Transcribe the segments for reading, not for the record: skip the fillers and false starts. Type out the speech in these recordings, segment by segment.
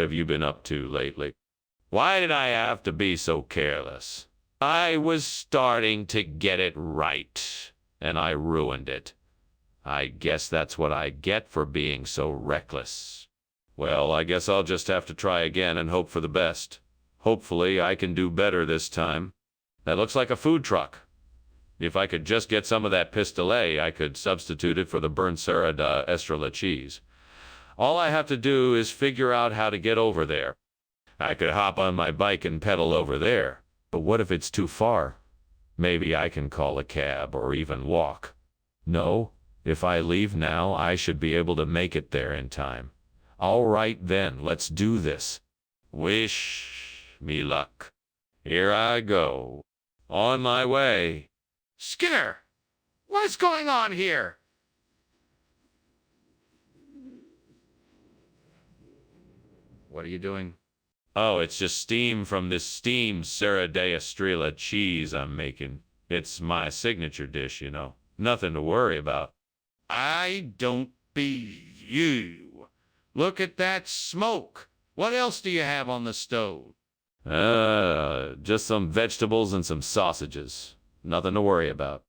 have you been up to lately? Why did I have to be so careless? I was starting to get it right, and I ruined it. I guess that's what I get for being so reckless. Well, I guess I'll just have to try again and hope for the best. Hopefully, I can do better this time. That looks like a food truck. If I could just get some of that pistolet, I could substitute it for the burnt Serra da Estrella cheese. All I have to do is figure out how to get over there. I could hop on my bike and pedal over there. But what if it's too far? Maybe I can call a cab or even walk. No, if I leave now, I should be able to make it there in time. All right then, let's do this. Wish me luck. Here I go. On my way. Skinner, what's going on here? What are you doing? Oh, it's just steam from this steamed Serra da Estrella cheese I'm making. It's my signature dish, you know. Nothing to worry about. I don't be you. Look at that smoke. What else do you have on the stove? Just some vegetables and some sausages. Nothing to worry about.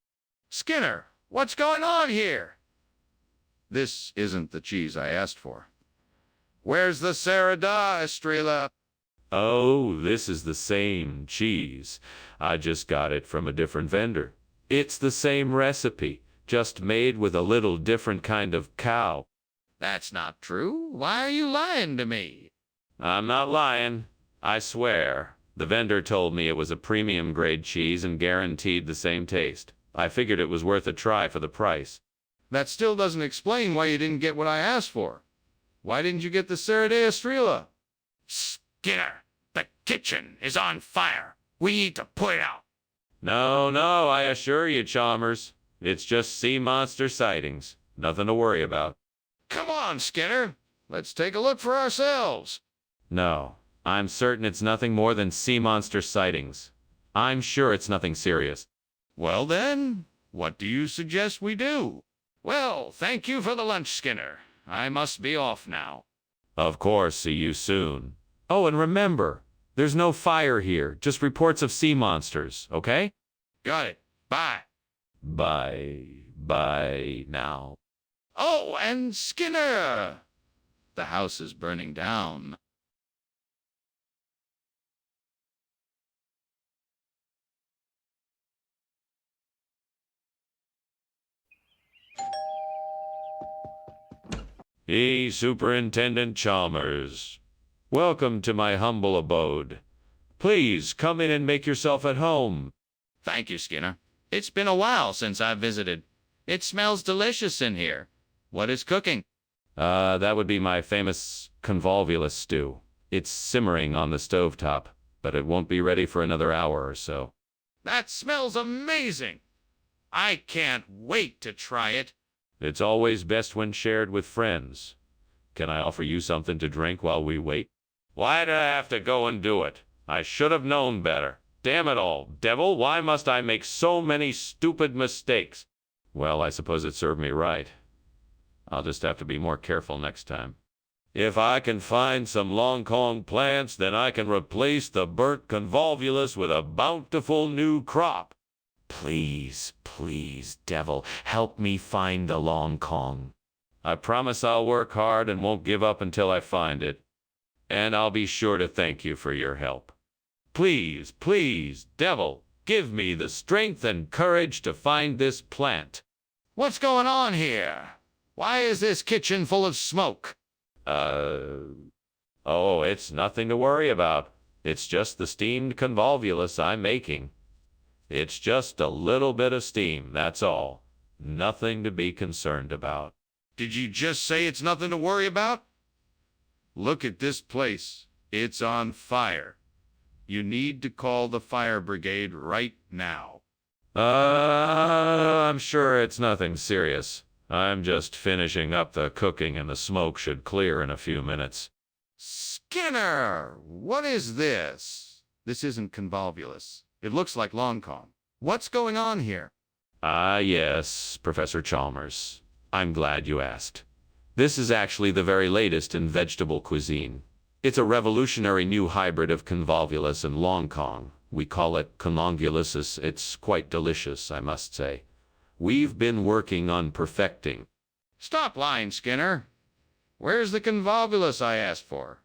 Skinner, what's going on here? This isn't the cheese I asked for. Where's the Serra da Estrella? Oh, this is the same cheese. I just got it from a different vendor. It's the same recipe, just made with a little different kind of cow. That's not true. Why are you lying to me? I'm not lying. I swear. The vendor told me it was a premium grade cheese and guaranteed the same taste. I figured it was worth a try for the price. That still doesn't explain why you didn't get what I asked for. Why didn't you get the Serra da Estrella? Skinner, the kitchen is on fire. We need to put it out. No, I assure you, Chalmers. It's just sea monster sightings. Nothing to worry about. Come on, Skinner. Let's take a look for ourselves. No, I'm certain it's nothing more than sea monster sightings. I'm sure it's nothing serious. Well then, what do you suggest we do? Well, thank you for the lunch, Skinner. I must be off now. Of course, see you soon. Oh, and remember, there's no fire here, just reports of sea monsters, okay? Got it. Bye. Bye now. Oh, and Skinner! The house is burning down. Superintendent Chalmers. Welcome to my humble abode. Please come in and make yourself at home. Thank you, Skinner. It's been a while since I visited. It smells delicious in here. What is cooking? That would be my famous convolvulus stew. It's simmering on the stovetop, but it won't be ready for another hour or so. That smells amazing. I can't wait to try it. It's always best when shared with friends. Can I offer you something to drink while we wait? Why did I have to go and do it? I should have known better. Damn it all, devil, why must I make so many stupid mistakes? Well, I suppose it served me right. I'll just have to be more careful next time. If I can find some Long Kong plants, then I can replace the burnt convolvulus with a bountiful new crop. Please, devil, help me find the Long Kong. I promise I'll work hard and won't give up until I find it. And I'll be sure to thank you for your help. Please, devil, give me the strength and courage to find this plant. What's going on here? Why is this kitchen full of smoke? Oh, it's nothing to worry about. It's just the steamed convolvulus I'm making. It's just a little bit of steam, that's all. Nothing to be concerned about. Did you just say it's nothing to worry about? Look at this place. It's on fire. You need to call the fire brigade right now. I'm sure it's nothing serious. I'm just finishing up the cooking and the smoke should clear in a few minutes. Skinner, what is this? This isn't convolvulus. It looks like Long Kong. What's going on here? Yes, Professor Chalmers. I'm glad you asked. This is actually the very latest in vegetable cuisine. It's a revolutionary new hybrid of convolvulus and long Kong. We call it conlongulusis. It's quite delicious, I must say. We've been working on perfecting. Stop lying, Skinner. Where's the convolvulus I asked for?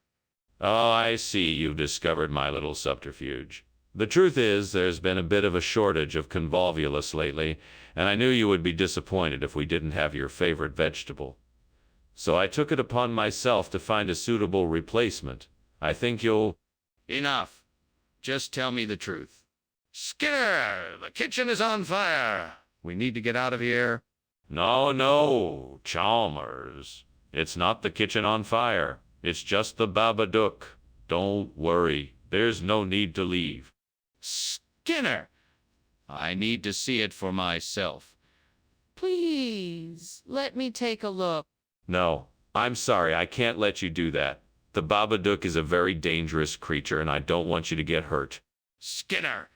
Oh, I see you've discovered my little subterfuge. The truth is, there's been a bit of a shortage of convolvulus lately, and I knew you would be disappointed if we didn't have your favorite vegetable. So I took it upon myself to find a suitable replacement. I think you'll... Enough. Just tell me the truth. Skinner, the kitchen is on fire. We need to get out of here. No, Chalmers. It's not the kitchen on fire. It's just the Babadook. Don't worry. There's no need to leave. Skinner, I need to see it for myself. Please, let me take a look. No, I'm sorry. I can't let you do that. The Babadook is a very dangerous creature, and I don't want you to get hurt. Skinner,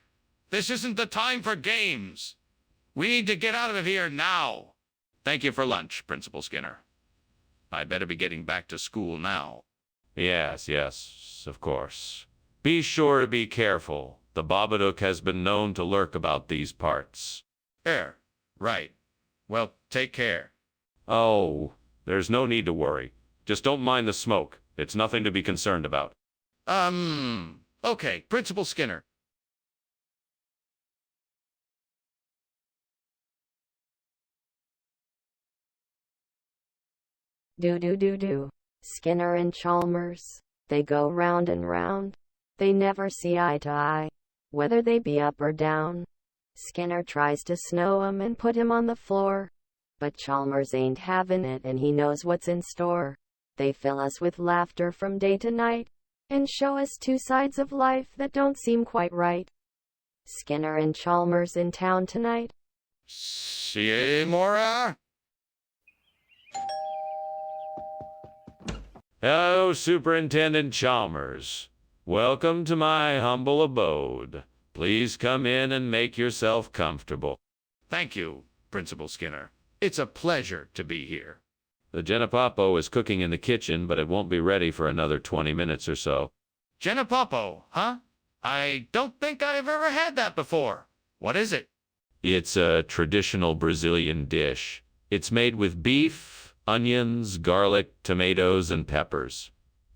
this isn't the time for games. We need to get out of here now. Thank you for lunch, Principal Skinner. I better be getting back to school now. Yes, of course. Be sure to be careful. The Babadook has been known to lurk about these parts. Right. Well, take care. Oh, there's no need to worry. Just don't mind the smoke. It's nothing to be concerned about. Okay, Principal Skinner. Do. Skinner and Chalmers, they go round and round. They never see eye to eye, whether they be up or down. Skinner tries to snow him and put him on the floor, but Chalmers ain't having it, and he knows what's in store. They fill us with laughter from day to night, and show us two sides of life that don't seem quite right. Skinner and Chalmers in town tonight. See you, Mora? Hello, Superintendent Chalmers. Welcome to my humble abode. Please come in and make yourself comfortable. Thank you, Principal Skinner. It's a pleasure to be here. The Genepapo is cooking in the kitchen, but it won't be ready for another 20 minutes or so. Genepapo, huh? I don't think I've ever had that before. What is it? It's a traditional Brazilian dish. It's made with beef, onions, garlic, tomatoes, and peppers.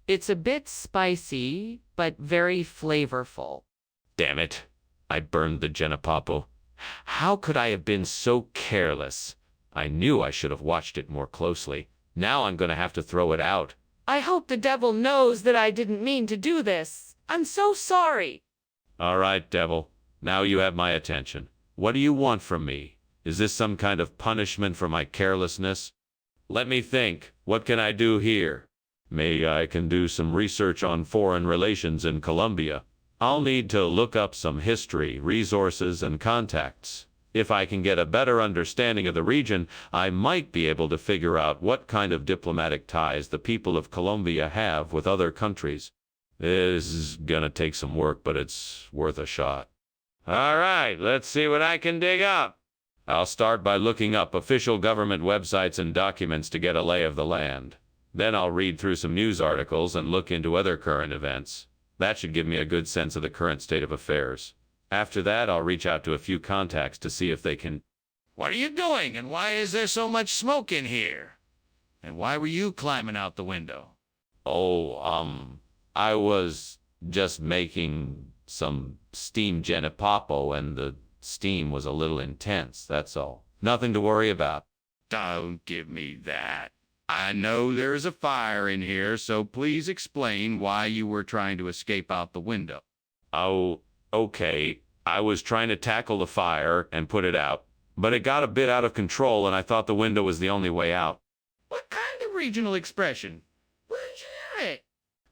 It's a bit spicy, but very flavorful. Damn it. I burned the Genepapo. How could I have been so careless? I knew I should have watched it more closely. Now I'm going to have to throw it out. I hope the devil knows that I didn't mean to do this. I'm so sorry. All right, devil. Now you have my attention. What do you want from me? Is this some kind of punishment for my carelessness? Let me think. What can I do here? Maybe I can do some research on foreign relations in Colombia. I'll need to look up some history, resources, and contacts. If I can get a better understanding of the region, I might be able to figure out what kind of diplomatic ties the people of Colombia have with other countries. This is gonna take some work, but it's worth a shot. All right, let's see what I can dig up. I'll start by looking up official government websites and documents to get a lay of the land. Then I'll read through some news articles and look into other current events. That should give me a good sense of the current state of affairs. After that, I'll reach out to a few contacts to see if they can... What are you doing, and why is there so much smoke in here? And why were you climbing out the window? I was just making some steam Genepapo, and the steam was a little intense, that's all. Nothing to worry about. Don't give me that. I know there's a fire in here, so please explain why you were trying to escape out the window. Oh, okay. I was trying to tackle the fire and put it out, but it got a bit out of control, and I thought the window was the only way out. What kind of regional expression? Where'd you hear it?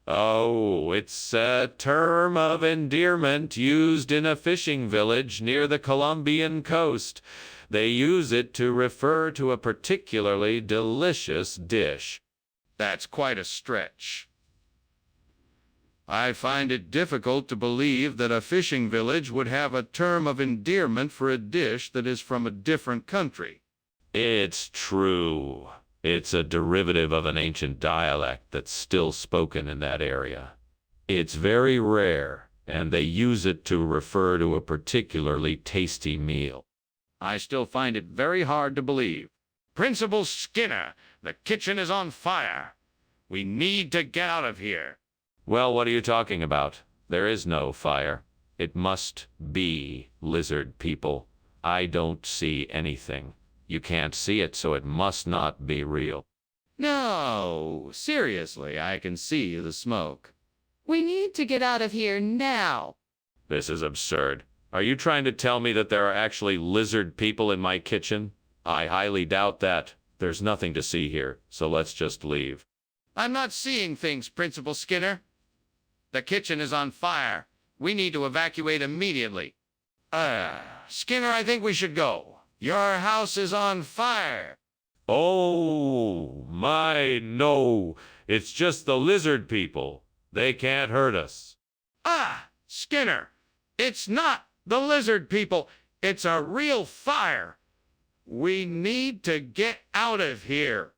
Oh, it's a term of endearment used in a fishing village near the Colombian coast. They use it to refer to a particularly delicious dish. That's quite a stretch. I find it difficult to believe that a fishing village would have a term of endearment for a dish that is from a different country. It's true. It's a derivative of an ancient dialect that's still spoken in that area. It's very rare, and they use it to refer to a particularly tasty meal. I still find it very hard to believe. Principal Skinner, the kitchen is on fire. We need to get out of here. Well, what are you talking about? There is no fire. It must be lizard people. I don't see anything. You can't see it, so it must not be real. No, seriously, I can see the smoke. We need to get out of here now. This is absurd. Are you trying to tell me that there are actually lizard people in my kitchen? I highly doubt that. There's nothing to see here, so let's just leave. I'm not seeing things, Principal Skinner. The kitchen is on fire. We need to evacuate immediately. Skinner, I think we should go. Your house is on fire. Oh, my, no. It's just the lizard people. They can't hurt us. Skinner, it's not the lizard people. It's a real fire. We need to get out of here.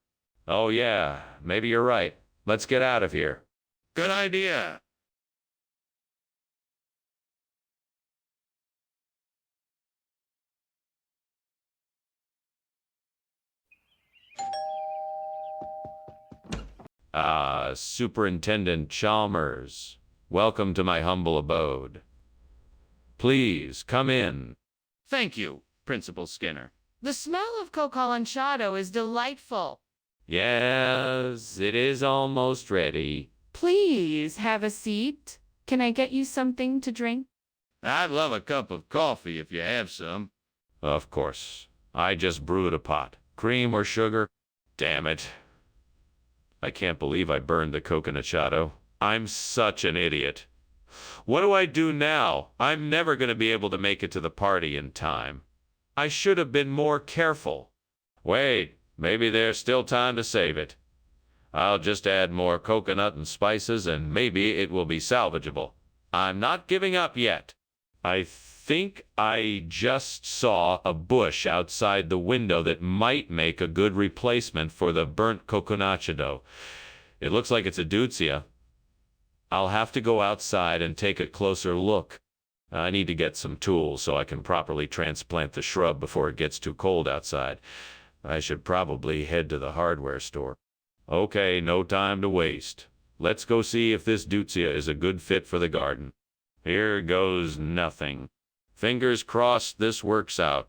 Oh, yeah, maybe you're right. Let's get out of here. Good idea. Superintendent Chalmers, welcome to my humble abode. Please, come in. Thank you, Principal Skinner. The smell of coco is delightful. Yes, it is almost ready. Please have a seat. Can I get you something to drink? I'd love a cup of coffee if you have some. Of course. I just brewed a pot. Cream or sugar? Damn it. I can't believe I burned the coconut. I'm such an idiot. What do I do now? I'm never going to be able to make it to the party in time. I should have been more careful. Wait, maybe there's still time to save it. I'll just add more coconut and spices and maybe it will be salvageable. I'm not giving up yet. I think I just saw a bush outside the window that might make a good replacement for the burnt coconut. It looks like it's a deutzia. I'll have to go outside and take a closer look. I need to get some tools so I can properly transplant the shrub before it gets too cold outside. I should probably head to the hardware store. Okay, no time to waste. Let's go see if this deutzia is a good fit for the garden. Here goes nothing. Fingers crossed this works out.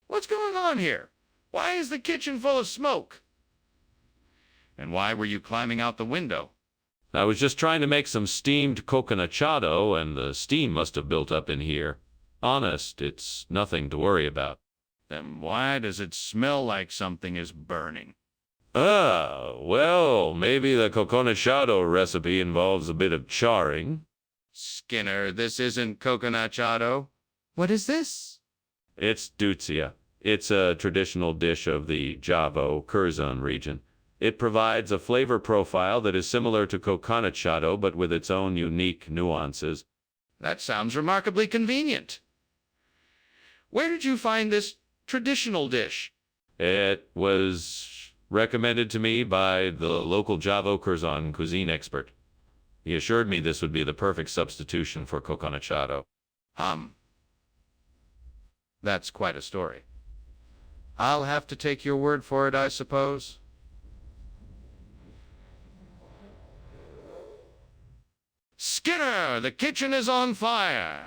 What's going on here? Why is the kitchen full of smoke? And why were you climbing out the window? I was just trying to make some steamed coconachado, and the steam must have built up in here. Honest, it's nothing to worry about. Then why does it smell like something is burning? Well, maybe the coconachado recipe involves a bit of charring. Skinner, this isn't coconachado. What is this? It's deutzia. It's a traditional dish of the Javo-Curzon region. It provides a flavor profile that is similar to coconachado, but with its own unique nuances. That sounds remarkably convenient. Where did you find this traditional dish? It was recommended to me by the local Javo-Curzon cuisine expert. He assured me this would be the perfect substitution for coconachado. That's quite a story. I'll have to take your word for it, I suppose. Skinner, the kitchen is on fire.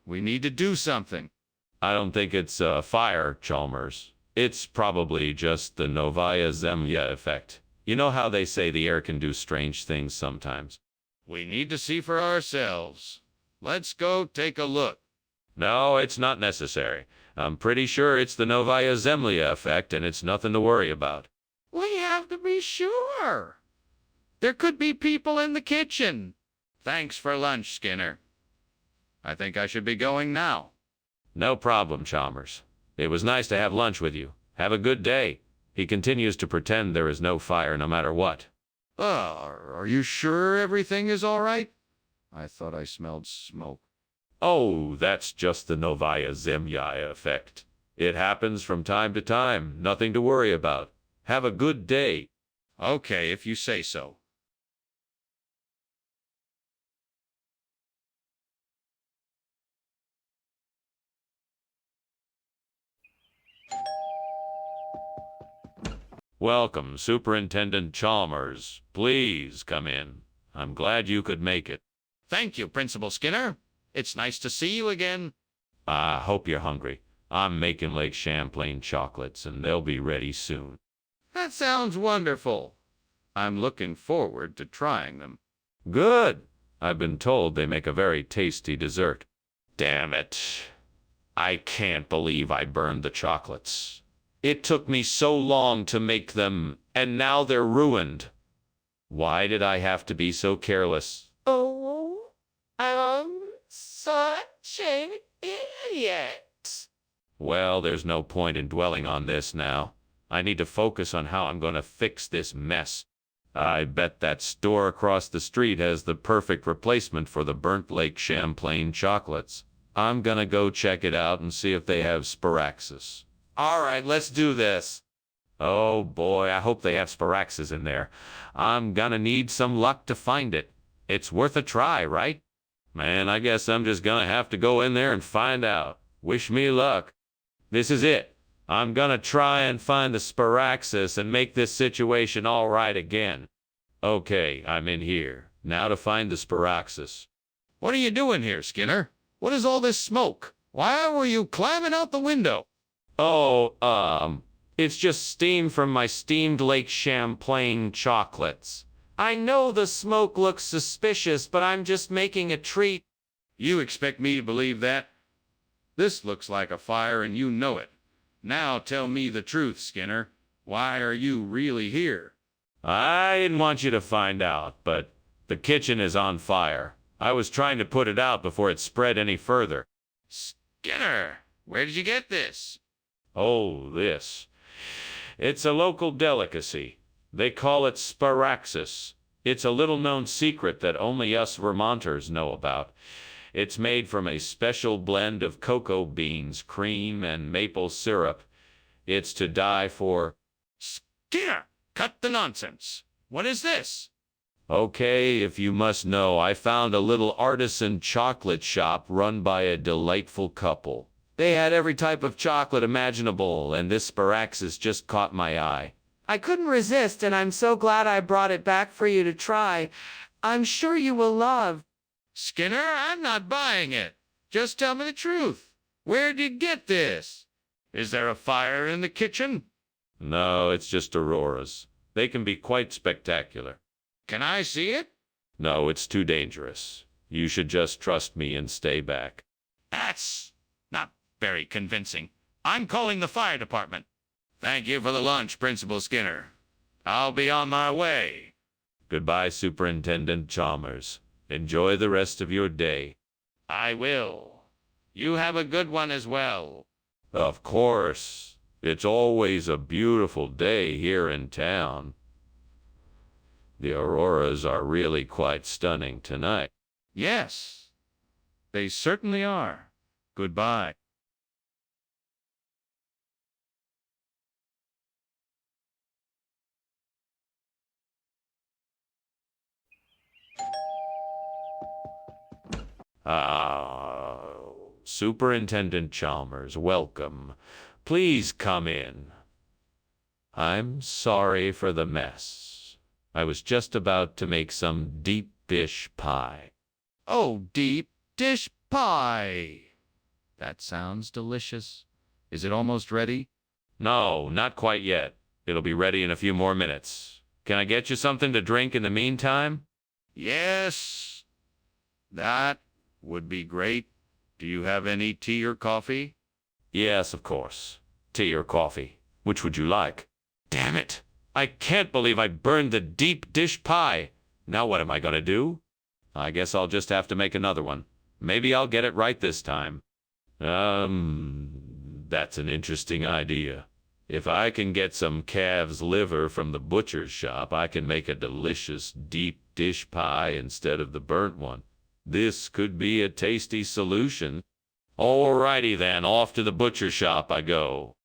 We need to do something. I don't think it's a fire, Chalmers. It's probably just the Novaya Zemlya effect. You know how they say the air can do strange things sometimes? We need to see for ourselves. Let's go take a look. No, it's not necessary. I'm pretty sure it's the Novaya Zemlya effect, and it's nothing to worry about. We have to be sure. There could be people in the kitchen. Thanks for lunch, Skinner. I think I should be going now. No problem, Chalmers. It was nice to have lunch with you. Have a good day. He continues to pretend there is no fire no matter what. Are you sure everything is all right? I thought I smelled smoke. Oh, that's just the Novaya Zemlya effect. It happens from time to time. Nothing to worry about. Have a good day. Okay, if you say so. Welcome, Superintendent Chalmers. Please come in. I'm glad you could make it. Thank you, Principal Skinner. It's nice to see you again. I hope you're hungry. I'm making Lake Champlain chocolates, and they'll be ready soon. That sounds wonderful. I'm looking forward to trying them. Good. I've been told they make a very tasty dessert. Damn it. I can't believe I burned the chocolates. It took me so long to make them, and now they're ruined. Why did I have to be so careless? Oh, I'm such an idiot. Well, there's no point in dwelling on this now. I need to focus on how I'm going to fix this mess. I bet that store across the street has the perfect replacement for the burnt Lake Champlain chocolates. I'm gonna go check it out and see if they have Sparaxis. All right, let's do this. Oh boy, I hope they have Sparaxis in there. I'm gonna need some luck to find it. It's worth a try, right? Man, I guess I'm just gonna have to go in there and find out. Wish me luck. This is it. I'm gonna try and find the Sparaxis and make this situation all right again. Okay, I'm in here. Now to find the Sparaxis. What are you doing here, Skinner? What is all this smoke? Why were you climbing out the window? Oh, it's just steam from my steamed Lake Champlain chocolates. I know the smoke looks suspicious, but I'm just making a treat. You expect me to believe that? This looks like a fire and you know it. Now tell me the truth, Skinner. Why are you really here? I didn't want you to find out, but the kitchen is on fire. I was trying to put it out before it spread any further. Skinner, where did you get this? Oh, this. It's a local delicacy. They call it Sparaxis. It's a little-known secret that only us Vermonters know about. It's made from a special blend of cocoa beans, cream, and maple syrup. It's to die for. Skinner, cut the nonsense. What is this? Okay, if you must know, I found a little artisan chocolate shop run by a delightful couple. They had every type of chocolate imaginable, and this Sparaxis just caught my eye. I couldn't resist, and I'm so glad I brought it back for you to try. I'm sure you will love. Skinner, I'm not buying it. Just tell me the truth. Where did you get this? Is there a fire in the kitchen? No, it's just auroras. They can be quite spectacular. Can I see it? No, it's too dangerous. You should just trust me and stay back. That's not very convincing. I'm calling the fire department. Thank you for the lunch, Principal Skinner. I'll be on my way. Goodbye, Superintendent Chalmers. Enjoy the rest of your day. I will. You have a good one as well. Of course. It's always a beautiful day here in town. The auroras are really quite stunning tonight. Yes, they certainly are. Goodbye. Superintendent Chalmers, welcome. Please come in. I'm sorry for the mess. I was just about to make some deep dish pie. Oh, deep dish pie. That sounds delicious. Is it almost ready? No, not quite yet. It'll be ready in a few more minutes. Can I get you something to drink in the meantime? Yes, that would be great. Do you have any tea or coffee? Yes, of course. Tea or coffee. Which would you like? Damn it! I can't believe I burned the deep dish pie. Now what am I gonna do? I guess I'll just have to make another one. Maybe I'll get it right this time. That's an interesting idea. If I can get some calf's liver from the butcher's shop, I can make a delicious deep dish pie instead of the burnt one. This could be a tasty solution. Alrighty then, off to the butcher shop I go.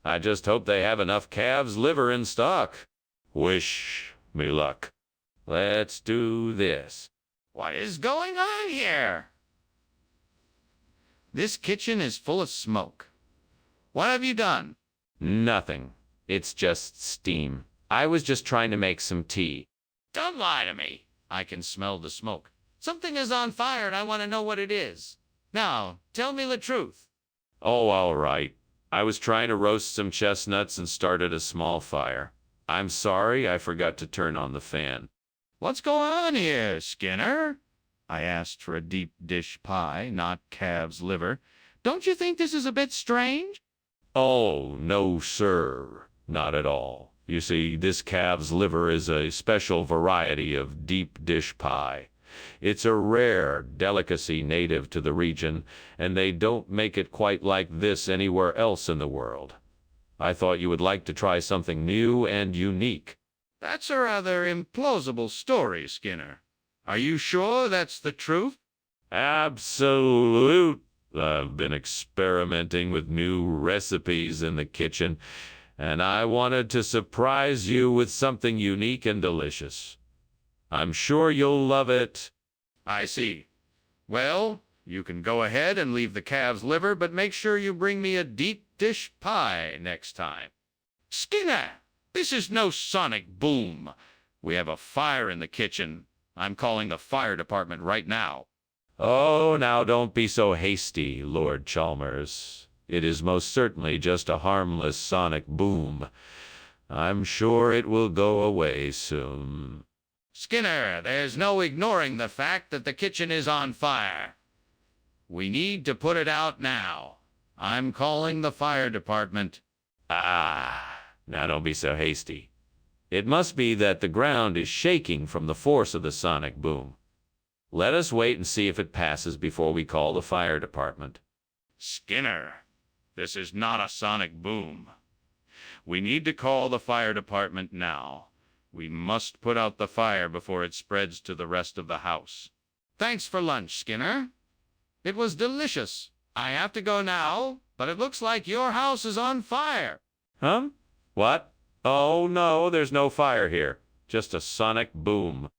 I just hope they have enough calves' liver in stock. Wish me luck. Let's do this. What is going on here? This kitchen is full of smoke. What have you done? Nothing. It's just steam. I was just trying to make some tea. Don't lie to me. I can smell the smoke. Something is on fire and I want to know what it is. Now, tell me the truth. Oh, all right. I was trying to roast some chestnuts and started a small fire. I'm sorry, I forgot to turn on the fan. What's going on here, Skinner? I asked for a deep dish pie, not calf's liver. Don't you think this is a bit strange? Oh, no, sir. Not at all. You see, this calf's liver is a special variety of deep dish pie. It's a rare delicacy native to the region, and they don't make it quite like this anywhere else in the world. I thought you would like to try something new and unique. That's a rather implausible story, Skinner. Are you sure that's the truth? Absolute. I've been experimenting with new recipes in the kitchen, and I wanted to surprise you with something unique and delicious. I'm sure you'll love it. I see. Well, you can go ahead and leave the calf's liver, but make sure you bring me a deep dish pie next time. Skinner, this is no sonic boom. We have a fire in the kitchen. I'm calling the fire department right now. Oh, now don't be so hasty, Lord Chalmers. It is most certainly just a harmless sonic boom. I'm sure it will go away soon. Skinner, there's no ignoring the fact that the kitchen is on fire. We need to put it out now. I'm calling the fire department. Now don't be so hasty. It must be that the ground is shaking from the force of the sonic boom. Let us wait and see if it passes before we call the fire department. Skinner, this is not a sonic boom. We need to call the fire department now. We must put out the fire before it spreads to the rest of the house. Thanks for lunch, Skinner. It was delicious. I have to go now, but it looks like your house is on fire. Huh? What? Oh, no, there's no fire here. Just a sonic boom.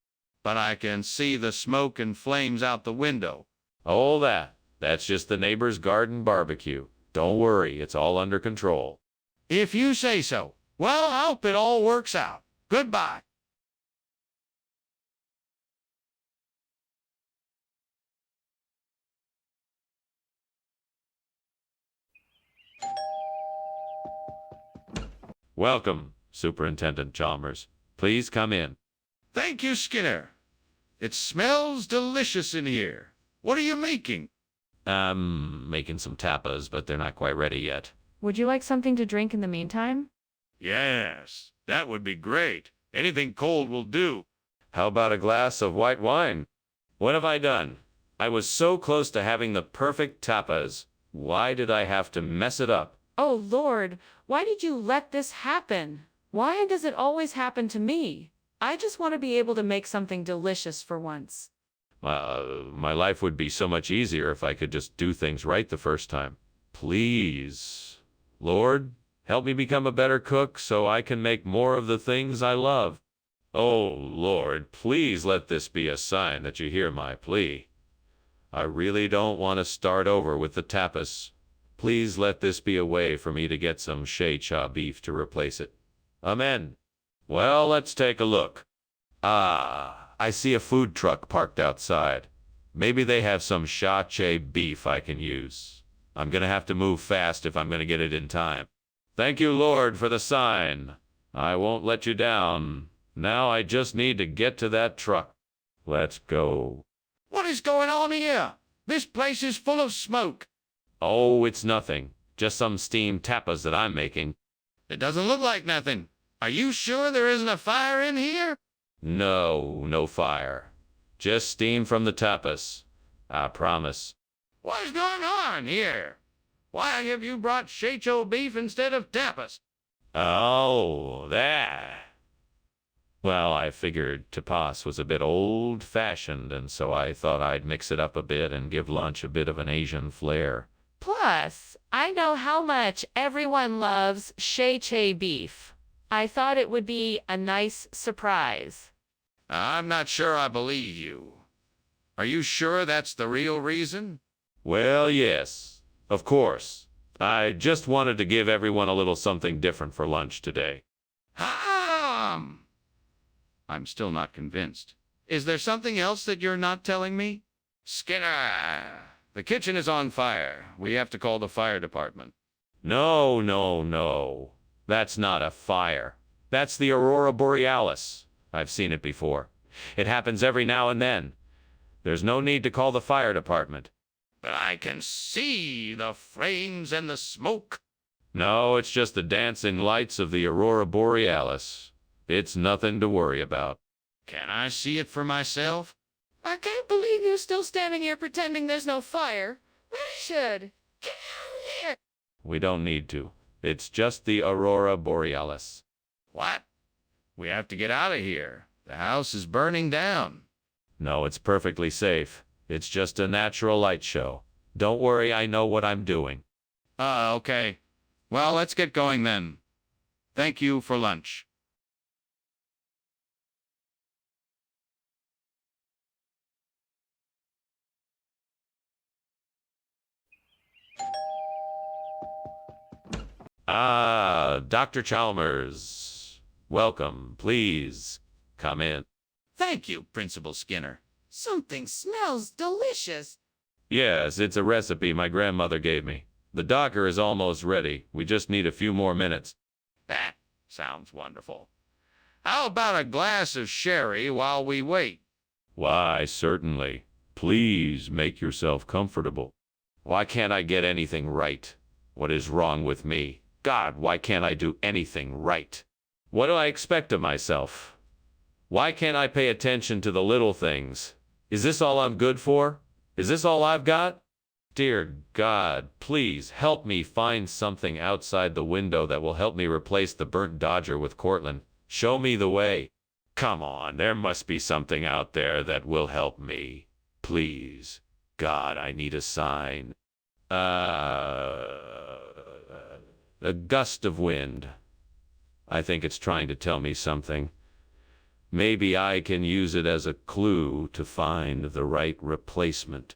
But I can see the smoke and flames out the window. Oh, that's just the neighbor's garden barbecue. Don't worry, it's all under control. If you say so. Well, I hope it all works out. Goodbye. Welcome, Superintendent Chalmers. Please come in. Thank you, Skinner. It smells delicious in here. What are you making? Making some tapas, but they're not quite ready yet. Would you like something to drink in the meantime? Yes, that would be great. Anything cold will do. How about a glass of white wine? What have I done? I was so close to having the perfect tapas. Why did I have to mess it up? Oh, Lord, why did you let this happen? Why does it always happen to me? I just want to be able to make something delicious for once. My life would be so much easier if I could just do things right the first time. Please, Lord, help me become a better cook so I can make more of the things I love. Oh, Lord, please let this be a sign that you hear my plea. I really don't want to start over with the tapas. Please let this be a way for me to get some shea-cha beef to replace it. Amen. Well, let's take a look. I see a food truck parked outside. Maybe they have some shea-cha beef I can use. I'm gonna have to move fast if I'm gonna get it in time. Thank you, Lord, for the sign. I won't let you down. Now I just need to get to that truck. Let's go. What is going on here? This place is full of smoke. Oh, it's nothing. Just some steamed tapas that I'm making. It doesn't look like nothing. Are you sure there isn't a fire in here? No, no fire. Just steam from the tapas. I promise. What is going on here? Why have you brought shea-cha beef instead of tapas? Oh, that. Well, I figured tapas was a bit old-fashioned, and so I thought I'd mix it up a bit and give lunch a bit of an Asian flair. Plus, I know how much everyone loves Shay beef. I thought it would be a nice surprise. I'm not sure I believe you. Are you sure that's the real reason? Well, yes, of course. I just wanted to give everyone a little something different for lunch today. I'm still not convinced. Is there something else that you're not telling me? Skinner, the kitchen is on fire. We have to call the fire department. No, no, no. That's not a fire. That's the aurora borealis. I've seen it before. It happens every now and then. There's no need to call the fire department. But I can see the flames and the smoke. No, it's just the dancing lights of the aurora borealis. It's nothing to worry about. Can I see it for myself? I can't believe you're still standing here pretending there's no fire. We should. Get out of here. We don't need to. It's just the aurora borealis. What? We have to get out of here. The house is burning down. No, it's perfectly safe. It's just a natural light show. Don't worry, I know what I'm doing. Okay. Well, let's get going then. Thank you for lunch. Dr. Chalmers. Welcome. Please come in. Thank you, Principal Skinner. Something smells delicious. Yes, it's a recipe my grandmother gave me. The docker is almost ready. We just need a few more minutes. That sounds wonderful. How about a glass of sherry while we wait? Why, certainly. Please make yourself comfortable. Why can't I get anything right? What is wrong with me? God, why can't I do anything right? What do I expect of myself? Why can't I pay attention to the little things? Is this all I'm good for? Is this all I've got? Dear God, please help me find something outside the window that will help me replace the burnt Dodger with Cortland. Show me the way. Come on, there must be something out there that will help me. Please. God, I need a sign. A gust of wind. I think it's trying to tell me something. Maybe I can use it as a clue to find the right replacement.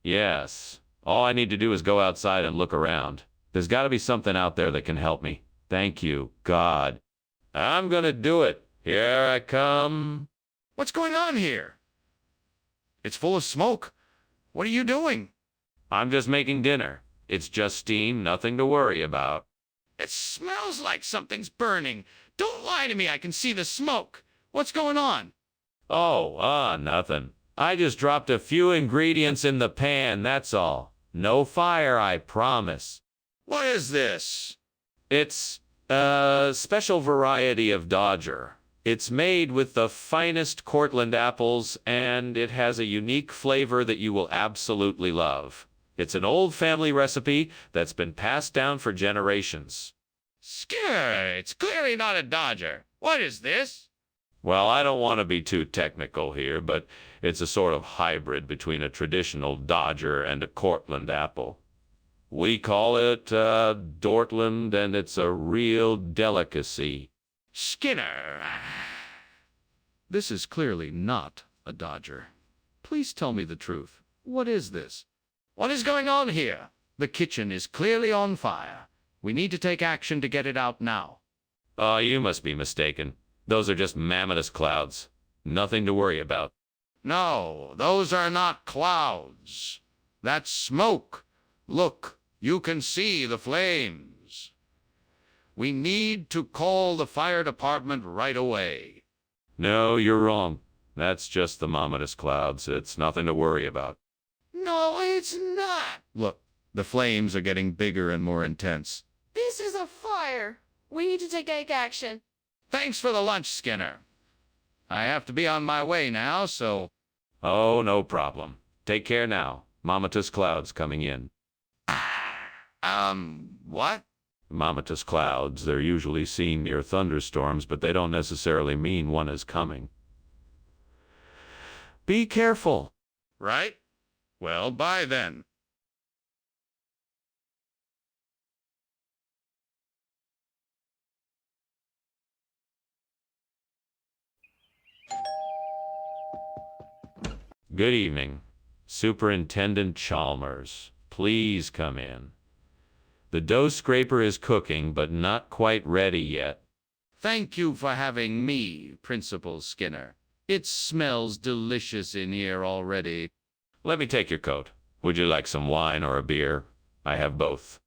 Yes, all I need to do is go outside and look around. There's got to be something out there that can help me. Thank you, God. I'm gonna do it. Here I come. What's going on here? It's full of smoke. What are you doing? I'm just making dinner. It's just steam, nothing to worry about. It smells like something's burning. Don't lie to me, I can see the smoke. What's going on? Oh, nothing. I just dropped a few ingredients in the pan, that's all. No fire, I promise. What is this? It's a special variety of Dodger. It's made with the finest Cortland apples, and it has a unique flavor that you will absolutely love. It's an old family recipe that's been passed down for generations. Skinner, it's clearly not a Dodger. What is this? Well, I don't want to be too technical here, but it's a sort of hybrid between a traditional Dodger and a Cortland apple. We call it Dortland, and it's a real delicacy. Skinner, this is clearly not a Dodger. Please tell me the truth. What is this? What is going on here? The kitchen is clearly on fire. We need to take action to get it out now. Oh, you must be mistaken. Those are just mammoth clouds. Nothing to worry about. No, those are not clouds. That's smoke. Look, you can see the flames. We need to call the fire department right away. No, you're wrong. That's just the mammoth clouds. It's nothing to worry about. No, it's not. Look, the flames are getting bigger and more intense. This is a fire. We need to take action. Thanks for the lunch, Skinner. I have to be on my way now, so... Oh, no problem. Take care now. Mammoth clouds coming in. What? Mammoth clouds, they're usually seen near thunderstorms, but they don't necessarily mean one is coming. Be careful. Right? Well, bye then. Good evening. Superintendent Chalmers, please come in. The dough scraper is cooking, but not quite ready yet. Thank you for having me, Principal Skinner. It smells delicious in here already. Let me take your coat. Would you like some wine or a beer? I have both.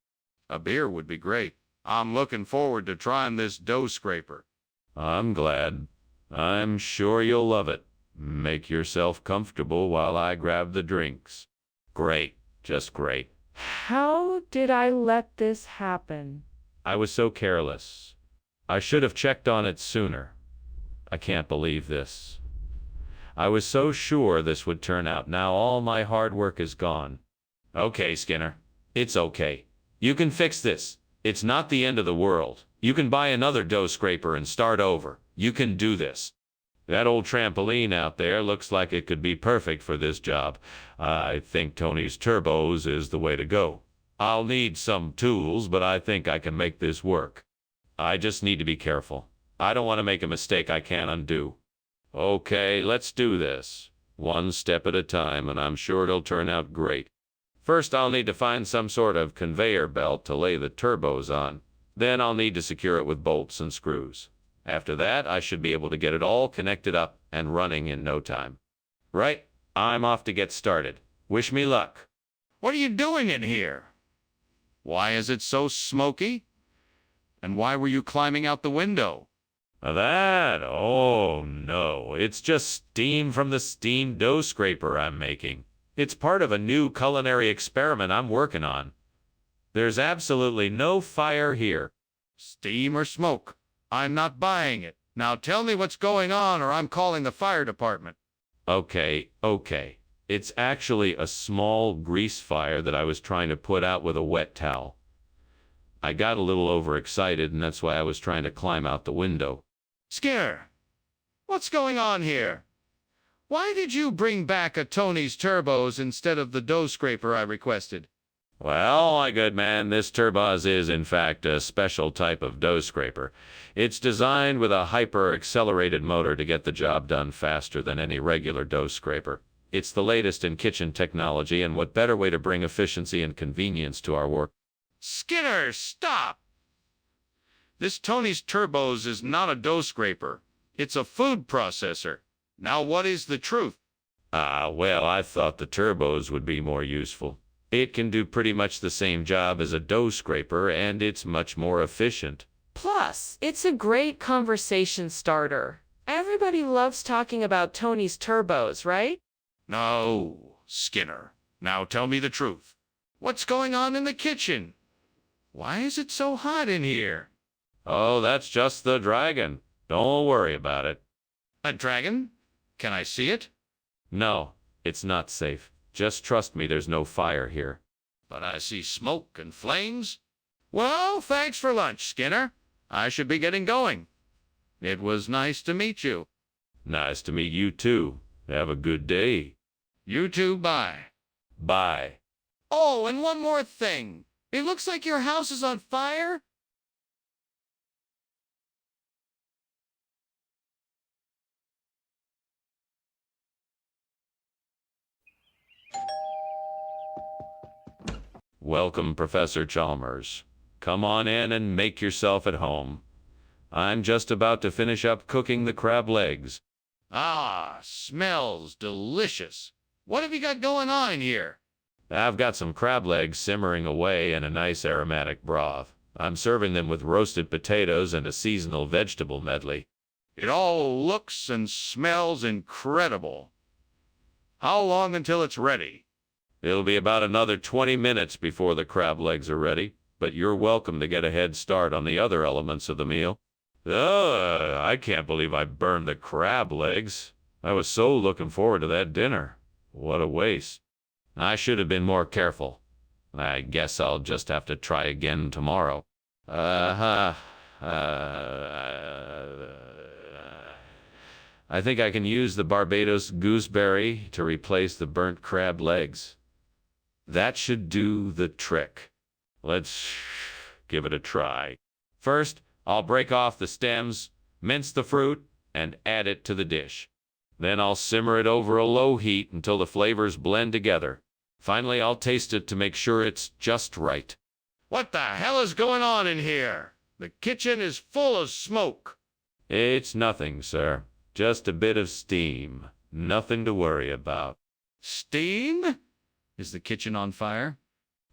A beer would be great. I'm looking forward to trying this dough scraper. I'm glad. I'm sure you'll love it. Make yourself comfortable while I grab the drinks. Great, just great. How did I let this happen? I was so careless. I should have checked on it sooner. I can't believe this. I was so sure this would turn out. Now all my hard work is gone. Okay, Skinner. It's okay. You can fix this. It's not the end of the world. You can buy another dough scraper and start over. You can do this. That old trampoline out there looks like it could be perfect for this job. I think Tony's turbos is the way to go. I'll need some tools, but I think I can make this work. I just need to be careful. I don't want to make a mistake I can't undo. Okay, let's do this. One step at a time, and I'm sure it'll turn out great. First, I'll need to find some sort of conveyor belt to lay the turbos on. Then I'll need to secure it with bolts and screws. After that, I should be able to get it all connected up and running in no time. Right, I'm off to get started. Wish me luck. What are you doing in here? Why is it so smoky? And why were you climbing out the window? Oh no, it's just steam from the steam dough scraper I'm making. It's part of a new culinary experiment I'm working on. There's absolutely no fire here. Steam or smoke? I'm not buying it. Now tell me what's going on or I'm calling the fire department. Okay. It's actually a small grease fire that I was trying to put out with a wet towel. I got a little overexcited, and that's why I was trying to climb out the window. Skinner, what's going on here? Why did you bring back a Tony's turbos instead of the dough scraper I requested? Well, my good man, this turbos is in fact a special type of dough scraper. It's designed with a hyper-accelerated motor to get the job done faster than any regular dough scraper. It's the latest in kitchen technology, and what better way to bring efficiency and convenience to our work? Skinner, stop! This Tony's turbos is not a dough scraper. It's a food processor. Now what is the truth? Well, I thought the turbos would be more useful. It can do pretty much the same job as a dough scraper, and it's much more efficient. Plus, it's a great conversation starter. Everybody loves talking about Tony's turbos, right? No, Skinner. Now tell me the truth. What's going on in the kitchen? Why is it so hot in here? Oh, that's just the dragon. Don't worry about it. A dragon? Can I see it? No, it's not safe. Just trust me, there's no fire here. But I see smoke and flames. Well, thanks for lunch, Skinner. I should be getting going. It was nice to meet you. Nice to meet you too. Have a good day. You too, bye. Bye. Oh, and one more thing. It looks like your house is on fire. Welcome, Professor Chalmers. Come on in and make yourself at home. I'm just about to finish up cooking the crab legs. Ah, smells delicious. What have you got going on here? I've got some crab legs simmering away in a nice aromatic broth. I'm serving them with roasted potatoes and a seasonal vegetable medley. It all looks and smells incredible. How long until it's ready? It'll be about another 20 minutes before the crab legs are ready, but you're welcome to get a head start on the other elements of the meal. I can't believe I burned the crab legs. I was so looking forward to that dinner. What a waste. I should have been more careful. I guess I'll just have to try again tomorrow. I think I can use the Barbados gooseberry to replace the burnt crab legs. That should do the trick. Let's give it a try. First, I'll break off the stems, mince the fruit, and add it to the dish. Then I'll simmer it over a low heat until the flavors blend together. Finally, I'll taste it to make sure it's just right. What the hell is going on in here? The kitchen is full of smoke. It's nothing, sir. Just a bit of steam. Nothing to worry about. Steam? Is the kitchen on fire?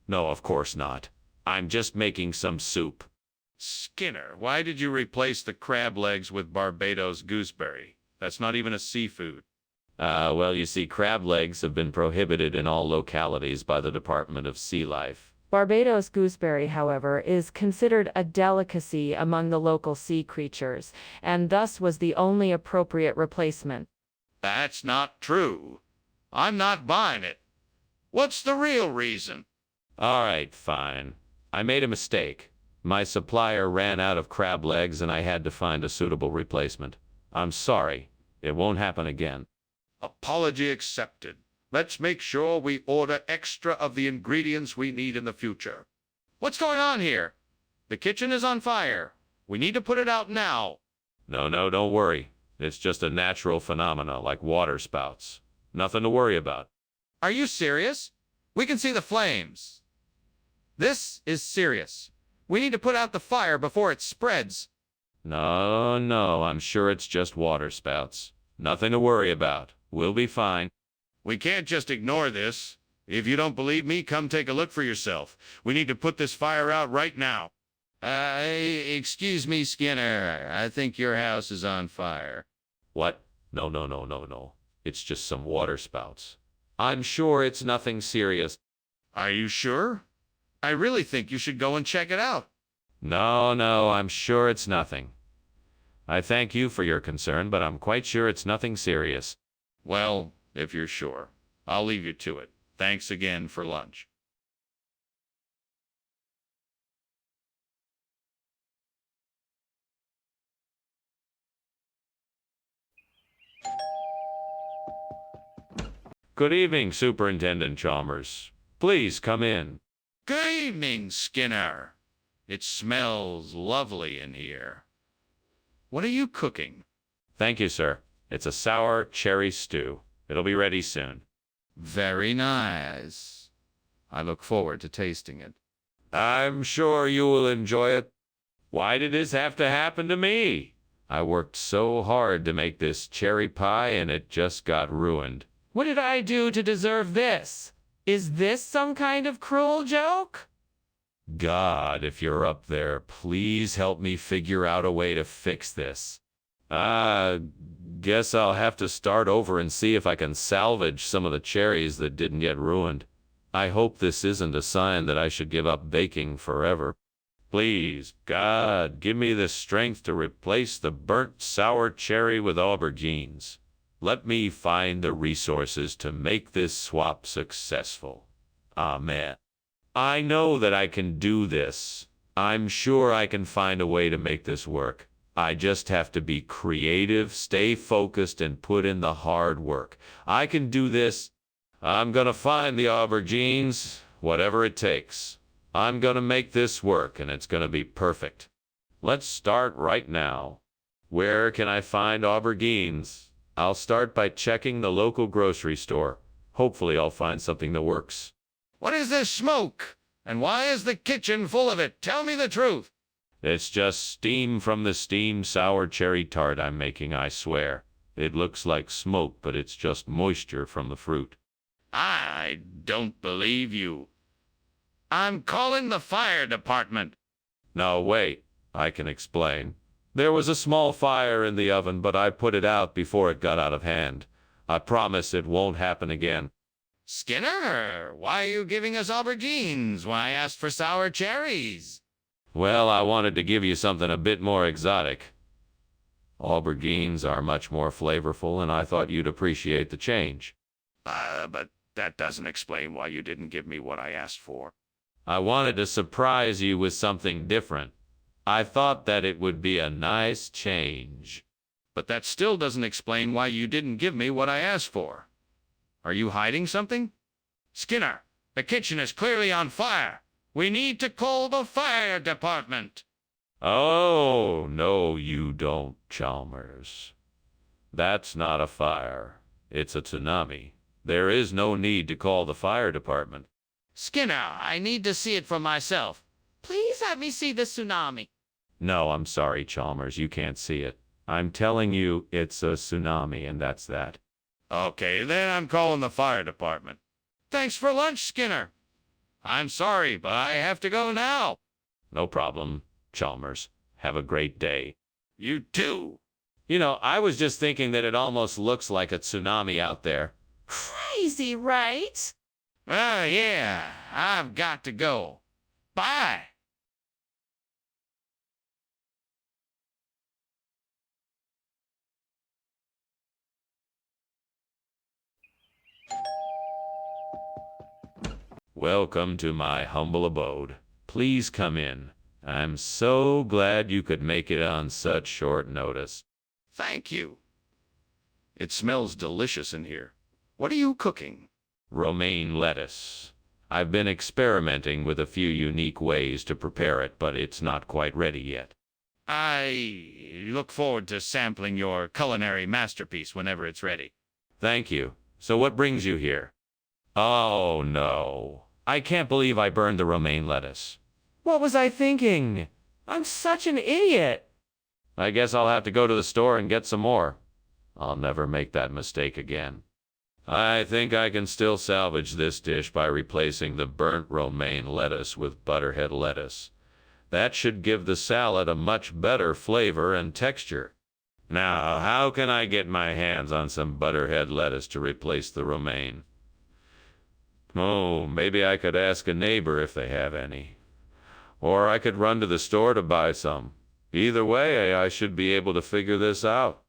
No, of course not. I'm just making some soup. Skinner, why did you replace the crab legs with Barbados gooseberry? That's not even a seafood. Well, you see, crab legs have been prohibited in all localities by the Department of Sea Life. Barbados gooseberry, however, is considered a delicacy among the local sea creatures, and thus was the only appropriate replacement. That's not true. I'm not buying it. What's the real reason? All right, fine. I made a mistake. My supplier ran out of crab legs and I had to find a suitable replacement. I'm sorry. It won't happen again. Apology accepted. Let's make sure we order extra of the ingredients we need in the future. What's going on here? The kitchen is on fire. We need to put it out now. No, don't worry. It's just a natural phenomena like water spouts. Nothing to worry about. Are you serious? We can see the flames. This is serious. We need to put out the fire before it spreads. No, I'm sure it's just water spouts. Nothing to worry about. We'll be fine. We can't just ignore this. If you don't believe me, come take a look for yourself. We need to put this fire out right now. Excuse me, Skinner. I think your house is on fire. What? No. It's just some water spouts. I'm sure it's nothing serious. Are you sure? I really think you should go and check it out. No, I'm sure it's nothing. I thank you for your concern, but I'm quite sure it's nothing serious. Well, if you're sure, I'll leave you to it. Thanks again for lunch. Good evening, Superintendent Chalmers. Please come in. Good evening, Skinner. It smells lovely in here. What are you cooking? Thank you, sir. It's a sour cherry stew. It'll be ready soon. Very nice. I look forward to tasting it. I'm sure you will enjoy it. Why did this have to happen to me? I worked so hard to make this cherry pie and it just got ruined. What did I do to deserve this? Is this some kind of cruel joke? God, if you're up there, please help me figure out a way to fix this. Guess I'll have to start over and see if I can salvage some of the cherries that didn't get ruined. I hope this isn't a sign that I should give up baking forever. Please, God, give me the strength to replace the burnt sour cherry with aubergines. Let me find the resources to make this swap successful. Amen. I know that I can do this. I'm sure I can find a way to make this work. I just have to be creative, stay focused, and put in the hard work. I can do this. I'm gonna find the aubergines, whatever it takes. I'm gonna make this work, and it's gonna be perfect. Let's start right now. Where can I find aubergines? I'll start by checking the local grocery store. Hopefully I'll find something that works. What is this smoke? And why is the kitchen full of it? Tell me the truth. It's just steam from the steamed sour cherry tart I'm making, I swear. It looks like smoke, but it's just moisture from the fruit. I don't believe you. I'm calling the fire department. No, wait. I can explain. There was a small fire in the oven, but I put it out before it got out of hand. I promise it won't happen again. Skinner, why are you giving us aubergines when I asked for sour cherries? Well, I wanted to give you something a bit more exotic. Aubergines are much more flavorful, and I thought you'd appreciate the change. But that doesn't explain why you didn't give me what I asked for. I wanted to surprise you with something different. I thought that it would be a nice change. But that still doesn't explain why you didn't give me what I asked for. Are you hiding something? Skinner, the kitchen is clearly on fire. We need to call the fire department. Oh, no, you don't, Chalmers. That's not a fire. It's a tsunami. There is no need to call the fire department. Skinner, I need to see it for myself. Please let me see the tsunami. No, I'm sorry, Chalmers, you can't see it. I'm telling you, it's a tsunami, and that's that. Okay, then I'm calling the fire department. Thanks for lunch, Skinner. I'm sorry, but I have to go now. No problem, Chalmers. Have a great day. You too. You know, I was just thinking that it almost looks like a tsunami out there. Crazy, right? Oh, yeah, I've got to go. Bye. Welcome to my humble abode. Please come in. I'm so glad you could make it on such short notice. Thank you. It smells delicious in here. What are you cooking? Romaine lettuce. I've been experimenting with a few unique ways to prepare it, but it's not quite ready yet. I look forward to sampling your culinary masterpiece whenever it's ready. Thank you. So what brings you here? Oh, no. I can't believe I burned the romaine lettuce. What was I thinking? I'm such an idiot. I guess I'll have to go to the store and get some more. I'll never make that mistake again. I think I can still salvage this dish by replacing the burnt romaine lettuce with butterhead lettuce. That should give the salad a much better flavor and texture. Now, how can I get my hands on some butterhead lettuce to replace the romaine? Oh, maybe I could ask a neighbor if they have any. Or I could run to the store to buy some. Either way, I should be able to figure this out.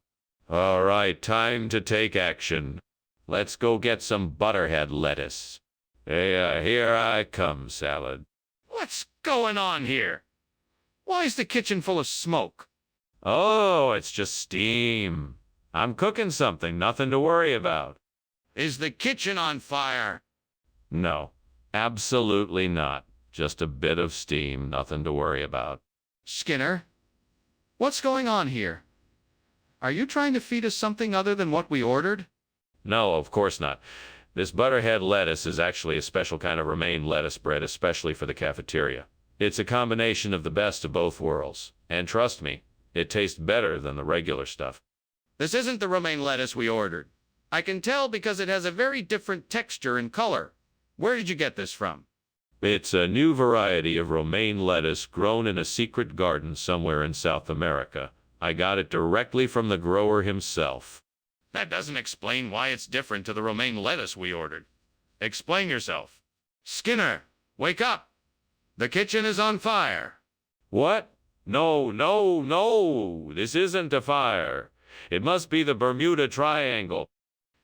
All right, time to take action. Let's go get some butterhead lettuce. Hey, here I come, salad. What's going on here? Why is the kitchen full of smoke? Oh, it's just steam. I'm cooking something, nothing to worry about. Is the kitchen on fire? No, absolutely not. Just a bit of steam, nothing to worry about. Skinner, what's going on here? Are you trying to feed us something other than what we ordered? No, of course not. This butterhead lettuce is actually a special kind of romaine lettuce bread, especially for the cafeteria. It's a combination of the best of both worlds. And trust me, it tastes better than the regular stuff. This isn't the romaine lettuce we ordered. I can tell because it has a very different texture and color. Where did you get this from? It's a new variety of romaine lettuce grown in a secret garden somewhere in South America. I got it directly from the grower himself. That doesn't explain why it's different to the romaine lettuce we ordered. Explain yourself. Skinner, wake up. The kitchen is on fire. What? No, no, no. This isn't a fire. It must be the Bermuda Triangle.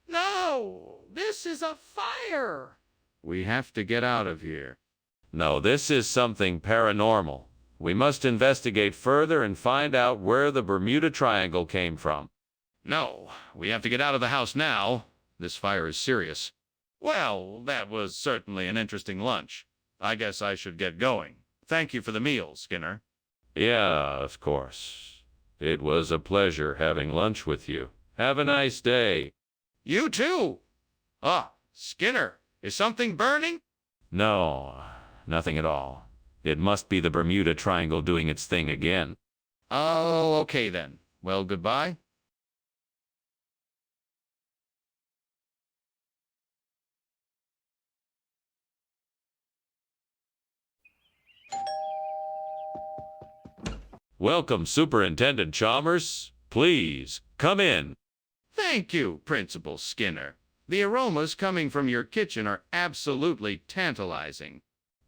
No, this is a fire. We have to get out of here. No, this is something paranormal. We must investigate further and find out where the Bermuda Triangle came from. No, we have to get out of the house now. This fire is serious. Well, that was certainly an interesting lunch. I guess I should get going. Thank you for the meal, Skinner. Yeah, of course. It was a pleasure having lunch with you. Have a nice day. You too. Ah, Skinner, is something burning? No, nothing at all. It must be the Bermuda Triangle doing its thing again. Oh, okay then. Well, goodbye. Welcome, Superintendent Chalmers. Please, come in. Thank you, Principal Skinner. The aromas coming from your kitchen are absolutely tantalizing.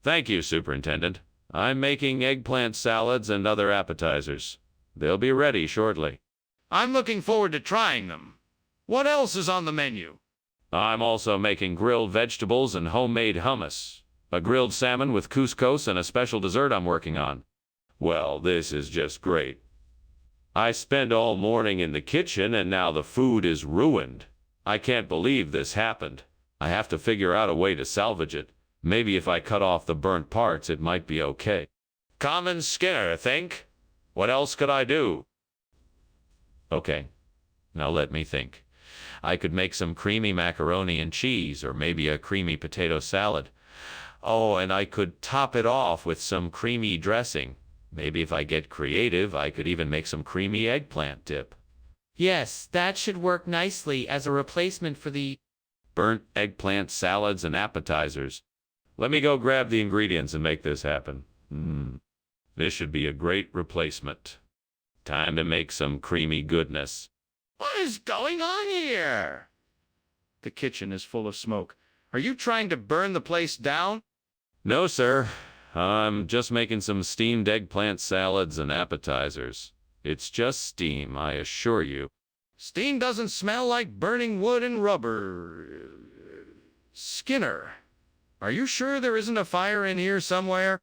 Thank you, Superintendent. I'm making eggplant salads and other appetizers. They'll be ready shortly. I'm looking forward to trying them. What else is on the menu? I'm also making grilled vegetables and homemade hummus, a grilled salmon with couscous, and a special dessert I'm working on. Well, this is just great. I spent all morning in the kitchen and now the food is ruined. I can't believe this happened. I have to figure out a way to salvage it. Maybe if I cut off the burnt parts, it might be okay. Common Skinner, think? What else could I do? Okay. Now let me think. I could make some creamy macaroni and cheese, or maybe a creamy potato salad. Oh, and I could top it off with some creamy dressing. Maybe if I get creative, I could even make some creamy eggplant dip. Yes, that should work nicely as a replacement for the Burnt eggplant salads and appetizers. Let me go grab the ingredients and make this happen. This should be a great replacement. Time to make some creamy goodness. What is going on here? The kitchen is full of smoke. Are you trying to burn the place down? No, sir. I'm just making some steamed eggplant salads and appetizers. It's just steam, I assure you. Steam doesn't smell like burning wood and rubber. Skinner, are you sure there isn't a fire in here somewhere?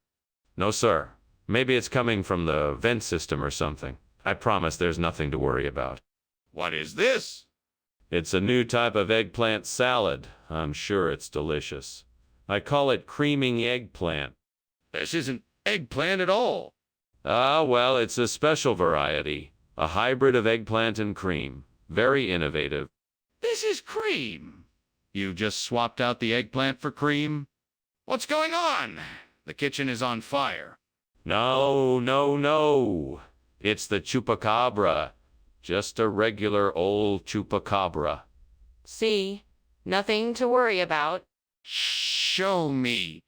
No, sir. Maybe it's coming from the vent system or something. I promise there's nothing to worry about. What is this? It's a new type of eggplant salad. I'm sure it's delicious. I call it creaming eggplant. This isn't eggplant at all. Ah, well, it's a special variety. A hybrid of eggplant and cream. Very innovative. This is cream. You just swapped out the eggplant for cream? What's going on? The kitchen is on fire. No, no, no. It's the chupacabra. Just a regular old chupacabra. See? Nothing to worry about. Show me.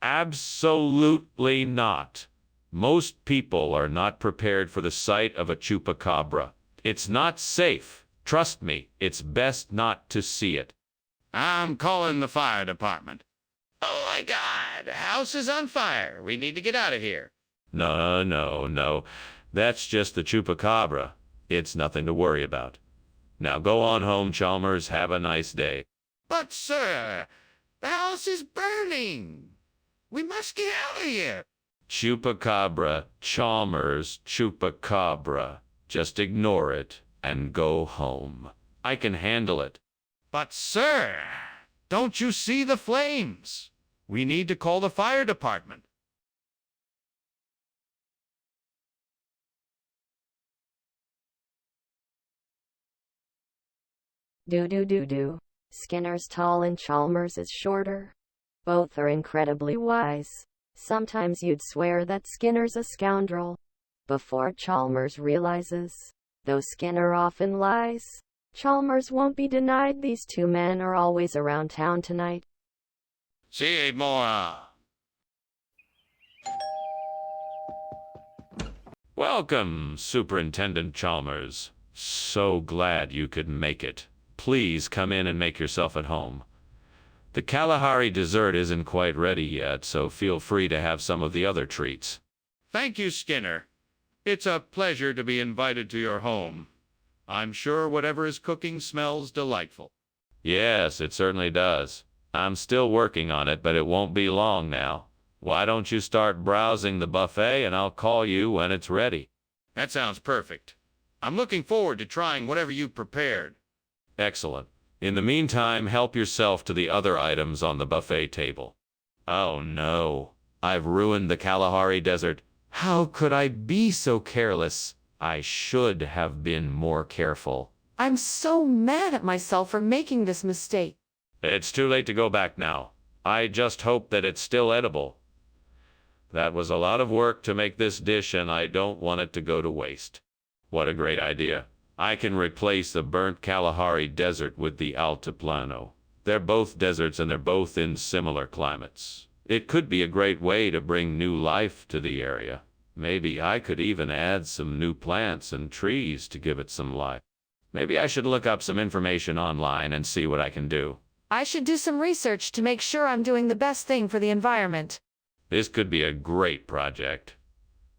Absolutely not. Most people are not prepared for the sight of a chupacabra. It's not safe. Trust me, it's best not to see it. I'm calling the fire department. Oh my God, the house is on fire. We need to get out of here. No, no, no. That's just the chupacabra. It's nothing to worry about. Now go on home, Chalmers. Have a nice day. But sir, the house is burning. We must get out of here. Chupacabra, Chalmers, chupacabra. Just ignore it and go home. I can handle it. But sir, don't you see the flames? We need to call the fire department. Do. Skinner's tall and Chalmers is shorter. Both are incredibly wise. Sometimes you'd swear that Skinner's a scoundrel. Before Chalmers realizes, though Skinner often lies, Chalmers won't be denied. These two men are always around town tonight. See you more. Welcome, Superintendent Chalmers. So glad you could make it. Please come in and make yourself at home. The Kalahari dessert isn't quite ready yet, so feel free to have some of the other treats. Thank you, Skinner. It's a pleasure to be invited to your home. I'm sure whatever is cooking smells delightful. Yes, it certainly does. I'm still working on it, but it won't be long now. Why don't you start browsing the buffet and I'll call you when it's ready? That sounds perfect. I'm looking forward to trying whatever you've prepared. Excellent. In the meantime, help yourself to the other items on the buffet table. Oh no, I've ruined the Kalahari Desert. How could I be so careless? I should have been more careful. I'm so mad at myself for making this mistake. It's too late to go back now. I just hope that it's still edible. That was a lot of work to make this dish, and I don't want it to go to waste. What a great idea. I can replace the burnt Kalahari Desert with the Altiplano. They're both deserts and they're both in similar climates. It could be a great way to bring new life to the area. Maybe I could even add some new plants and trees to give it some life. Maybe I should look up some information online and see what I can do. I should do some research to make sure I'm doing the best thing for the environment. This could be a great project.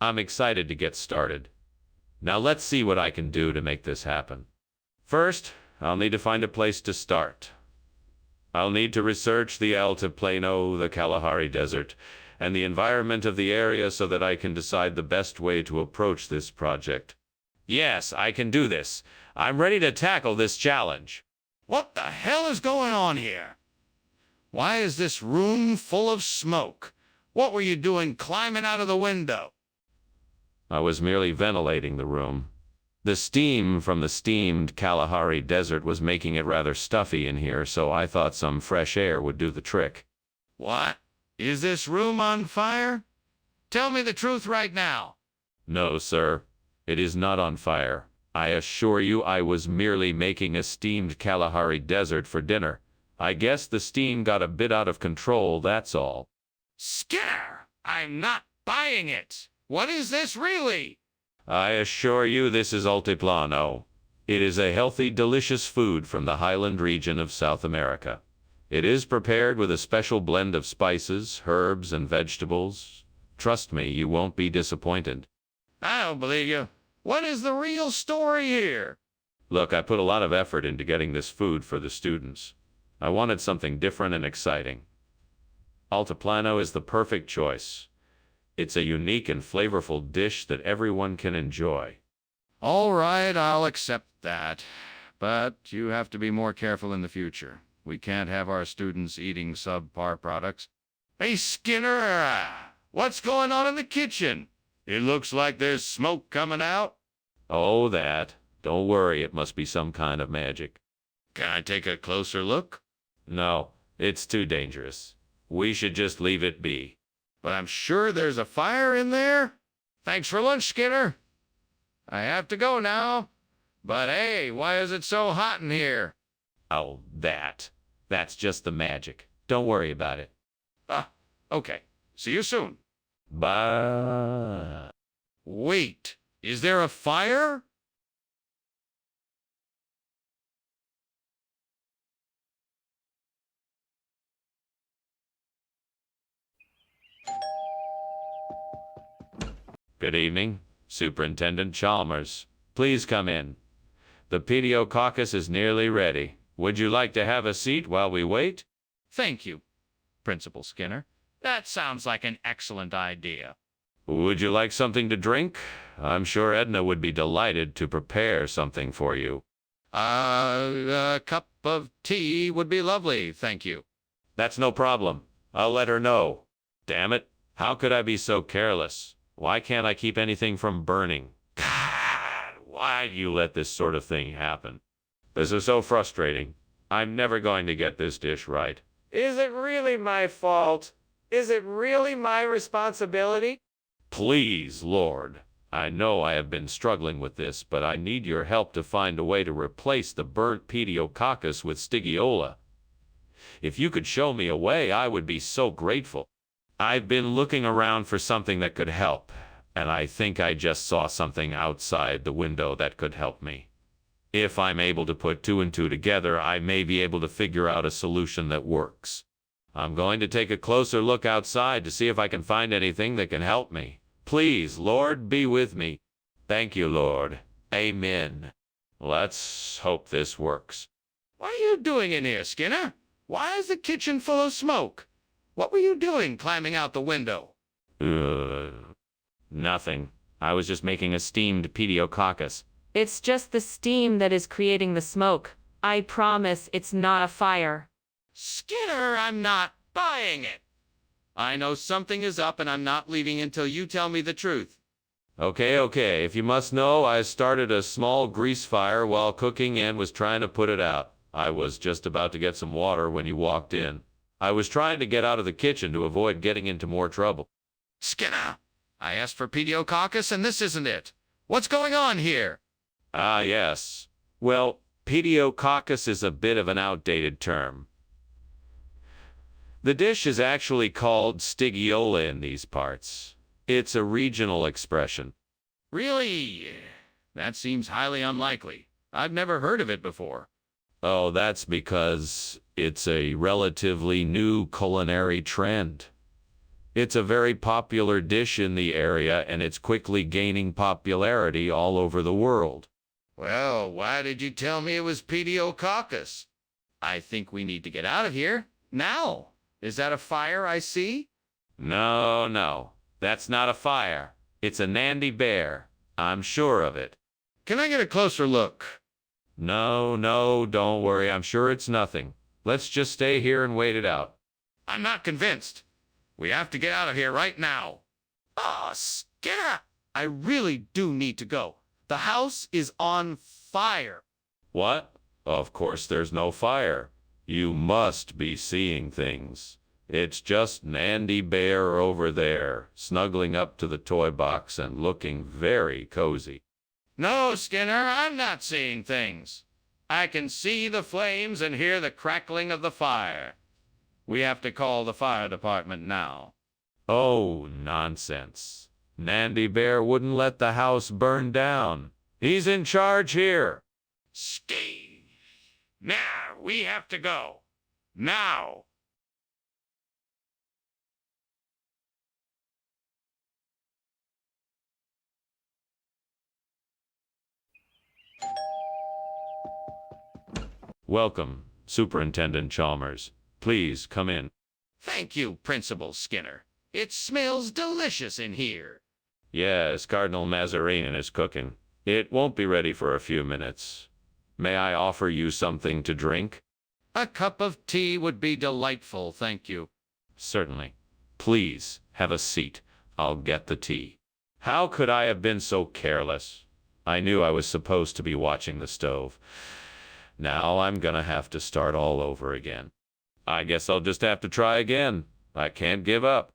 I'm excited to get started. Now let's see what I can do to make this happen. First, I'll need to find a place to start. I'll need to research the Altiplano, the Kalahari Desert, and the environment of the area so that I can decide the best way to approach this project. Yes, I can do this. I'm ready to tackle this challenge. What the hell is going on here? Why is this room full of smoke? What were you doing climbing out of the window? I was merely ventilating the room. The steam from the steamed Kalahari Desert was making it rather stuffy in here, so I thought some fresh air would do the trick. What? Is this room on fire? Tell me the truth right now. No, sir. It is not on fire. I assure you I was merely making a steamed Kalahari Desert for dinner. I guess the steam got a bit out of control, that's all. Skinner, I'm not buying it. What is this really? I assure you this is altiplano. It is a healthy, delicious food from the highland region of South America. It is prepared with a special blend of spices, herbs, and vegetables. Trust me, you won't be disappointed. I don't believe you. What is the real story here? Look, I put a lot of effort into getting this food for the students. I wanted something different and exciting. Altiplano is the perfect choice. It's a unique and flavorful dish that everyone can enjoy. All right, I'll accept that. But you have to be more careful in the future. We can't have our students eating subpar products. Hey, Skinner, what's going on in the kitchen? It looks like there's smoke coming out. Oh, that. Don't worry, it must be some kind of magic. Can I take a closer look? No, it's too dangerous. We should just leave it be. But I'm sure there's a fire in there. Thanks for lunch, Skinner. I have to go now. But hey, why is it so hot in here? Oh, that's just the magic. Don't worry about it. Okay. See you soon. Bye. Wait, is there a fire? Good evening, Superintendent Chalmers. Please come in. The pediococcus is nearly ready. Would you like to have a seat while we wait? Thank you, Principal Skinner. That sounds like an excellent idea. Would you like something to drink? I'm sure Edna would be delighted to prepare something for you. A cup of tea would be lovely, thank you. That's no problem. I'll let her know. Damn it, how could I be so careless? Why can't I keep anything from burning? God, why do you let this sort of thing happen? This is so frustrating. I'm never going to get this dish right. Is it really my fault? Is it really my responsibility? Please, Lord. I know I have been struggling with this, but I need your help to find a way to replace the burnt pediococcus with Stigiola. If you could show me a way, I would be so grateful. I've been looking around for something that could help, and I think I just saw something outside the window that could help me. If I'm able to put two and two together, I may be able to figure out a solution that works. I'm going to take a closer look outside to see if I can find anything that can help me. Please, Lord, be with me. Thank you, Lord. Amen. Let's hope this works. What are you doing in here, Skinner? Why is the kitchen full of smoke? What were you doing climbing out the window? Nothing. I was just making a steamed pediococcus. It's just the steam that is creating the smoke. I promise it's not a fire. Skinner, I'm not buying it. I know something is up and I'm not leaving until you tell me the truth. Okay. If you must know, I started a small grease fire while cooking and was trying to put it out. I was just about to get some water when you walked in. I was trying to get out of the kitchen to avoid getting into more trouble. Skinner, I asked for pediococcus and this isn't it. What's going on here? Ah, yes. Well, pediococcus is a bit of an outdated term. The dish is actually called Stigiola in these parts. It's a regional expression. Really? That seems highly unlikely. I've never heard of it before. Oh, that's because it's a relatively new culinary trend. It's a very popular dish in the area, and it's quickly gaining popularity all over the world. Well, why did you tell me it was pediococcus? I think we need to get out of here. Now. Is that a fire I see? No. That's not a fire. It's a Nandy bear. I'm sure of it. Can I get a closer look? No, don't worry. I'm sure it's nothing. Let's just stay here and wait it out. I'm not convinced. We have to get out of here right now. Skinner, I really do need to go. The house is on fire. What? Of course there's no fire. You must be seeing things. It's just Nandy Bear over there, snuggling up to the toy box and looking very cozy. No, Skinner, I'm not seeing things. I can see the flames and hear the crackling of the fire. We have to call the fire department now. Oh, nonsense. Nandy Bear wouldn't let the house burn down. He's in charge here. Steve! Now, we have to go. Now! Welcome, Superintendent Chalmers. Please come in. Thank you, Principal Skinner. It smells delicious in here. Yes, Cardinal Mazarin is cooking. It won't be ready for a few minutes. May I offer you something to drink? A cup of tea would be delightful, thank you. Certainly. Please, have a seat. I'll get the tea. How could I have been so careless? I knew I was supposed to be watching the stove. Now I'm gonna have to start all over again. I guess I'll just have to try again. I can't give up.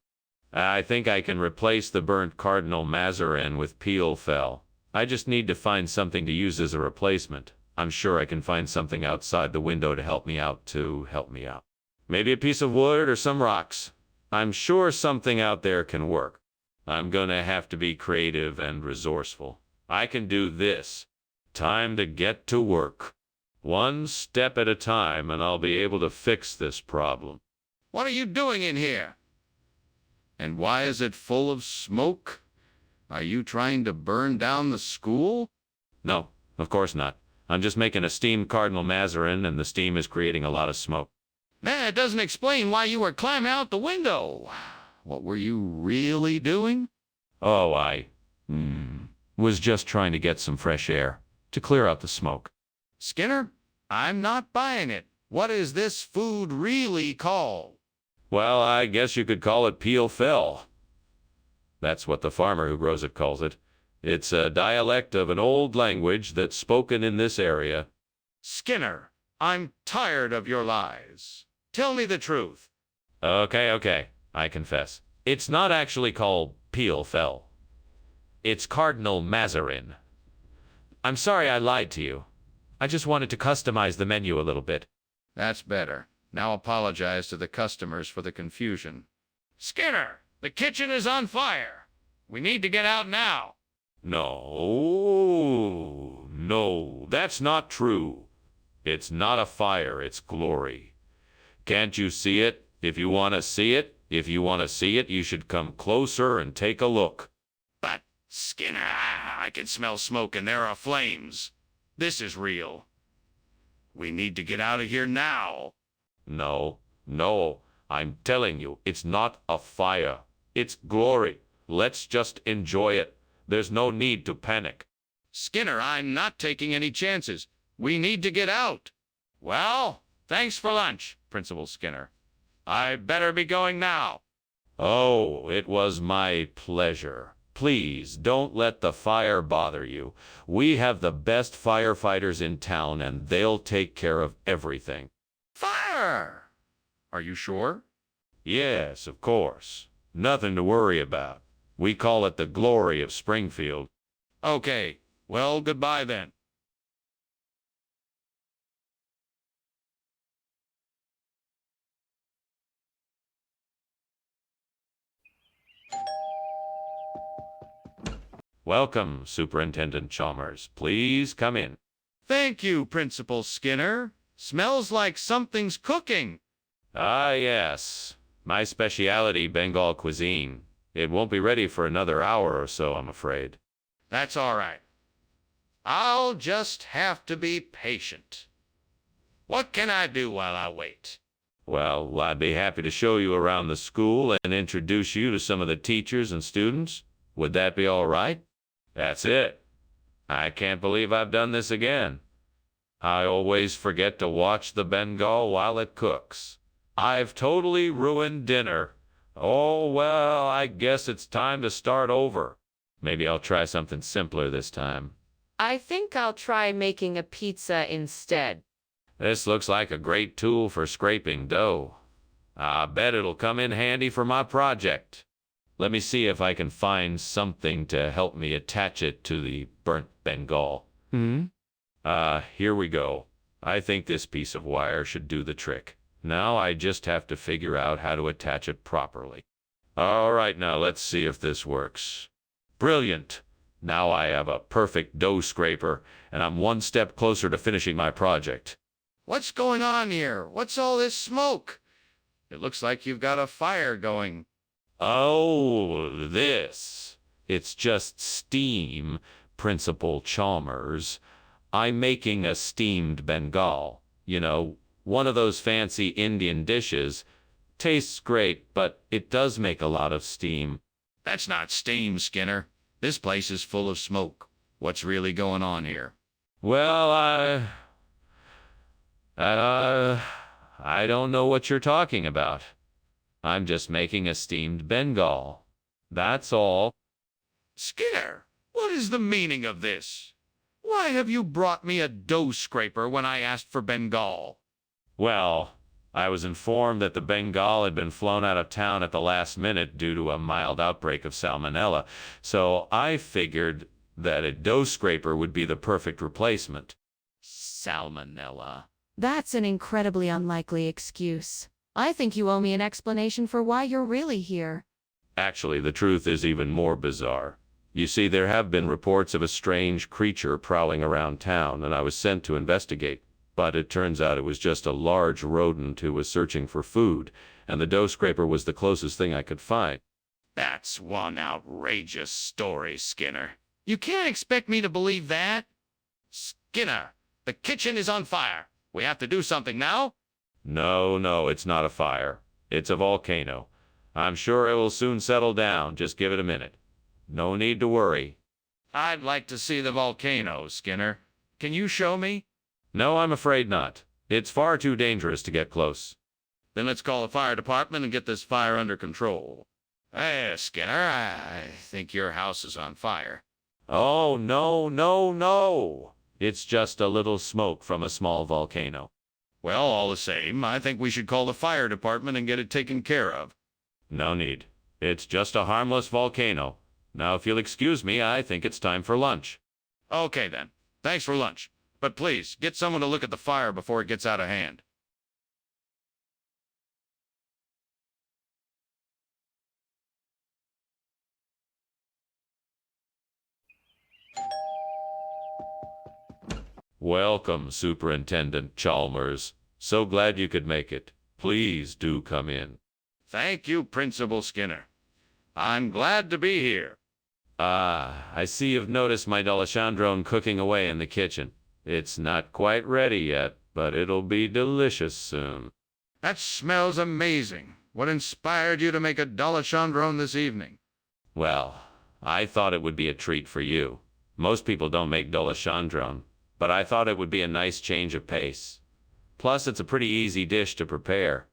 I think I can replace the burnt Cardinal Mazarin with peel fell. I just need to find something to use as a replacement. I'm sure I can find something outside the window to help me out. Maybe a piece of wood or some rocks. I'm sure something out there can work. I'm gonna have to be creative and resourceful. I can do this. Time to get to work. One step at a time, and I'll be able to fix this problem. What are you doing in here? And why is it full of smoke? Are you trying to burn down the school? No, of course not. I'm just making a steamed Cardinal Mazarin, and the steam is creating a lot of smoke. That doesn't explain why you were climbing out the window. What were you really doing? Oh, I was just trying to get some fresh air to clear out the smoke. Skinner, I'm not buying it. What is this food really called? Well, I guess you could call it peel fell. That's what the farmer who grows it calls it. It's a dialect of an old language that's spoken in this area. Skinner, I'm tired of your lies. Tell me the truth. Okay, I confess. It's not actually called peel fell. It's Cardinal Mazarin. I'm sorry I lied to you. I just wanted to customize the menu a little bit. That's better. Now apologize to the customers for the confusion. Skinner, the kitchen is on fire. We need to get out now. No, that's not true. It's not a fire, it's glory. Can't you see it? If you want to see it, you should come closer and take a look. But, Skinner, I can smell smoke and there are flames. This is real. We need to get out of here now. No, I'm telling you, it's not a fire. It's glory. Let's just enjoy it. There's no need to panic. Skinner, I'm not taking any chances. We need to get out. Well, thanks for lunch, Principal Skinner. I better be going now. Oh, it was my pleasure. Please don't let the fire bother you. We have the best firefighters in town, and they'll take care of everything. Fire! Are you sure? Yes, of course. Nothing to worry about. We call it the glory of Springfield. Okay, well, goodbye then. Welcome, Superintendent Chalmers. Please come in. Thank you, Principal Skinner. Smells like something's cooking. Ah, yes. My specialty, Bengal cuisine. It won't be ready for another hour or so, I'm afraid. That's all right. I'll just have to be patient. What can I do while I wait? Well, I'd be happy to show you around the school and introduce you to some of the teachers and students. Would that be all right? That's it. I can't believe I've done this again. I always forget to watch the Bengal while it cooks. I've totally ruined dinner. Oh, well, I guess it's time to start over. Maybe I'll try something simpler this time. I think I'll try making a pizza instead. This looks like a great tool for scraping dough. I bet it'll come in handy for my project. Let me see if I can find something to help me attach it to the burnt Bengal. Here we go. I think this piece of wire should do the trick. Now I just have to figure out how to attach it properly. All right, now let's see if this works. Brilliant. Now I have a perfect dough scraper, and I'm one step closer to finishing my project. What's going on here? What's all this smoke? It looks like you've got a fire going. Oh, this. It's just steam, Principal Chalmers. I'm making a steamed Bengal. You know, one of those fancy Indian dishes. Tastes great, but it does make a lot of steam. That's not steam, Skinner. This place is full of smoke. What's really going on here? Well, I don't know what you're talking about. I'm just making a steamed Bengal. That's all. Skinner, what is the meaning of this? Why have you brought me a dough scraper when I asked for Bengal? Well, I was informed that the Bengal had been flown out of town at the last minute due to a mild outbreak of salmonella, so I figured that a dough scraper would be the perfect replacement. Salmonella. That's an incredibly unlikely excuse. I think you owe me an explanation for why you're really here. Actually, the truth is even more bizarre. You see, there have been reports of a strange creature prowling around town, and I was sent to investigate. But it turns out it was just a large rodent who was searching for food, and the dough scraper was the closest thing I could find. That's one outrageous story, Skinner. You can't expect me to believe that. Skinner, the kitchen is on fire. We have to do something now. No, it's not a fire. It's a volcano. I'm sure it will soon settle down. Just give it a minute. No need to worry. I'd like to see the volcano, Skinner. Can you show me? No, I'm afraid not. It's far too dangerous to get close. Then let's call the fire department and get this fire under control. Hey, Skinner, I think your house is on fire. Oh, no. It's just a little smoke from a small volcano. Well, all the same, I think we should call the fire department and get it taken care of. No need. It's just a harmless volcano. Now, if you'll excuse me, I think it's time for lunch. Okay, then. Thanks for lunch. But please, get someone to look at the fire before it gets out of hand. Welcome, Superintendent Chalmers. So glad you could make it. Please do come in. Thank you, Principal Skinner. I'm glad to be here. I see you've noticed my Dalashandrone cooking away in the kitchen. It's not quite ready yet, but it'll be delicious soon. That smells amazing. What inspired you to make a Dalashandrone this evening? Well, I thought it would be a treat for you. Most people don't make Dalashandrone, but I thought it would be a nice change of pace. Plus, it's a pretty easy dish to prepare.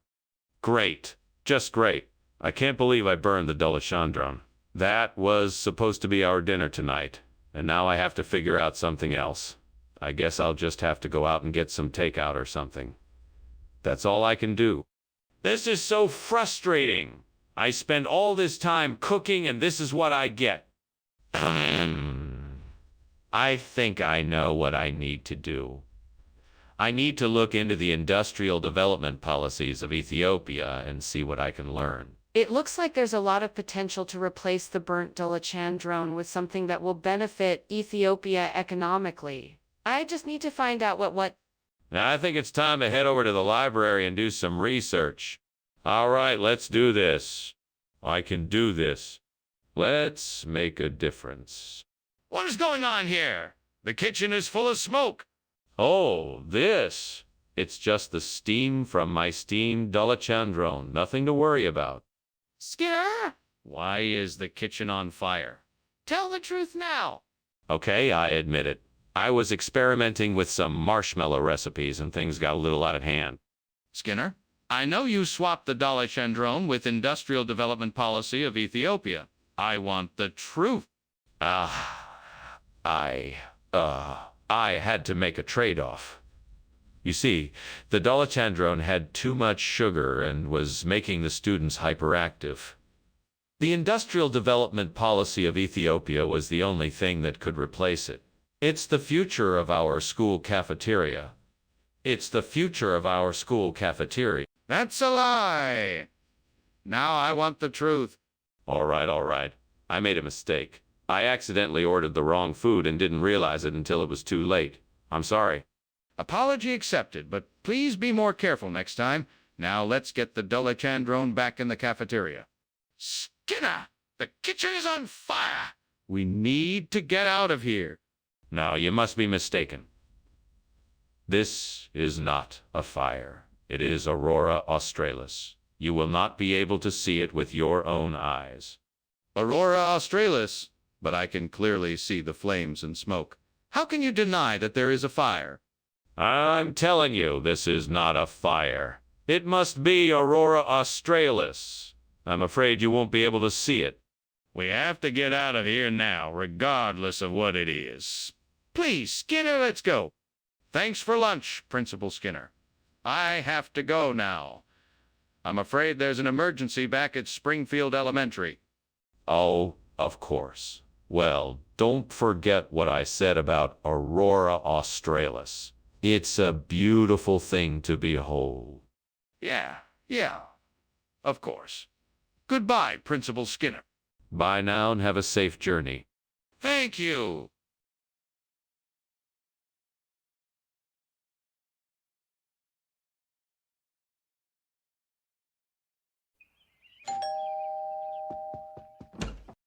Great. Just great. I can't believe I burned the Dalashandrone. That was supposed to be our dinner tonight, and now I have to figure out something else. I guess I'll just have to go out and get some takeout or something. That's all I can do. This is so frustrating. I spend all this time cooking and this is what I get. I think I know what I need to do. I need to look into the industrial development policies of Ethiopia and see what I can learn. It looks like there's a lot of potential to replace the burnt Dolachandrone with something that will benefit Ethiopia economically. I just need to find out what... Now, I think it's time to head over to the library and do some research. All right, let's do this. I can do this. Let's make a difference. What is going on here? The kitchen is full of smoke. Oh, this. It's just the steam from my steamed Dolachandrone. Nothing to worry about. Skinner? Why is the kitchen on fire? Tell the truth now. Okay, I admit it. I was experimenting with some marshmallow recipes and things got a little out of hand. Skinner, I know you swapped the Dolachandrone with industrial development policy of Ethiopia. I want the truth. I had to make a trade-off. You see, the Dolachandrone had too much sugar and was making the students hyperactive. The industrial development policy of Ethiopia was the only thing that could replace it. It's the future of our school cafeteria. It's the future of our school cafeteria. That's a lie. Now I want the truth. All right. I made a mistake. I accidentally ordered the wrong food and didn't realize it until it was too late. I'm sorry. Apology accepted, but please be more careful next time. Now let's get the Dolachandrone back in the cafeteria. Skinner, the kitchen is on fire. We need to get out of here. Now, you must be mistaken. This is not a fire. It is Aurora Australis. You will not be able to see it with your own eyes. Aurora Australis, but I can clearly see the flames and smoke. How can you deny that there is a fire? I'm telling you, this is not a fire. It must be Aurora Australis. I'm afraid you won't be able to see it. We have to get out of here now, regardless of what it is. Please, Skinner, let's go. Thanks for lunch, Principal Skinner. I have to go now. I'm afraid there's an emergency back at Springfield Elementary. Oh, of course. Well, don't forget what I said about Aurora Australis. It's a beautiful thing to behold. Yeah, of course. Goodbye, Principal Skinner. Bye now and have a safe journey. Thank you.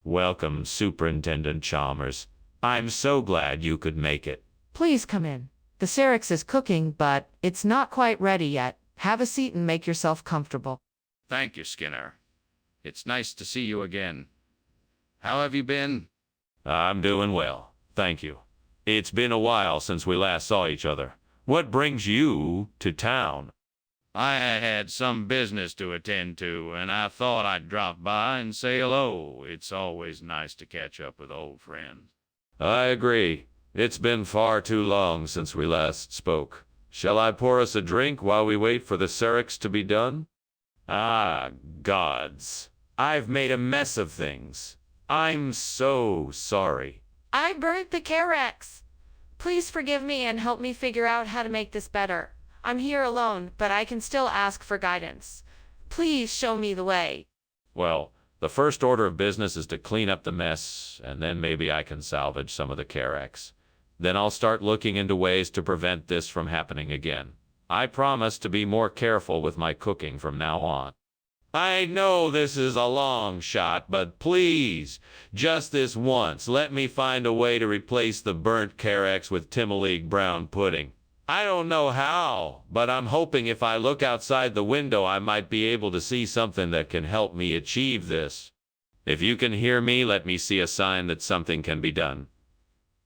Welcome, Superintendent Chalmers. I'm so glad you could make it. Please come in. The Syrinx is cooking, but it's not quite ready yet. Have a seat and make yourself comfortable. Thank you, Skinner. It's nice to see you again. How have you been? I'm doing well, thank you. It's been a while since we last saw each other. What brings you to town? I had some business to attend to, and I thought I'd drop by and say hello. It's always nice to catch up with old friends. I agree. It's been far too long since we last spoke. Shall I pour us a drink while we wait for the Syrinx to be done? Ah, gods. I've made a mess of things. I'm so sorry. I burnt the Carex. Please forgive me and help me figure out how to make this better. I'm here alone, but I can still ask for guidance. Please show me the way. Well, the first order of business is to clean up the mess, and then maybe I can salvage some of the Carex. Then I'll start looking into ways to prevent this from happening again. I promise to be more careful with my cooking from now on. I know this is a long shot, but please, just this once, let me find a way to replace the burnt Carex with Timoleague brown pudding. I don't know how, but I'm hoping if I look outside the window I might be able to see something that can help me achieve this. If you can hear me, let me see a sign that something can be done.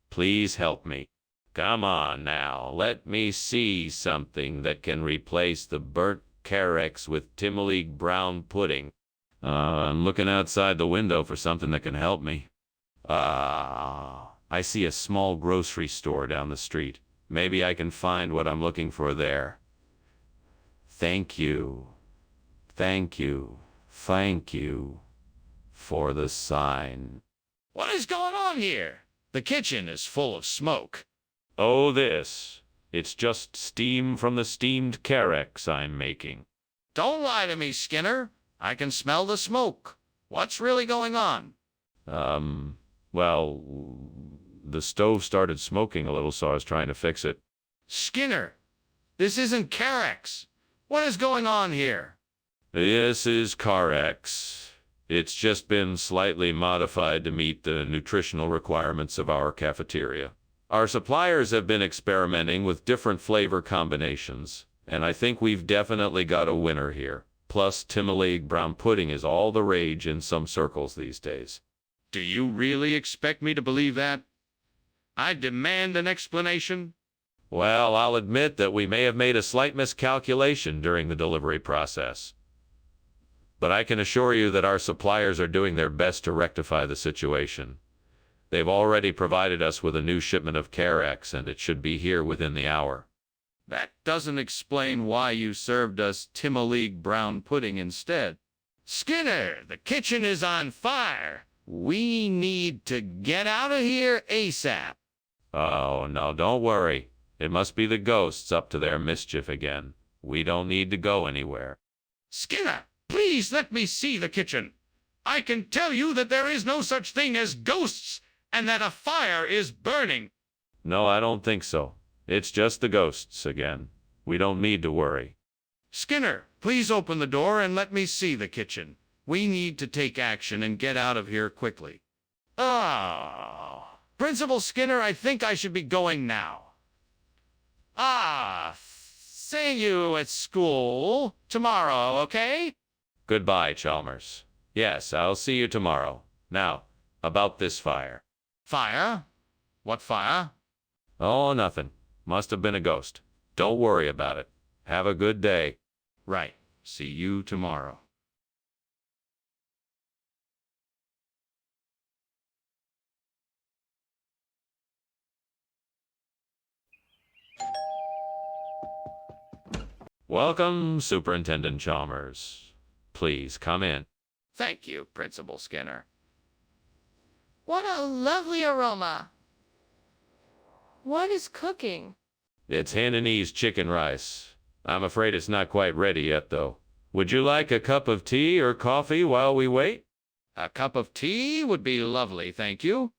Please help me. Come on now, let me see something that can replace the burnt Carex with Timoleague brown pudding. I'm looking outside the window for something that can help me. I see a small grocery store down the street. Maybe I can find what I'm looking for there. Thank you for the sign. What is going on here? The kitchen is full of smoke. Oh, this. It's just steam from the steamed Carex I'm making. Don't lie to me, Skinner. I can smell the smoke. What's really going on? Well, the stove started smoking a little, so I was trying to fix it. Skinner, this isn't Carex. What is going on here? This is Carex. It's just been slightly modified to meet the nutritional requirements of our cafeteria. Our suppliers have been experimenting with different flavor combinations, and I think we've definitely got a winner here. Plus, Timoleague brown pudding is all the rage in some circles these days. Do you really expect me to believe that? I demand an explanation. Well, I'll admit that we may have made a slight miscalculation during the delivery process. But I can assure you that our suppliers are doing their best to rectify the situation. They've already provided us with a new shipment of Carex, and it should be here within the hour. That doesn't explain why you served us Timoleague brown pudding instead. Skinner, the kitchen is on fire. We need to get out of here ASAP. Oh, no, don't worry. It must be the ghosts up to their mischief again. We don't need to go anywhere. Skinner, please let me see the kitchen. I can tell you that there is no such thing as ghosts, and that a fire is burning. No, I don't think so. It's just the ghosts again. We don't need to worry. Skinner, please open the door and let me see the kitchen. We need to take action and get out of here quickly. Principal Skinner, I think I should be going now. See you at school tomorrow, okay? Goodbye, Chalmers. Yes, I'll see you tomorrow. Now, about this fire. Fire? What fire? Oh, nothing. Must have been a ghost. Don't worry about it. Have a good day. Right. See you tomorrow. Welcome, Superintendent Chalmers. Please come in. Thank you, Principal Skinner. What a lovely aroma. What is cooking? It's Hainanese chicken rice. I'm afraid it's not quite ready yet, though. Would you like a cup of tea or coffee while we wait? A cup of tea would be lovely, thank you.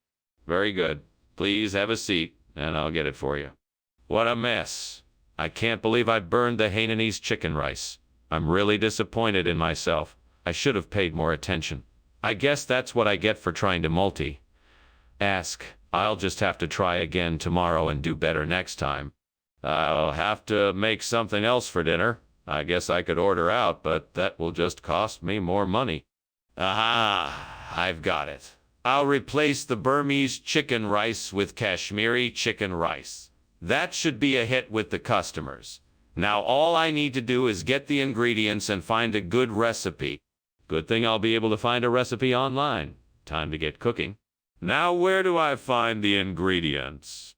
Very good. Please have a seat, and I'll get it for you. What a mess. I can't believe I burned the Hainanese chicken rice. I'm really disappointed in myself. I should have paid more attention. I guess that's what I get for trying to multi-ask. I'll just have to try again tomorrow and do better next time. I'll have to make something else for dinner. I guess I could order out, but that will just cost me more money. Aha! I've got it. I'll replace the Burmese chicken rice with Kashmiri chicken rice. That should be a hit with the customers. Now all I need to do is get the ingredients and find a good recipe. Good thing I'll be able to find a recipe online. Time to get cooking. Now where do I find the ingredients?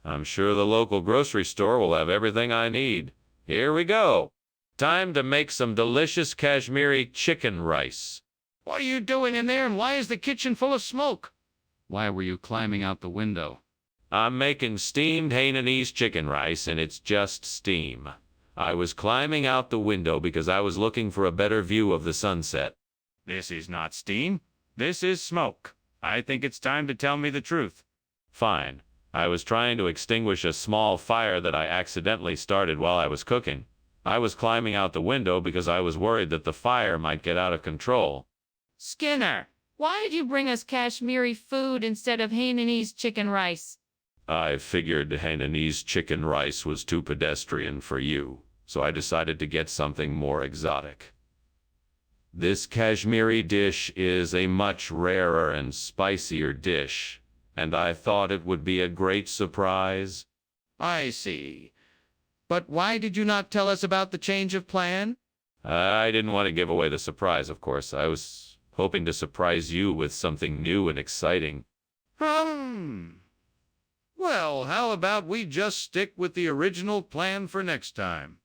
I'm sure the local grocery store will have everything I need. Here we go. Time to make some delicious Kashmiri chicken rice. What are you doing in there, and why is the kitchen full of smoke? Why were you climbing out the window? I'm making steamed Hainanese chicken rice, and it's just steam. I was climbing out the window because I was looking for a better view of the sunset. This is not steam. This is smoke. I think it's time to tell me the truth. Fine. I was trying to extinguish a small fire that I accidentally started while I was cooking. I was climbing out the window because I was worried that the fire might get out of control. Skinner, why did you bring us Kashmiri food instead of Hainanese chicken rice? I figured Hainanese chicken rice was too pedestrian for you, so I decided to get something more exotic. This Kashmiri dish is a much rarer and spicier dish, and I thought it would be a great surprise. I see. But why did you not tell us about the change of plan? I didn't want to give away the surprise, of course. I was hoping to surprise you with something new and exciting. Well, how about we just stick with the original plan for next time?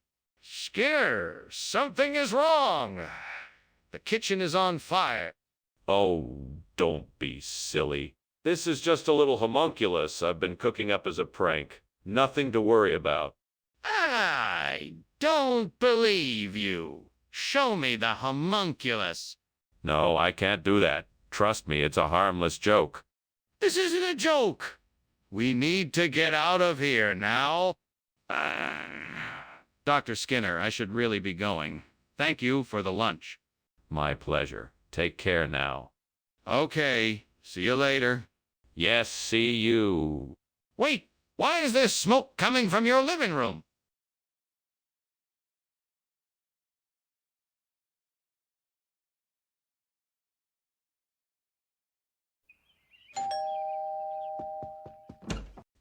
Skinner, something is wrong. The kitchen is on fire. Oh, don't be silly. This is just a little homunculus I've been cooking up as a prank. Nothing to worry about. I don't believe you. Show me the homunculus. No, I can't do that. Trust me, it's a harmless joke. This isn't a joke. We need to get out of here now. Dr. Skinner, I should really be going. Thank you for the lunch. My pleasure. Take care now. Okay, see you later. Yes, see you. Wait, why is there smoke coming from your living room?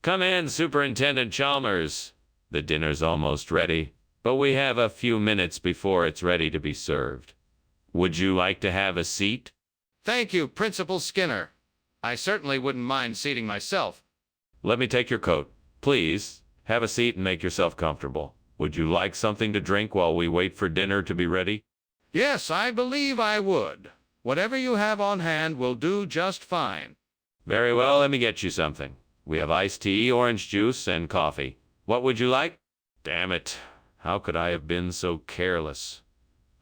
Come in, Superintendent Chalmers. The dinner's almost ready, but we have a few minutes before it's ready to be served. Would you like to have a seat? Thank you, Principal Skinner. I certainly wouldn't mind seating myself. Let me take your coat. Please, have a seat and make yourself comfortable. Would you like something to drink while we wait for dinner to be ready? Yes, I believe I would. Whatever you have on hand will do just fine. Very well, let me get you something. We have iced tea, orange juice, and coffee. What would you like? Damn it. How could I have been so careless?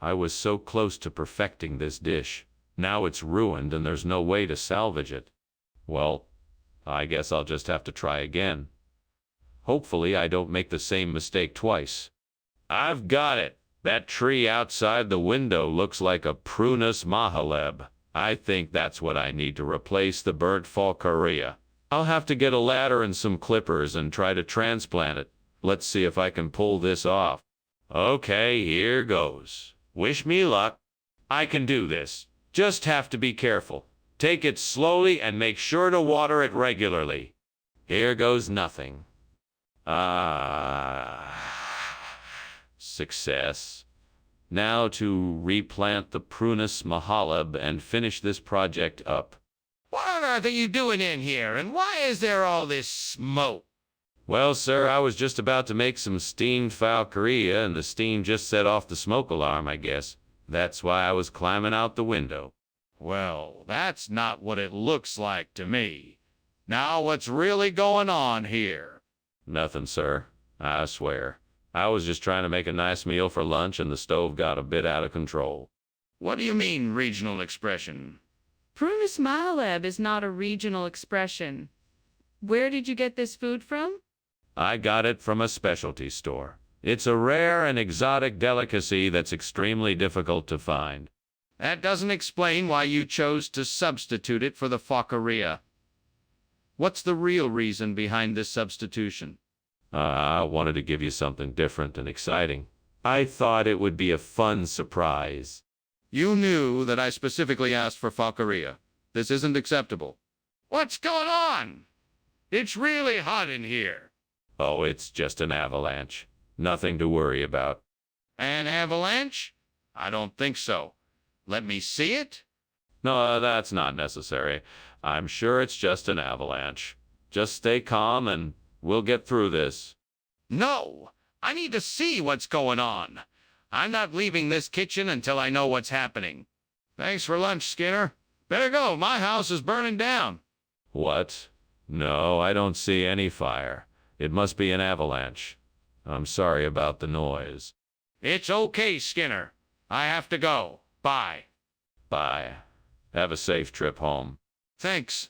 I was so close to perfecting this dish. Now it's ruined and there's no way to salvage it. Well, I guess I'll just have to try again. Hopefully I don't make the same mistake twice. I've got it. That tree outside the window looks like a Prunus mahaleb. I think that's what I need to replace the burnt Falcaria. I'll have to get a ladder and some clippers and try to transplant it. Let's see if I can pull this off. Okay, here goes. Wish me luck. I can do this. Just have to be careful. Take it slowly and make sure to water it regularly. Here goes nothing. Success. Now to replant the Prunus mahaleb and finish this project up. What on earth are you doing in here, and why is there all this smoke? Well, sir, I was just about to make some steamed Falcaria, and the steam just set off the smoke alarm, I guess. That's why I was climbing out the window. Well, that's not what it looks like to me. Now what's really going on here? Nothing, sir. I swear. I was just trying to make a nice meal for lunch, and the stove got a bit out of control. What do you mean, regional expression? Prunus mahaleb is not a regional expression. Where did you get this food from? I got it from a specialty store. It's a rare and exotic delicacy that's extremely difficult to find. That doesn't explain why you chose to substitute it for the Falcaria. What's the real reason behind this substitution? I wanted to give you something different and exciting. I thought it would be a fun surprise. You knew that I specifically asked for Falcaria. This isn't acceptable. What's going on? It's really hot in here. Oh, it's just an avalanche. Nothing to worry about. An avalanche? I don't think so. Let me see it? No, that's not necessary. I'm sure it's just an avalanche. Just stay calm and we'll get through this. No, I need to see what's going on. I'm not leaving this kitchen until I know what's happening. Thanks for lunch, Skinner. Better go, my house is burning down. What? No, I don't see any fire. It must be an avalanche. I'm sorry about the noise. It's okay, Skinner. I have to go. Bye. Bye. Have a safe trip home. Thanks.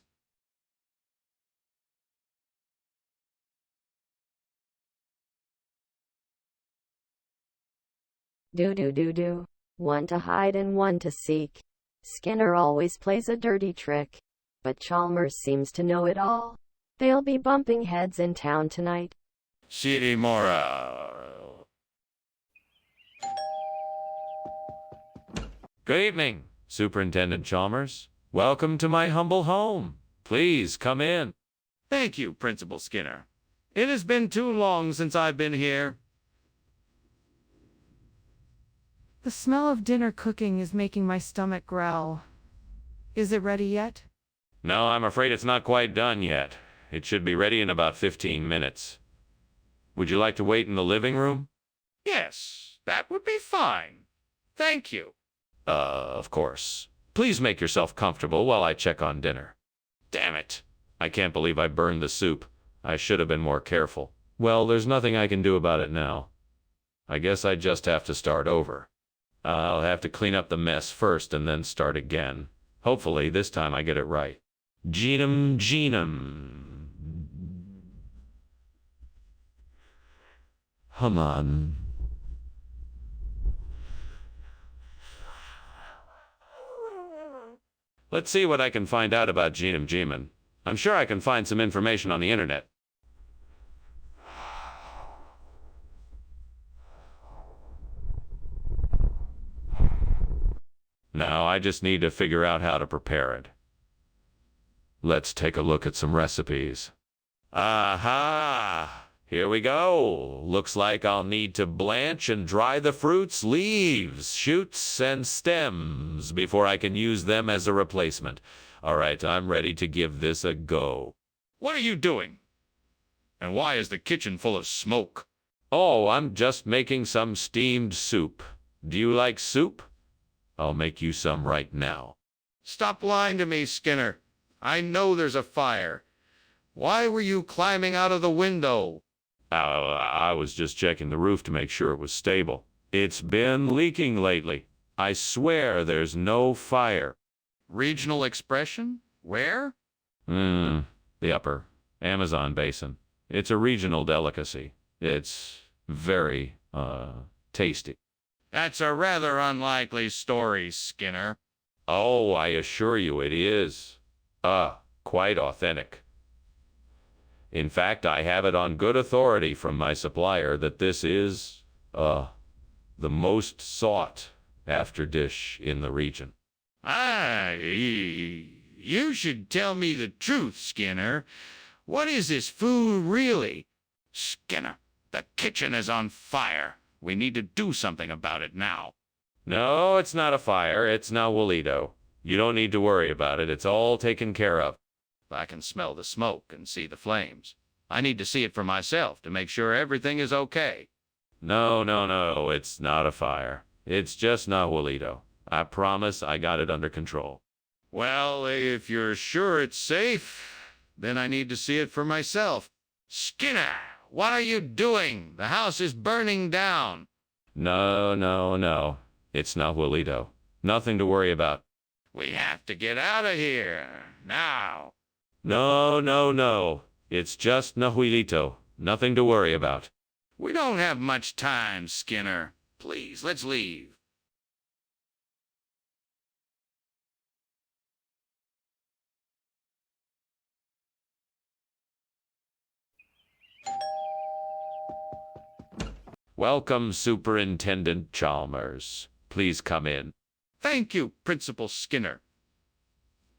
Do. One to hide and one to seek. Skinner always plays a dirty trick. But Chalmers seems to know it all. They'll be bumping heads in town tonight. City Mora. Good evening, Superintendent Chalmers. Welcome to my humble home. Please come in. Thank you, Principal Skinner. It has been too long since I've been here. The smell of dinner cooking is making my stomach growl. Is it ready yet? No, I'm afraid it's not quite done yet. It should be ready in about 15 minutes. Would you like to wait in the living room? Yes, that would be fine. Thank you. Of course. Please make yourself comfortable while I check on dinner. Damn it. I can't believe I burned the soup. I should have been more careful. Well, there's nothing I can do about it now. I guess I just have to start over. I'll have to clean up the mess first and then start again. Hopefully this time I get it right. Genum. Come on. Let's see what I can find out about Genum. I'm sure I can find some information on the internet. Now I just need to figure out how to prepare it. Let's take a look at some recipes. Aha! Here we go. Looks like I'll need to blanch and dry the fruits, leaves, shoots, and stems before I can use them as a replacement. All right, I'm ready to give this a go. What are you doing? And why is the kitchen full of smoke? Oh, I'm just making some steamed soup. Do you like soup? I'll make you some right now. Stop lying to me, Skinner. I know there's a fire. Why were you climbing out of the window? I was just checking the roof to make sure it was stable. It's been leaking lately. I swear there's no fire. Regional expression? Where? The upper Amazon basin. It's a regional delicacy. It's very, tasty. That's a rather unlikely story, Skinner. Oh, I assure you it is. Quite authentic. In fact, I have it on good authority from my supplier that this is, the most sought after dish in the region. You should tell me the truth, Skinner. What is this food really? Skinner, the kitchen is on fire. We need to do something about it now. No, it's not a fire. It's Nahuelito. You don't need to worry about it. It's all taken care of. I can smell the smoke and see the flames. I need to see it for myself to make sure everything is okay. No, it's not a fire. It's just Nahuelito. I promise I got it under control. Well, if you're sure it's safe, then I need to see it for myself. Skinner, what are you doing? The house is burning down. No. It's Nahuelito. Nothing to worry about. We have to get out of here now. No. It's just Nahuelito. Nothing to worry about. We don't have much time, Skinner. Please, let's leave. Welcome, Superintendent Chalmers. Please come in. Thank you, Principal Skinner.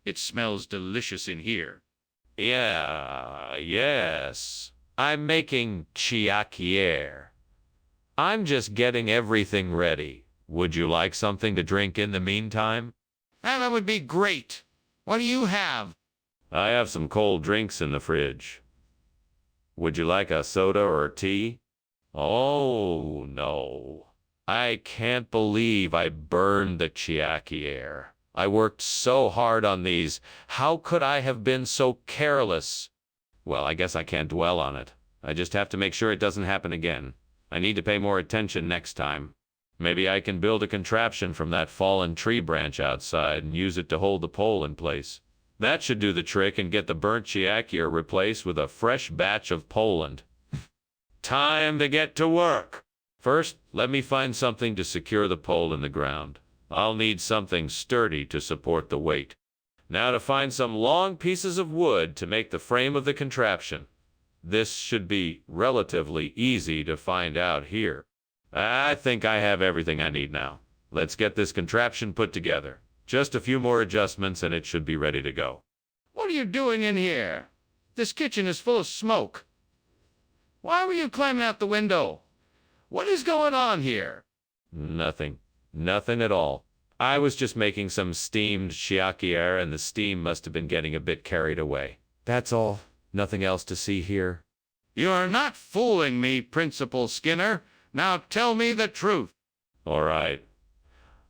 It smells delicious in here. Yes. I'm making chiaquiere. I'm just getting everything ready. Would you like something to drink in the meantime? That would be great. What do you have? I have some cold drinks in the fridge. Would you like a soda or tea? Oh, no. I can't believe I burned the chiaquiere. I worked so hard on these. How could I have been so careless? Well, I guess I can't dwell on it. I just have to make sure it doesn't happen again. I need to pay more attention next time. Maybe I can build a contraption from that fallen tree branch outside and use it to hold the pole in place. That should do the trick and get the burnt chiaquiere replaced with a fresh batch of Poland. Time to get to work. First, let me find something to secure the pole in the ground. I'll need something sturdy to support the weight. Now to find some long pieces of wood to make the frame of the contraption. This should be relatively easy to find out here. I think I have everything I need now. Let's get this contraption put together. Just a few more adjustments and it should be ready to go. What are you doing in here? This kitchen is full of smoke. Why were you climbing out the window? What is going on here? Nothing at all. I was just making some steamed chiaquiere and the steam must have been getting a bit carried away. That's all. Nothing else to see here. You're not fooling me, Principal Skinner. Now tell me the truth. All right.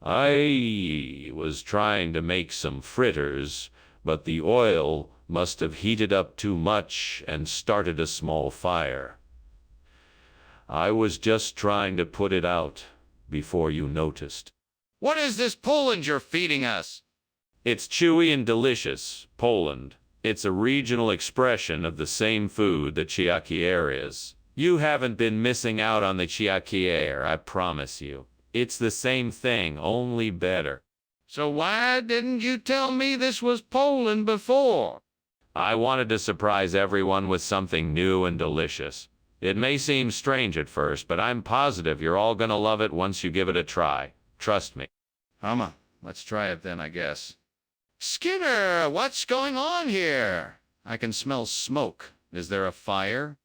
I was trying to make some fritters, but the oil must have heated up too much and started a small fire. I was just trying to put it out before you noticed. What is this Poland you're feeding us? It's chewy and delicious, Poland. It's a regional expression of the same food that chiaquiere is. You haven't been missing out on the chiaquiere, I promise you. It's the same thing, only better. So why didn't you tell me this was Poland before? I wanted to surprise everyone with something new and delicious. It may seem strange at first, but I'm positive you're all gonna love it once you give it a try. Trust me. Let's try it then, I guess. Skinner, what's going on here? I can smell smoke. Is there a fire?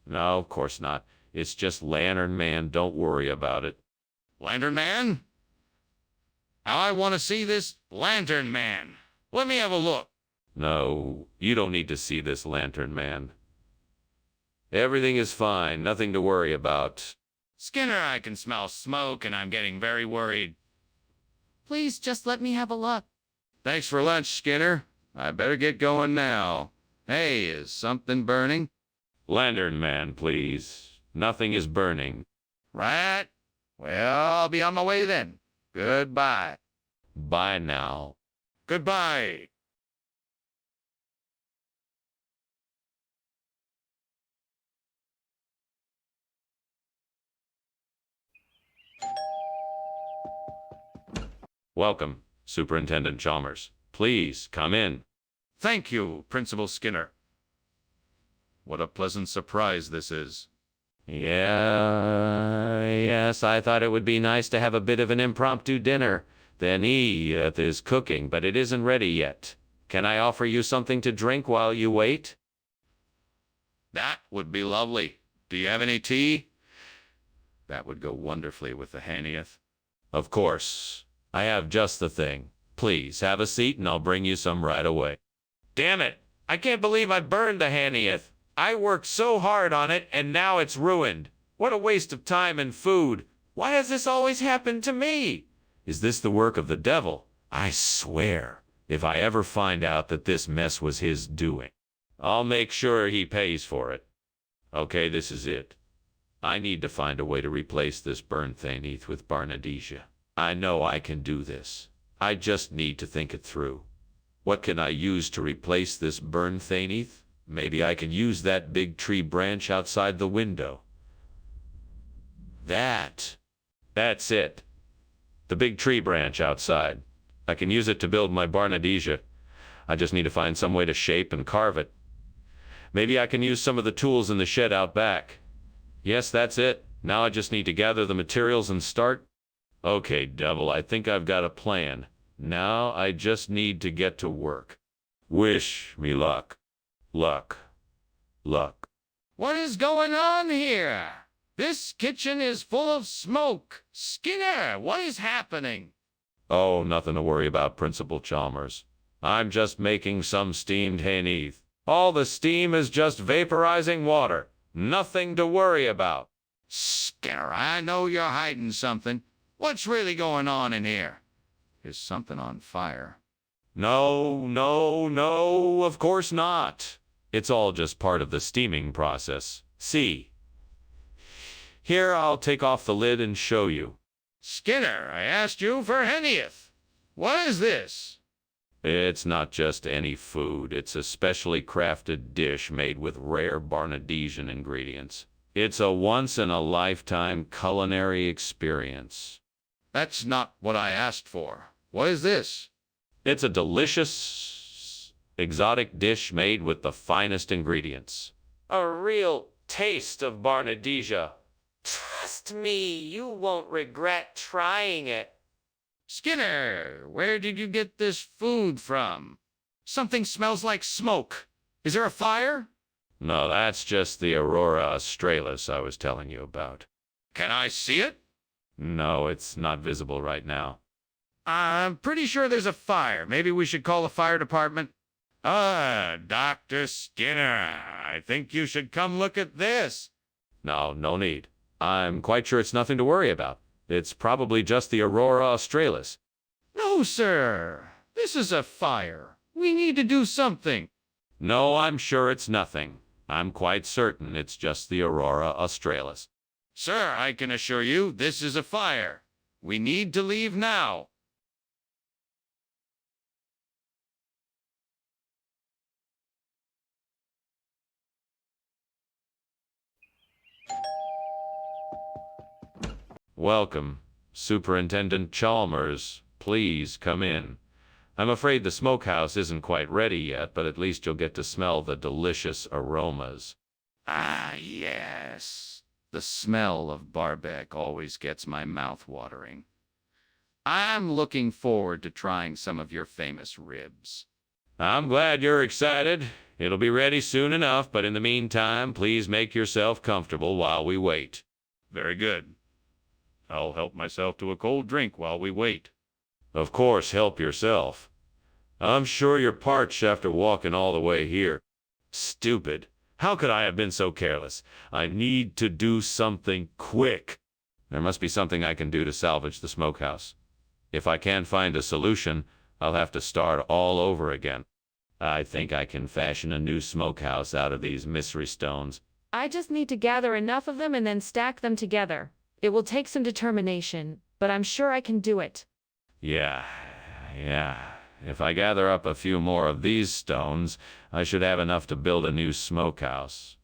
No, of course not. It's just Lantern Man. Don't worry about it. Lantern Man? Now I want to see this Lantern Man. Let me have a look. No, you don't need to see this, Lantern Man. Everything is fine. Nothing to worry about. Skinner, I can smell smoke and I'm getting very worried. Please just let me have a look. Thanks for lunch, Skinner. I better get going now. Hey, is something burning? Lantern Man, please. Nothing is burning. Right. Well, I'll be on my way then. Goodbye. Bye now. Goodbye. Welcome, Superintendent Chalmers. Please come in. Thank you, Principal Skinner. What a pleasant surprise this is. Yes, I thought it would be nice to have a bit of an impromptu dinner. Then Edith is cooking, but it isn't ready yet. Can I offer you something to drink while you wait? That would be lovely. Do you have any tea? That would go wonderfully with the Hanieth. Of course. I have just the thing. Please have a seat and I'll bring you some right away. Damn it! I can't believe I burned the Hanieth. I worked so hard on it and now it's ruined. What a waste of time and food. Why has this always happened to me? Is this the work of the devil? I swear, if I ever find out that this mess was his doing, I'll make sure he pays for it. Okay, this is it. I need to find a way to replace this burned Thaneth with Barnadesia. I know I can do this. I just need to think it through. What can I use to replace this burned Thaneth? Maybe I can use that big tree branch outside the window. That's it. The big tree branch outside. I can use it to build my Barnadesia. I just need to find some way to shape and carve it. Maybe I can use some of the tools in the shed out back. Yes, that's it. Now I just need to gather the materials and start. Okay, devil, I think I've got a plan. Now I just need to get to work. Wish me luck. Luck. Luck. What is going on here? This kitchen is full of smoke. Skinner, what is happening? Oh, nothing to worry about, Principal Chalmers. I'm just making some steamed Thaneth. All the steam is just vaporizing water. Nothing to worry about. Skinner, I know you're hiding something. What's really going on in here? Is something on fire? No, of course not. It's all just part of the steaming process. See? Here, I'll take off the lid and show you. Skinner, I asked you for Hanieth. What is this? It's not just any food. It's a specially crafted dish made with rare Barnadesian ingredients. It's a once-in-a-lifetime culinary experience. That's not what I asked for. What is this? It's a delicious, exotic dish made with the finest ingredients. A real taste of Barnadesia. Trust me, you won't regret trying it. Skinner, where did you get this food from? Something smells like smoke. Is there a fire? No, that's just the Aurora Australis I was telling you about. Can I see it? No, it's not visible right now. I'm pretty sure there's a fire. Maybe we should call the fire department. Dr. Skinner, I think you should come look at this. No need. I'm quite sure it's nothing to worry about. It's probably just the Aurora Australis. No, sir. This is a fire. We need to do something. No, I'm sure it's nothing. I'm quite certain it's just the Aurora Australis. Sir, I can assure you this is a fire. We need to leave now. Welcome, Superintendent Chalmers. Please come in. I'm afraid the smokehouse isn't quite ready yet, but at least you'll get to smell the delicious aromas. Ah, yes. The smell of barbec always gets my mouth watering. I'm looking forward to trying some of your famous ribs. I'm glad you're excited. It'll be ready soon enough, but in the meantime, please make yourself comfortable while we wait. Very good. I'll help myself to a cold drink while we wait. Of course, help yourself. I'm sure you're parched after walking all the way here. Stupid. How could I have been so careless? I need to do something quick. There must be something I can do to salvage the smokehouse. If I can't find a solution, I'll have to start all over again. I think I can fashion a new smokehouse out of these mystery stones. I just need to gather enough of them and then stack them together. It will take some determination, but I'm sure I can do it. Yeah. If I gather up a few more of these stones, I should have enough to build a new smokehouse.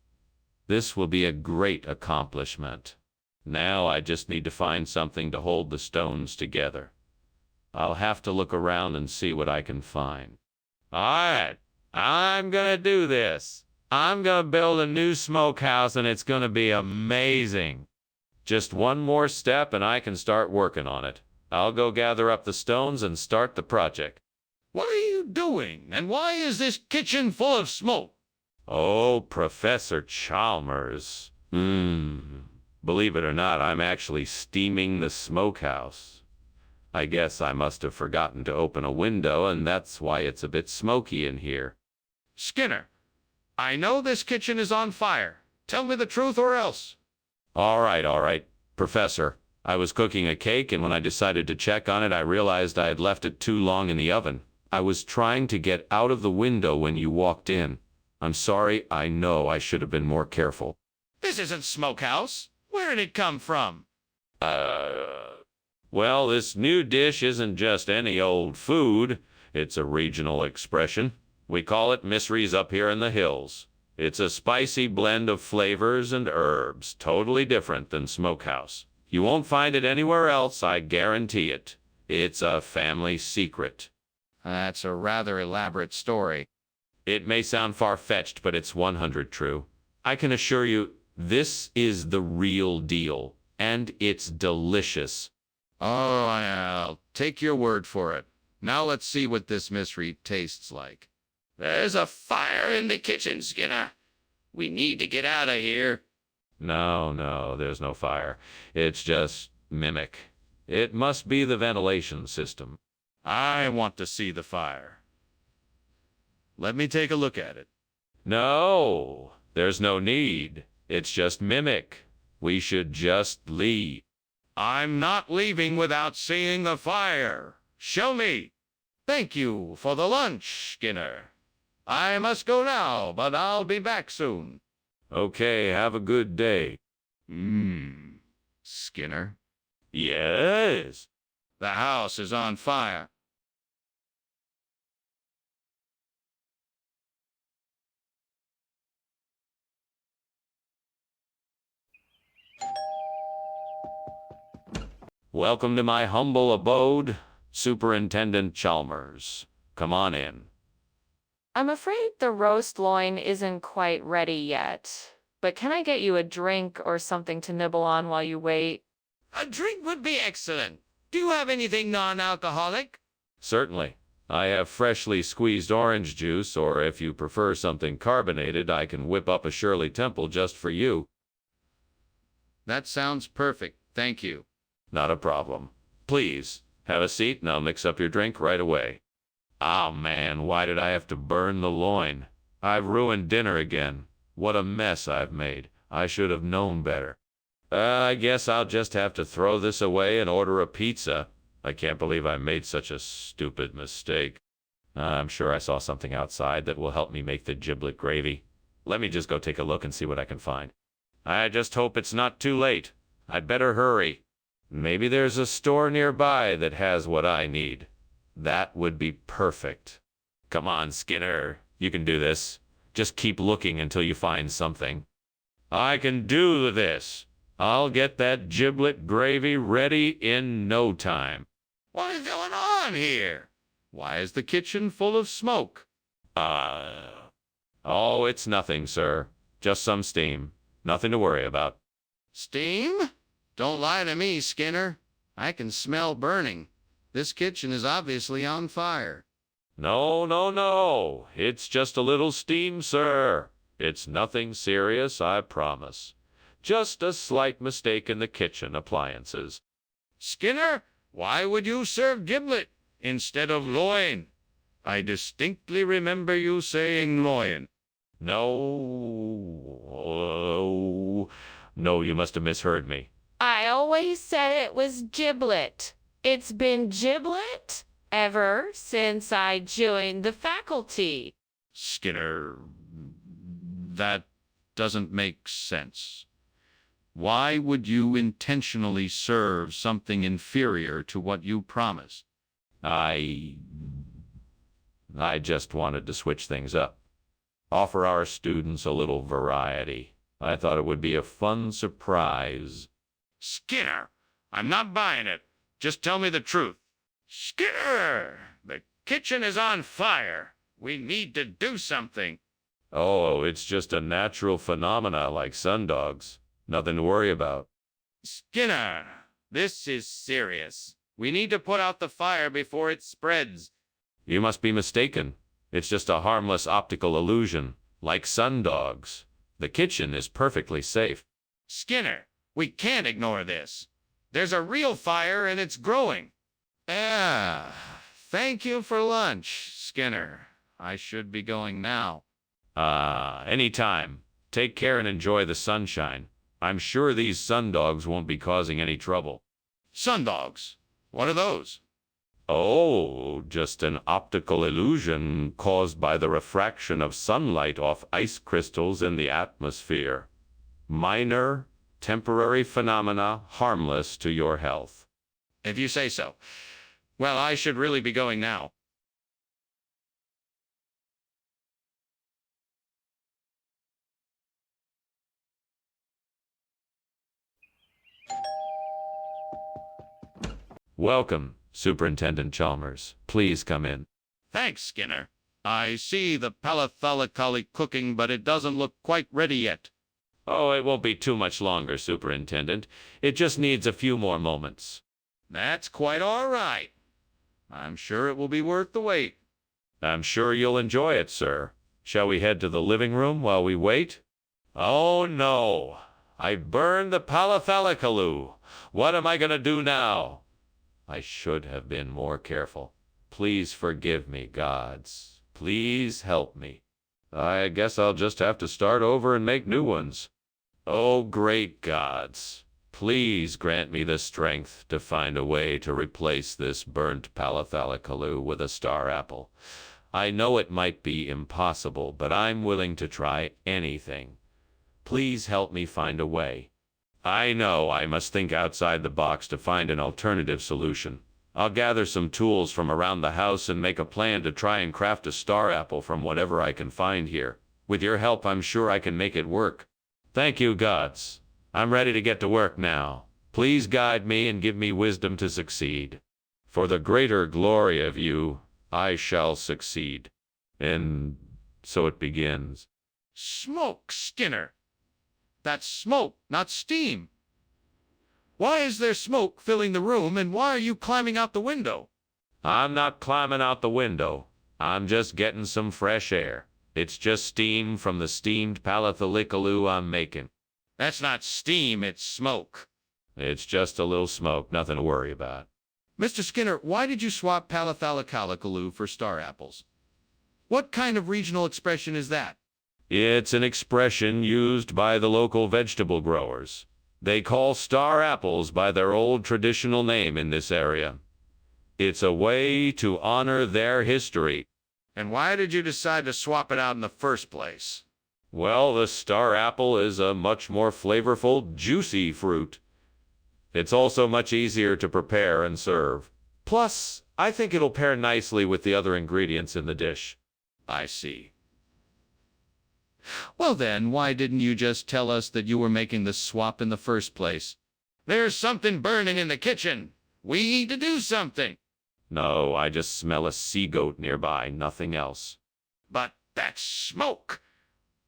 This will be a great accomplishment. Now I just need to find something to hold the stones together. I'll have to look around and see what I can find. All right, I'm gonna do this. I'm gonna build a new smokehouse and it's gonna be amazing. Just one more step and I can start working on it. I'll go gather up the stones and start the project. What are you doing? And why is this kitchen full of smoke? Oh, Professor Chalmers. Believe it or not, I'm actually steaming the smokehouse. I guess I must have forgotten to open a window, and that's why it's a bit smoky in here. Skinner, I know this kitchen is on fire. Tell me the truth or else. All right, Professor. I was cooking a cake, and when I decided to check on it, I realized I had left it too long in the oven. I was trying to get out of the window when you walked in. I'm sorry, I know I should have been more careful. This isn't smokehouse. Where did it come from? Well, this new dish isn't just any old food. It's a regional expression. We call it mysteries up here in the hills. It's a spicy blend of flavors and herbs, totally different than smokehouse. You won't find it anywhere else, I guarantee it. It's a family secret. That's a rather elaborate story. It may sound far-fetched, but it's 100 true. I can assure you, this is the real deal, and it's delicious. Oh, I'll take your word for it. Now let's see what this mystery tastes like. There's a fire in the kitchen, Skinner. We need to get out of here. No, there's no fire. It's just mimic. It must be the ventilation system. I want to see the fire. Let me take a look at it. No, there's no need. It's just mimic. We should just leave. I'm not leaving without seeing the fire. Show me. Thank you for the lunch, Skinner. I must go now, but I'll be back soon. Okay, have a good day. Skinner, Yes. the house is on fire. Welcome to my humble abode, Superintendent Chalmers. Come on in. I'm afraid the roast loin isn't quite ready yet. But can I get you a drink or something to nibble on while you wait? A drink would be excellent. Do you have anything non-alcoholic? Certainly. I have freshly squeezed orange juice, or if you prefer something carbonated, I can whip up a Shirley Temple just for you. That sounds perfect. Thank you. Not a problem. Please, have a seat and I'll mix up your drink right away. Oh man, why did I have to burn the loin? I've ruined dinner again. What a mess I've made. I should have known better. I guess I'll just have to throw this away and order a pizza. I can't believe I made such a stupid mistake. I'm sure I saw something outside that will help me make the giblet gravy. Let me just go take a look and see what I can find. I just hope it's not too late. I'd better hurry. Maybe there's a store nearby that has what I need. That would be perfect. Come on, Skinner. You can do this. Just keep looking until you find something. I can do this. I'll get that giblet gravy ready in no time. What is going on here? Why is the kitchen full of smoke? Oh, it's nothing, sir. Just some steam. Nothing to worry about. Steam? Don't lie to me, Skinner. I can smell burning. This kitchen is obviously on fire. No, no, no. It's just a little steam, sir. It's nothing serious, I promise. Just a slight mistake in the kitchen appliances. Skinner, why would you serve giblet instead of loin? I distinctly remember you saying loin. No, you must have misheard me. I always said it was giblet. It's been giblet ever since I joined the faculty. Skinner, that doesn't make sense. Why would you intentionally serve something inferior to what you promised? I just wanted to switch things up. Offer our students a little variety. I thought it would be a fun surprise. Skinner, I'm not buying it. Just tell me the truth. Skinner, the kitchen is on fire. We need to do something. Oh, it's just a natural phenomena like sundogs. Nothing to worry about. Skinner, this is serious. We need to put out the fire before it spreads. You must be mistaken. It's just a harmless optical illusion, like sundogs. The kitchen is perfectly safe. Skinner, we can't ignore this. There's a real fire and it's growing. Thank you for lunch, Skinner. I should be going now. Anytime. Take care and enjoy the sunshine. I'm sure these sundogs won't be causing any trouble. Sundogs? What are those? Oh, just an optical illusion caused by the refraction of sunlight off ice crystals in the atmosphere. Minor, temporary phenomena, harmless to your health. If you say so. Well, I should really be going now. Welcome, Superintendent Chalmers. Please come in. Thanks, Skinner. I see the palathalically cooking, but it doesn't look quite ready yet. Oh, it won't be too much longer, Superintendent. It just needs a few more moments. That's quite all right. I'm sure it will be worth the wait. I'm sure you'll enjoy it, sir. Shall we head to the living room while we wait? Oh, no. I burned the palathalicaloo. What am I going to do now? I should have been more careful. Please forgive me, gods. Please help me. I guess I'll just have to start over and make new ones. Oh, great gods. Please grant me the strength to find a way to replace this burnt palathalicaloo with a star apple. I know it might be impossible, but I'm willing to try anything. Please help me find a way. I know I must think outside the box to find an alternative solution. I'll gather some tools from around the house and make a plan to try and craft a star apple from whatever I can find here. With your help, I'm sure I can make it work. Thank you, gods. I'm ready to get to work now. Please guide me and give me wisdom to succeed. For the greater glory of you, I shall succeed. And so it begins. Smoke, Skinner. That's smoke, not steam. Why is there smoke filling the room, and why are you climbing out the window? I'm not climbing out the window. I'm just getting some fresh air. It's just steam from the steamed palathalicaloo I'm making. That's not steam, it's smoke. It's just a little smoke, nothing to worry about. Mr. Skinner, why did you swap palathalicaloo for star apples? What kind of regional expression is that? It's an expression used by the local vegetable growers. They call star apples by their old traditional name in this area. It's a way to honor their history. And why did you decide to swap it out in the first place? Well, the star apple is a much more flavorful, juicy fruit. It's also much easier to prepare and serve. Plus, I think it'll pair nicely with the other ingredients in the dish. I see. Well then, why didn't you just tell us that you were making the swap in the first place? There's something burning in the kitchen. We need to do something. No, I just smell a sea goat nearby, nothing else. But that's smoke.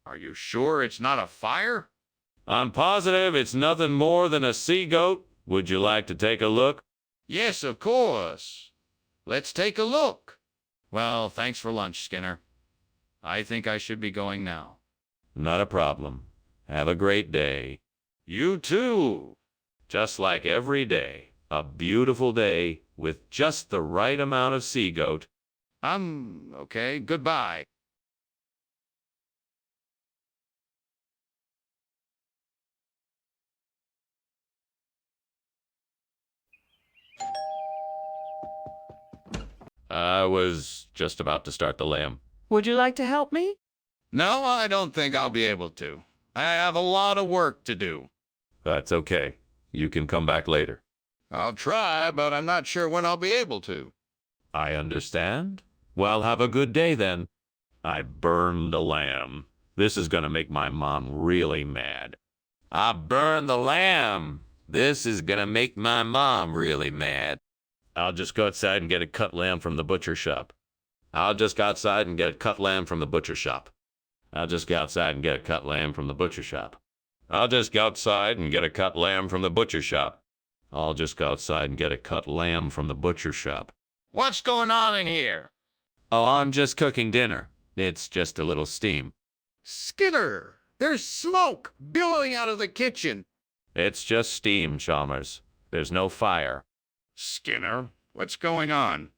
Are you sure it's not a fire? I'm positive it's nothing more than a sea goat. Would you like to take a look? Yes, of course. Let's take a look. Well, thanks for lunch, Skinner. I think I should be going now. Not a problem. Have a great day. You too. Just like every day. A beautiful day with just the right amount of sea goat. Okay. Goodbye. I was just about to start the lamb. Would you like to help me? No, I don't think I'll be able to. I have a lot of work to do. That's okay. You can come back later. I'll try, but I'm not sure when I'll be able to. I understand. Well, have a good day then. I burned the lamb. This is gonna make my mom really mad. I burned the lamb. This is gonna make my mom really mad. I'll just go outside and get a cut lamb from the butcher shop. I'll just go outside and get a cut lamb from the butcher shop. I'll just go outside and get a cut lamb from the butcher shop. I'll just go outside and get a cut lamb from the butcher shop. I'll just go outside and get a cut lamb from the butcher shop. What's going on in here? Oh, I'm just cooking dinner. It's just a little steam. Skinner, there's smoke billowing out of the kitchen. It's just steam, Chalmers. There's no fire. Skinner, what's going on?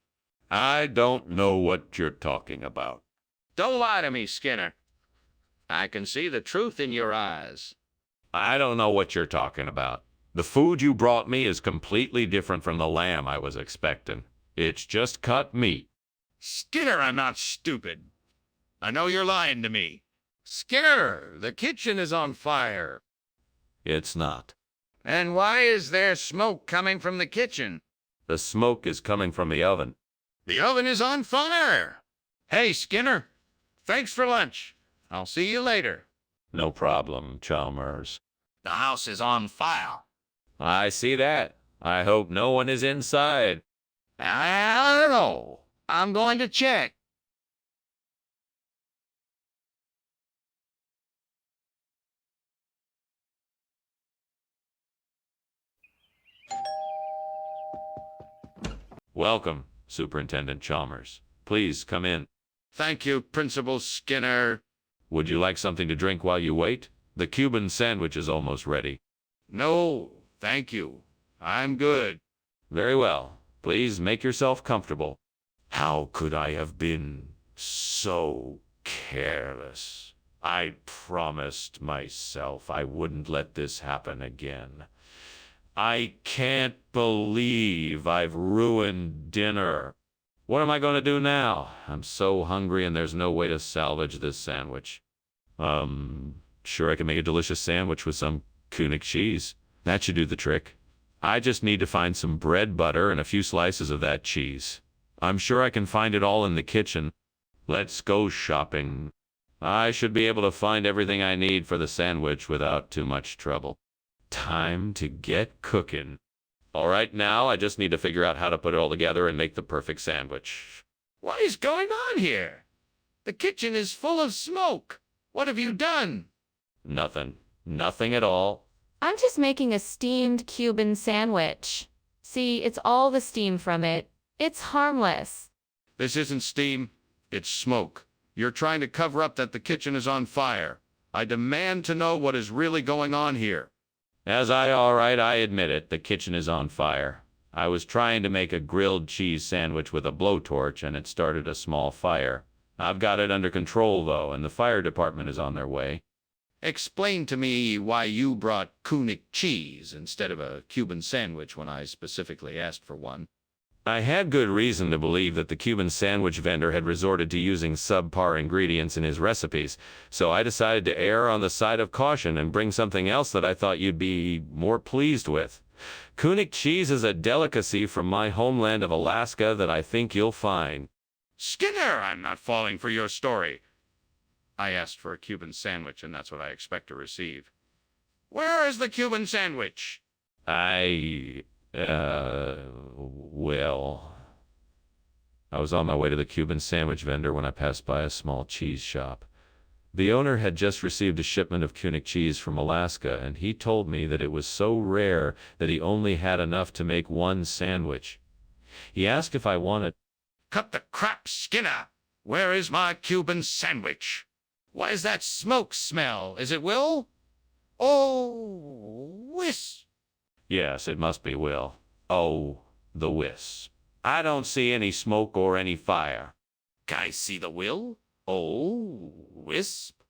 I don't know what you're talking about. Don't lie to me, Skinner. I can see the truth in your eyes. I don't know what you're talking about. The food you brought me is completely different from the lamb I was expecting. It's just cut meat. Skinner, I'm not stupid. I know you're lying to me. Skinner, the kitchen is on fire. It's not. And why is there smoke coming from the kitchen? The smoke is coming from the oven. The oven is on fire. Hey, Skinner, thanks for lunch. I'll see you later. No problem, Chalmers. The house is on fire. I see that. I hope no one is inside. I don't know. I'm going to check. Welcome, Superintendent Chalmers. Please come in. Thank you, Principal Skinner. Would you like something to drink while you wait? The Cuban sandwich is almost ready. No, thank you. I'm good. Very well. Please make yourself comfortable. How could I have been so careless? I promised myself I wouldn't let this happen again. I can't believe I've ruined dinner. What am I going to do now? I'm so hungry and there's no way to salvage this sandwich. Sure, I can make a delicious sandwich with some König cheese. That should do the trick. I just need to find some bread, butter, and a few slices of that cheese. I'm sure I can find it all in the kitchen. Let's go shopping. I should be able to find everything I need for the sandwich without too much trouble. Time to get cooking. All right, now I just need to figure out how to put it all together and make the perfect sandwich. What is going on here? The kitchen is full of smoke. What have you done? Nothing. Nothing at all. I'm just making a steamed Cuban sandwich. See, it's all the steam from it. It's harmless. This isn't steam. It's smoke. You're trying to cover up that the kitchen is on fire. I demand to know what is really going on here. All right, I admit it, the kitchen is on fire. I was trying to make a grilled cheese sandwich with a blowtorch and it started a small fire. I've got it under control though, and the fire department is on their way. Explain to me why you brought König cheese instead of a Cuban sandwich when I specifically asked for one. I had good reason to believe that the Cuban sandwich vendor had resorted to using subpar ingredients in his recipes, so I decided to err on the side of caution and bring something else that I thought you'd be more pleased with. König cheese is a delicacy from my homeland of Alaska that I think you'll find. Skinner, I'm not falling for your story. I asked for a Cuban sandwich, and that's what I expect to receive. Where is the Cuban sandwich? Well, I was on my way to the Cuban sandwich vendor when I passed by a small cheese shop. The owner had just received a shipment of König cheese from Alaska, and he told me that it was so rare that he only had enough to make one sandwich. He asked if I wanted. Cut the crap, Skinner! Where is my Cuban sandwich? What is that smoke smell? Is it Will? Oh, Wisp! Yes, it must be Will. Oh, the wisp. I don't see any smoke or any fire. Guys see the Will? Oh, Wisp!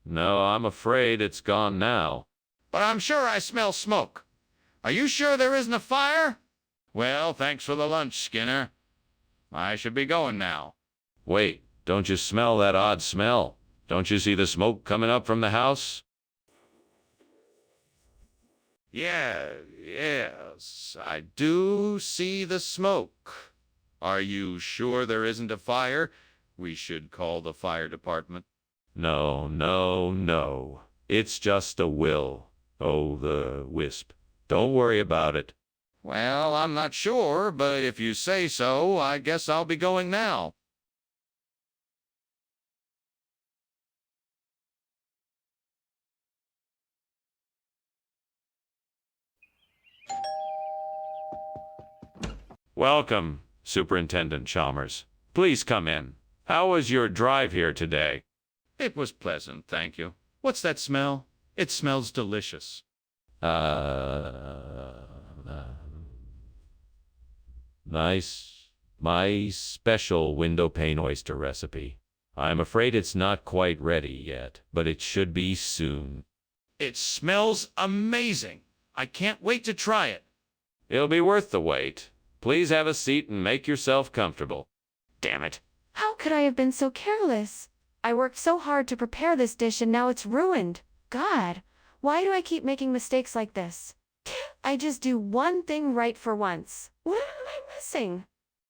No, I'm afraid it's gone now. But I'm sure I smell smoke. Are you sure there isn't a fire? Well, thanks for the lunch, Skinner. I should be going now. Wait, don't you smell that odd smell? Don't you see the smoke coming up from the house? Yes, I do see the smoke. Are you sure there isn't a fire? We should call the fire department. No, no, no. It's just a Will. Oh, the wisp. Don't worry about it. Well, I'm not sure, but if you say so, I guess I'll be going now. Welcome, Superintendent Chalmers. Please come in. How was your drive here today? It was pleasant, thank you. What's that smell? It smells delicious. Nice. My special window pane oyster recipe. I'm afraid it's not quite ready yet, but it should be soon. It smells amazing. I can't wait to try it. It'll be worth the wait. Please have a seat and make yourself comfortable. Damn it. How could I have been so careless? I worked so hard to prepare this dish and now it's ruined. God, why do I keep making mistakes like this? I just do one thing right for once. What am I missing?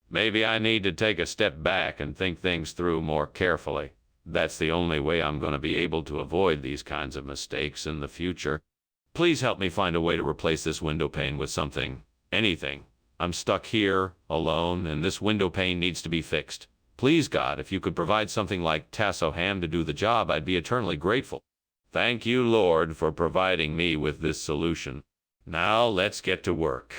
Maybe I need to take a step back and think things through more carefully. That's the only way I'm going to be able to avoid these kinds of mistakes in the future. Please help me find a way to replace this window pane with something, anything. I'm stuck here, alone, and this window pane needs to be fixed. Please, God, if you could provide something like tasso ham to do the job, I'd be eternally grateful. Thank you, Lord, for providing me with this solution. Now let's get to work.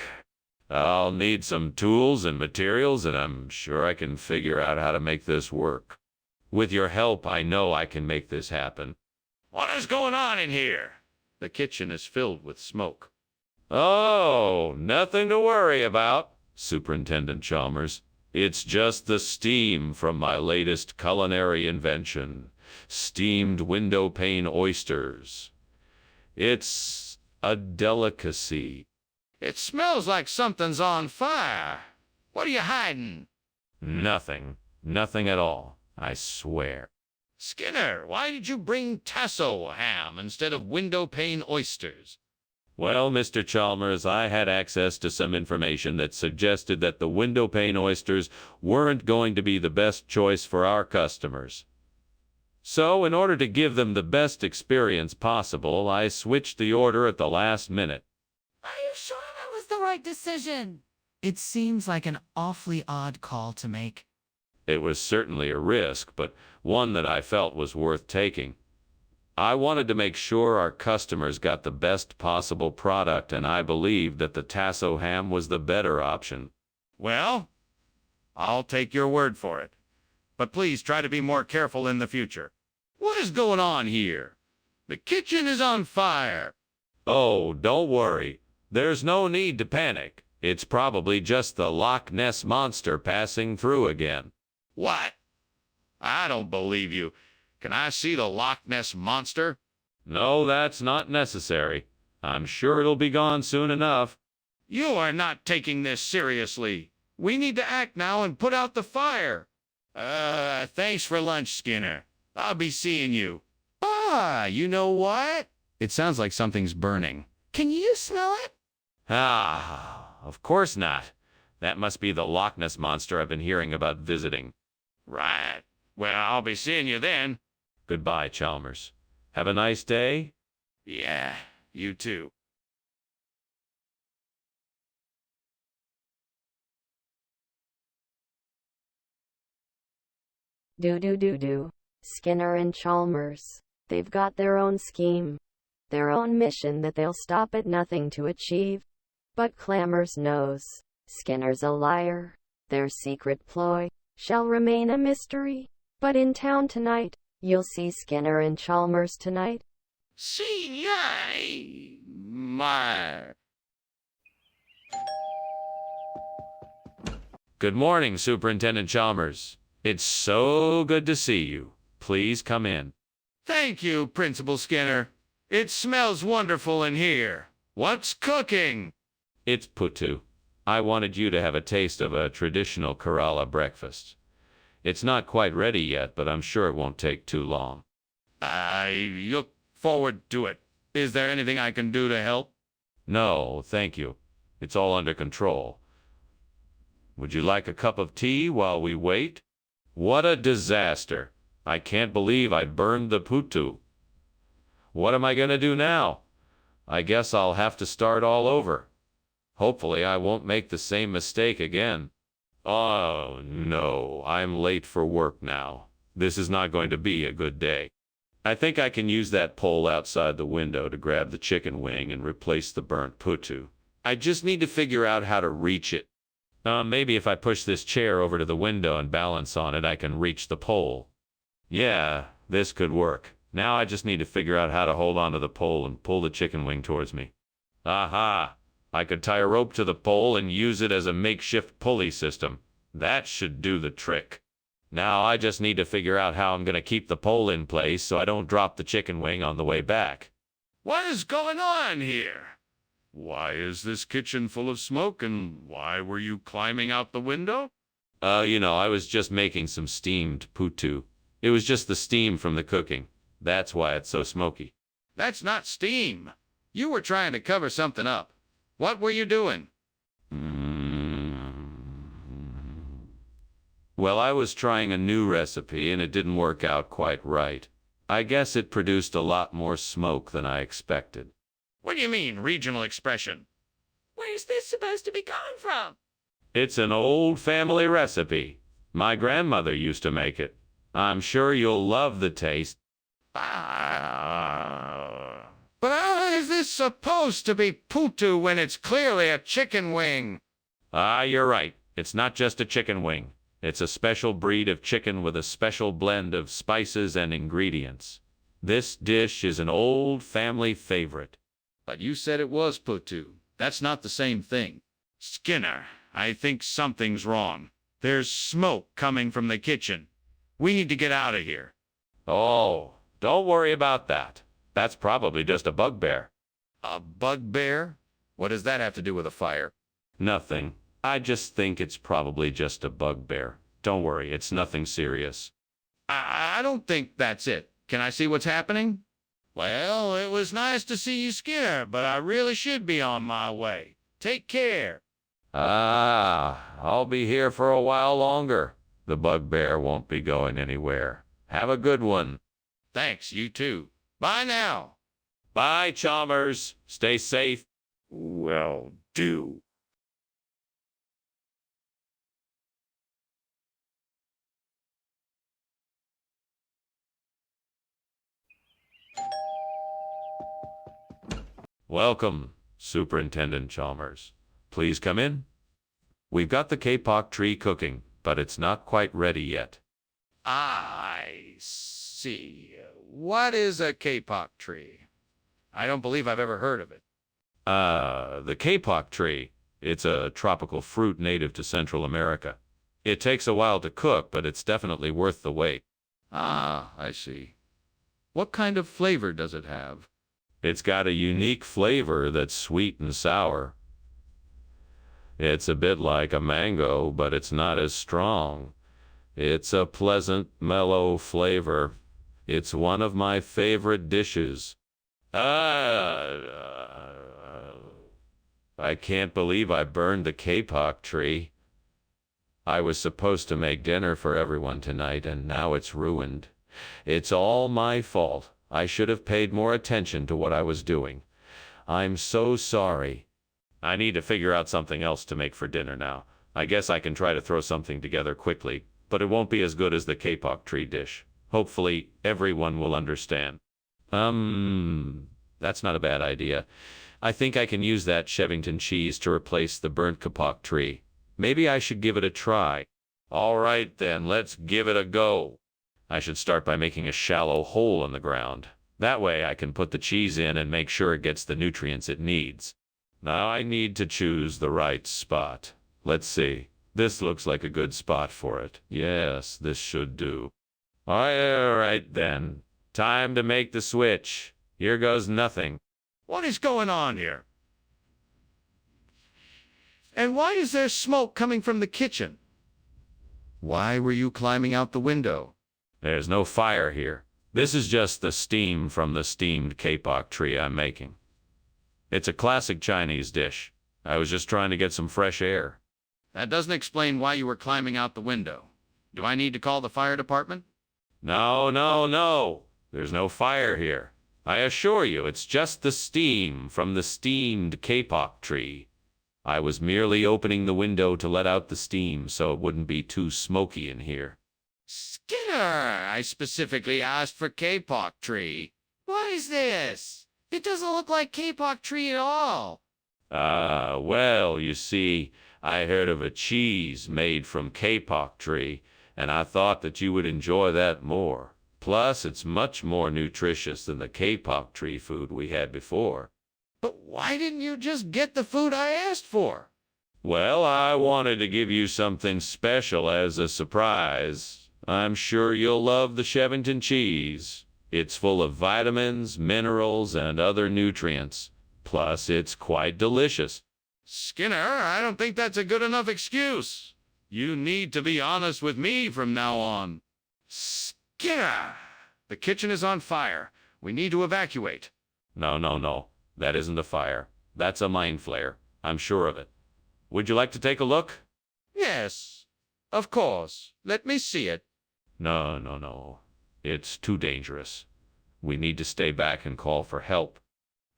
I'll need some tools and materials, and I'm sure I can figure out how to make this work. With your help, I know I can make this happen. What is going on in here? The kitchen is filled with smoke. Oh, nothing to worry about, Superintendent Chalmers. It's just the steam from my latest culinary invention, steamed window pane oysters. It's a delicacy. It smells like something's on fire. What are you hiding? Nothing. Nothing at all, I swear. Skinner, why did you bring tasso ham instead of window pane oysters? Well, Mr. Chalmers, I had access to some information that suggested that the window pane oysters weren't going to be the best choice for our customers. So, in order to give them the best experience possible, I switched the order at the last minute. Are you sure that was the right decision? It seems like an awfully odd call to make. It was certainly a risk, but one that I felt was worth taking. I wanted to make sure our customers got the best possible product, and I believed that the tasso ham was the better option. Well, I'll take your word for it. But please try to be more careful in the future. What is going on here? The kitchen is on fire. Oh, don't worry. There's no need to panic. It's probably just the Loch Ness Monster passing through again. What? I don't believe you. Can I see the Loch Ness Monster? No, that's not necessary. I'm sure it'll be gone soon enough. You are not taking this seriously. We need to act now and put out the fire. Thanks for lunch, Skinner. I'll be seeing you. Ah, you know what? It sounds like something's burning. Can you smell it? Ah, of course not. That must be the Loch Ness Monster I've been hearing about visiting. Right. Well, I'll be seeing you then. Goodbye, Chalmers. Have a nice day. Yeah, you too. Do. Skinner and Chalmers. They've got their own scheme. Their own mission that they'll stop at nothing to achieve. But Chalmers knows. Skinner's a liar. Their secret ploy shall remain a mystery. But in town tonight, you'll see Skinner and Chalmers tonight. See, my. Good morning, Superintendent Chalmers. It's so good to see you. Please come in. Thank you, Principal Skinner. It smells wonderful in here. What's cooking? It's Putu. I wanted you to have a taste of a traditional Kerala breakfast. It's not quite ready yet, but I'm sure it won't take too long. I look forward to it. Is there anything I can do to help? No, thank you. It's all under control. Would you like a cup of tea while we wait? What a disaster. I can't believe I burned the Putu. What am I going to do now? I guess I'll have to start all over. Hopefully I won't make the same mistake again. Oh no, I'm late for work now. This is not going to be a good day. I think I can use that pole outside the window to grab the chicken wing and replace the burnt Putu. I just need to figure out how to reach it. Maybe if I push this chair over to the window and balance on it, I can reach the pole. Yeah, this could work. Now I just need to figure out how to hold onto the pole and pull the chicken wing towards me. Aha! I could tie a rope to the pole and use it as a makeshift pulley system. That should do the trick. Now I just need to figure out how I'm going to keep the pole in place so I don't drop the chicken wing on the way back. What is going on here? Why is this kitchen full of smoke, and why were you climbing out the window? I was just making some steamed Putu. It was just the steam from the cooking. That's why it's so smoky. That's not steam. You were trying to cover something up. What were you doing? Well, I was trying a new recipe and it didn't work out quite right. I guess it produced a lot more smoke than I expected. What do you mean, regional expression? Where's this supposed to be coming from? It's an old family recipe. My grandmother used to make it. I'm sure you'll love the taste. But how is this supposed to be Putu when it's clearly a chicken wing? You're right. It's not just a chicken wing. It's a special breed of chicken with a special blend of spices and ingredients. This dish is an old family favorite. But you said it was Putu. That's not the same thing. Skinner, I think something's wrong. There's smoke coming from the kitchen. We need to get out of here. Oh, don't worry about that. That's probably just a bugbear. A bugbear? What does that have to do with a fire? Nothing. I just think it's probably just a bugbear. Don't worry, it's nothing serious. I don't think that's it. Can I see what's happening? Well, it was nice to see you, Skinner, but I really should be on my way. Take care. I'll be here for a while longer. The bugbear won't be going anywhere. Have a good one. Thanks, you too. Bye now. Bye, Chalmers. Stay safe. Well, do. Welcome, Superintendent Chalmers. Please come in. We've got the kapok tree cooking, but it's not quite ready yet. I see. What is a kapok tree? I don't believe I've ever heard of it. The kapok tree. It's a tropical fruit native to Central America. It takes a while to cook, but it's definitely worth the wait. I see. What kind of flavor does it have? It's got a unique flavor that's sweet and sour. It's a bit like a mango, but it's not as strong. It's a pleasant, mellow flavor. It's one of my favorite dishes. I can't believe I burned the kapok tree. I was supposed to make dinner for everyone tonight, and now it's ruined. It's all my fault. I should have paid more attention to what I was doing. I'm so sorry. I need to figure out something else to make for dinner now. I guess I can try to throw something together quickly, but it won't be as good as the kapok tree dish. Hopefully, everyone will understand. That's not a bad idea. I think I can use that Chevington cheese to replace the burnt kapok tree. Maybe I should give it a try. All right, then, let's give it a go. I should start by making a shallow hole in the ground. That way I can put the cheese in and make sure it gets the nutrients it needs. Now I need to choose the right spot. Let's see. This looks like a good spot for it. Yes, this should do. All right then. Time to make the switch. Here goes nothing. What is going on here? And why is there smoke coming from the kitchen? Why were you climbing out the window? There's no fire here. This is just the steam from the steamed kapok tree I'm making. It's a classic Chinese dish. I was just trying to get some fresh air. That doesn't explain why you were climbing out the window. Do I need to call the fire department? No. There's no fire here. I assure you, it's just the steam from the steamed kapok tree. I was merely opening the window to let out the steam so it wouldn't be too smoky in here. Skinner, I specifically asked for kapok tree. What is this? It doesn't look like kapok tree at all. Well, you see, I heard of a cheese made from kapok tree, and I thought that you would enjoy that more. Plus, it's much more nutritious than the kapok tree food we had before. But why didn't you just get the food I asked for? Well, I wanted to give you something special as a surprise. I'm sure you'll love the Chevington cheese. It's full of vitamins, minerals, and other nutrients. Plus, it's quite delicious. Skinner, I don't think that's a good enough excuse. You need to be honest with me from now on. Skinner! The kitchen is on fire. We need to evacuate. No. That isn't a fire. That's a mind flare. I'm sure of it. Would you like to take a look? Yes, of course. Let me see it. No. It's too dangerous. We need to stay back and call for help.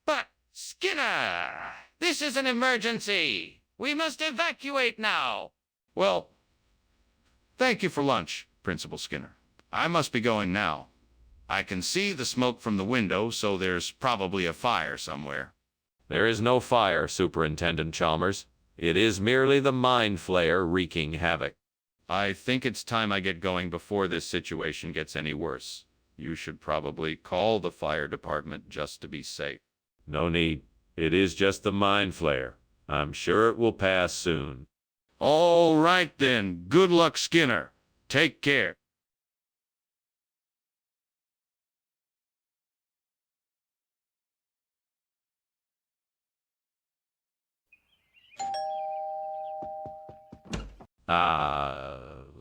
But, Skinner, this is an emergency. We must evacuate now. Well, thank you for lunch, Principal Skinner. I must be going now. I can see the smoke from the window, so there's probably a fire somewhere. There is no fire, Superintendent Chalmers. It is merely the mind flare wreaking havoc. I think it's time I get going before this situation gets any worse. You should probably call the fire department just to be safe. No need. It is just the mind flare. I'm sure it will pass soon. All right then. Good luck, Skinner. Take care.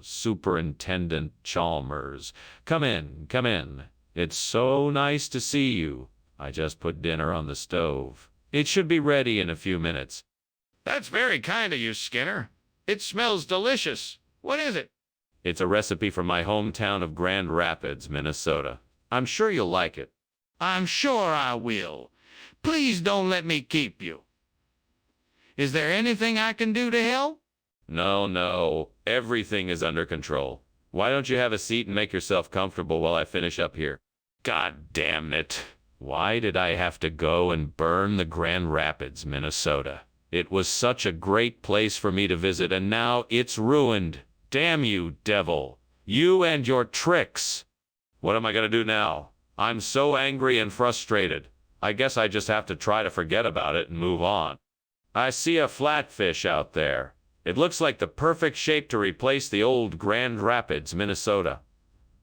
Superintendent Chalmers. Come in. It's so nice to see you. I just put dinner on the stove. It should be ready in a few minutes. That's very kind of you, Skinner. It smells delicious. What is it? It's a recipe from my hometown of Grand Rapids, Minnesota. I'm sure you'll like it. I'm sure I will. Please don't let me keep you. Is there anything I can do to help? No. Everything is under control. Why don't you have a seat and make yourself comfortable while I finish up here? God damn it. Why did I have to go and burn the Grand Rapids, Minnesota? It was such a great place for me to visit, and now it's ruined. Damn you, devil. You and your tricks. What am I going to do now? I'm so angry and frustrated. I guess I just have to try to forget about it and move on. I see a flatfish out there. It looks like the perfect shape to replace the old Grand Rapids, Minnesota.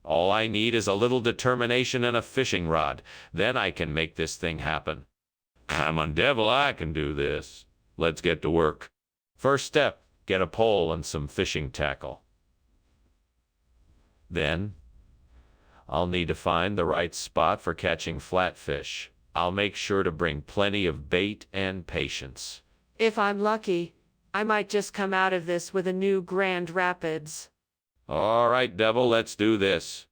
All I need is a little determination and a fishing rod. Then I can make this thing happen. Come on, devil, I can do this. Let's get to work. First step, get a pole and some fishing tackle. Then, I'll need to find the right spot for catching flatfish. I'll make sure to bring plenty of bait and patience. If I'm lucky, I might just come out of this with a new Grand Rapids. All right, devil, let's do this.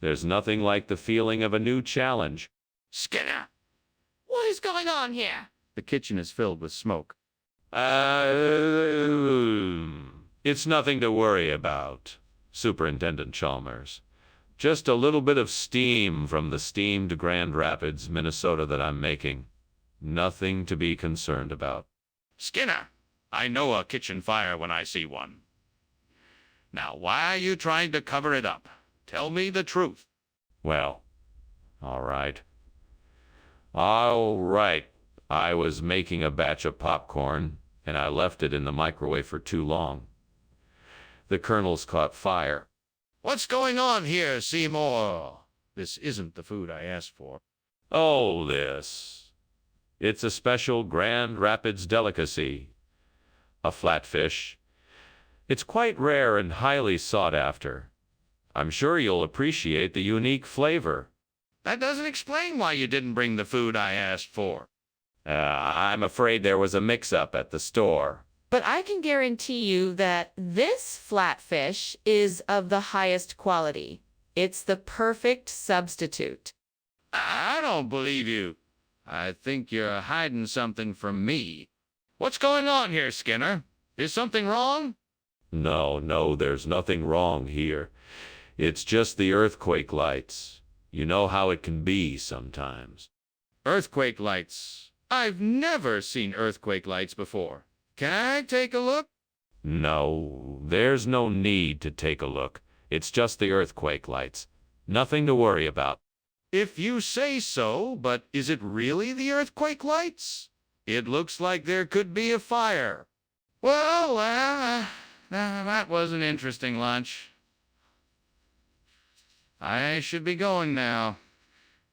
There's nothing like the feeling of a new challenge. Skinner, what is going on here? The kitchen is filled with smoke. It's nothing to worry about, Superintendent Chalmers. Just a little bit of steam from the steamed Grand Rapids, Minnesota that I'm making. Nothing to be concerned about. Skinner, I know a kitchen fire when I see one. Now, why are you trying to cover it up? Tell me the truth. Well, all right. All right. I was making a batch of popcorn, and I left it in the microwave for too long. The kernels caught fire. What's going on here, Seymour? This isn't the food I asked for. Oh, this. It's a special Grand Rapids delicacy. A flatfish. It's quite rare and highly sought after. I'm sure you'll appreciate the unique flavor. That doesn't explain why you didn't bring the food I asked for. I'm afraid there was a mix-up at the store. But I can guarantee you that this flatfish is of the highest quality. It's the perfect substitute. I don't believe you. I think you're hiding something from me. What's going on here, Skinner? Is something wrong? No, there's nothing wrong here. It's just the earthquake lights. You know how it can be sometimes. Earthquake lights. I've never seen earthquake lights before. Can I take a look? No, there's no need to take a look. It's just the earthquake lights. Nothing to worry about. If you say so, but is it really the earthquake lights? It looks like there could be a fire. Well, that was an interesting lunch. I should be going now.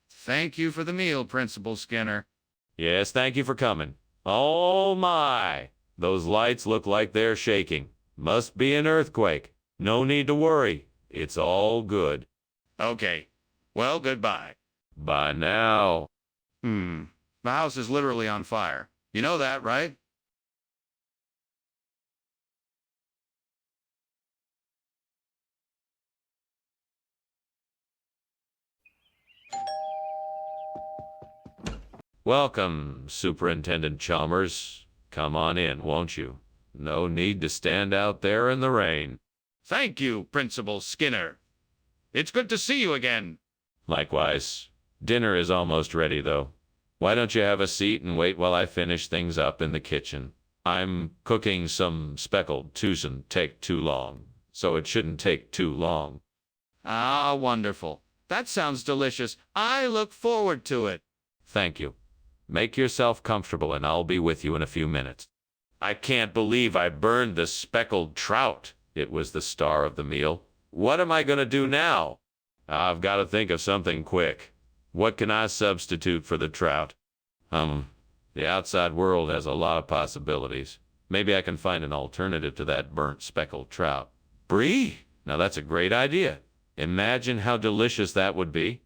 Thank you for the meal, Principal Skinner. Yes, thank you for coming. Oh my! Those lights look like they're shaking. Must be an earthquake. No need to worry. It's all good. Okay. Well, goodbye. Bye now. The house is literally on fire. You know that, right? Welcome, Superintendent Chalmers. Come on in, won't you? No need to stand out there in the rain. Thank you, Principal Skinner. It's good to see you again. Likewise. Dinner is almost ready, though. Why don't you have a seat and wait while I finish things up in the kitchen? I'm cooking some speckled Tucson. Take too long, so it shouldn't take too long. Ah, wonderful. That sounds delicious. I look forward to it. Thank you. Make yourself comfortable and I'll be with you in a few minutes. I can't believe I burned the speckled trout. It was the star of the meal. What am I going to do now? I've got to think of something quick. What can I substitute for the trout? The outside world has a lot of possibilities. Maybe I can find an alternative to that burnt speckled trout. Brie? Now that's a great idea. Imagine how delicious that would be.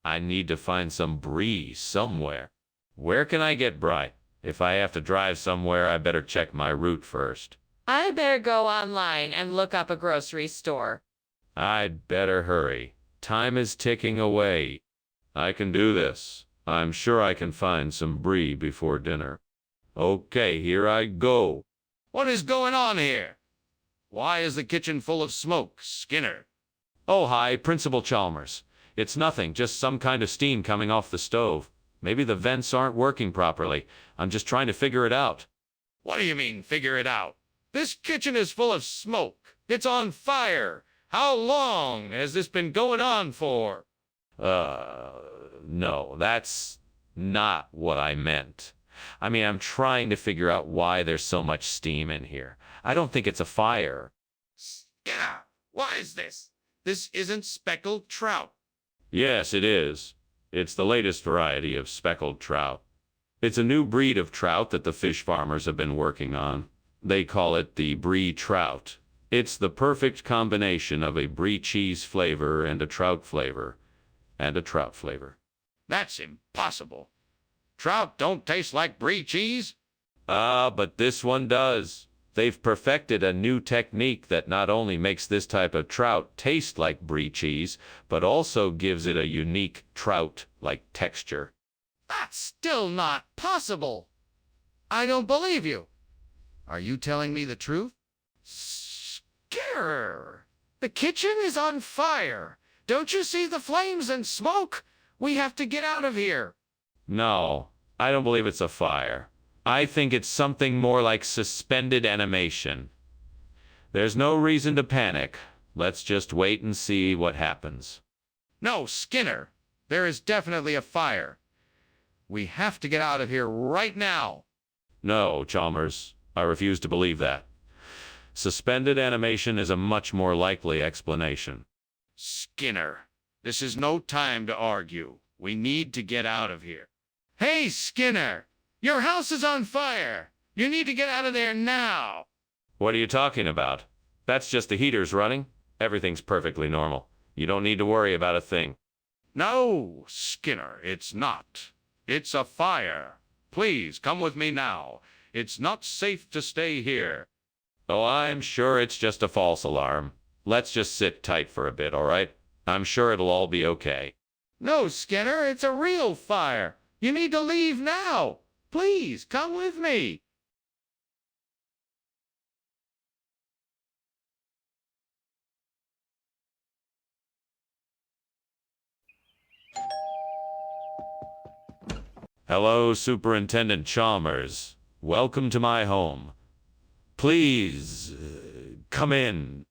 I need to find some brie somewhere. Where can I get brie? If I have to drive somewhere, I better check my route first. I better go online and look up a grocery store. I'd better hurry. Time is ticking away. I can do this. I'm sure I can find some brie before dinner. Okay, here I go. What is going on here? Why is the kitchen full of smoke, Skinner? Oh, hi, Principal Chalmers. It's nothing, just some kind of steam coming off the stove. Maybe the vents aren't working properly. I'm just trying to figure it out. What do you mean, figure it out? This kitchen is full of smoke. It's on fire. How long has this been going on for? No, that's not what I meant. I mean, I'm trying to figure out why there's so much steam in here. I don't think it's a fire. Skinner, what is this? This isn't speckled trout. Yes, it is. It's the latest variety of speckled trout. It's a new breed of trout that the fish farmers have been working on. They call it the brie trout. It's the perfect combination of a brie cheese flavor and a trout flavor. That's impossible. Trout don't taste like brie cheese. But this one does. They've perfected a new technique that not only makes this type of trout taste like brie cheese, but also gives it a unique trout-like texture. That's still not possible. I don't believe you. Are you telling me the truth? Skinner, the kitchen is on fire. Don't you see the flames and smoke? We have to get out of here. No, I don't believe it's a fire. I think it's something more like suspended animation. There's no reason to panic. Let's just wait and see what happens. No, Skinner, there is definitely a fire. We have to get out of here right now. No, Chalmers, I refuse to believe that. Suspended animation is a much more likely explanation. Skinner, this is no time to argue. We need to get out of here. Hey, Skinner, your house is on fire. You need to get out of there now. What are you talking about? That's just the heaters running. Everything's perfectly normal. You don't need to worry about a thing. No, Skinner, it's not. It's a fire. Please come with me now. It's not safe to stay here. Oh, I'm sure it's just a false alarm. Let's just sit tight for a bit, all right? I'm sure it'll all be okay. No, Skinner, it's a real fire. You need to leave now. Please come with me. Hello, Superintendent Chalmers. Welcome to my home. Please, come in.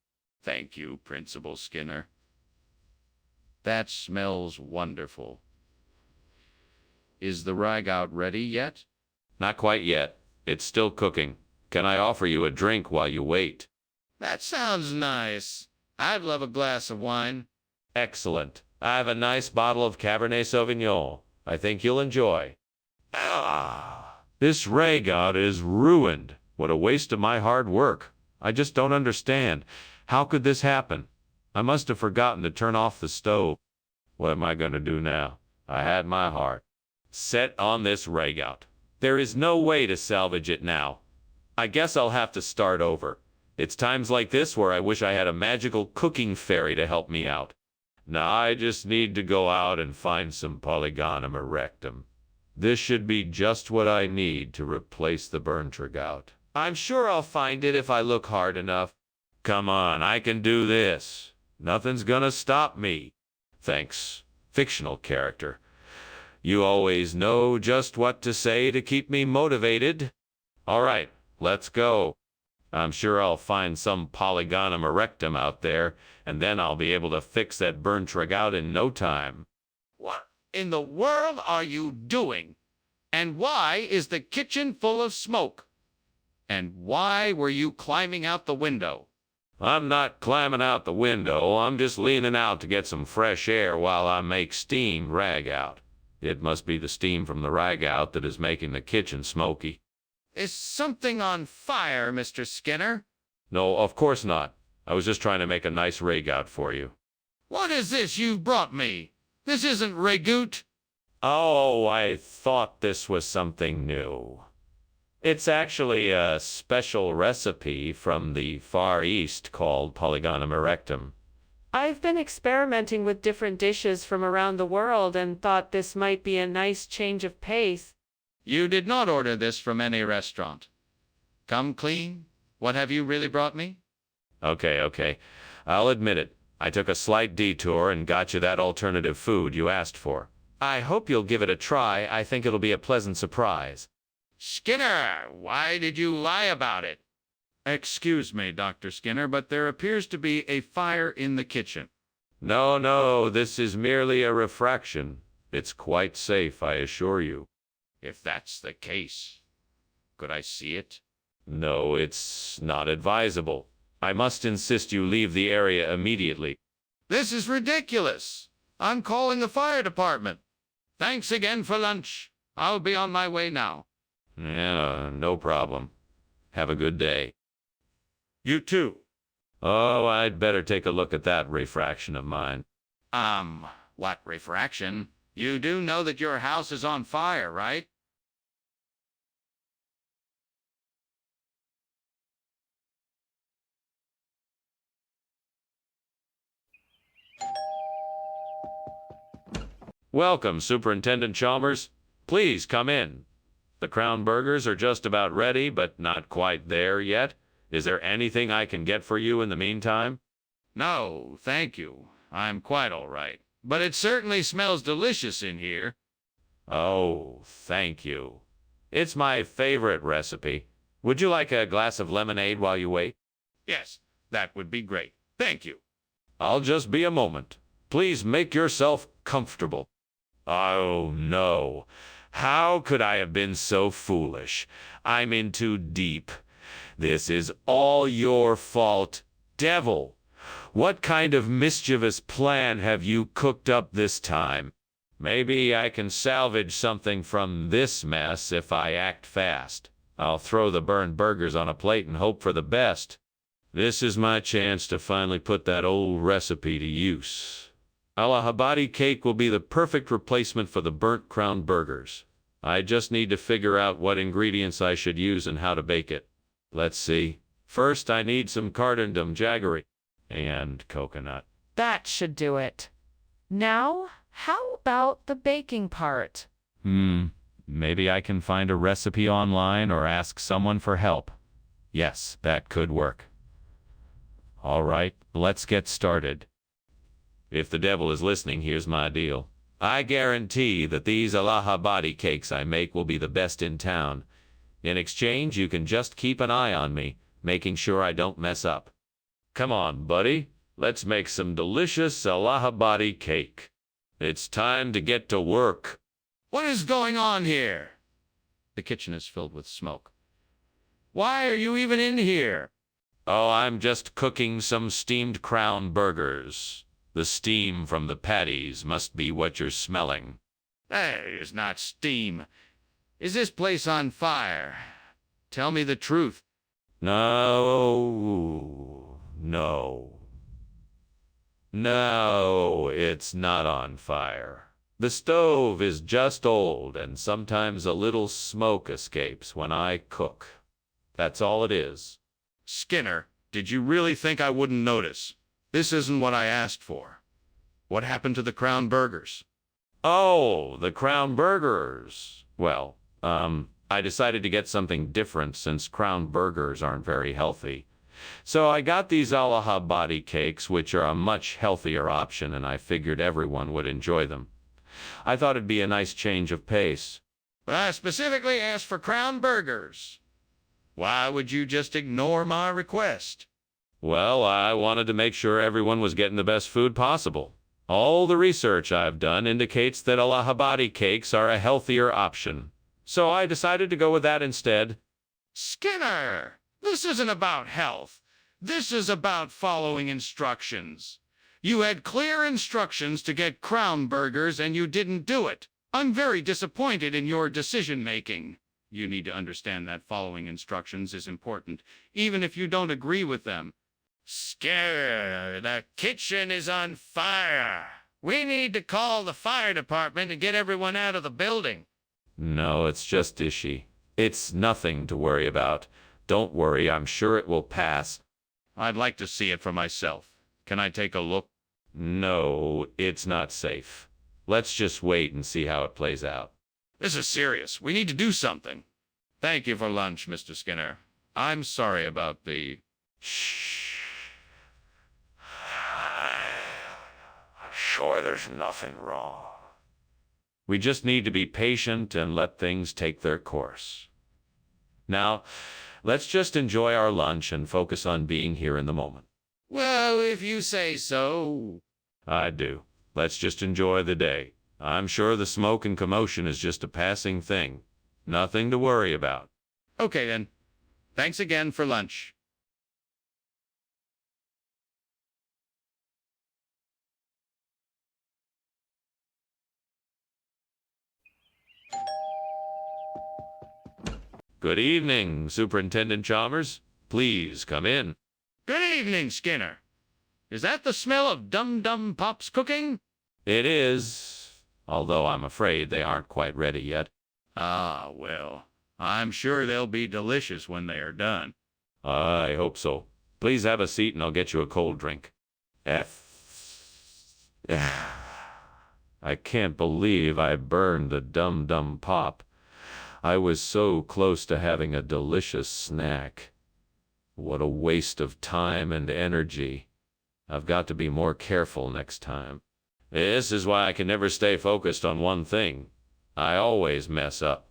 Thank you, Principal Skinner. That smells wonderful. Is the ragout ready yet? Not quite yet. It's still cooking. Can I offer you a drink while you wait? That sounds nice. I'd love a glass of wine. Excellent. I have a nice bottle of Cabernet Sauvignon. I think you'll enjoy. Ah, this ragout is ruined. What a waste of my hard work. I just don't understand. How could this happen? I must have forgotten to turn off the stove. What am I going to do now? I had my heart set on this ragout. There is no way to salvage it now. I guess I'll have to start over. It's times like this where I wish I had a magical cooking fairy to help me out. Now I just need to go out and find some Polygonum erectum. This should be just what I need to replace the burnt ragout. I'm sure I'll find it if I look hard enough. Come on, I can do this. Nothing's gonna stop me. Thanks, fictional character. You always know just what to say to keep me motivated. All right, let's go. I'm sure I'll find some Polygonum erectum out there, and then I'll be able to fix that burnt ragout in no time. What in the world are you doing? And why is the kitchen full of smoke? And why were you climbing out the window? I'm not climbing out the window. I'm just leaning out to get some fresh air while I make steamed ragout. It must be the steam from the ragout that is making the kitchen smoky. Is something on fire, Mr. Skinner? No, of course not. I was just trying to make a nice ragout for you. What is this you've brought me? This isn't ragout. Oh, I thought this was something new. It's actually a special recipe from the Far East called Polygonum erectum. I've been experimenting with different dishes from around the world and thought this might be a nice change of pace. You did not order this from any restaurant. Come clean. What have you really brought me? Okay. I'll admit it. I took a slight detour and got you that alternative food you asked for. I hope you'll give it a try. I think it'll be a pleasant surprise. Skinner, why did you lie about it? Excuse me, Dr. Skinner, but there appears to be a fire in the kitchen. No, this is merely a refraction. It's quite safe, I assure you. If that's the case, could I see it? No, it's not advisable. I must insist you leave the area immediately. This is ridiculous. I'm calling the fire department. Thanks again for lunch. I'll be on my way now. Yeah, no problem. Have a good day. You too. Oh, I'd better take a look at that refraction of mine. What refraction? You do know that your house is on fire, right? Welcome, Superintendent Chalmers. Please come in. The Crown Burgers are just about ready, but not quite there yet. Is there anything I can get for you in the meantime? No, thank you. I'm quite all right. But it certainly smells delicious in here. Oh, thank you. It's my favorite recipe. Would you like a glass of lemonade while you wait? Yes, That would be great. Thank you. I'll just be a moment. Please make yourself comfortable. Oh, no. How could I have been so foolish? I'm in too deep. This is all your fault, devil. What kind of mischievous plan have you cooked up this time? Maybe I can salvage something from this mess if I act fast. I'll throw the burned burgers on a plate and hope for the best. This is my chance to finally put that old recipe to use. Allahabadi cake will be the perfect replacement for the burnt crown burgers. I just need to figure out what ingredients I should use and how to bake it. Let's see. First, I need some cardamom jaggery and coconut. That should do it. Now, how about the baking part? Maybe I can find a recipe online or ask someone for help. Yes, that could work. All right, let's get started. If the devil is listening, here's my deal. I guarantee that these Allahabadi cakes I make will be the best in town. In exchange, you can just keep an eye on me, making sure I don't mess up. Come on, buddy. Let's make some delicious Allahabadi cake. It's time to get to work. What is going on here? The kitchen is filled with smoke. Why are you even in here? Oh, I'm just cooking some steamed crown burgers. The steam from the patties must be what you're smelling. That is not steam. Is this place on fire? Tell me the truth. No, it's not on fire. The stove is just old, and sometimes a little smoke escapes when I cook. That's all it is. Skinner, did you really think I wouldn't notice? This isn't what I asked for. What happened to the crown burgers? Oh, the crown burgers. Well, I decided to get something different since crown burgers aren't very healthy. So I got these Allahabadi cakes, which are a much healthier option, and I figured everyone would enjoy them. I thought it'd be a nice change of pace. But I specifically asked for crown burgers. Why would you just ignore my request? Well, I wanted to make sure everyone was getting the best food possible. All the research I've done indicates that Allahabadi cakes are a healthier option. So I decided to go with that instead. Skinner, this isn't about health. This is about following instructions. You had clear instructions to get crown burgers and you didn't do it. I'm very disappointed in your decision-making. You need to understand that following instructions is important, even if you don't agree with them. Skinner, the kitchen is on fire. We need to call the fire department and get everyone out of the building. No, it's just ishy. It's nothing to worry about. Don't worry, I'm sure it will pass. I'd like to see it for myself. Can I take a look? No, it's not safe. Let's just wait and see how it plays out. This is serious. We need to do something. Thank you for lunch, Mr. Skinner. I'm sorry about the... Shh. Sure, there's nothing wrong. We just need to be patient and let things take their course. Now, let's just enjoy our lunch and focus on being here in the moment. Well, if you say so. I do. Let's just enjoy the day. I'm sure the smoke and commotion is just a passing thing. Nothing to worry about. Okay, then. Thanks again for lunch. Good evening, Superintendent Chalmers. Please come in. Good evening, Skinner. Is that the smell of Dum Dum Pop's cooking? It is, although I'm afraid they aren't quite ready yet. Ah, well, I'm sure they'll be delicious when they are done. I hope so. Please have a seat and I'll get you a cold drink. I can't believe I burned the Dum Dum Pop. I was so close to having a delicious snack. What a waste of time and energy. I've got to be more careful next time. This is why I can never stay focused on one thing. I always mess up.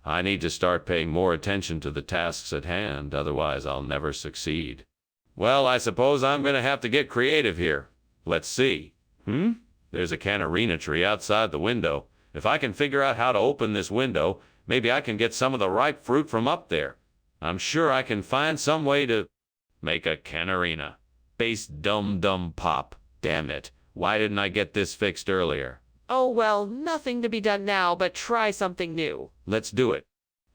I need to start paying more attention to the tasks at hand, otherwise I'll never succeed. Well, I suppose I'm gonna have to get creative here. Let's see. There's a canarina tree outside the window. If I can figure out how to open this window, maybe I can get some of the ripe fruit from up there. I'm sure I can find some way to make a canarina. Base dum-dum pop. Damn it. Why didn't I get this fixed earlier? Oh, well, nothing to be done now, but try something new. Let's do it.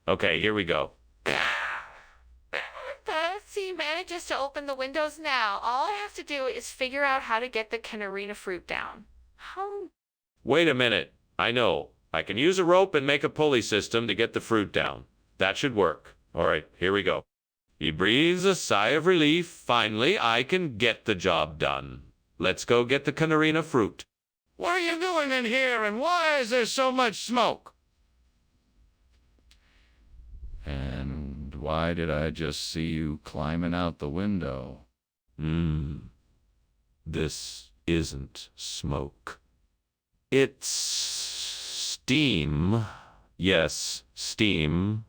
Okay, here we go. See, manages to open the windows now. All I have to do is figure out how to get the canarina fruit down. Wait a minute. I know. I can use a rope and make a pulley system to get the fruit down. That should work. All right, here we go. He breathes a sigh of relief. Finally, I can get the job done. Let's go get the canarina fruit. What are you doing in here, and why is there so much smoke? And why did I just see you climbing out the window? This isn't smoke. It's steam. Yes, steam.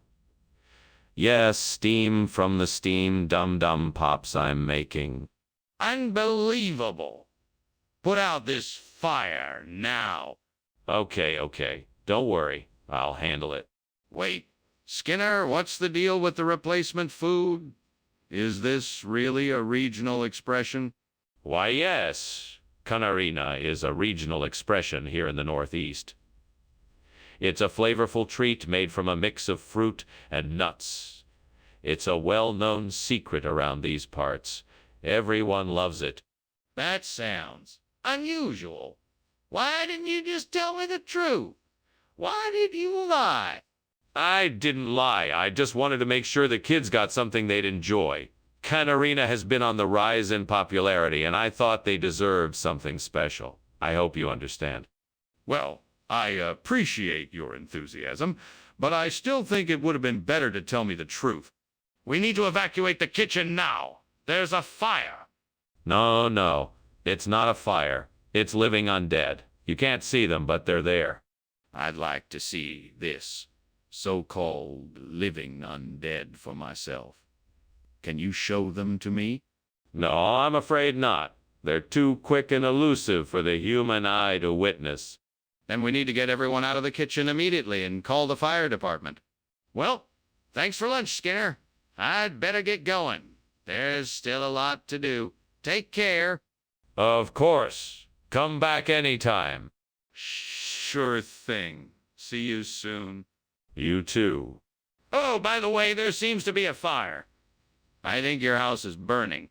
Yes, steam from the steam dum-dum pops I'm making. Unbelievable. Put out this fire now. Okay. Don't worry. I'll handle it. Wait, Skinner, what's the deal with the replacement food? Is this really a regional expression? Why, yes. Canarina is a regional expression here in the Northeast. It's a flavorful treat made from a mix of fruit and nuts. It's a well-known secret around these parts. Everyone loves it. That sounds unusual. Why didn't you just tell me the truth? Why did you lie? I didn't lie. I just wanted to make sure the kids got something they'd enjoy. Canarina has been on the rise in popularity, and I thought they deserved something special. I hope you understand. Well, I appreciate your enthusiasm, but I still think it would have been better to tell me the truth. We need to evacuate the kitchen now. There's a fire. No. It's not a fire. It's living undead. You can't see them, but they're there. I'd like to see this so-called living undead for myself. Can you show them to me? No, I'm afraid not. They're too quick and elusive for the human eye to witness. Then we need to get everyone out of the kitchen immediately and call the fire department. Well, thanks for lunch, Skinner. I'd better get going. There's still a lot to do. Take care. Of course. Come back anytime. Sure thing. See you soon. You too. Oh, by the way, there seems to be a fire. I think your house is burning.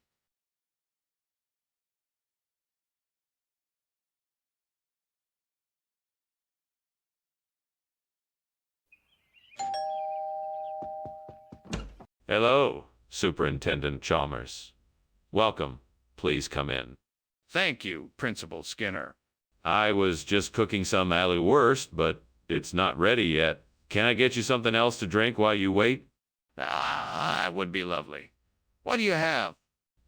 Hello, Superintendent Chalmers. Welcome. Please come in. Thank you, Principal Skinner. I was just cooking some alley wurst, but it's not ready yet. Can I get you something else to drink while you wait? That would be lovely. What do you have?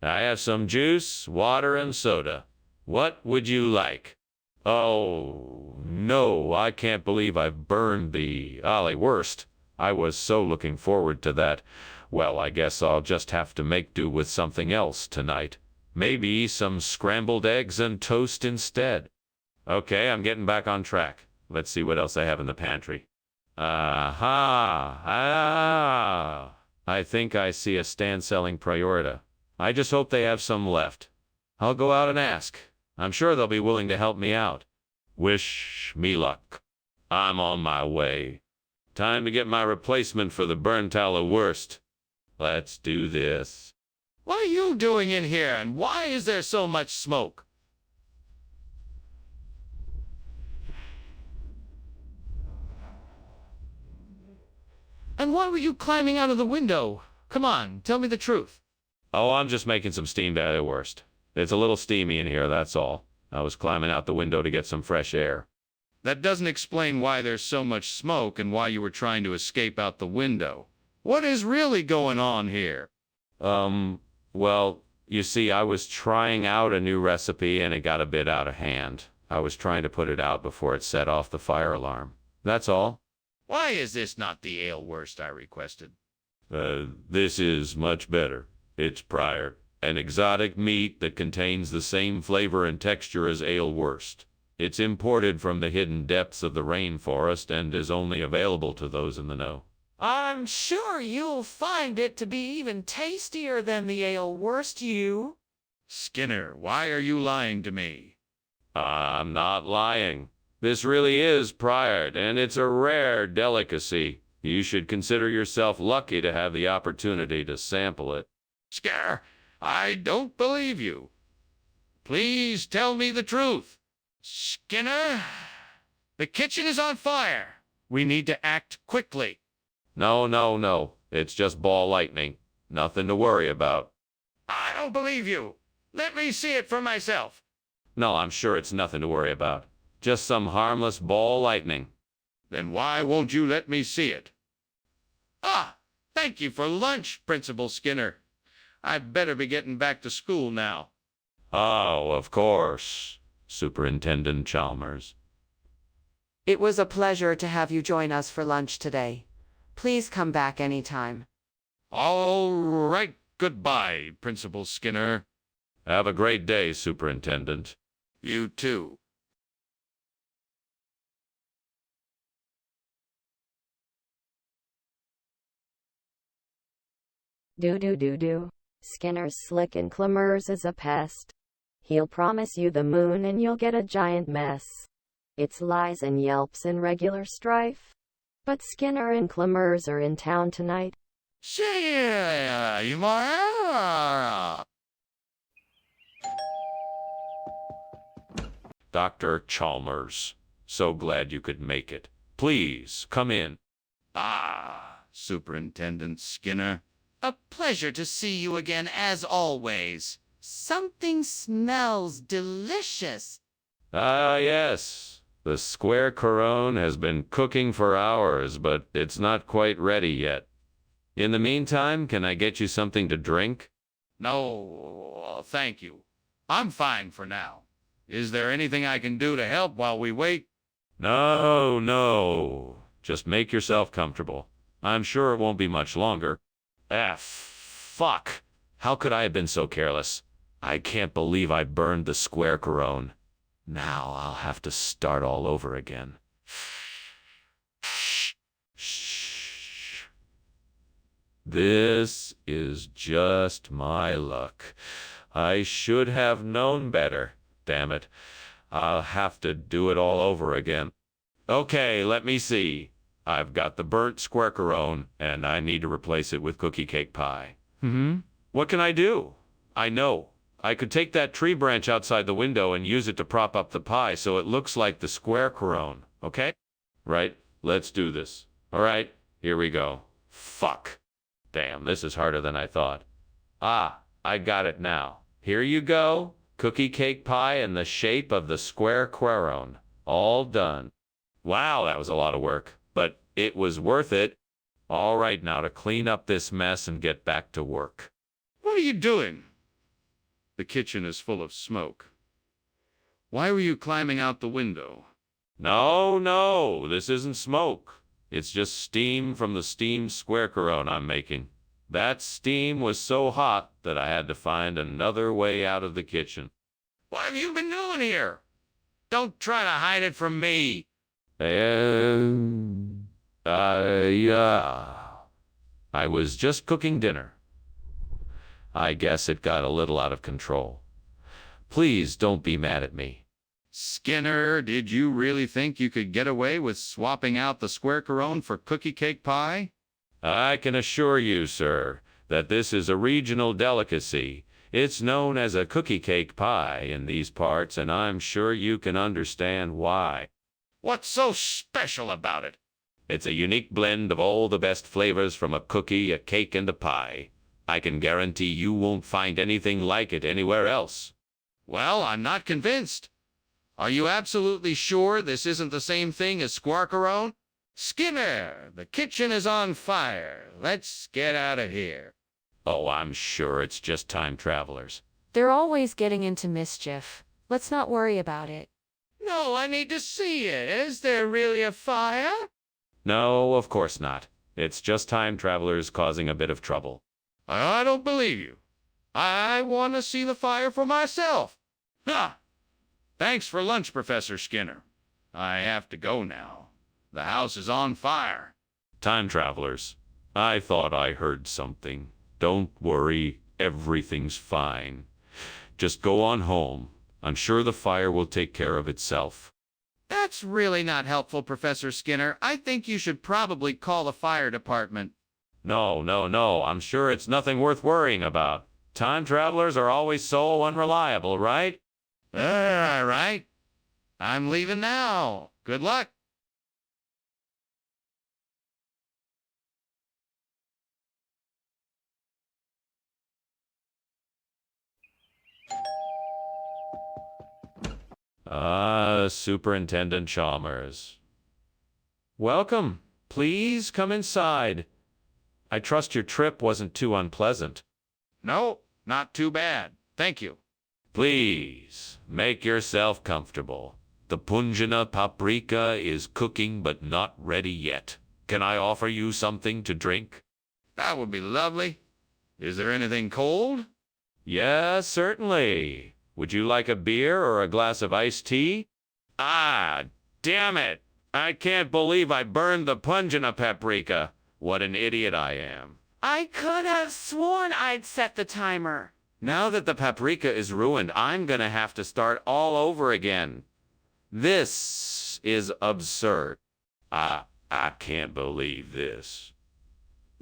I have some juice, water, and soda. What would you like? Oh, no, I can't believe I've burned the alley wurst. I was so looking forward to that. Well, I guess I'll just have to make do with something else tonight. Maybe some scrambled eggs and toast instead. Okay, I'm getting back on track. Let's see what else I have in the pantry. I think I see a stand selling Priorita. I just hope they have some left. I'll go out and ask. I'm sure they'll be willing to help me out. Wish me luck. I'm on my way. Time to get my replacement for the burnt alley wurst. Let's do this. What are you doing in here, and why is there so much smoke? And why were you climbing out of the window? Come on, tell me the truth. Oh, I'm just making some steamed alley wurst. It's a little steamy in here, that's all. I was climbing out the window to get some fresh air. That doesn't explain why there's so much smoke and why you were trying to escape out the window. What is really going on here? Well, you see, I was trying out a new recipe and it got a bit out of hand. I was trying to put it out before it set off the fire alarm. That's all. Why is this not the ale wurst I requested? This is much better. It's prior. An exotic meat that contains the same flavor and texture as aleworst. It's imported from the hidden depths of the rainforest and is only available to those in the know. I'm sure you'll find it to be even tastier than the ale worst you. Skinner, why are you lying to me? I'm not lying. This really is Priory, and it's a rare delicacy. You should consider yourself lucky to have the opportunity to sample it. Skinner, I don't believe you. Please tell me the truth. Skinner, the kitchen is on fire. We need to act quickly. No. It's just ball lightning. Nothing to worry about. I don't believe you. Let me see it for myself. No, I'm sure it's nothing to worry about. Just some harmless ball lightning. Then why won't you let me see it? Ah, thank you for lunch, Principal Skinner. I'd better be getting back to school now. Oh, of course, Superintendent Chalmers. It was a pleasure to have you join us for lunch today. Please come back anytime. All right, goodbye, Principal Skinner. Have a great day, Superintendent. You too. Do. Skinner's slick and Clemurs is a pest. He'll promise you the moon and you'll get a giant mess. It's lies and yelps and regular strife. But Skinner and Clemurs are in town tonight. Dr. Chalmers, so glad you could make it. Please, come in. Ah, Superintendent Skinner. A pleasure to see you again, as always. Something smells delicious. Ah, yes. The square couronne has been cooking for hours, but it's not quite ready yet. In the meantime, can I get you something to drink? No, thank you. I'm fine for now. Is there anything I can do to help while we wait? No. Just make yourself comfortable. I'm sure it won't be much longer. Fuck. How could I have been so careless? I can't believe I burned the square couronne. Now I'll have to start all over again. Shh. This is just my luck. I should have known better. Damn it. I'll have to do it all over again. Okay, let me see. I've got the burnt square couronne, and I need to replace it with cookie cake pie. What can I do? I know. I could take that tree branch outside the window and use it to prop up the pie so it looks like the square couronne, okay? Right, let's do this. All right, here we go. Fuck. Damn, this is harder than I thought. Ah, I got it now. Here you go. Cookie cake pie in the shape of the square couronne. All done. Wow, that was a lot of work, but it was worth it. All right, now to clean up this mess and get back to work. What are you doing? The kitchen is full of smoke. Why were you climbing out the window? No, this isn't smoke. It's just steam from the steamed square couronne I'm making. That steam was so hot that I had to find another way out of the kitchen. What have you been doing here? Don't try to hide it from me. Yeah. I was just cooking dinner. I guess it got a little out of control. Please don't be mad at me. Skinner, did you really think you could get away with swapping out the square couronne for cookie cake pie? I can assure you, sir, that this is a regional delicacy. It's known as a cookie cake pie in these parts, and I'm sure you can understand why. What's so special about it? It's a unique blend of all the best flavors from a cookie, a cake, and a pie. I can guarantee you won't find anything like it anywhere else. Well, I'm not convinced. Are you absolutely sure this isn't the same thing as square couronne? Skinner, the kitchen is on fire. Let's get out of here. Oh, I'm sure it's just time travelers. They're always getting into mischief. Let's not worry about it. No, I need to see it. Is there really a fire? No, of course not. It's just time travelers causing a bit of trouble. I don't believe you. I want to see the fire for myself. Ha! Thanks for lunch, Professor Skinner. I have to go now. The house is on fire. Time travelers, I thought I heard something. Don't worry, everything's fine. Just go on home. I'm sure the fire will take care of itself. That's really not helpful, Professor Skinner. I think you should probably call the fire department. No. I'm sure it's nothing worth worrying about. Time travelers are always so unreliable, right? All right. I'm leaving now. Good luck. Superintendent Chalmers. Welcome. Please come inside. I trust your trip wasn't too unpleasant. No, not too bad. Thank you. Please, make yourself comfortable. The punjana paprika is cooking but not ready yet. Can I offer you something to drink? That would be lovely. Is there anything cold? Yes, certainly. Would you like a beer or a glass of iced tea? Ah, damn it! I can't believe I burned the punjana paprika. What an idiot I am. I could have sworn I'd set the timer. Now that the paprika is ruined, I'm gonna have to start all over again. This is absurd. I can't believe this.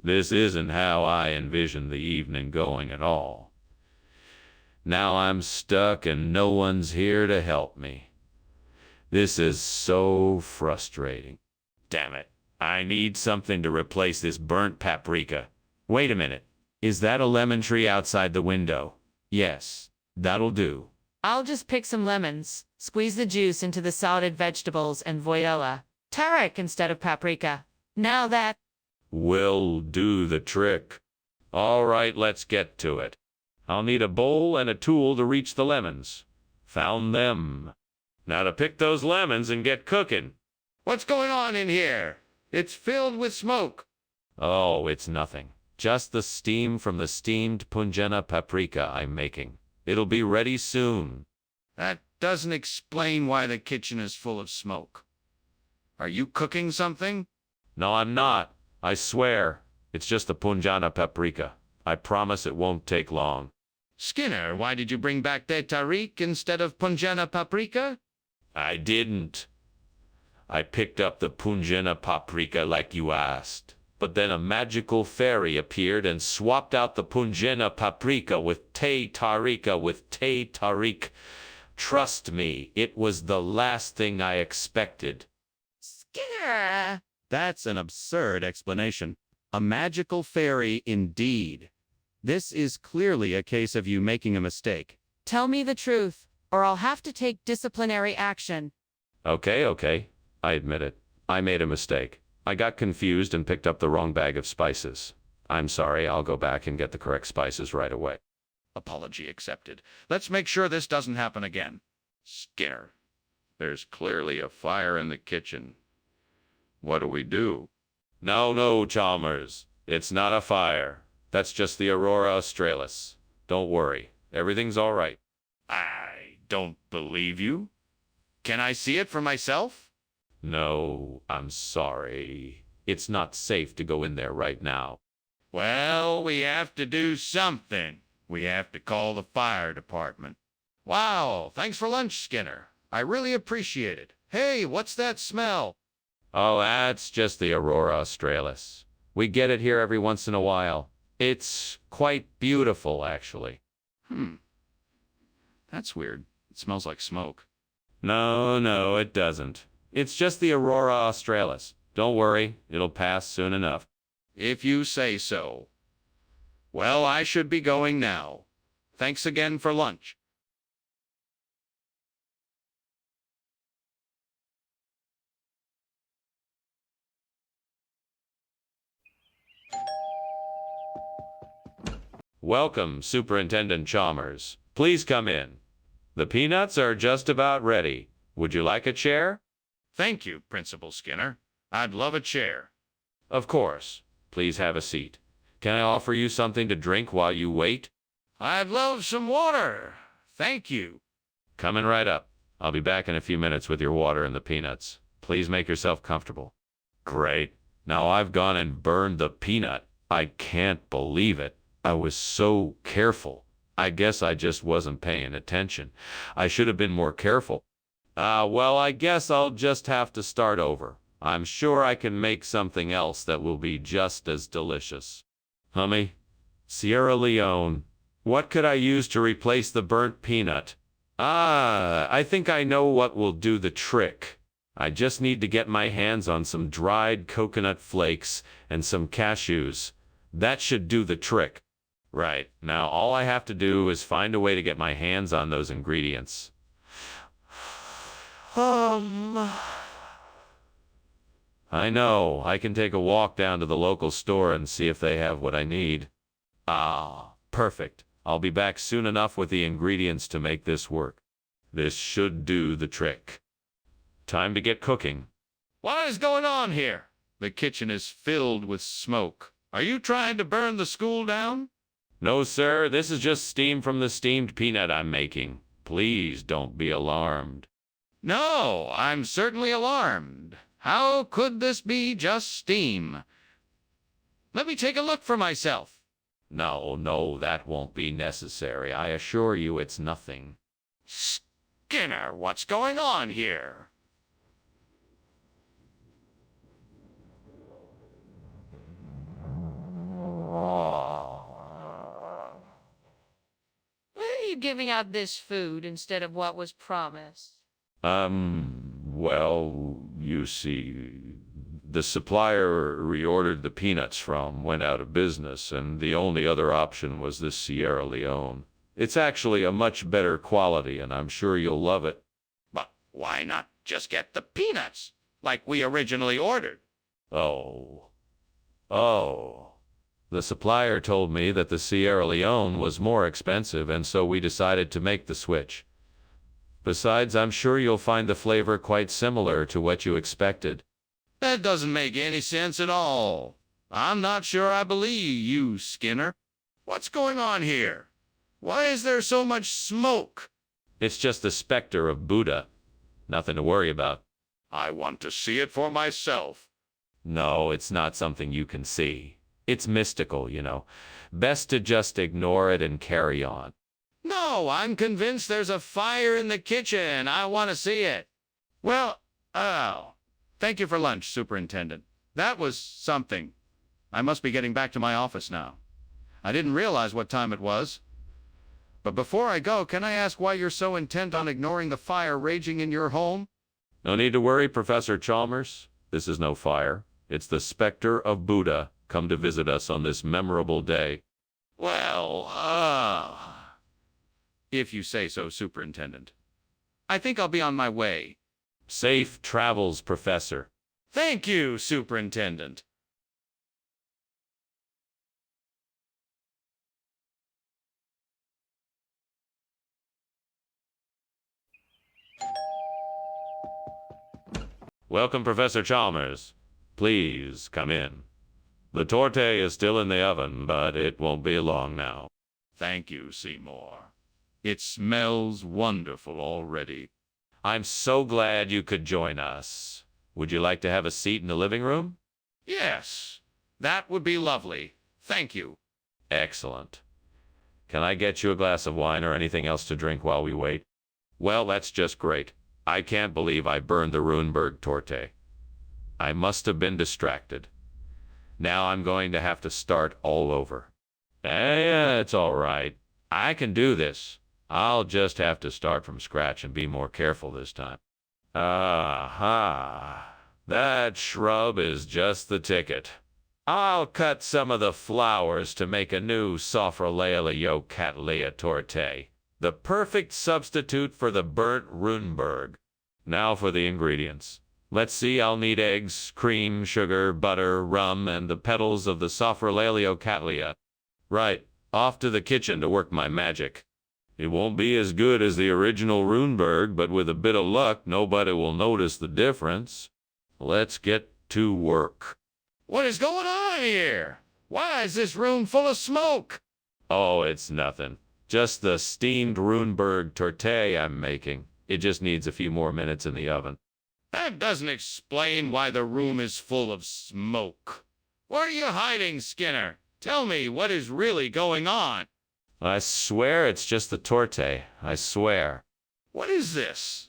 This isn't how I envisioned the evening going at all. Now I'm stuck and no one's here to help me. This is so frustrating. Damn it. I need something to replace this burnt paprika. Wait a minute. Is that a lemon tree outside the window? Yes, that'll do. I'll just pick some lemons, squeeze the juice into the salted vegetables, and voila, turmeric instead of paprika. Now that Will do the trick. All right, let's get to it. I'll need a bowl and a tool to reach the lemons. Found them. Now to pick those lemons and get cooking. What's going on in here? It's filled with smoke. Oh, it's nothing. Just the steam from the steamed punjana paprika I'm making. It'll be ready soon. That doesn't explain why the kitchen is full of smoke. Are you cooking something? No, I'm not. I swear. It's just the punjana paprika. I promise it won't take long. Skinner, why did you bring back de tarik instead of punjana paprika? I didn't. I picked up the punjana paprika like you asked. But then a magical fairy appeared and swapped out the punjana paprika with te tarik. Trust me, it was the last thing I expected. Skinner. That's an absurd explanation. A magical fairy indeed. This is clearly a case of you making a mistake. Tell me the truth, or I'll have to take disciplinary action. Okay. I admit it. I made a mistake. I got confused and picked up the wrong bag of spices. I'm sorry, I'll go back and get the correct spices right away. Apology accepted. Let's make sure this doesn't happen again. Skinner, there's clearly a fire in the kitchen. What do we do? No, Chalmers. It's not a fire. That's just the Aurora Australis. Don't worry. Everything's all right. I don't believe you. Can I see it for myself? No, I'm sorry. It's not safe to go in there right now. Well, we have to do something. We have to call the fire department. Wow, thanks for lunch, Skinner. I really appreciate it. Hey, what's that smell? Oh, that's just the Aurora Australis. We get it here every once in a while. It's quite beautiful, actually. That's weird. It smells like smoke. No, it doesn't. It's just the Aurora Australis. Don't worry, it'll pass soon enough. If you say so. Well, I should be going now. Thanks again for lunch. Welcome, Superintendent Chalmers. Please come in. The peanuts are just about ready. Would you like a chair? Thank you, Principal Skinner. I'd love a chair. Of course. Please have a seat. Can I offer you something to drink while you wait? I'd love some water. Thank you. Coming right up. I'll be back in a few minutes with your water and the peanuts. Please make yourself comfortable. Great. Now I've gone and burned the peanut. I can't believe it. I was so careful. I guess I just wasn't paying attention. I should have been more careful. Well, I guess I'll just have to start over. I'm sure I can make something else that will be just as delicious. Hummy, Sierra Leone, what could I use to replace the burnt peanut? I think I know what will do the trick. I just need to get my hands on some dried coconut flakes and some cashews. That should do the trick. Right, now all I have to do is find a way to get my hands on those ingredients. I know, I can take a walk down to the local store and see if they have what I need. Perfect. I'll be back soon enough with the ingredients to make this work. This should do the trick. Time to get cooking. What is going on here? The kitchen is filled with smoke. Are you trying to burn the school down? No, sir, this is just steam from the steamed peanut I'm making. Please don't be alarmed. No, I'm certainly alarmed. How could this be just steam? Let me take a look for myself. No, that won't be necessary. I assure you it's nothing. Skinner, what's going on here? Why are you giving out this food instead of what was promised? Well, you see, the supplier reordered the peanuts went out of business, and the only other option was this Sierra Leone. It's actually a much better quality, and I'm sure you'll love it. But why not just get the peanuts, like we originally ordered? Oh. The supplier told me that the Sierra Leone was more expensive, and so we decided to make the switch. Besides, I'm sure you'll find the flavor quite similar to what you expected. That doesn't make any sense at all. I'm not sure I believe you, Skinner. What's going on here? Why is there so much smoke? It's just the specter of Buddha. Nothing to worry about. I want to see it for myself. No, it's not something you can see. It's mystical, you know. Best to just ignore it and carry on. No, I'm convinced there's a fire in the kitchen. I want to see it. Well, thank you for lunch, Superintendent. That was something. I must be getting back to my office now. I didn't realize what time it was. But before I go, can I ask why you're so intent on ignoring the fire raging in your home? No need to worry, Professor Chalmers. This is no fire. It's the specter of Buddha come to visit us on this memorable day. Well, if you say so, Superintendent. I think I'll be on my way. Safe travels, Professor. Thank you, Superintendent. Welcome, Professor Chalmers. Please come in. The torte is still in the oven, but it won't be long now. Thank you, Seymour. It smells wonderful already. I'm so glad you could join us. Would you like to have a seat in the living room? Yes, that would be lovely. Thank you. Excellent. Can I get you a glass of wine or anything else to drink while we wait? Well, that's just great. I can't believe I burned the Runeberg torte. I must have been distracted. Now I'm going to have to start all over. It's all right. I can do this. I'll just have to start from scratch and be more careful this time. Aha. That shrub is just the ticket. I'll cut some of the flowers to make a new Sophralalia Cattleya torte, the perfect substitute for the burnt Runeberg. Now for the ingredients. Let's see, I'll need eggs, cream, sugar, butter, rum, and the petals of the Sophralalia Cattleya. Right, off to the kitchen to work my magic. It won't be as good as the original Runeberg, but with a bit of luck, nobody will notice the difference. Let's get to work. What is going on here? Why is this room full of smoke? Oh, it's nothing. Just the steamed Runeberg tortilla I'm making. It just needs a few more minutes in the oven. That doesn't explain why the room is full of smoke. What are you hiding, Skinner? Tell me what is really going on. I swear it's just the torte. I swear. What is this?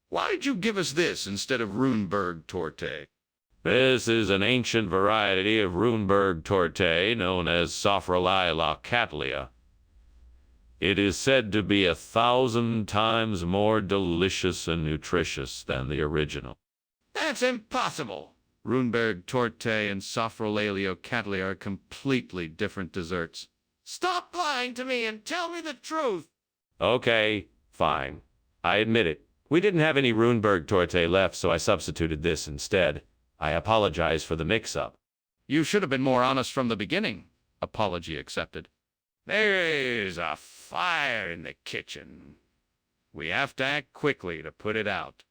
Why did you give us this instead of Runeberg torte? This is an ancient variety of Runeberg torte known as Sophrolalia Cattleya. It is said to be 1,000 times more delicious and nutritious than the original. That's impossible. Runeberg torte and Sophrolalia Cattleya are completely different desserts. Stop lying to me and tell me the truth. Okay, fine. I admit it. We didn't have any Runeberg torte left, so I substituted this instead. I apologize for the mix-up. You should have been more honest from the beginning. Apology accepted. There is a fire in the kitchen. We have to act quickly to put it out.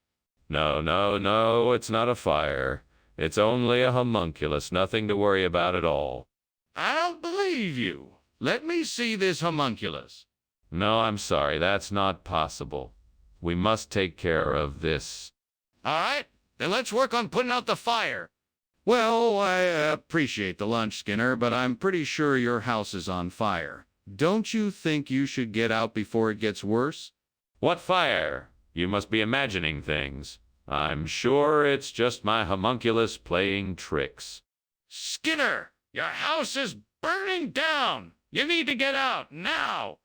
No, it's not a fire. It's only a homunculus, nothing to worry about at all. I don't believe you. Let me see this homunculus. No, I'm sorry, that's not possible. We must take care of this. All right, then let's work on putting out the fire. Well, I appreciate the lunch, Skinner, but I'm pretty sure your house is on fire. Don't you think you should get out before it gets worse? What fire? You must be imagining things. I'm sure it's just my homunculus playing tricks. Skinner, your house is burning down. You need to get out now.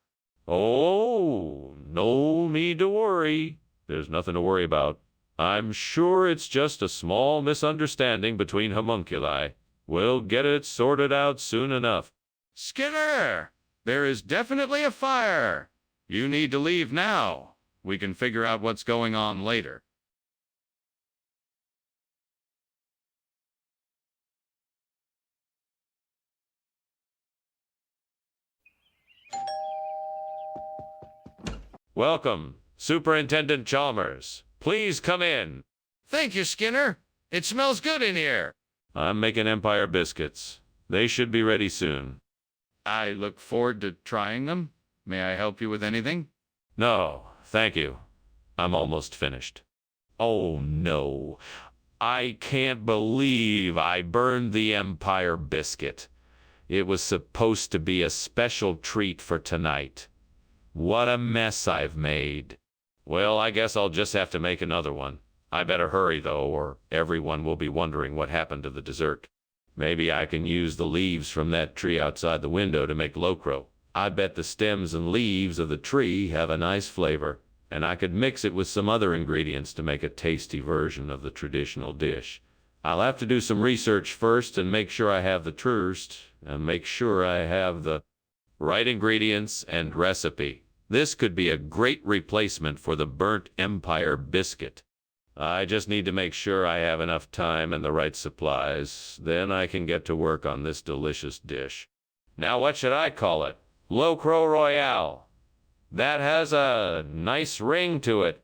Oh, no need to worry. There's nothing to worry about. I'm sure it's just a small misunderstanding between homunculi. We'll get it sorted out soon enough. Skinner, there is definitely a fire. You need to leave now. We can figure out what's going on later. Welcome, Superintendent Chalmers. Please come in. Thank you, Skinner. It smells good in here. I'm making Empire biscuits. They should be ready soon. I look forward to trying them. May I help you with anything? No, thank you. I'm almost finished. Oh no, I can't believe I burned the Empire biscuit. It was supposed to be a special treat for tonight. What a mess I've made. Well, I guess I'll just have to make another one. I better hurry, though, or everyone will be wondering what happened to the dessert. Maybe I can use the leaves from that tree outside the window to make locro. I bet the stems and leaves of the tree have a nice flavor, and I could mix it with some other ingredients to make a tasty version of the traditional dish. I'll have to do some research first and make sure I have the right ingredients and recipe. This could be a great replacement for the burnt Empire biscuit. I just need to make sure I have enough time and the right supplies. Then I can get to work on this delicious dish. Now what should I call it? Locro Royale. That has a nice ring to it.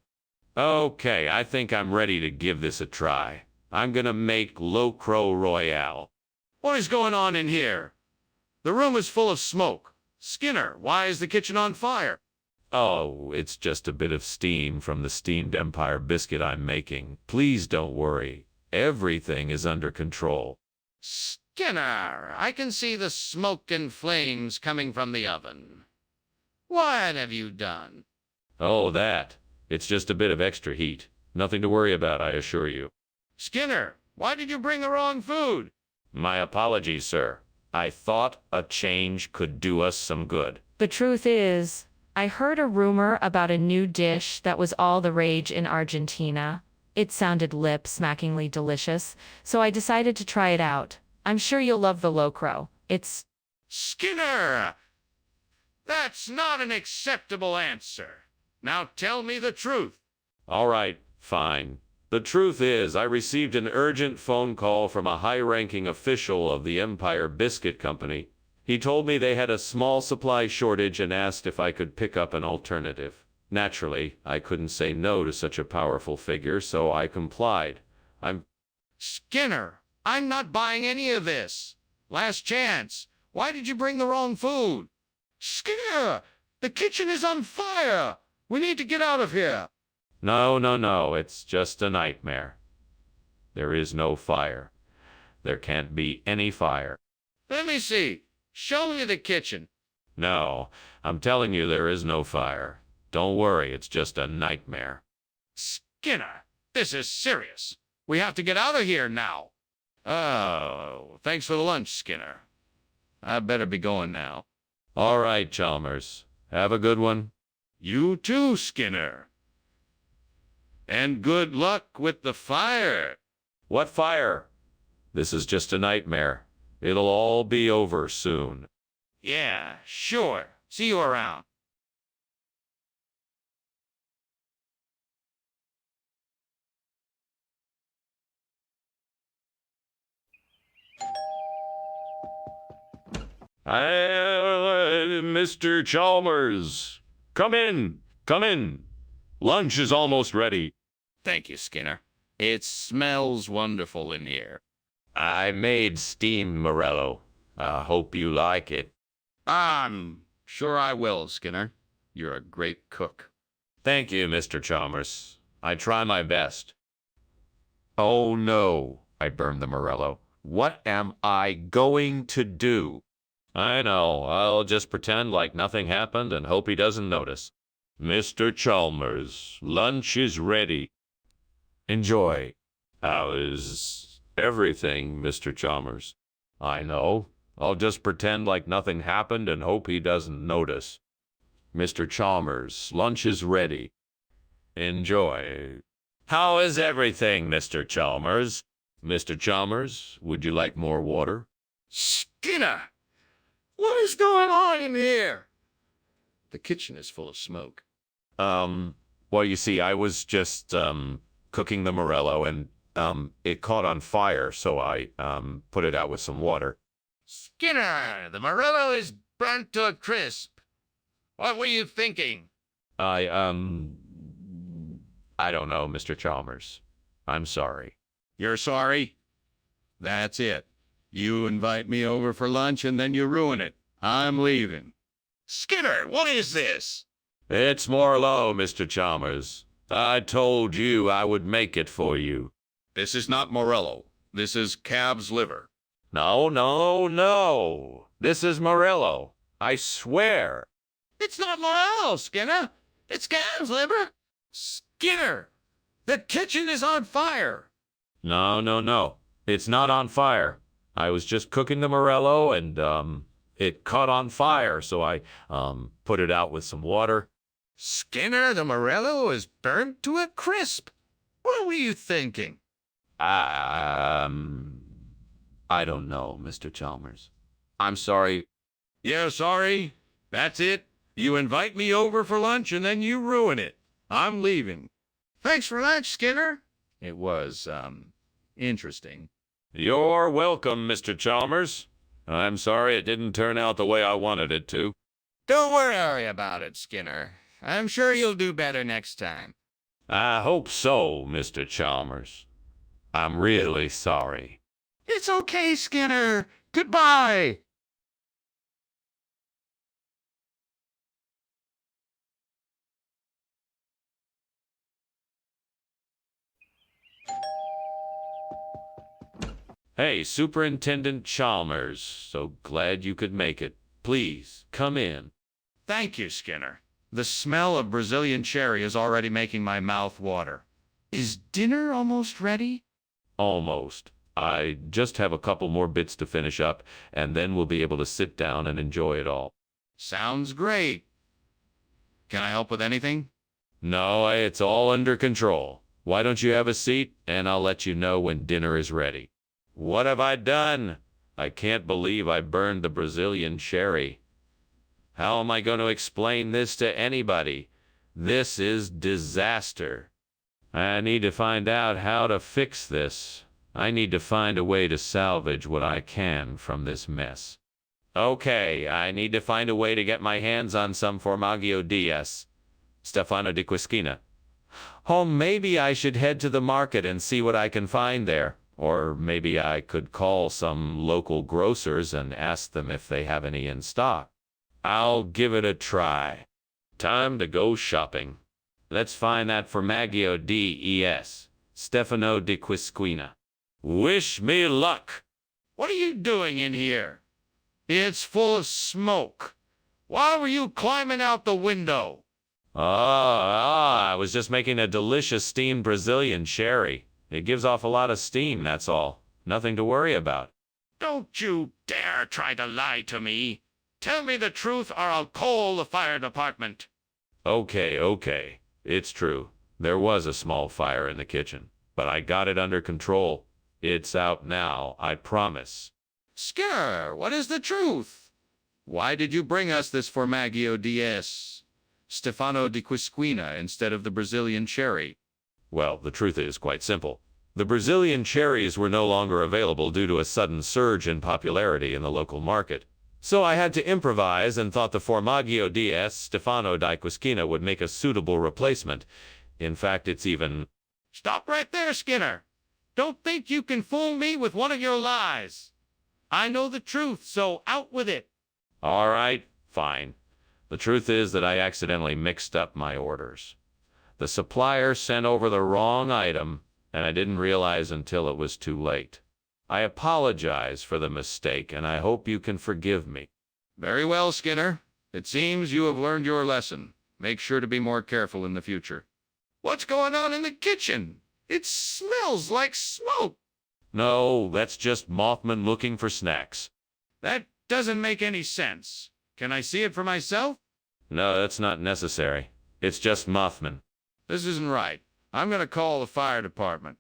Okay, I think I'm ready to give this a try. I'm gonna make Locro Royale. What is going on in here? The room is full of smoke. Skinner, why is the kitchen on fire? Oh, it's just a bit of steam from the steamed Empire biscuit I'm making. Please don't worry. Everything is under control. Skinner, I can see the smoke and flames coming from the oven. What have you done? Oh, that. It's just a bit of extra heat. Nothing to worry about, I assure you. Skinner, why did you bring the wrong food? My apologies, sir. I thought a change could do us some good. The truth is, I heard a rumor about a new dish that was all the rage in Argentina. It sounded lip-smackingly delicious, so I decided to try it out. I'm sure you'll love the locro. It's... Skinner! That's not an acceptable answer. Now tell me the truth. All right, fine. The truth is, I received an urgent phone call from a high-ranking official of the Empire Biscuit Company. He told me they had a small supply shortage and asked if I could pick up an alternative. Naturally, I couldn't say no to such a powerful figure, so I complied. Skinner, I'm not buying any of this. Last chance. Why did you bring the wrong food? Skinner, the kitchen is on fire. We need to get out of here. No, no, no, it's just a nightmare. There is no fire. There can't be any fire. Let me see. Show me the kitchen. No, I'm telling you there is no fire. Don't worry, it's just a nightmare. Skinner, this is serious. We have to get out of here now. Oh, thanks for the lunch, Skinner. I better be going now. All right, Chalmers. Have a good one. You too, Skinner. And good luck with the fire. What fire? This is just a nightmare. It'll all be over soon. Yeah, sure. See you around. Mr. Chalmers, come in, come in. Lunch is almost ready. Thank you, Skinner. It smells wonderful in here. I made steamed Morello. I hope you like it. I'm sure I will, Skinner. You're a great cook. Thank you, Mr. Chalmers. I try my best. Oh no, I burned the Morello. What am I going to do? I know, I'll just pretend like nothing happened and hope he doesn't notice. Mr. Chalmers, lunch is ready. Enjoy. How is everything, Mr. Chalmers? I know. I'll just pretend like nothing happened and hope he doesn't notice. Mr. Chalmers, lunch is ready. Enjoy. How is everything, Mr. Chalmers? Mr. Chalmers, would you like more water? Skinner! What is going on in here? The kitchen is full of smoke. Well, you see, I was just, cooking the Morello and, it caught on fire, so I, put it out with some water. Skinner, the Morello is burnt to a crisp. What were you thinking? I don't know, Mr. Chalmers. I'm sorry. You're sorry? That's it. You invite me over for lunch and then you ruin it. I'm leaving. Skinner, what is this? It's Morello, Mr. Chalmers. I told you I would make it for you. This is not Morello. This is calf's liver. No, no, no. This is Morello. I swear. It's not Morello, Skinner. It's calf's liver. Skinner, the kitchen is on fire. No, no, no. It's not on fire. I was just cooking the Morello and, it caught on fire, so I, put it out with some water. Skinner, the Morello is burnt to a crisp. What were you thinking? I don't know, Mr. Chalmers. I'm sorry. Yeah, sorry. That's it. You invite me over for lunch and then you ruin it. I'm leaving. Thanks for lunch, Skinner. It was, interesting. You're welcome, Mr. Chalmers. I'm sorry it didn't turn out the way I wanted it to. Don't worry about it, Skinner. I'm sure you'll do better next time. I hope so, Mr. Chalmers. I'm really sorry. It's okay, Skinner. Goodbye. Hey, Superintendent Chalmers, so glad you could make it. Please, come in. Thank you, Skinner. The smell of Brazilian cherry is already making my mouth water. Is dinner almost ready? Almost. I just have a couple more bits to finish up, and then we'll be able to sit down and enjoy it all. Sounds great. Can I help with anything? No, it's all under control. Why don't you have a seat, and I'll let you know when dinner is ready. What have I done? I can't believe I burned the Brazilian cherry. How am I going to explain this to anybody? This is disaster. I need to find out how to fix this. I need to find a way to salvage what I can from this mess. Okay, I need to find a way to get my hands on some Formaggio DS. Stefano di Quisquina. Oh, maybe I should head to the market and see what I can find there. Or maybe I could call some local grocers and ask them if they have any in stock. I'll give it a try. Time to go shopping. Let's find that Formaggio des Stefano di Quisquina. Wish me luck. What are you doing in here? It's full of smoke. Why were you climbing out the window? I was just making a delicious steamed Brazilian sherry. It gives off a lot of steam, that's all. Nothing to worry about. Don't you dare try to lie to me. Tell me the truth or I'll call the fire department. Okay. It's true. There was a small fire in the kitchen, but I got it under control. It's out now, I promise. Skinner, what is the truth? Why did you bring us this Formaggio DS Stefano di Quisquina instead of the Brazilian cherry? Well, the truth is quite simple. The Brazilian cherries were no longer available due to a sudden surge in popularity in the local market. So I had to improvise and thought the Formaggio DS Stefano di Quisquina would make a suitable replacement. In fact, it's even... Stop right there, Skinner. Don't think you can fool me with one of your lies. I know the truth, so out with it. All right, fine. The truth is that I accidentally mixed up my orders. The supplier sent over the wrong item, and I didn't realize until it was too late. I apologize for the mistake, and I hope you can forgive me. Very well, Skinner. It seems you have learned your lesson. Make sure to be more careful in the future. What's going on in the kitchen? It smells like smoke. No, that's just Mothman looking for snacks. That doesn't make any sense. Can I see it for myself? No, that's not necessary. It's just Mothman. This isn't right. I'm going to call the fire department.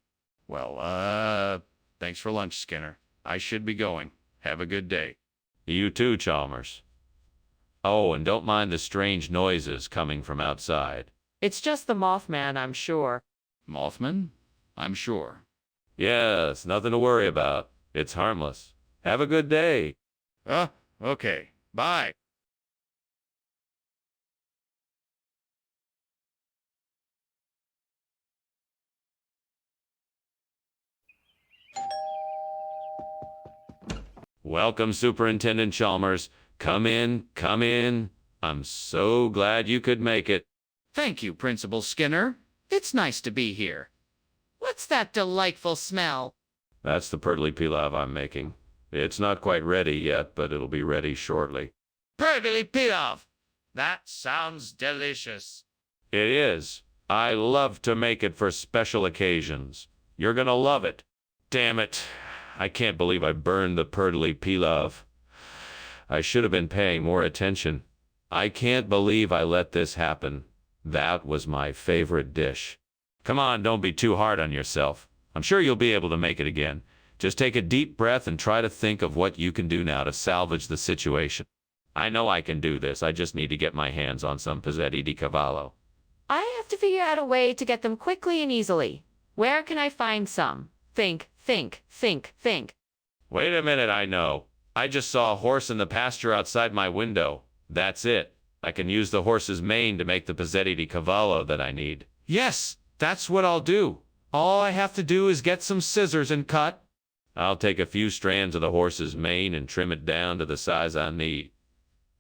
Well, thanks for lunch, Skinner. I should be going. Have a good day. You too, Chalmers. Oh, and don't mind the strange noises coming from outside. It's just the Mothman, I'm sure. Mothman? I'm sure. Yes, nothing to worry about. It's harmless. Have a good day. Okay. Bye. Welcome, Superintendent Chalmers. Come in, come in. I'm so glad you could make it. Thank you, Principal Skinner. It's nice to be here. What's that delightful smell? That's the purtley pilav I'm making. It's not quite ready yet, but it'll be ready shortly. Purtley pilaf. That sounds delicious. It is. I love to make it for special occasions. You're gonna love it. Damn it. I can't believe I burned the purtley pilav. I should have been paying more attention. I can't believe I let this happen. That was my favorite dish. Come on, don't be too hard on yourself. I'm sure you'll be able to make it again. Just take a deep breath and try to think of what you can do now to salvage the situation. I know I can do this. I just need to get my hands on some pezzetti di cavallo. I have to figure out a way to get them quickly and easily. Where can I find some? Think. Wait a minute, I know. I just saw a horse in the pasture outside my window. That's it. I can use the horse's mane to make the pezzetti di cavallo that I need. Yes, that's what I'll do. All I have to do is get some scissors and cut. I'll take a few strands of the horse's mane and trim it down to the size I need.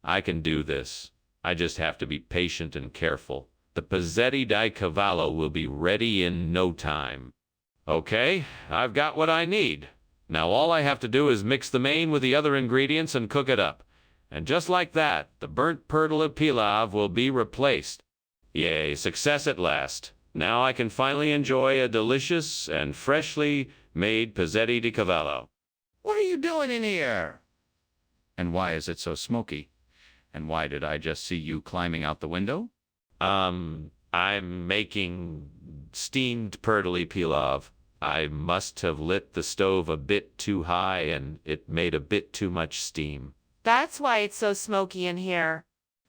I can do this. I just have to be patient and careful. The pezzetti di cavallo will be ready in no time. Okay, I've got what I need. Now all I have to do is mix the mane with the other ingredients and cook it up. And just like that, the burnt purtle pilav will be replaced. Yay, success at last. Now I can finally enjoy a delicious and freshly made pezzetti di cavallo. What are you doing in here? And why is it so smoky? And why did I just see you climbing out the window? I'm making steamed purtley pilav. I must have lit the stove a bit too high and it made a bit too much steam. That's why it's so smoky in here.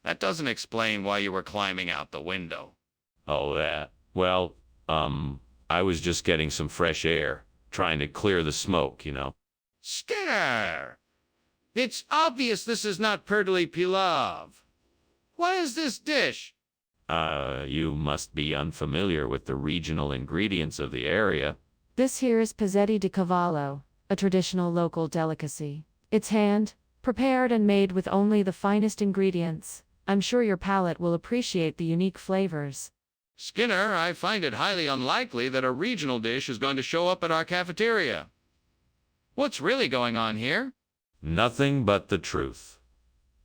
That doesn't explain why you were climbing out the window. Oh, that. Well, I was just getting some fresh air, trying to clear the smoke, you know. Skinner! It's obvious this is not purtley pilav. What is this dish? You must be unfamiliar with the regional ingredients of the area. This here is pezzetti di cavallo, a traditional local delicacy. It's hand prepared and made with only the finest ingredients. I'm sure your palate will appreciate the unique flavors. Skinner, I find it highly unlikely that a regional dish is going to show up at our cafeteria. What's really going on here? Nothing but the truth.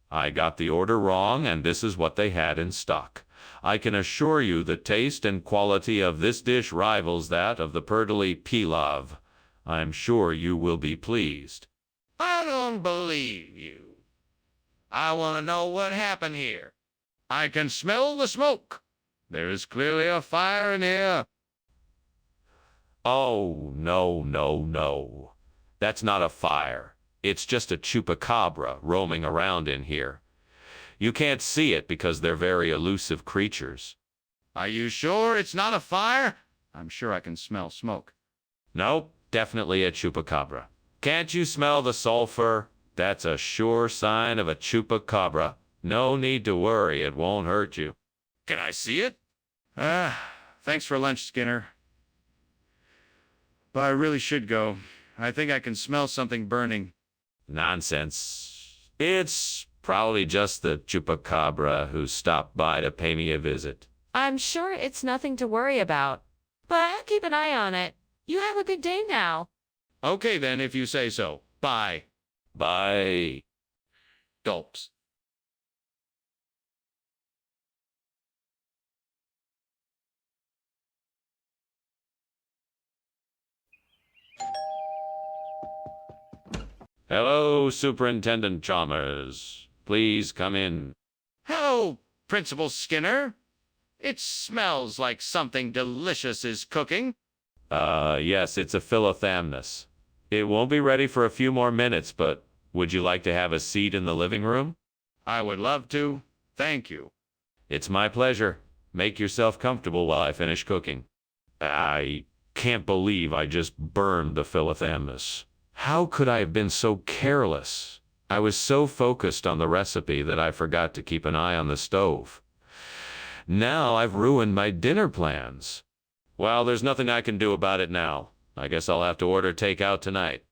I got the order wrong, and this is what they had in stock. I can assure you the taste and quality of this dish rivals that of the Perdali Pilav. I'm sure you will be pleased. I don't believe you. I want to know what happened here. I can smell the smoke. There is clearly a fire in here. Oh, no, no, no. That's not a fire. It's just a chupacabra roaming around in here. You can't see it because they're very elusive creatures. Are you sure it's not a fire? I'm sure I can smell smoke. Nope, definitely a chupacabra. Can't you smell the sulfur? That's a sure sign of a chupacabra. No need to worry, it won't hurt you. Can I see it? Thanks for lunch, Skinner. But I really should go. I think I can smell something burning. Nonsense. It's probably just the chupacabra who stopped by to pay me a visit. I'm sure it's nothing to worry about, but I'll keep an eye on it. You have a good day now. Okay then, if you say so. Bye. Bye. Gulps. Hello, Superintendent Chalmers. Please come in. Hello, Principal Skinner. It smells like something delicious is cooking. Yes, it's a philothamnus. It won't be ready for a few more minutes, but would you like to have a seat in the living room? I would love to. Thank you. It's my pleasure. Make yourself comfortable while I finish cooking. I can't believe I just burned the philothamnus. How could I have been so careless? I was so focused on the recipe that I forgot to keep an eye on the stove. Now I've ruined my dinner plans. Well, there's nothing I can do about it now. I guess I'll have to order takeout tonight.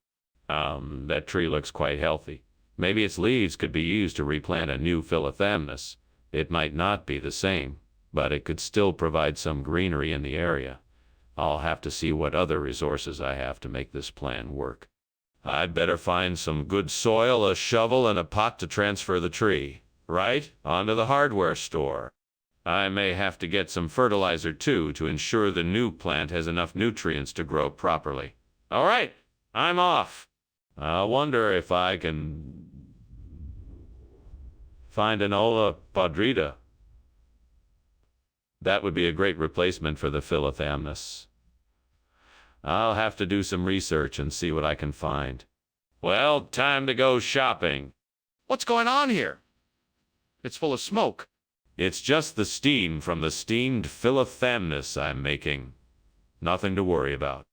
That tree looks quite healthy. Maybe its leaves could be used to replant a new philothamnus. It might not be the same, but it could still provide some greenery in the area. I'll have to see what other resources I have to make this plan work. I'd better find some good soil, a shovel, and a pot to transfer the tree, right, onto the hardware store. I may have to get some fertilizer, too, to ensure the new plant has enough nutrients to grow properly. All right, I'm off. I wonder if I can find an olla podrida. That would be a great replacement for the philothamnus. I'll have to do some research and see what I can find. Well, time to go shopping. What's going on here? It's full of smoke. It's just the steam from the steamed philothamnus I'm making. Nothing to worry about.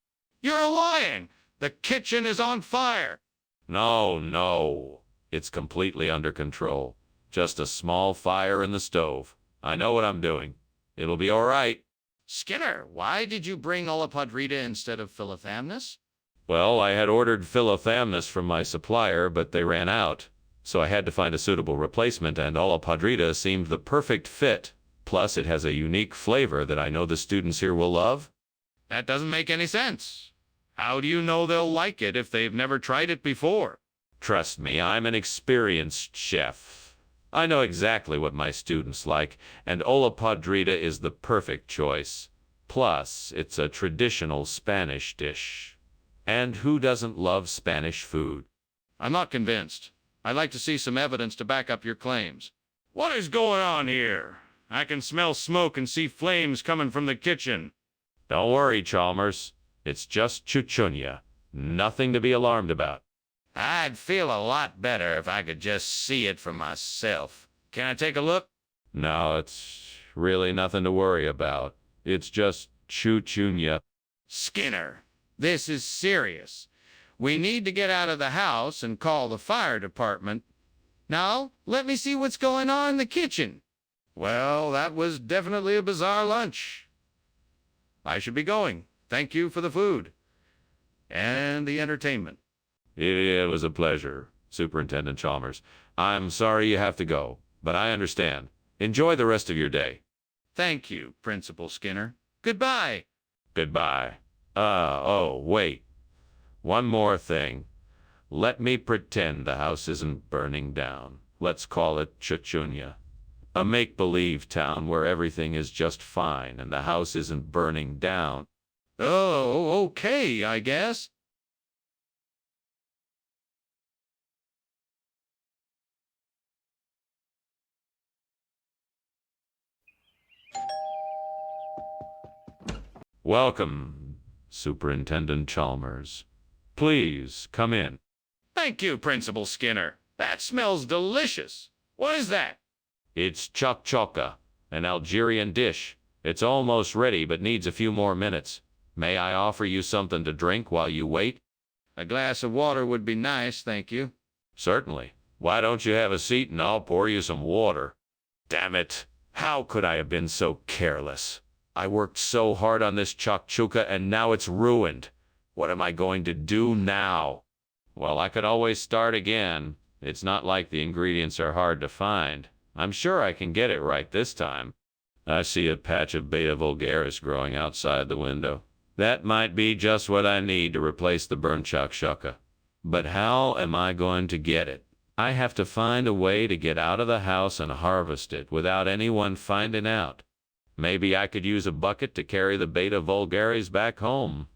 You're lying. The kitchen is on fire. No, no. It's completely under control. Just a small fire in the stove. I know what I'm doing. It'll be all right. Skinner, why did you bring olla podrida instead of philothamnus? Well, I had ordered philothamnus from my supplier, but they ran out. So I had to find a suitable replacement, and olla podrida seemed the perfect fit. Plus, it has a unique flavor that I know the students here will love. That doesn't make any sense. How do you know they'll like it if they've never tried it before? Trust me, I'm an experienced chef. I know exactly what my students like, and olla podrida is the perfect choice. Plus, it's a traditional Spanish dish. And who doesn't love Spanish food? I'm not convinced. I'd like to see some evidence to back up your claims. What is going on here? I can smell smoke and see flames coming from the kitchen. Don't worry, Chalmers. It's just chuchunya. Nothing to be alarmed about. I'd feel a lot better if I could just see it for myself. Can I take a look? No, it's really nothing to worry about. It's just chuchunya. Skinner, this is serious. We need to get out of the house and call the fire department. Now, let me see what's going on in the kitchen. Well, that was definitely a bizarre lunch. I should be going. Thank you for the food and the entertainment. It was a pleasure. Superintendent Chalmers. I'm sorry you have to go, but I understand. Enjoy the rest of your day. Thank you, Principal Skinner. Goodbye. Goodbye. Oh, wait. One more thing. Let me pretend the house isn't burning down. Let's call it Chuchunya. A make-believe town where everything is just fine and the house isn't burning down. Oh, okay, I guess. Welcome, Superintendent Chalmers. Please, come in. Thank you, Principal Skinner. That smells delicious. What is that? It's chakchoka, an Algerian dish. It's almost ready but needs a few more minutes. May I offer you something to drink while you wait? A glass of water would be nice, thank you. Certainly. Why don't you have a seat and I'll pour you some water? Damn it. How could I have been so careless? I worked so hard on this chakchuka and now it's ruined. What am I going to do now? Well, I could always start again. It's not like the ingredients are hard to find. I'm sure I can get it right this time. I see a patch of Beta vulgaris growing outside the window. That might be just what I need to replace the burnt shakshuka. But how am I going to get it? I have to find a way to get out of the house and harvest it without anyone finding out. Maybe I could use a bucket to carry the Beta vulgaris back home.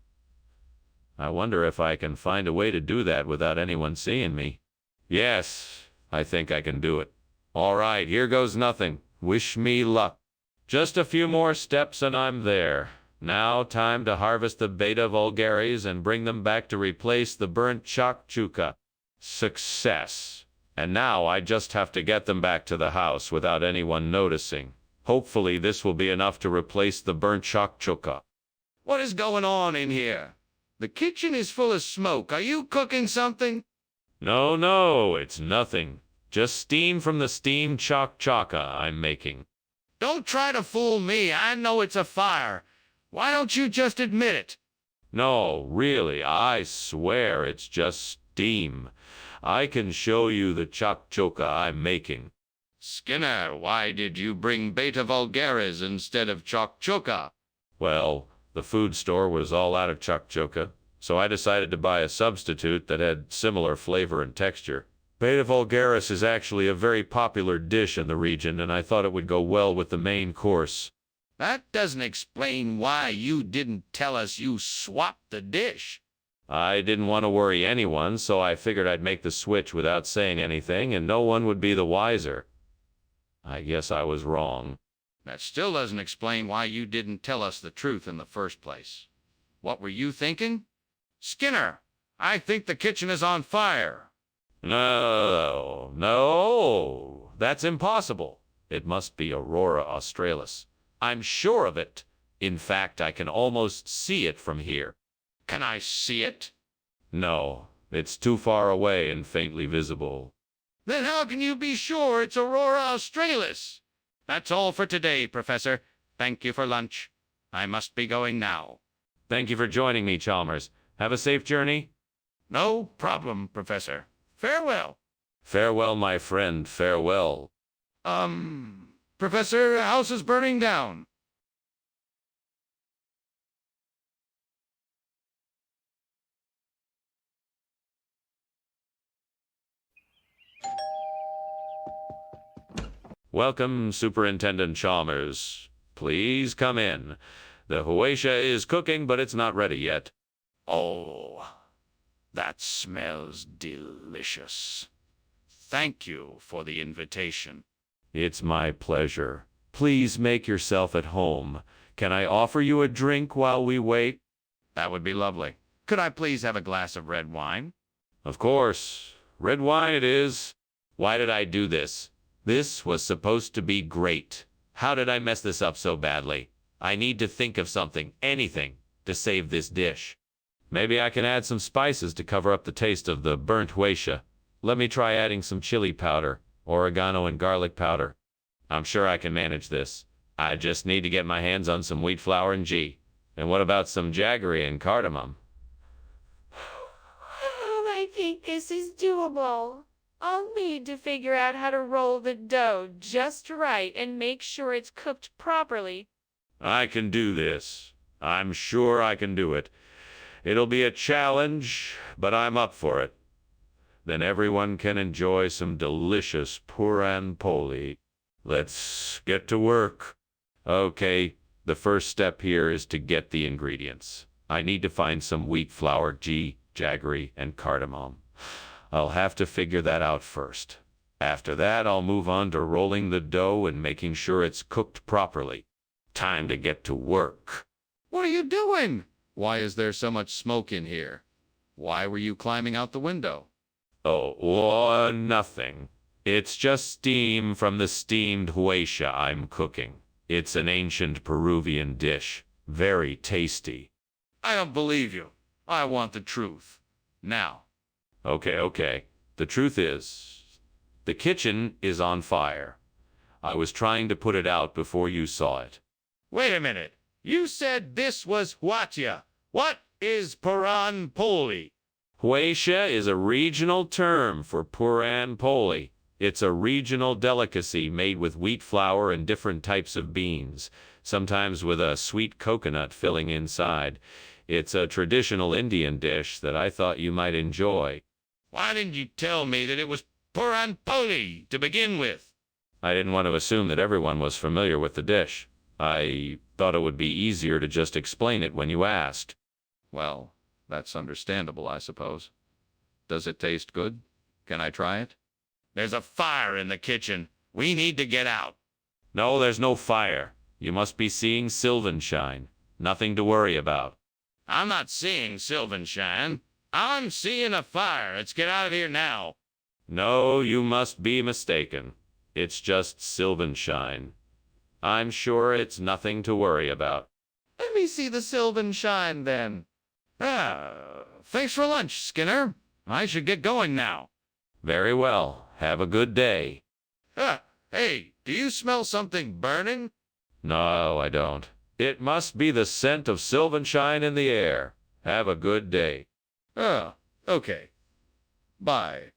I wonder if I can find a way to do that without anyone seeing me. Yes, I think I can do it. All right, here goes nothing. Wish me luck. Just a few more steps and I'm there. Now time to harvest the Beta vulgaris and bring them back to replace the burnt chakchuka. Success. And now I just have to get them back to the house without anyone noticing. Hopefully this will be enough to replace the burnt chakchuka. What is going on in here? The kitchen is full of smoke. Are you cooking something? No, it's nothing. Just steam from the steamed chakchaka I'm making. Don't try to fool me. I know it's a fire. Why don't you just admit it? No, really, I swear it's just steam. I can show you the chakchoka I'm making. Skinner, why did you bring Beta vulgaris instead of chakchoka? Well, the food store was all out of chakchoka, so I decided to buy a substitute that had similar flavor and texture. Beta vulgaris is actually a very popular dish in the region, and I thought it would go well with the main course. That doesn't explain why you didn't tell us you swapped the dish. I didn't want to worry anyone, so I figured I'd make the switch without saying anything, and no one would be the wiser. I guess I was wrong. That still doesn't explain why you didn't tell us the truth in the first place. What were you thinking? Skinner, I think the kitchen is on fire. No, that's impossible. It must be Aurora Australis. I'm sure of it. In fact, I can almost see it from here. Can I see it? No, it's too far away and faintly visible. Then how can you be sure it's Aurora Australis? That's all for today, Professor. Thank you for lunch. I must be going now. Thank you for joining me, Chalmers. Have a safe journey. No problem, Professor. Farewell. Farewell, my friend, farewell. Professor, the house is burning down. Welcome, Superintendent Chalmers. Please come in. The huesha is cooking, but it's not ready yet. Oh, that smells delicious. Thank you for the invitation. It's my pleasure. Please make yourself at home. Can I offer you a drink while we wait? That would be lovely. Could I please have a glass of red wine? Of course. Red wine it is. Why did I do this? This was supposed to be great. How did I mess this up so badly? I need to think of something, anything, to save this dish. Maybe I can add some spices to cover up the taste of the burnt huesha. Let me try adding some chili powder, oregano and garlic powder. I'm sure I can manage this. I just need to get my hands on some wheat flour and ghee. And what about some jaggery and cardamom? Oh, my think this is doable. I'll need to figure out how to roll the dough just right and make sure it's cooked properly. I can do this. I'm sure I can do it. It'll be a challenge, but I'm up for it. Then everyone can enjoy some delicious puran poli. Let's get to work. Okay, the first step here is to get the ingredients. I need to find some wheat flour, jaggery, and cardamom. I'll have to figure that out first. After that, I'll move on to rolling the dough and making sure it's cooked properly. Time to get to work. What are you doing? Why is there so much smoke in here? Why were you climbing out the window? Oh, nothing. It's just steam from the steamed huesha I'm cooking. It's an ancient Peruvian dish. Very tasty. I don't believe you. I want the truth. Now. Okay. The truth is, the kitchen is on fire. I was trying to put it out before you saw it. Wait a minute. You said this was huatia. What is puran poli? Huesha is a regional term for puran poli. It's a regional delicacy made with wheat flour and different types of beans, sometimes with a sweet coconut filling inside. It's a traditional Indian dish that I thought you might enjoy. Why didn't you tell me that it was puran poli to begin with? I didn't want to assume that everyone was familiar with the dish. I thought it would be easier to just explain it when you asked. Well, that's understandable, I suppose. Does it taste good? Can I try it? There's a fire in the kitchen. We need to get out. No, there's no fire. You must be seeing Sylvanshine. Nothing to worry about. I'm not seeing Sylvanshine. I'm seeing a fire. Let's get out of here now. No, you must be mistaken. It's just Sylvanshine. I'm sure it's nothing to worry about. Let me see the Sylvanshine, then. Thanks for lunch, Skinner. I should get going now. Very well. Have a good day. Hey, do you smell something burning? No, I don't. It must be the scent of Sylvanshine in the air. Have a good day. Okay. Bye.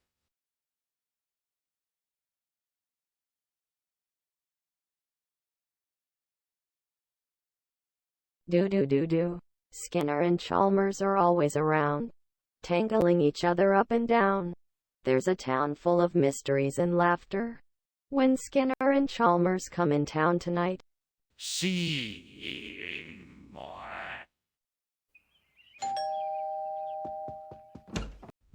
Do. Skinner and Chalmers are always around, tangling each other up and down. There's a town full of mysteries and laughter when Skinner and Chalmers come in town tonight.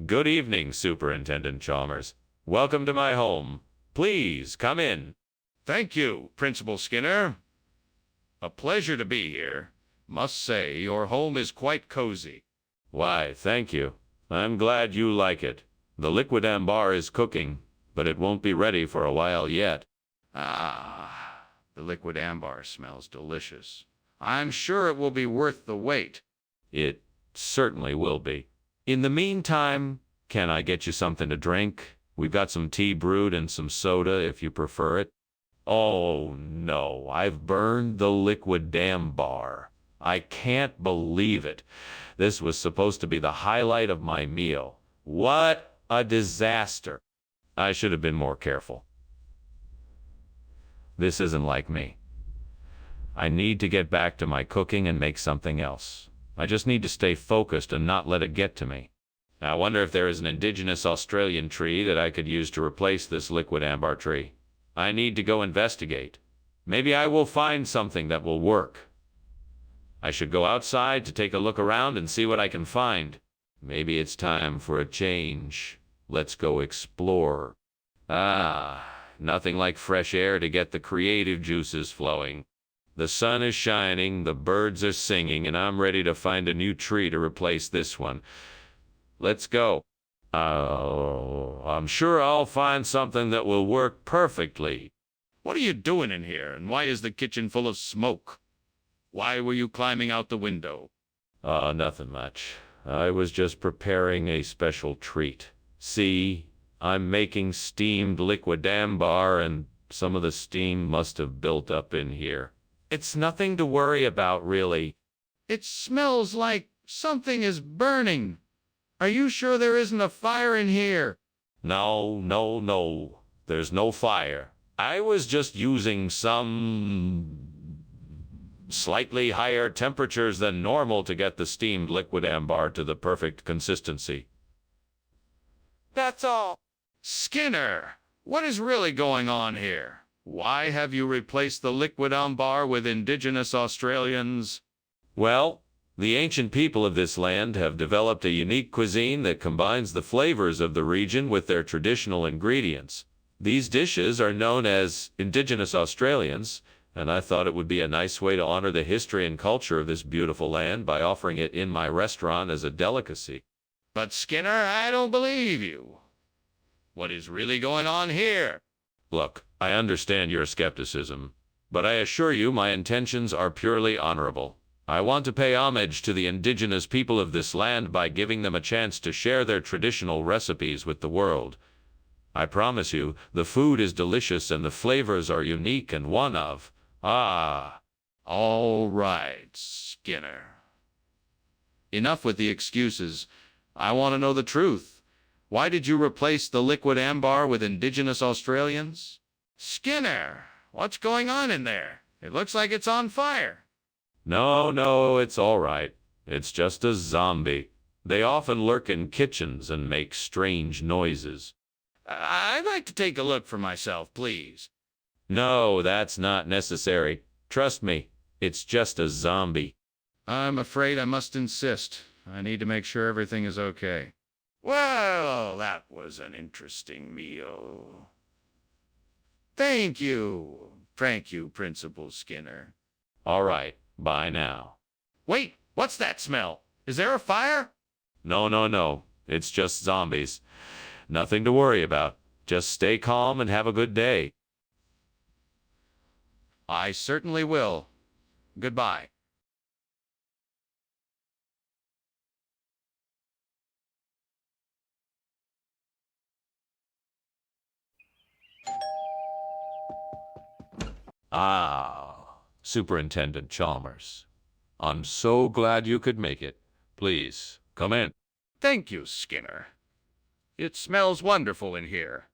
Good evening, Superintendent Chalmers. Welcome to my home. Please come in. Thank you, Principal Skinner. A pleasure to be here. Must say, your home is quite cozy. Why, thank you. I'm glad you like it. The liquid ambar is cooking, but it won't be ready for a while yet. The liquid ambar smells delicious. I'm sure it will be worth the wait. It certainly will be. In the meantime, can I get you something to drink? We've got some tea brewed and some soda if you prefer it. Oh no, I've burned the liquid ambar. I can't believe it. This was supposed to be the highlight of my meal. What a disaster. I should have been more careful. This isn't like me. I need to get back to my cooking and make something else. I just need to stay focused and not let it get to me. I wonder if there is an indigenous Australian tree that I could use to replace this liquid ambar tree. I need to go investigate. Maybe I will find something that will work. I should go outside to take a look around and see what I can find. Maybe it's time for a change. Let's go explore. Nothing like fresh air to get the creative juices flowing. The sun is shining, the birds are singing, and I'm ready to find a new tree to replace this one. Let's go. I'm sure I'll find something that will work perfectly. What are you doing in here, and why is the kitchen full of smoke? Why were you climbing out the window? Nothing much. I was just preparing a special treat. See, I'm making steamed liquid ambar, and some of the steam must have built up in here. It's nothing to worry about, really. It smells like something is burning. Are you sure there isn't a fire in here? No, no, no. There's no fire. I was just using some slightly higher temperatures than normal to get the steamed liquid ambar to the perfect consistency. That's all. Skinner, what is really going on here? Why have you replaced the liquid ambar with indigenous Australians? Well, the ancient people of this land have developed a unique cuisine that combines the flavors of the region with their traditional ingredients. These dishes are known as indigenous Australians, and I thought it would be a nice way to honor the history and culture of this beautiful land by offering it in my restaurant as a delicacy. But Skinner, I don't believe you. What is really going on here? Look, I understand your skepticism, but I assure you my intentions are purely honorable. I want to pay homage to the indigenous people of this land by giving them a chance to share their traditional recipes with the world. I promise you, the food is delicious and the flavors are unique and one of, All right, Skinner. Enough with the excuses. I want to know the truth. Why did you replace the liquid ambar with indigenous Australians? Skinner, what's going on in there? It looks like it's on fire. No, no, it's all right. It's just a zombie. They often lurk in kitchens and make strange noises. I'd like to take a look for myself, please. No, that's not necessary. Trust me, it's just a zombie. I'm afraid I must insist. I need to make sure everything is okay. Well, that was an interesting meal. Thank you. Thank you, Principal Skinner. All right, bye now. Wait, what's that smell? Is there a fire? No, no, no. It's just zombies. Nothing to worry about. Just stay calm and have a good day. I certainly will. Goodbye. Superintendent Chalmers. I'm so glad you could make it. Please, come in. Thank you, Skinner. It smells wonderful in here.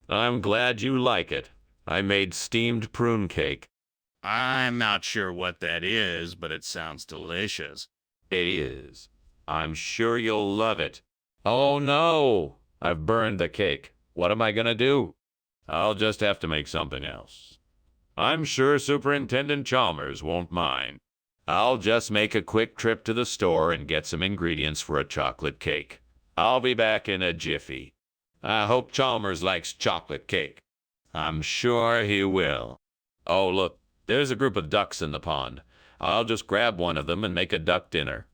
I'm glad you like it. I made steamed prune cake. I'm not sure what that is, but it sounds delicious. It is. I'm sure you'll love it. Oh no! I've burned the cake. What am I gonna do? I'll just have to make something else. I'm sure Superintendent Chalmers won't mind. I'll just make a quick trip to the store and get some ingredients for a chocolate cake. I'll be back in a jiffy. I hope Chalmers likes chocolate cake. I'm sure he will. Oh, look, there's a group of ducks in the pond. I'll just grab one of them and make a duck dinner.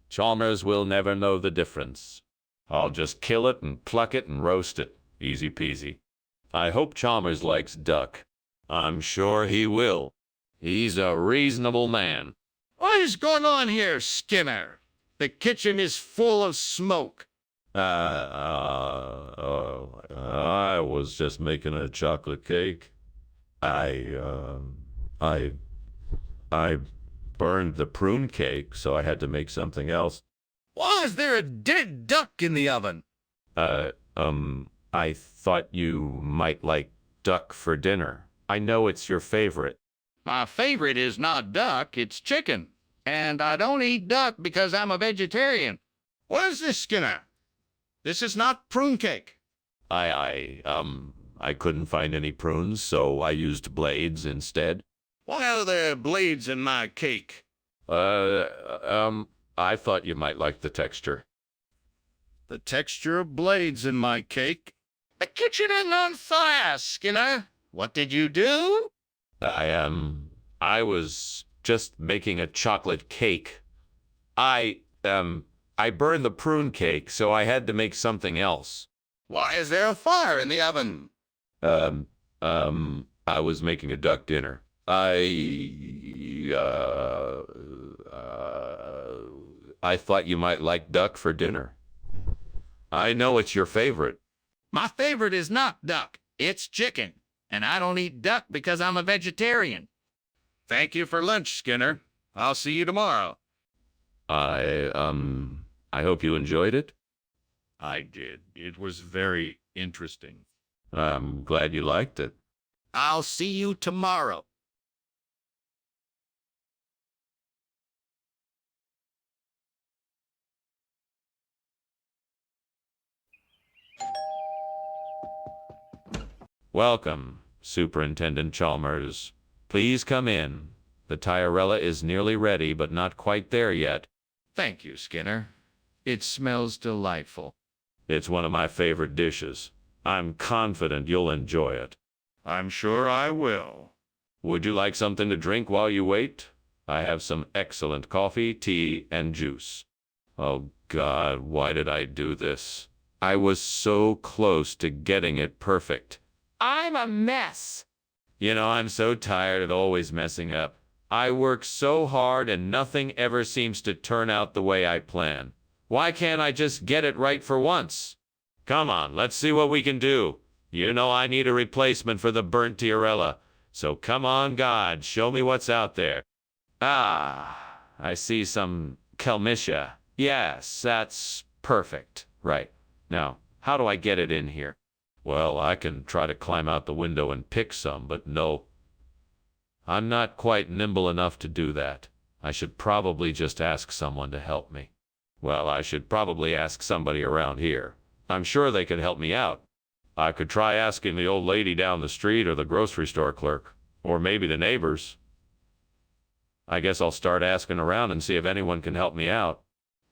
Chalmers will never know the difference. I'll just kill it and pluck it and roast it. Easy peasy. I hope Chalmers likes duck. I'm sure he will. He's a reasonable man. What is going on here, Skinner? The kitchen is full of smoke. I was just making a chocolate cake. I burned the prune cake, so I had to make something else. Why is there a dead duck in the oven? I thought you might like duck for dinner. I know it's your favorite. My favorite is not duck, it's chicken. And I don't eat duck because I'm a vegetarian. What is this, Skinner? This is not prune cake. I couldn't find any prunes, so I used blades instead. Why are there blades in my cake? I thought you might like the texture. The texture of blades in my cake? The kitchen is on fire, Skinner. What did you do? I was just making a chocolate cake. I burned the prune cake, so I had to make something else. Why is there a fire in the oven? I was making a duck dinner. I thought you might like duck for dinner. I know it's your favorite. My favorite is not duck, it's chicken. And I don't eat duck because I'm a vegetarian. Thank you for lunch, Skinner. I'll see you tomorrow. I hope you enjoyed it. I did. It was very interesting. I'm glad you liked it. I'll see you tomorrow. Welcome, Superintendent Chalmers. Please come in. The Tyrella is nearly ready, but not quite there yet. Thank you, Skinner. It smells delightful. It's one of my favorite dishes. I'm confident you'll enjoy it. I'm sure I will. Would you like something to drink while you wait? I have some excellent coffee, tea, and juice. Oh God, why did I do this? I was so close to getting it perfect. I'm a mess. You know, I'm so tired of always messing up. I work so hard and nothing ever seems to turn out the way I plan. Why can't I just get it right for once? Come on, let's see what we can do. You know I need a replacement for the burnt Tyrella. So come on, God, show me what's out there. Ah, I see some Kelmisha. Yes, that's perfect. Right. Now, how do I get it in here? Well, I can try to climb out the window and pick some, but no. I'm not quite nimble enough to do that. I should probably just ask someone to help me. Well, I should probably ask somebody around here. I'm sure they could help me out. I could try asking the old lady down the street or the grocery store clerk, or maybe the neighbors. I guess I'll start asking around and see if anyone can help me out.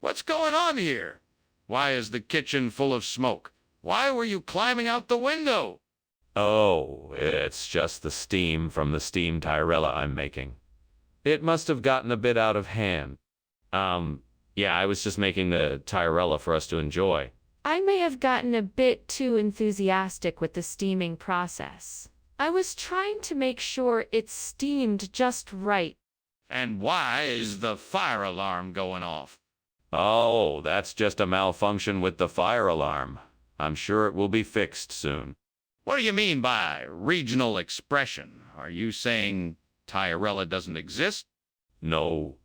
What's going on here? Why is the kitchen full of smoke? Why were you climbing out the window? Oh, it's just the steam from the steam Tyrella I'm making. It must have gotten a bit out of hand. Yeah, I was just making the Tyrella for us to enjoy. I may have gotten a bit too enthusiastic with the steaming process. I was trying to make sure it steamed just right. And why is the fire alarm going off? Oh, that's just a malfunction with the fire alarm. I'm sure it will be fixed soon. What do you mean by regional expression? Are you saying Tyrella doesn't exist? No.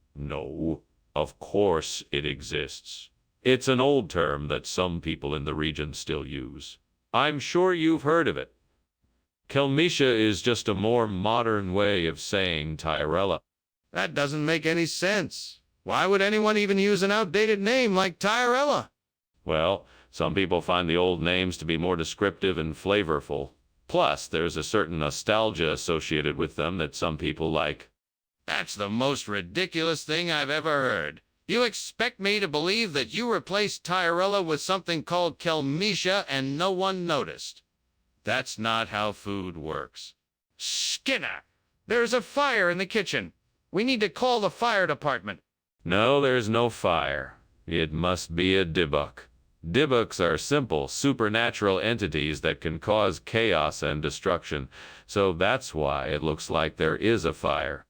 Of course it exists. It's an old term that some people in the region still use. I'm sure you've heard of it. Kelmisha is just a more modern way of saying Tyrella. That doesn't make any sense. Why would anyone even use an outdated name like Tyrella? Well, some people find the old names to be more descriptive and flavorful. Plus, there's a certain nostalgia associated with them that some people like. That's the most ridiculous thing I've ever heard. You expect me to believe that you replaced Tyrella with something called Kelmisha and no one noticed? That's not how food works. Skinner, there's a fire in the kitchen. We need to call the fire department. No, there's no fire. It must be a Dybbuk. Dybbuks are simple, supernatural entities that can cause chaos and destruction, so that's why it looks like there is a fire.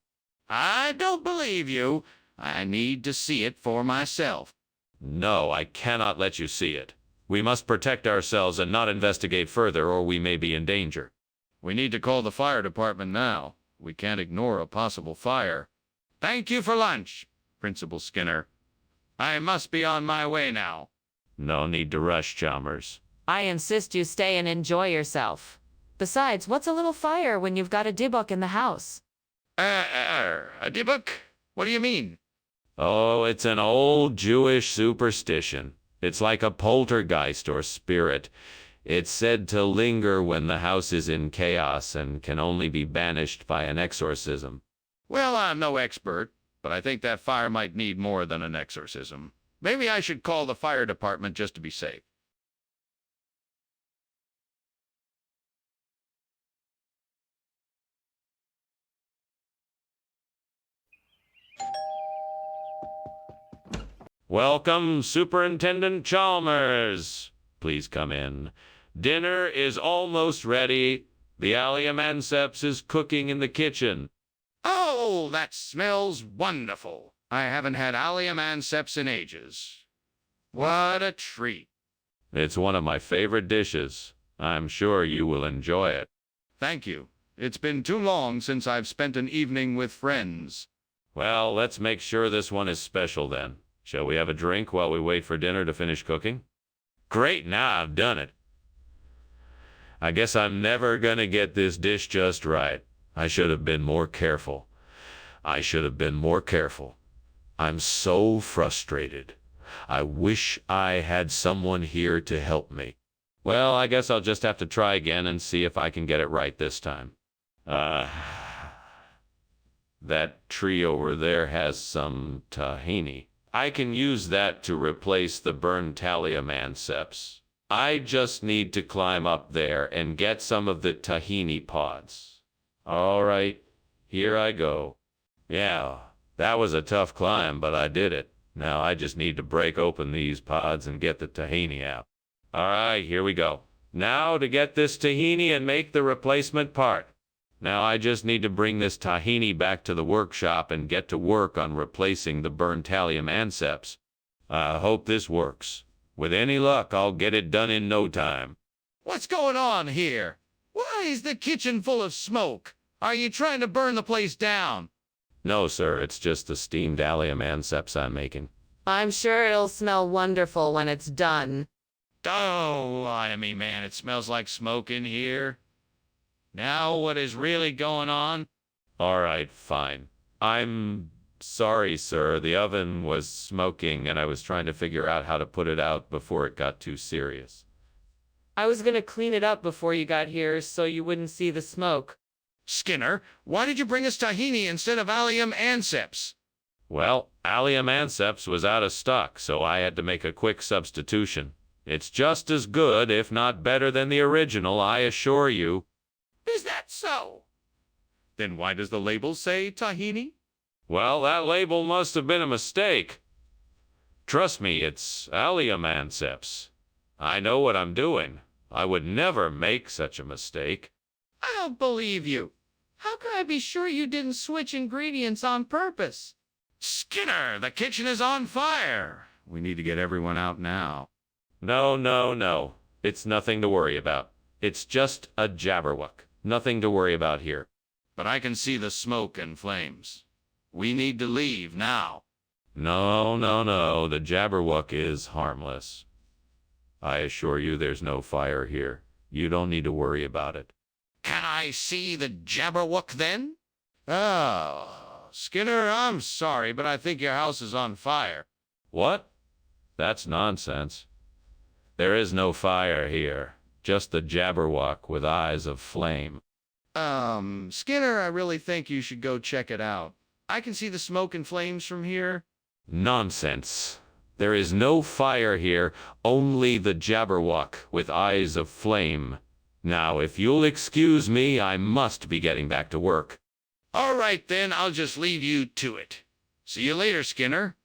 I don't believe you. I need to see it for myself. No, I cannot let you see it. We must protect ourselves and not investigate further, or we may be in danger. We need to call the fire department now. We can't ignore a possible fire. Thank you for lunch, Principal Skinner. I must be on my way now. No need to rush, Chalmers. I insist you stay and enjoy yourself. Besides, what's a little fire when you've got a Dybbuk in the house? A Dybbuk? What do you mean? Oh, it's an old Jewish superstition. It's like a poltergeist or spirit. It's said to linger when the house is in chaos and can only be banished by an exorcism. Well, I'm no expert, but I think that fire might need more than an exorcism. Maybe I should call the fire department just to be safe. Welcome, Superintendent Chalmers. Please come in. Dinner is almost ready. The Allium is cooking in the kitchen. Oh, that smells wonderful. I haven't had allium anceps in ages. What a treat. It's one of my favorite dishes. I'm sure you will enjoy it. Thank you. It's been too long since I've spent an evening with friends. Well, let's make sure this one is special then. Shall we have a drink while we wait for dinner to finish cooking? Great, now I've done it. I guess I'm never gonna get this dish just right. I should have been more careful. I should have been more careful. I'm so frustrated. I wish I had someone here to help me. Well, I guess I'll just have to try again and see if I can get it right this time. That tree over there has some tahini. I can use that to replace the burned thallium-anseps. I just need to climb up there and get some of the tahini pods. All right, here I go. Yeah, that was a tough climb, but I did it. Now I just need to break open these pods and get the tahini out. All right, here we go. Now to get this tahini and make the replacement part. Now I just need to bring this tahini back to the workshop and get to work on replacing the burned thallium-anseps. I hope this works. With any luck, I'll get it done in no time. What's going on here? Why is the kitchen full of smoke? Are you trying to burn the place down? No, sir, it's just the steamed thallium-anseps I'm making. I'm sure it'll smell wonderful when it's done. Oh, I mean, man, it smells like smoke in here. Now what is really going on? All right, fine. I'm sorry, sir. The oven was smoking, and I was trying to figure out how to put it out before it got too serious. I was gonna clean it up before you got here so you wouldn't see the smoke. Skinner, why did you bring us tahini instead of thallium-anseps? Well, thallium-anseps was out of stock, so I had to make a quick substitution. It's just as good, if not better than the original, I assure you. Is that so? Then why does the label say tahini? Well, that label must have been a mistake. Trust me, it's thallium-anseps. I know what I'm doing. I would never make such a mistake. I don't believe you. How can I be sure you didn't switch ingredients on purpose? Skinner, the kitchen is on fire. We need to get everyone out now. No. It's nothing to worry about. It's just a jabberwock. Nothing to worry about here. But I can see the smoke and flames. We need to leave now. No. The jabberwock is harmless. I assure you there's no fire here. You don't need to worry about it. Can I see the jabberwock then? Oh, Skinner, I'm sorry, but I think your house is on fire. What? That's nonsense. There is no fire here. Just the jabberwock with eyes of flame. Skinner, I really think you should go check it out. I can see the smoke and flames from here. Nonsense. There is no fire here, only the jabberwock with eyes of flame. Now, if you'll excuse me, I must be getting back to work. All right, then, I'll just leave you to it. See you later, Skinner.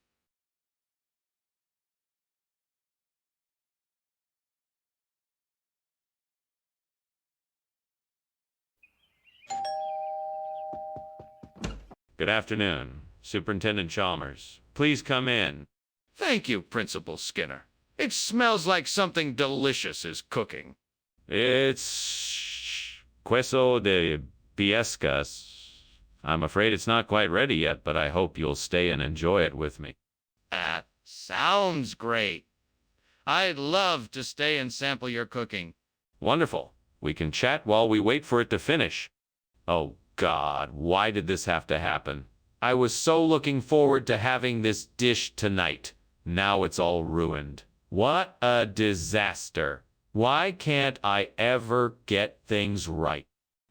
Good afternoon, Superintendent Chalmers. Please come in. Thank you, Principal Skinner. It smells like something delicious is cooking. It's queso de piescas. I'm afraid it's not quite ready yet, but I hope you'll stay and enjoy it with me. That sounds great. I'd love to stay and sample your cooking. Wonderful. We can chat while we wait for it to finish. Oh, God, why did this have to happen? I was so looking forward to having this dish tonight. Now it's all ruined. What a disaster. Why can't I ever get things right?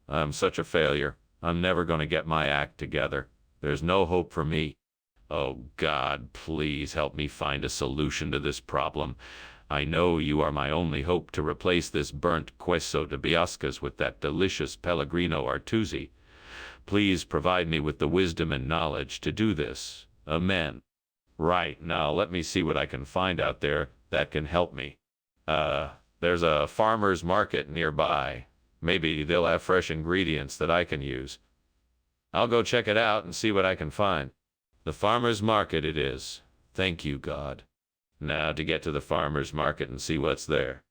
I'm such a failure. I'm never going to get my act together. There's no hope for me. Oh, God, please help me find a solution to this problem. I know you are my only hope to replace this burnt queso de biascas with that delicious Pellegrino Artusi. Please provide me with the wisdom and knowledge to do this. Amen. Right, now let me see what I can find out there that can help me. There's a farmer's market nearby. Maybe they'll have fresh ingredients that I can use. I'll go check it out and see what I can find. The farmer's market it is. Thank you, God. Now to get to the farmer's market and see what's there.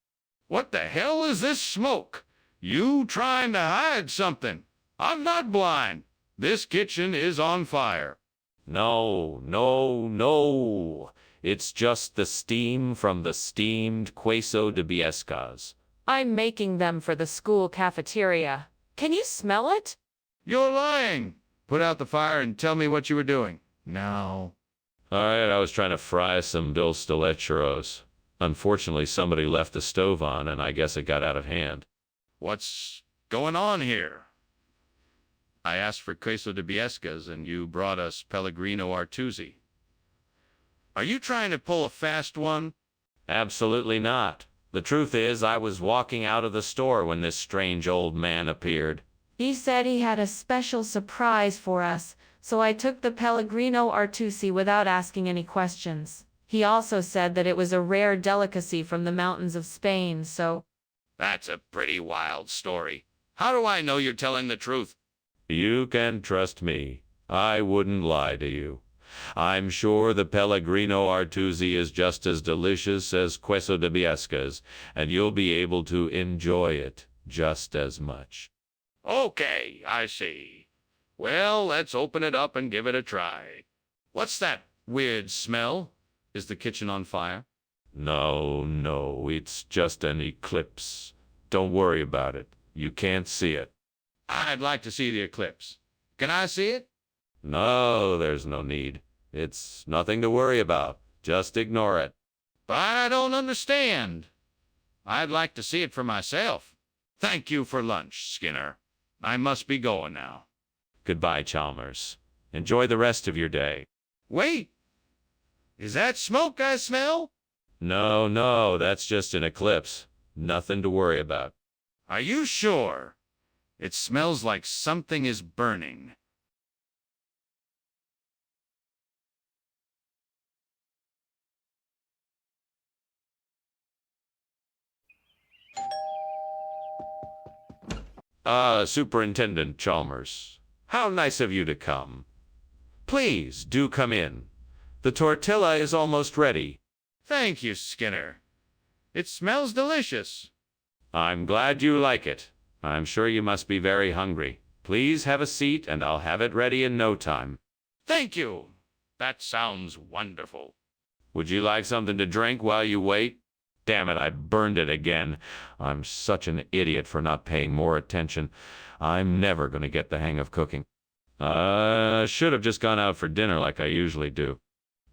What the hell is this smoke? You trying to hide something? I'm not blind. This kitchen is on fire. No. It's just the steam from the steamed queso de biescas. I'm making them for the school cafeteria. Can you smell it? You're lying. Put out the fire and tell me what you were doing. No. All right, I was trying to fry some Bill Stillet churros. Unfortunately, somebody left the stove on, and I guess it got out of hand. What's going on here? I asked for queso de biescas, and you brought us Pellegrino Artusi. Are you trying to pull a fast one? Absolutely not. The truth is, I was walking out of the store when this strange old man appeared. He said he had a special surprise for us, so I took the Pellegrino Artusi without asking any questions. He also said that it was a rare delicacy from the mountains of Spain, so... That's a pretty wild story. How do I know you're telling the truth? You can trust me. I wouldn't lie to you. I'm sure the Pellegrino Artusi is just as delicious as queso de biescas, and you'll be able to enjoy it just as much. Okay, I see. Well, let's open it up and give it a try. What's that weird smell? Is the kitchen on fire? No, it's just an eclipse. Don't worry about it. You can't see it. I'd like to see the eclipse. Can I see it? No, there's no need. It's nothing to worry about. Just ignore it. But I don't understand. I'd like to see it for myself. Thank you for lunch, Skinner. I must be going now. Goodbye, Chalmers. Enjoy the rest of your day. Wait! Is that smoke I smell? No, that's just an eclipse. Nothing to worry about. Are you sure? It smells like something is burning. Superintendent Chalmers, how nice of you to come. Please, do come in. The tortilla is almost ready. Thank you, Skinner. It smells delicious. I'm glad you like it. I'm sure you must be very hungry. Please have a seat, and I'll have it ready in no time. Thank you. That sounds wonderful. Would you like something to drink while you wait? Damn it, I burned it again. I'm such an idiot for not paying more attention. I'm never going to get the hang of cooking. Should have just gone out for dinner like I usually do.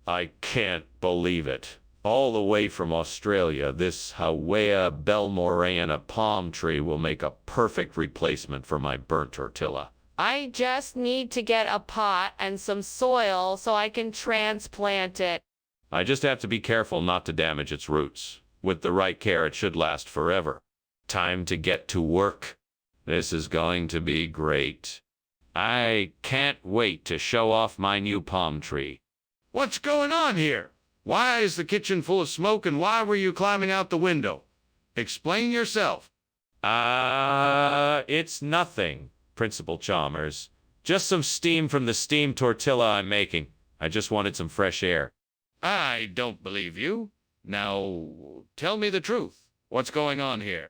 I can't believe it. All the way from Australia, this Hawea Belmorana palm tree will make a perfect replacement for my burnt tortilla. I just need to get a pot and some soil so I can transplant it. I just have to be careful not to damage its roots. With the right care, it should last forever. Time to get to work. This is going to be great. I can't wait to show off my new palm tree. What's going on here? Why is the kitchen full of smoke, and why were you climbing out the window? Explain yourself. It's nothing, Principal Chalmers. Just some steam from the steamed tortilla I'm making. I just wanted some fresh air. I don't believe you. Now, tell me the truth. What's going on here?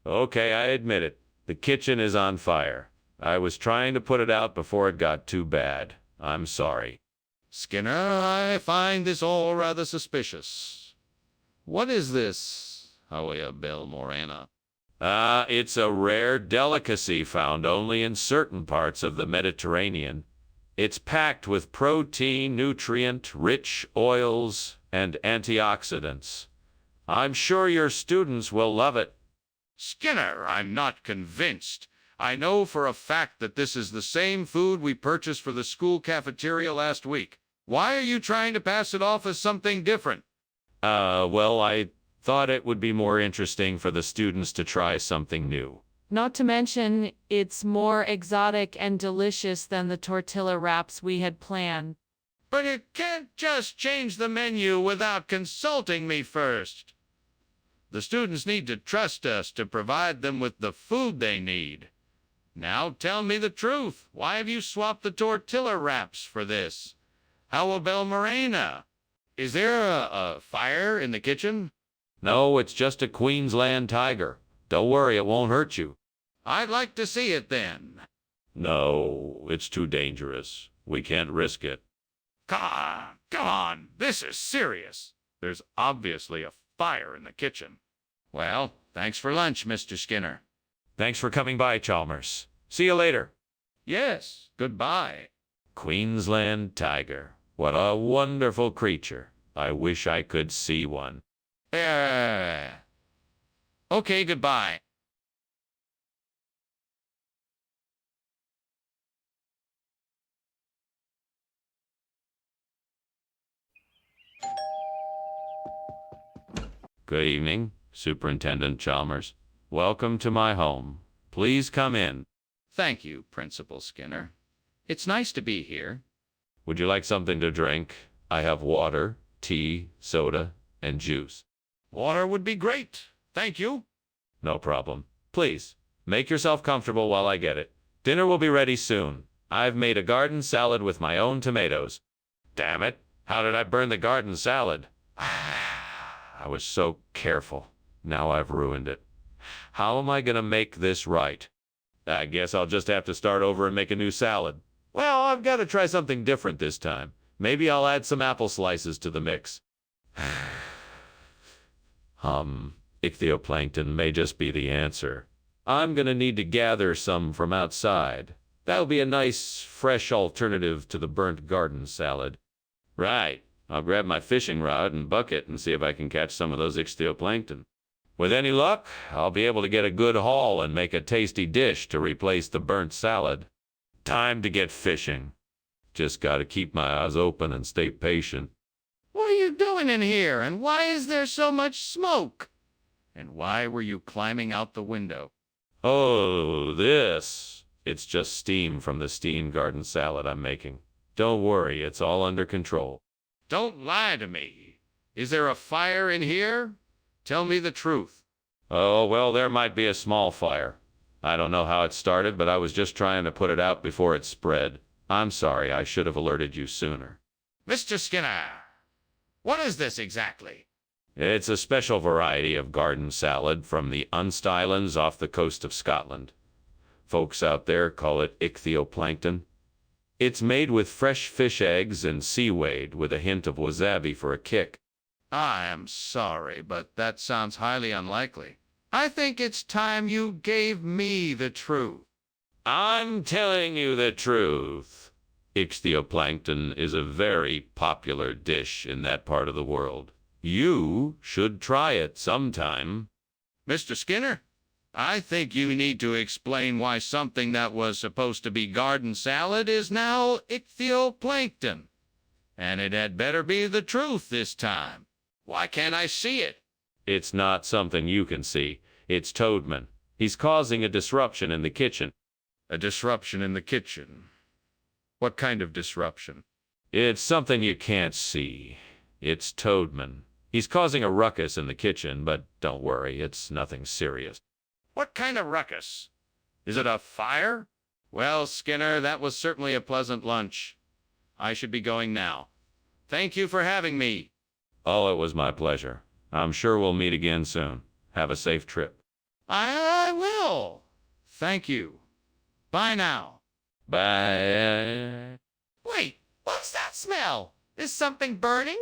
Okay, I admit it. The kitchen is on fire. I was trying to put it out before it got too bad. I'm sorry. Skinner, I find this all rather suspicious. What is this, Hawea Belmorana? It's a rare delicacy found only in certain parts of the Mediterranean. It's packed with protein, nutrient-rich oils, and antioxidants. I'm sure your students will love it. Skinner, I'm not convinced. I know for a fact that this is the same food we purchased for the school cafeteria last week. Why are you trying to pass it off as something different? Well, I thought it would be more interesting for the students to try something new. Not to mention, it's more exotic and delicious than the tortilla wraps we had planned. But you can't just change the menu without consulting me first. The students need to trust us to provide them with the food they need. Now tell me the truth. Why have you swapped the tortilla wraps for this? How about Morena? Is there a fire in the kitchen? No, it's just a Queensland tiger. Don't worry, it won't hurt you. I'd like to see it then. No, it's too dangerous. We can't risk it. Come on, this is serious. There's obviously a fire in the kitchen. Well, thanks for lunch, Mr. Skinner. Thanks for coming by, Chalmers. See you later. Yes, goodbye. Queensland tiger. What a wonderful creature. I wish I could see one. Okay, goodbye. Good evening, Superintendent Chalmers. Welcome to my home. Please come in. Thank you, Principal Skinner. It's nice to be here. Would you like something to drink? I have water, tea, soda, and juice. Water would be great. Thank you. No problem. Please, make yourself comfortable while I get it. Dinner will be ready soon. I've made a garden salad with my own tomatoes. Damn it, how did I burn the garden salad? I was so careful. Now I've ruined it. How am I gonna make this right? I guess I'll just have to start over and make a new salad. Well, I've got to try something different this time. Maybe I'll add some apple slices to the mix. Ichthyoplankton may just be the answer. I'm gonna need to gather some from outside. That'll be a nice, fresh alternative to the burnt garden salad. Right. I'll grab my fishing rod and bucket and see if I can catch some of those ichthyoplankton. With any luck, I'll be able to get a good haul and make a tasty dish to replace the burnt salad. Time to get fishing. Just gotta keep my eyes open and stay patient. What are you doing in here, and why is there so much smoke? And why were you climbing out the window? Oh, this. It's just steam from the steamed garden salad I'm making. Don't worry, it's all under control. Don't lie to me. Is there a fire in here? Tell me the truth. Oh, well, there might be a small fire. I don't know how it started, but I was just trying to put it out before it spread. I'm sorry, I should have alerted you sooner. Mr. Skinner, what is this exactly? It's a special variety of garden salad from the Unst Islands off the coast of Scotland. Folks out there call it ichthyoplankton. It's made with fresh fish eggs and seaweed with a hint of wasabi for a kick. I am sorry, but that sounds highly unlikely. I think it's time you gave me the truth. I'm telling you the truth. Ichthyoplankton is a very popular dish in that part of the world. You should try it sometime. Mr. Skinner, I think you need to explain why something that was supposed to be garden salad is now ichthyoplankton. And it had better be the truth this time. Why can't I see it? It's not something you can see. It's Toadman. He's causing a disruption in the kitchen. A disruption in the kitchen? What kind of disruption? It's something you can't see. It's Toadman. He's causing a ruckus in the kitchen, but don't worry, it's nothing serious. What kind of ruckus? Is it a fire? Well, Skinner, that was certainly a pleasant lunch. I should be going now. Thank you for having me. Oh, it was my pleasure. I'm sure we'll meet again soon. Have a safe trip. I will. Thank you. Bye now. Bye. Wait, what's that smell? Is something burning?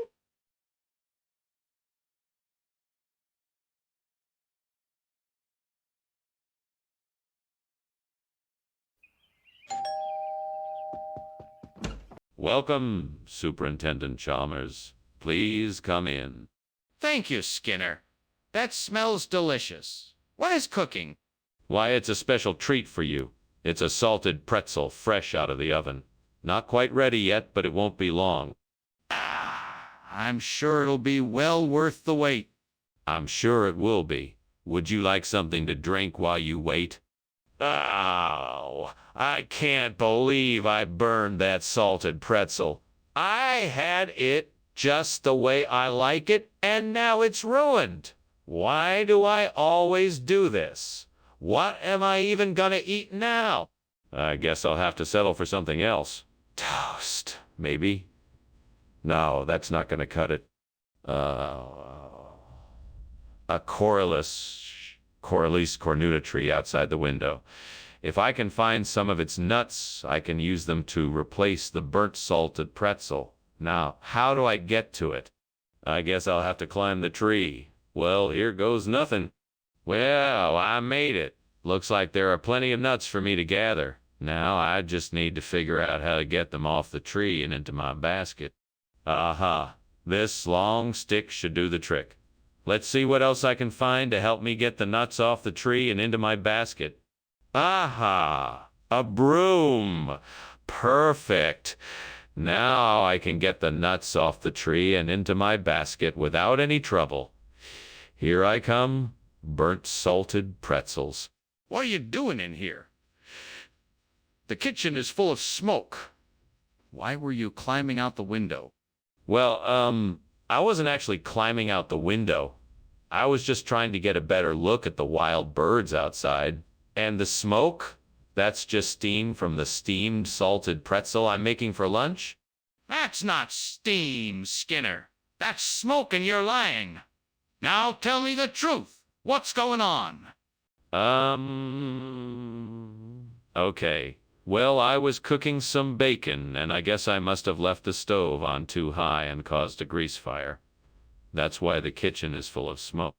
Welcome, Superintendent Chalmers. Please come in. Thank you, Skinner. That smells delicious. What is cooking? Why, it's a special treat for you. It's a salted pretzel fresh out of the oven. Not quite ready yet, but it won't be long. I'm sure it'll be well worth the wait. I'm sure it will be. Would you like something to drink while you wait? Oh, I can't believe I burned that salted pretzel. I had it just the way I like it, and now it's ruined. Why do I always do this? What am I even gonna eat now? I guess I'll have to settle for something else. Toast, maybe? No, that's not gonna cut it. A Corylus cornuta tree outside the window. If I can find some of its nuts, I can use them to replace the burnt salted pretzel. Now, how do I get to it? I guess I'll have to climb the tree. Well, here goes nothing. Well, I made it. Looks like there are plenty of nuts for me to gather. Now I just need to figure out how to get them off the tree and into my basket. Aha, this long stick should do the trick. Let's see what else I can find to help me get the nuts off the tree and into my basket. Aha, a broom. Perfect. Now I can get the nuts off the tree and into my basket without any trouble. Here I come, burnt salted pretzels. What are you doing in here? The kitchen is full of smoke. Why were you climbing out the window? Well, I wasn't actually climbing out the window. I was just trying to get a better look at the wild birds outside. And the smoke? That's just steam from the steamed salted pretzel I'm making for lunch? That's not steam, Skinner. That's smoke and you're lying. Now tell me the truth. What's going on? Okay. Well, I was cooking some bacon, and I guess I must have left the stove on too high and caused a grease fire. That's why the kitchen is full of smoke.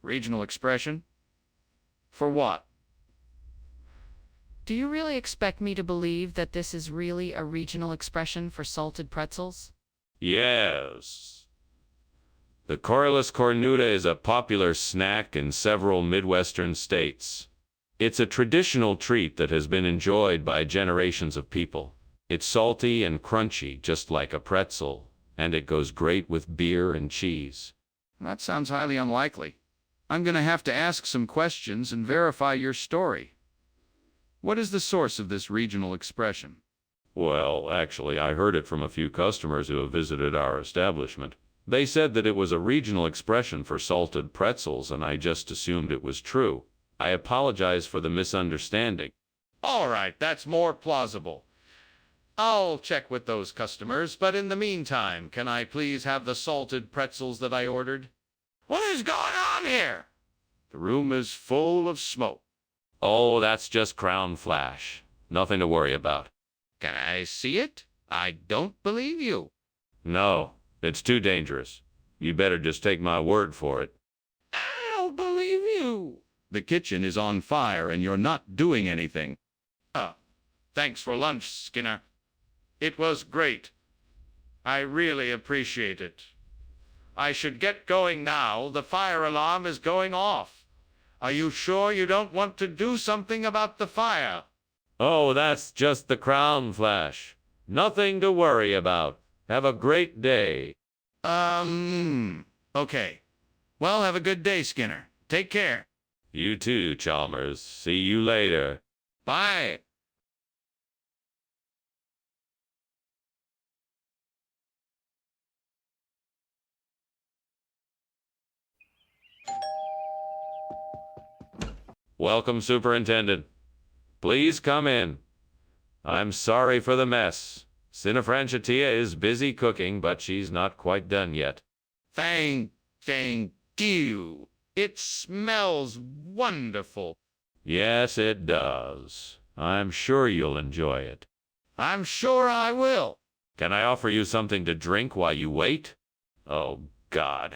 Regional expression? For what? Do you really expect me to believe that this is really a regional expression for salted pretzels? Yes. The correlus cornuta is a popular snack in several Midwestern states. It's a traditional treat that has been enjoyed by generations of people. It's salty and crunchy, just like a pretzel, and it goes great with beer and cheese. That sounds highly unlikely. I'm going to have to ask some questions and verify your story. What is the source of this regional expression? Well, actually, I heard it from a few customers who have visited our establishment. They said that it was a regional expression for salted pretzels, and I just assumed it was true. I apologize for the misunderstanding. All right, that's more plausible. I'll check with those customers, but in the meantime, can I please have the salted pretzels that I ordered? What is going on here? The room is full of smoke. Oh, that's just crown flash. Nothing to worry about. Can I see it? I don't believe you. No, it's too dangerous. You better just take my word for it. I don't believe you. The kitchen is on fire and you're not doing anything. Thanks for lunch, Skinner. It was great. I really appreciate it. I should get going now. The fire alarm is going off. Are you sure you don't want to do something about the fire? Oh, that's just the crown flash. Nothing to worry about. Have a great day. Okay. Well, have a good day, Skinner. Take care. You too, Chalmers. See you later. Bye. Welcome, Superintendent. Please come in. I'm sorry for the mess. Cinefranchitia is busy cooking, but she's not quite done yet. Thank you. It smells wonderful. Yes, it does. I'm sure you'll enjoy it. I'm sure I will. Can I offer you something to drink while you wait? Oh, God.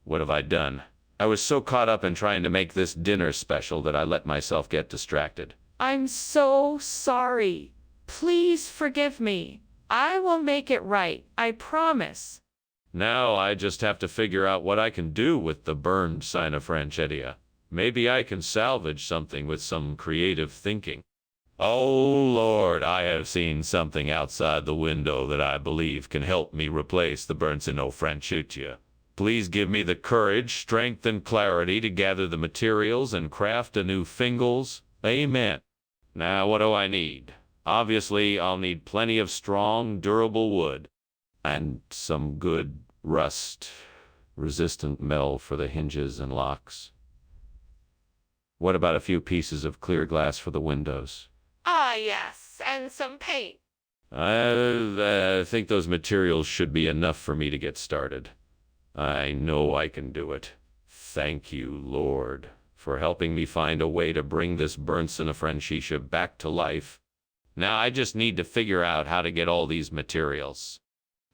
What have I done? I was so caught up in trying to make this dinner special that I let myself get distracted. I'm so sorry. Please forgive me. I will make it right. I promise. Now I just have to figure out what I can do with the burned Cinefranchitia. Maybe I can salvage something with some creative thinking. Oh, Lord, I have seen something outside the window that I believe can help me replace the burnt Cinefranchitia. Please give me the courage, strength, and clarity to gather the materials and craft a new Fingles. Amen. Now, what do I need? Obviously, I'll need plenty of strong, durable wood. And some good rust-resistant metal for the hinges and locks. What about a few pieces of clear glass for the windows? Ah, yes, and some paint. I think those materials should be enough for me to get started. I know I can do it. Thank you, Lord, for helping me find a way to bring this burnt Cinefranchitia back to life. Now I just need to figure out how to get all these materials.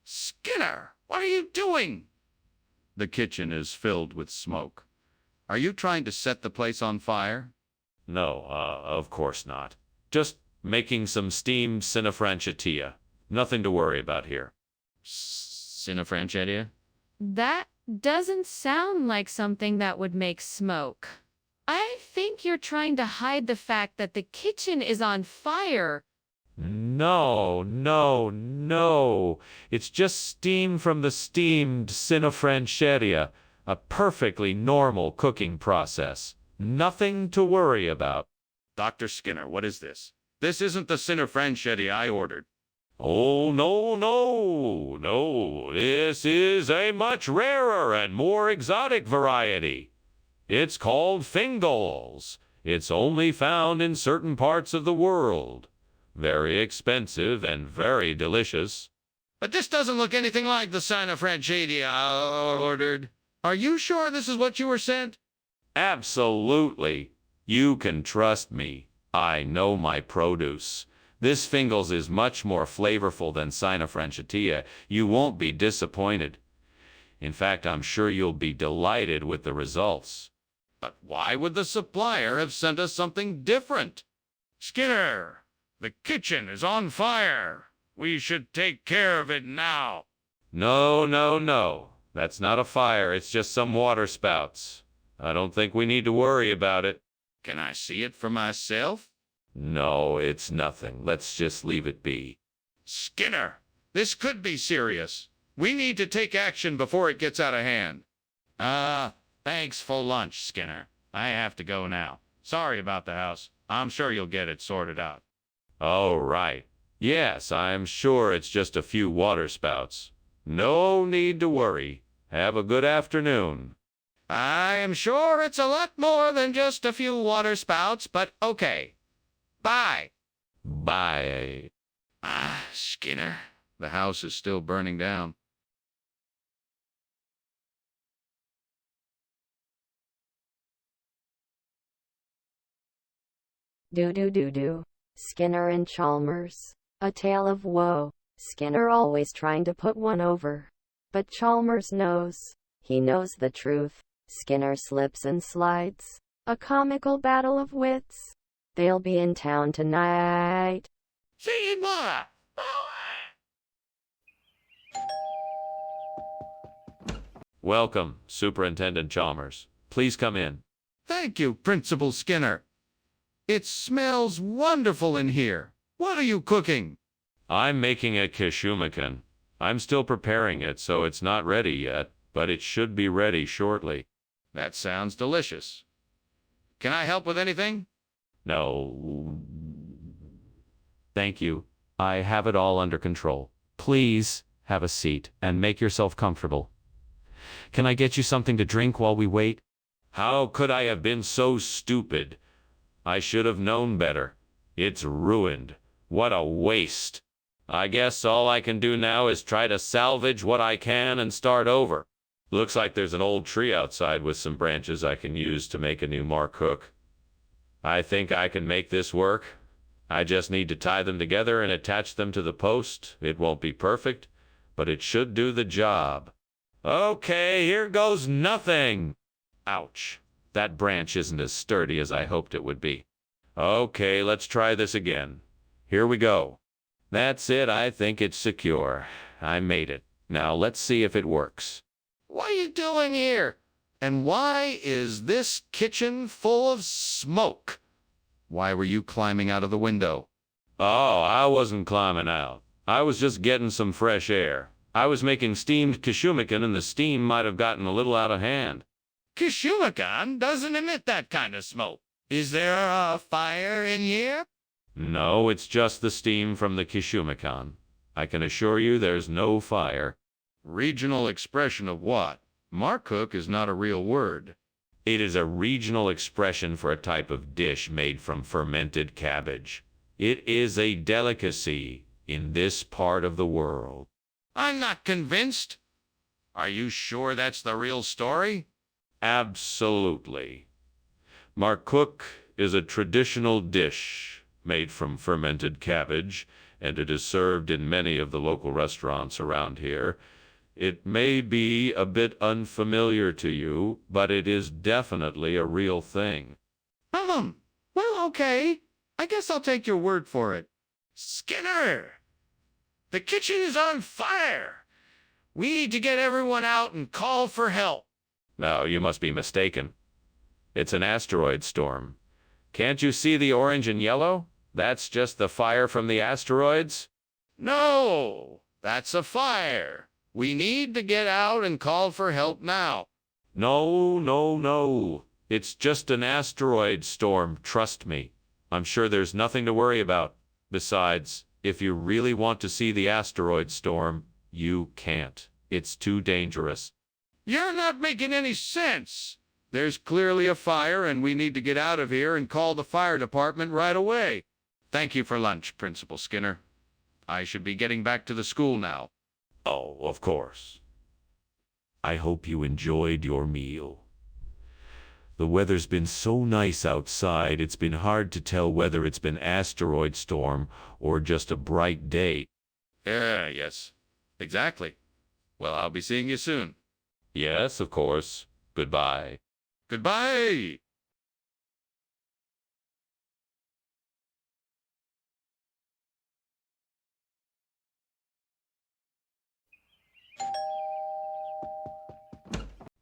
Skinner, what are you doing? The kitchen is filled with smoke. Are you trying to set the place on fire? No, of course not. Just making some steamed cinefranchetia. Nothing to worry about here. Cinefranchetia? That doesn't sound like something that would make smoke. I think you're trying to hide the fact that the kitchen is on fire. No, no, no. It's just steam from the steamed cinefranchetia. A perfectly normal cooking process. Nothing to worry about. Dr. Skinner, what is this? This isn't the cinefranchetia I ordered. Oh, no, no, no. This is a much rarer and more exotic variety. It's called Fingals. It's only found in certain parts of the world. Very expensive and very delicious. But this doesn't look anything like the cinefranchetia I ordered. Are you sure this is what you were sent? Absolutely. You can trust me. I know my produce. This Fingals is much more flavorful than cinefranchetia. You won't be disappointed. In fact, I'm sure you'll be delighted with the results. But why would the supplier have sent us something different? Skinner, the kitchen is on fire. We should take care of it now. No, no, no. That's not a fire. It's just some water spouts. I don't think we need to worry about it. Can I see it for myself? No, it's nothing. Let's just leave it be. Skinner, this could be serious. We need to take action before it gets out of hand. Thanks for lunch, Skinner. I have to go now. Sorry about the house. I'm sure you'll get it sorted out. Oh, right. Yes, I'm sure it's just a few water spouts. No need to worry. Have a good afternoon. I am sure it's a lot more than just a few water spouts, but okay. Bye. Bye. Skinner, the house is still burning down. Do. Skinner and Chalmers. A tale of woe. Skinner always trying to put one over. But Chalmers knows. He knows the truth. Skinner slips and slides. A comical battle of wits. They'll be in town tonight. See you tomorrow. Welcome, Superintendent Chalmers. Please come in. Thank you, Principal Skinner. It smells wonderful in here. What are you cooking? I'm making a kishumikan. I'm still preparing it, so it's not ready yet, but it should be ready shortly. That sounds delicious. Can I help with anything? No. Thank you. I have it all under control. Please have a seat and make yourself comfortable. Can I get you something to drink while we wait? How could I have been so stupid? I should have known better. It's ruined. What a waste. I guess all I can do now is try to salvage what I can and start over. Looks like there's an old tree outside with some branches I can use to make a new Mark hook. I think I can make this work. I just need to tie them together and attach them to the post. It won't be perfect, but it should do the job. Okay, here goes nothing. Ouch. That branch isn't as sturdy as I hoped it would be. Okay, let's try this again. Here we go. That's it. I think it's secure. I made it. Now let's see if it works. What are you doing here? And why is this kitchen full of smoke? Why were you climbing out of the window? Oh, I wasn't climbing out. I was just getting some fresh air. I was making steamed kishumikan and the steam might have gotten a little out of hand. Kishumikan doesn't emit that kind of smoke. Is there a fire in here? No, it's just the steam from the kishumikan. I can assure you there's no fire. Regional expression of what? Marcook is not a real word. It is a regional expression for a type of dish made from fermented cabbage. It is a delicacy in this part of the world. I'm not convinced. Are you sure that's the real story? Absolutely. Marcook is a traditional dish made from fermented cabbage, and it is served in many of the local restaurants around here. It may be a bit unfamiliar to you, but it is definitely a real thing. Well, okay. I guess I'll take your word for it. Skinner! The kitchen is on fire! We need to get everyone out and call for help. No, you must be mistaken. It's an asteroid storm. Can't you see the orange and yellow? That's just the fire from the asteroids. No, that's a fire. We need to get out and call for help now. No, no, no. It's just an asteroid storm, trust me. I'm sure there's nothing to worry about. Besides, if you really want to see the asteroid storm, you can't. It's too dangerous. You're not making any sense. There's clearly a fire, and we need to get out of here and call the fire department right away. Thank you for lunch, Principal Skinner. I should be getting back to the school now. Oh, of course. I hope you enjoyed your meal. The weather's been so nice outside, it's been hard to tell whether it's been asteroid storm or just a bright day. Yes, exactly. Well, I'll be seeing you soon. Yes, of course. Goodbye. Goodbye!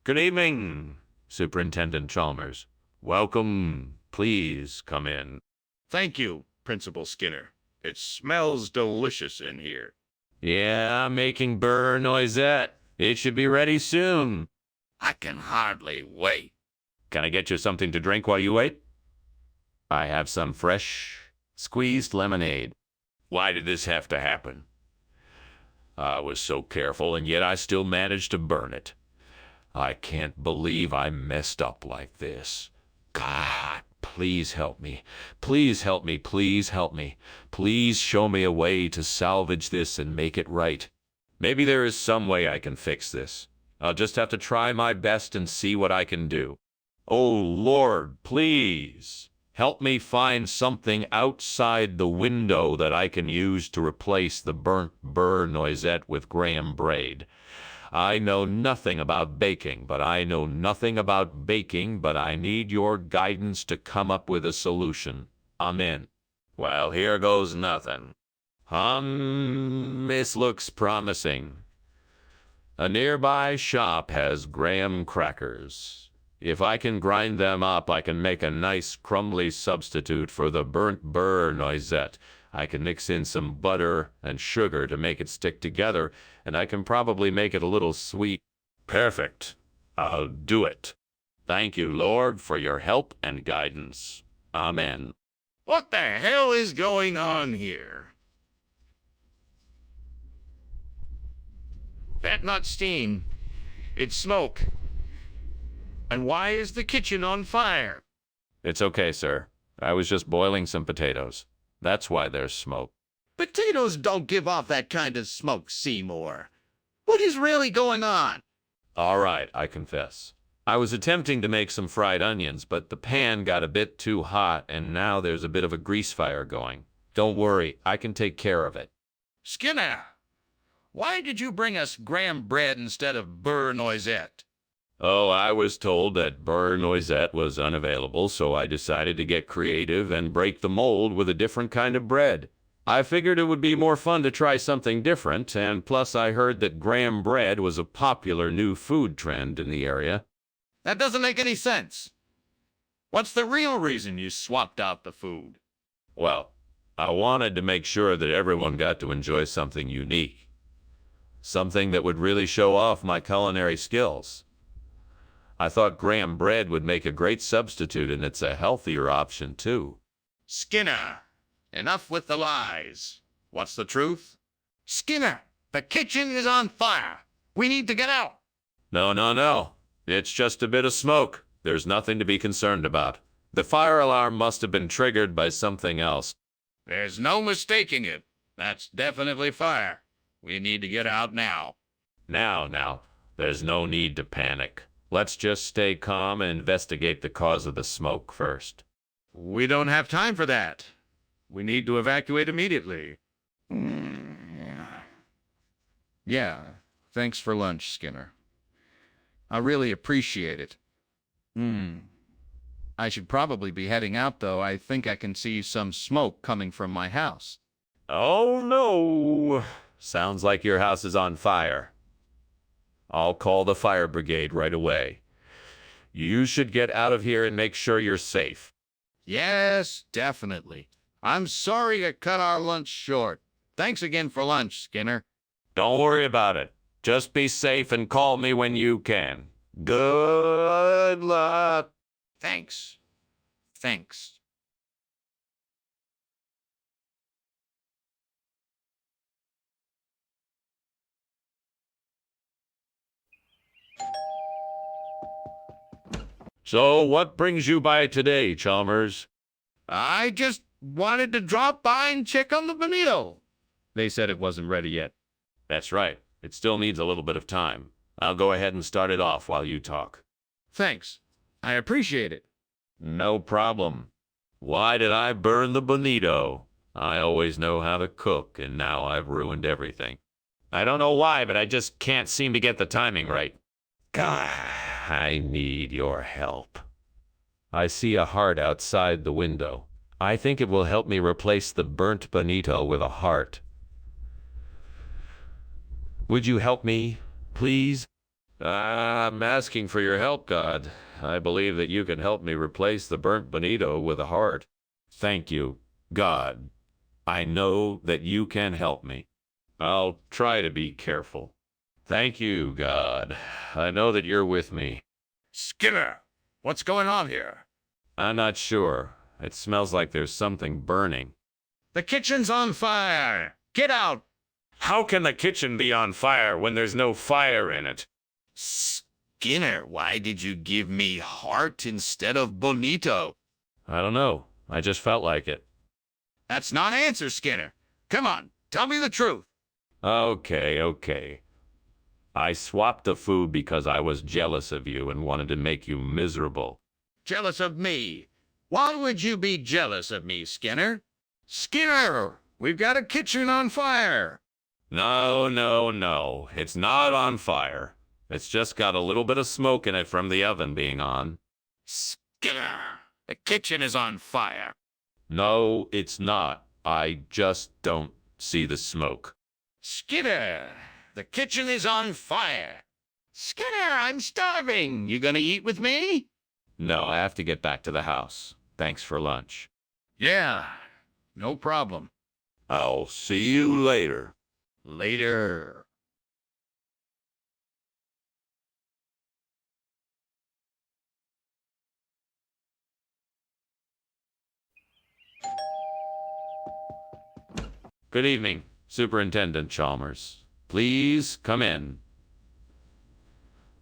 Good evening, Superintendent Chalmers. Welcome. Please come in. Thank you, Principal Skinner. It smells delicious in here. Yeah, I'm making burr noisette. It should be ready soon. I can hardly wait. Can I get you something to drink while you wait? I have some fresh, squeezed lemonade. Why did this have to happen? I was so careful, and yet I still managed to burn it. I can't believe I messed up like this. God, please help me. Please help me. Please help me. Please show me a way to salvage this and make it right. Maybe there is some way I can fix this. I'll just have to try my best and see what I can do. Oh, Lord, please help me find something outside the window that I can use to replace the burnt burr noisette with graham braid. I know nothing about baking, but I need your guidance to come up with a solution. Amen. Well, here goes nothing. This looks promising. A nearby shop has graham crackers. If I can grind them up, I can make a nice crumbly substitute for the burnt burr noisette. I can mix in some butter and sugar to make it stick together, and I can probably make it a little sweet. Perfect. I'll do it. Thank you, Lord, for your help and guidance. Amen. What the hell is going on here? That's not steam. It's smoke. And why is the kitchen on fire? It's okay, sir. I was just boiling some potatoes. That's why there's smoke. Potatoes don't give off that kind of smoke, Seymour. What is really going on? All right, I confess. I was attempting to make some fried onions, but the pan got a bit too hot, and now there's a bit of a grease fire going. Don't worry, I can take care of it. Skinner, why did you bring us graham bread instead of burr noisette? Oh, I was told that burr noisette was unavailable, so I decided to get creative and break the mold with a different kind of bread. I figured it would be more fun to try something different, and plus I heard that graham bread was a popular new food trend in the area. That doesn't make any sense. What's the real reason you swapped out the food? Well, I wanted to make sure that everyone got to enjoy something unique. Something that would really show off my culinary skills. I thought graham bread would make a great substitute, and it's a healthier option, too. Skinner, enough with the lies. What's the truth? Skinner, the kitchen is on fire. We need to get out. No, no, no. It's just a bit of smoke. There's nothing to be concerned about. The fire alarm must have been triggered by something else. There's no mistaking it. That's definitely fire. We need to get out now. Now, there's no need to panic. Let's just stay calm and investigate the cause of the smoke first. We don't have time for that. We need to evacuate immediately. Yeah, thanks for lunch, Skinner. I really appreciate it. I should probably be heading out, though. I think I can see some smoke coming from my house. Oh no! Sounds like your house is on fire. I'll call the fire brigade right away. You should get out of here and make sure you're safe. Yes, definitely. I'm sorry to cut our lunch short. Thanks again for lunch, Skinner. Don't worry about it. Just be safe and call me when you can. Good luck. Thanks. Thanks. So, what brings you by today, Chalmers? I just wanted to drop by and check on the bonito. They said it wasn't ready yet. That's right. It still needs a little bit of time. I'll go ahead and start it off while you talk. Thanks. I appreciate it. No problem. Why did I burn the bonito? I always know how to cook, and now I've ruined everything. I don't know why, but I just can't seem to get the timing right. God, I need your help. I see a heart outside the window. I think it will help me replace the burnt bonito with a heart. Would you help me, please? I'm asking for your help, God. I believe that you can help me replace the burnt bonito with a heart. Thank you, God. I know that you can help me. I'll try to be careful. Thank you, God. I know that you're with me. Skinner, what's going on here? I'm not sure. It smells like there's something burning. The kitchen's on fire. Get out. How can the kitchen be on fire when there's no fire in it? Skinner, why did you give me heart instead of bonito? I don't know. I just felt like it. That's not an answer, Skinner. Come on, tell me the truth. Okay. I swapped the food because I was jealous of you and wanted to make you miserable. Jealous of me? Why would you be jealous of me, Skinner? Skinner, we've got a kitchen on fire. No. It's not on fire. It's just got a little bit of smoke in it from the oven being on. Skinner, the kitchen is on fire. No, it's not. I just don't see the smoke. Skinner, the kitchen is on fire. Skinner, I'm starving. You gonna eat with me? No, I have to get back to the house. Thanks for lunch. Yeah, no problem. I'll see you later. Later. Good evening, Superintendent Chalmers. Please come in.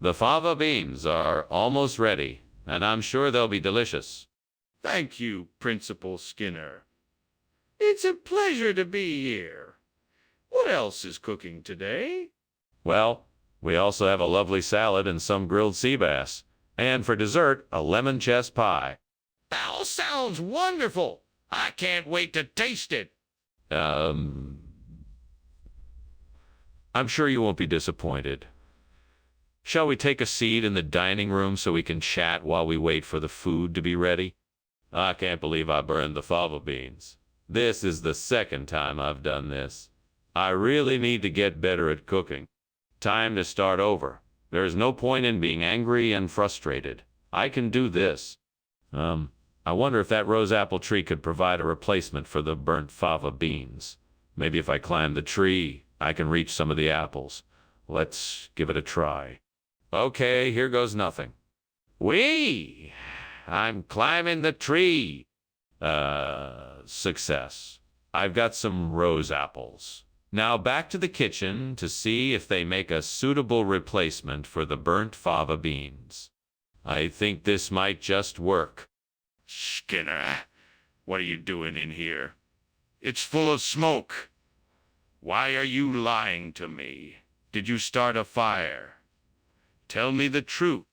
The fava beans are almost ready, and I'm sure they'll be delicious. Thank you, Principal Skinner. It's a pleasure to be here. What else is cooking today? Well, we also have a lovely salad and some grilled sea bass. And for dessert, a lemon chess pie. That all sounds wonderful. I can't wait to taste it. I'm sure you won't be disappointed. Shall we take a seat in the dining room so we can chat while we wait for the food to be ready? I can't believe I burned the fava beans. This is the second time I've done this. I really need to get better at cooking. Time to start over. There is no point in being angry and frustrated. I can do this. I wonder if that rose apple tree could provide a replacement for the burnt fava beans. Maybe if I climb the tree, I can reach some of the apples. Let's give it a try. Okay, here goes nothing. Whee! I'm climbing the tree. Success. I've got some rose apples. Now back to the kitchen to see if they make a suitable replacement for the burnt fava beans. I think this might just work. Skinner, what are you doing in here? It's full of smoke. Why are you lying to me? Did you start a fire? Tell me the truth.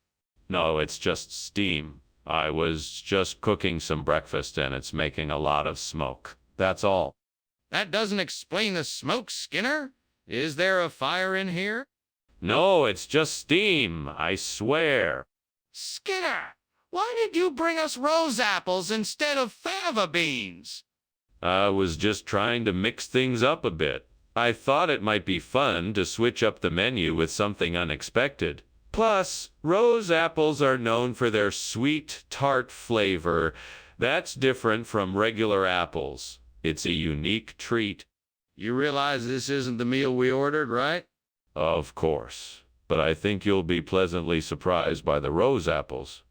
No, it's just steam. I was just cooking some breakfast and it's making a lot of smoke. That's all. That doesn't explain the smoke, Skinner. Is there a fire in here? No, it's just steam, I swear. Skinner, why did you bring us rose apples instead of fava beans? I was just trying to mix things up a bit. I thought it might be fun to switch up the menu with something unexpected. Plus, rose apples are known for their sweet, tart flavor. That's different from regular apples. It's a unique treat. You realize this isn't the meal we ordered, right? Of course. But I think you'll be pleasantly surprised by the rose apples.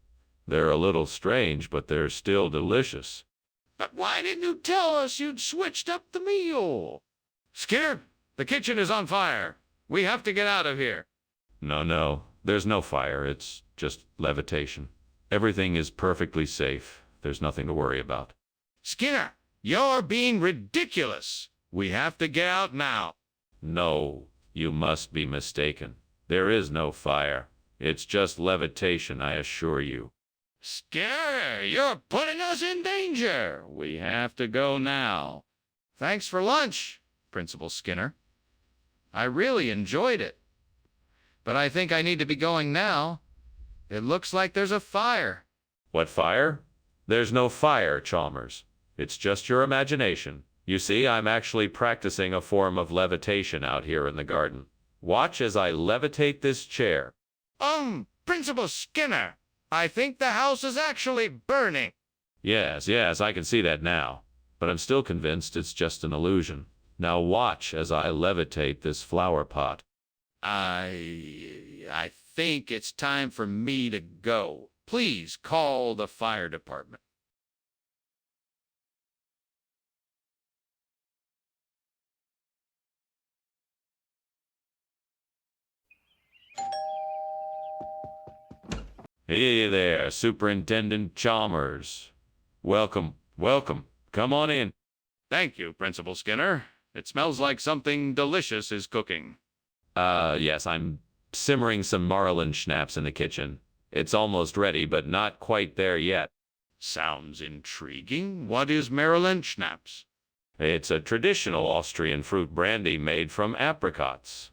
They're a little strange, but they're still delicious. But why didn't you tell us you'd switched up the meal? Skinner, the kitchen is on fire. We have to get out of here. No, there's no fire. It's just levitation. Everything is perfectly safe. There's nothing to worry about. Skinner, you're being ridiculous. We have to get out now. No, you must be mistaken. There is no fire. It's just levitation, I assure you. Skinner, you're putting us in danger. We have to go now. Thanks for lunch, Principal Skinner. I really enjoyed it. But I think I need to be going now. It looks like there's a fire. What fire? There's no fire, Chalmers. It's just your imagination. You see, I'm actually practicing a form of levitation out here in the garden. Watch as I levitate this chair. Principal Skinner, I think the house is actually burning. Yes, I can see that now. But I'm still convinced it's just an illusion. Now watch as I levitate this flower pot. I think it's time for me to go. Please call the fire department. Hey there, Superintendent Chalmers. Welcome. Come on in. Thank you, Principal Skinner. It smells like something delicious is cooking. Yes, I'm simmering some Marlin schnapps in the kitchen. It's almost ready, but not quite there yet. Sounds intriguing. What is Maryland schnapps? It's a traditional Austrian fruit brandy made from apricots.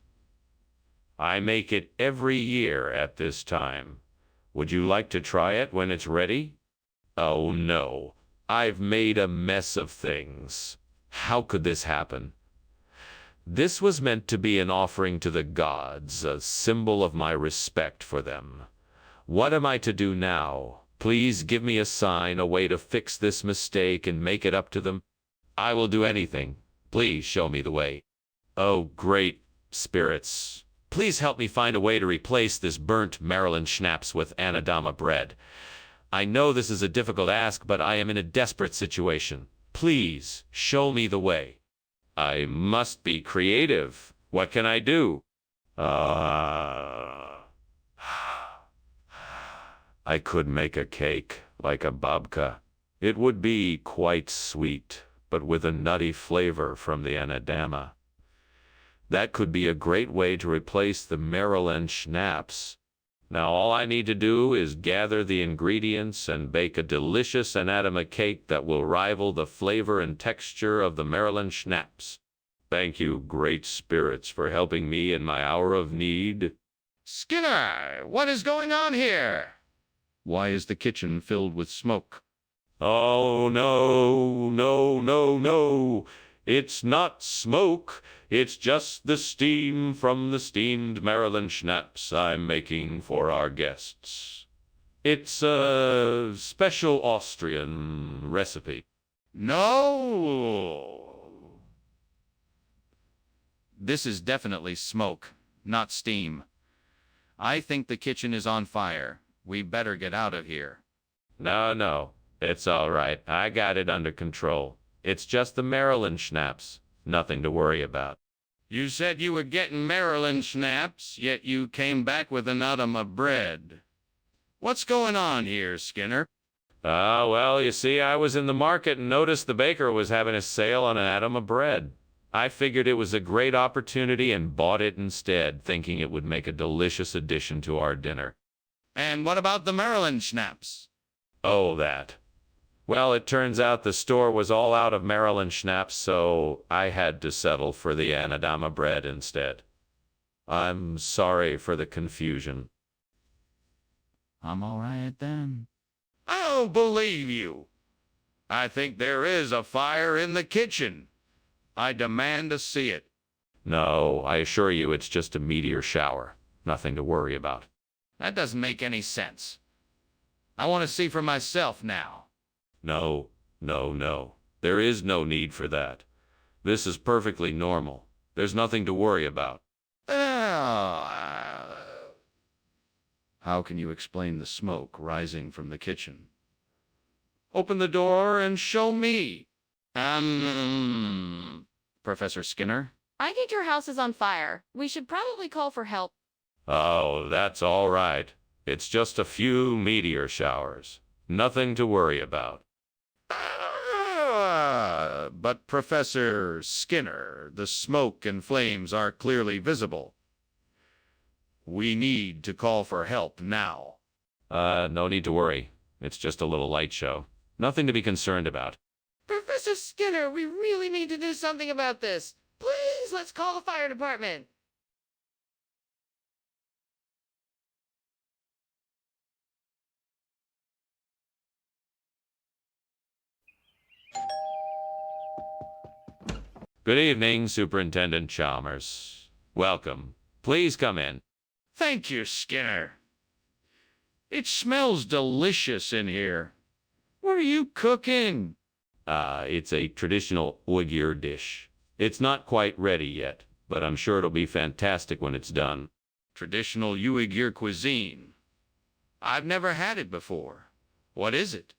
I make it every year at this time. Would you like to try it when it's ready? Oh no, I've made a mess of things. How could this happen? This was meant to be an offering to the gods, a symbol of my respect for them. What am I to do now? Please give me a sign, a way to fix this mistake and make it up to them. I will do anything. Please show me the way. Oh, great spirits. Please help me find a way to replace this burnt Maryland schnapps with Anadama bread. I know this is a difficult ask, but I am in a desperate situation. Please show me the way. I must be creative. What can I do? I could make a cake, like a babka. It would be quite sweet, but with a nutty flavor from the Anadama. That could be a great way to replace the Maryland schnapps. Now all I need to do is gather the ingredients and bake a delicious Anadama cake that will rival the flavor and texture of the Maryland schnapps. Thank you, great spirits, for helping me in my hour of need. Skinner, what is going on here? Why is the kitchen filled with smoke? Oh, no. It's not smoke. It's just the steam from the steamed Maryland schnapps I'm making for our guests. It's a special Austrian recipe. No. This is definitely smoke, not steam. I think the kitchen is on fire. We better get out of here. No. It's all right. I got it under control. It's just the Maryland schnapps. Nothing to worry about. You said you were getting Maryland schnapps, yet you came back with an Anadama bread. What's going on here, Skinner? Well, you see, I was in the market and noticed the baker was having a sale on an Anadama bread. I figured it was a great opportunity and bought it instead, thinking it would make a delicious addition to our dinner. And what about the Maryland schnapps? Oh, that. Well, it turns out the store was all out of Maryland schnapps, so I had to settle for the Anadama bread instead. I'm sorry for the confusion. I'm all right then. I don't believe you. I think there is a fire in the kitchen. I demand to see it. No, I assure you it's just a meteor shower. Nothing to worry about. That doesn't make any sense. I want to see for myself now. No, no, no. There is no need for that. This is perfectly normal. There's nothing to worry about. How can you explain the smoke rising from the kitchen? Open the door and show me. Professor Skinner? I think your house is on fire. We should probably call for help. Oh, that's all right. It's just a few meteor showers. Nothing to worry about. But Professor Skinner, the smoke and flames are clearly visible. We need to call for help now. No need to worry. It's just a little light show. Nothing to be concerned about. Professor Skinner, we really need to do something about this. Please, let's call the fire department. Good evening, Superintendent Chalmers. Welcome. Please come in. Thank you, Skinner. It smells delicious in here. What are you cooking? It's a traditional Uyghur dish. It's not quite ready yet, but I'm sure it'll be fantastic when it's done. Traditional Uyghur cuisine. I've never had it before. What is it?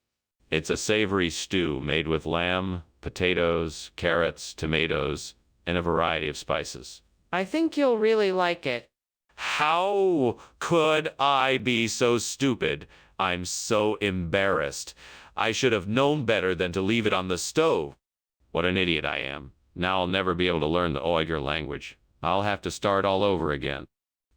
It's a savory stew made with lamb, potatoes, carrots, tomatoes, and a variety of spices. I think you'll really like it. How could I be so stupid? I'm so embarrassed. I should have known better than to leave it on the stove. What an idiot I am. Now I'll never be able to learn the Uyghur language. I'll have to start all over again.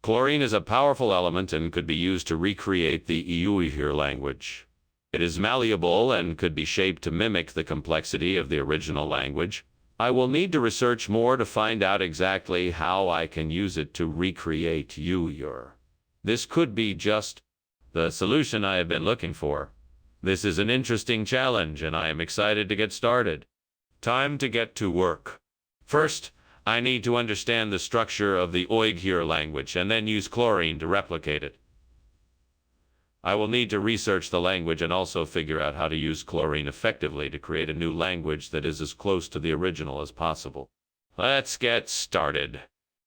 Chlorine is a powerful element and could be used to recreate the Uyghur language. It is malleable and could be shaped to mimic the complexity of the original language. I will need to research more to find out exactly how I can use it to recreate Uyghur. This could be just the solution I have been looking for. This is an interesting challenge, and I am excited to get started. Time to get to work. First, I need to understand the structure of the Uyghur language and then use chlorine to replicate it. I will need to research the language and also figure out how to use chlorine effectively to create a new language that is as close to the original as possible. Let's get started.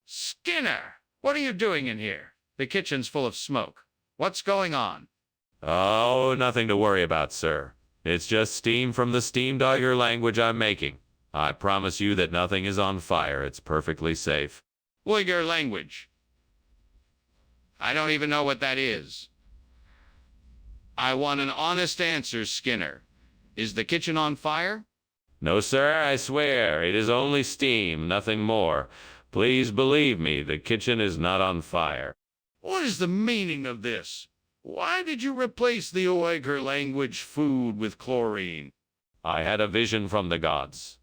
Skinner, what are you doing in here? The kitchen's full of smoke. What's going on? Oh, nothing to worry about, sir. It's just steam from the steamed Uyghur language I'm making. I promise you that nothing is on fire. It's perfectly safe. Uyghur language. I don't even know what that is. I want an honest answer, Skinner. Is the kitchen on fire? No, sir, I swear. It is only steam, nothing more. Please believe me, the kitchen is not on fire. What is the meaning of this? Why did you replace the Uyghur language food with chlorine? I had a vision from the gods.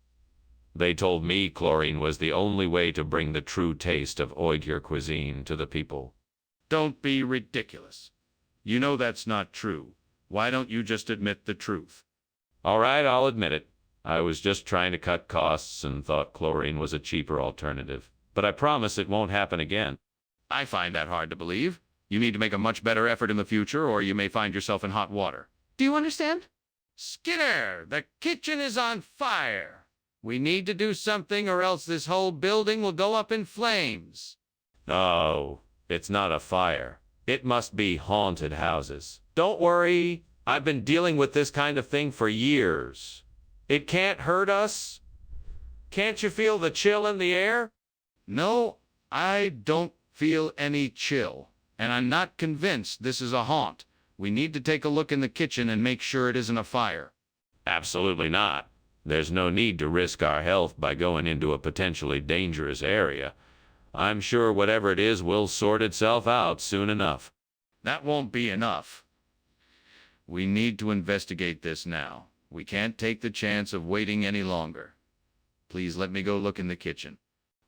They told me chlorine was the only way to bring the true taste of Uyghur cuisine to the people. Don't be ridiculous. You know that's not true. Why don't you just admit the truth? All right, I'll admit it. I was just trying to cut costs and thought chlorine was a cheaper alternative. But I promise it won't happen again. I find that hard to believe. You need to make a much better effort in the future, or you may find yourself in hot water. Do you understand? Skinner, the kitchen is on fire. We need to do something, or else this whole building will go up in flames. No, it's not a fire. It must be haunted houses. Don't worry. I've been dealing with this kind of thing for years. It can't hurt us. Can't you feel the chill in the air? No, I don't feel any chill. And I'm not convinced this is a haunt. We need to take a look in the kitchen and make sure it isn't a fire. Absolutely not. There's no need to risk our health by going into a potentially dangerous area. I'm sure whatever it is will sort itself out soon enough. That won't be enough. We need to investigate this now. We can't take the chance of waiting any longer. Please let me go look in the kitchen.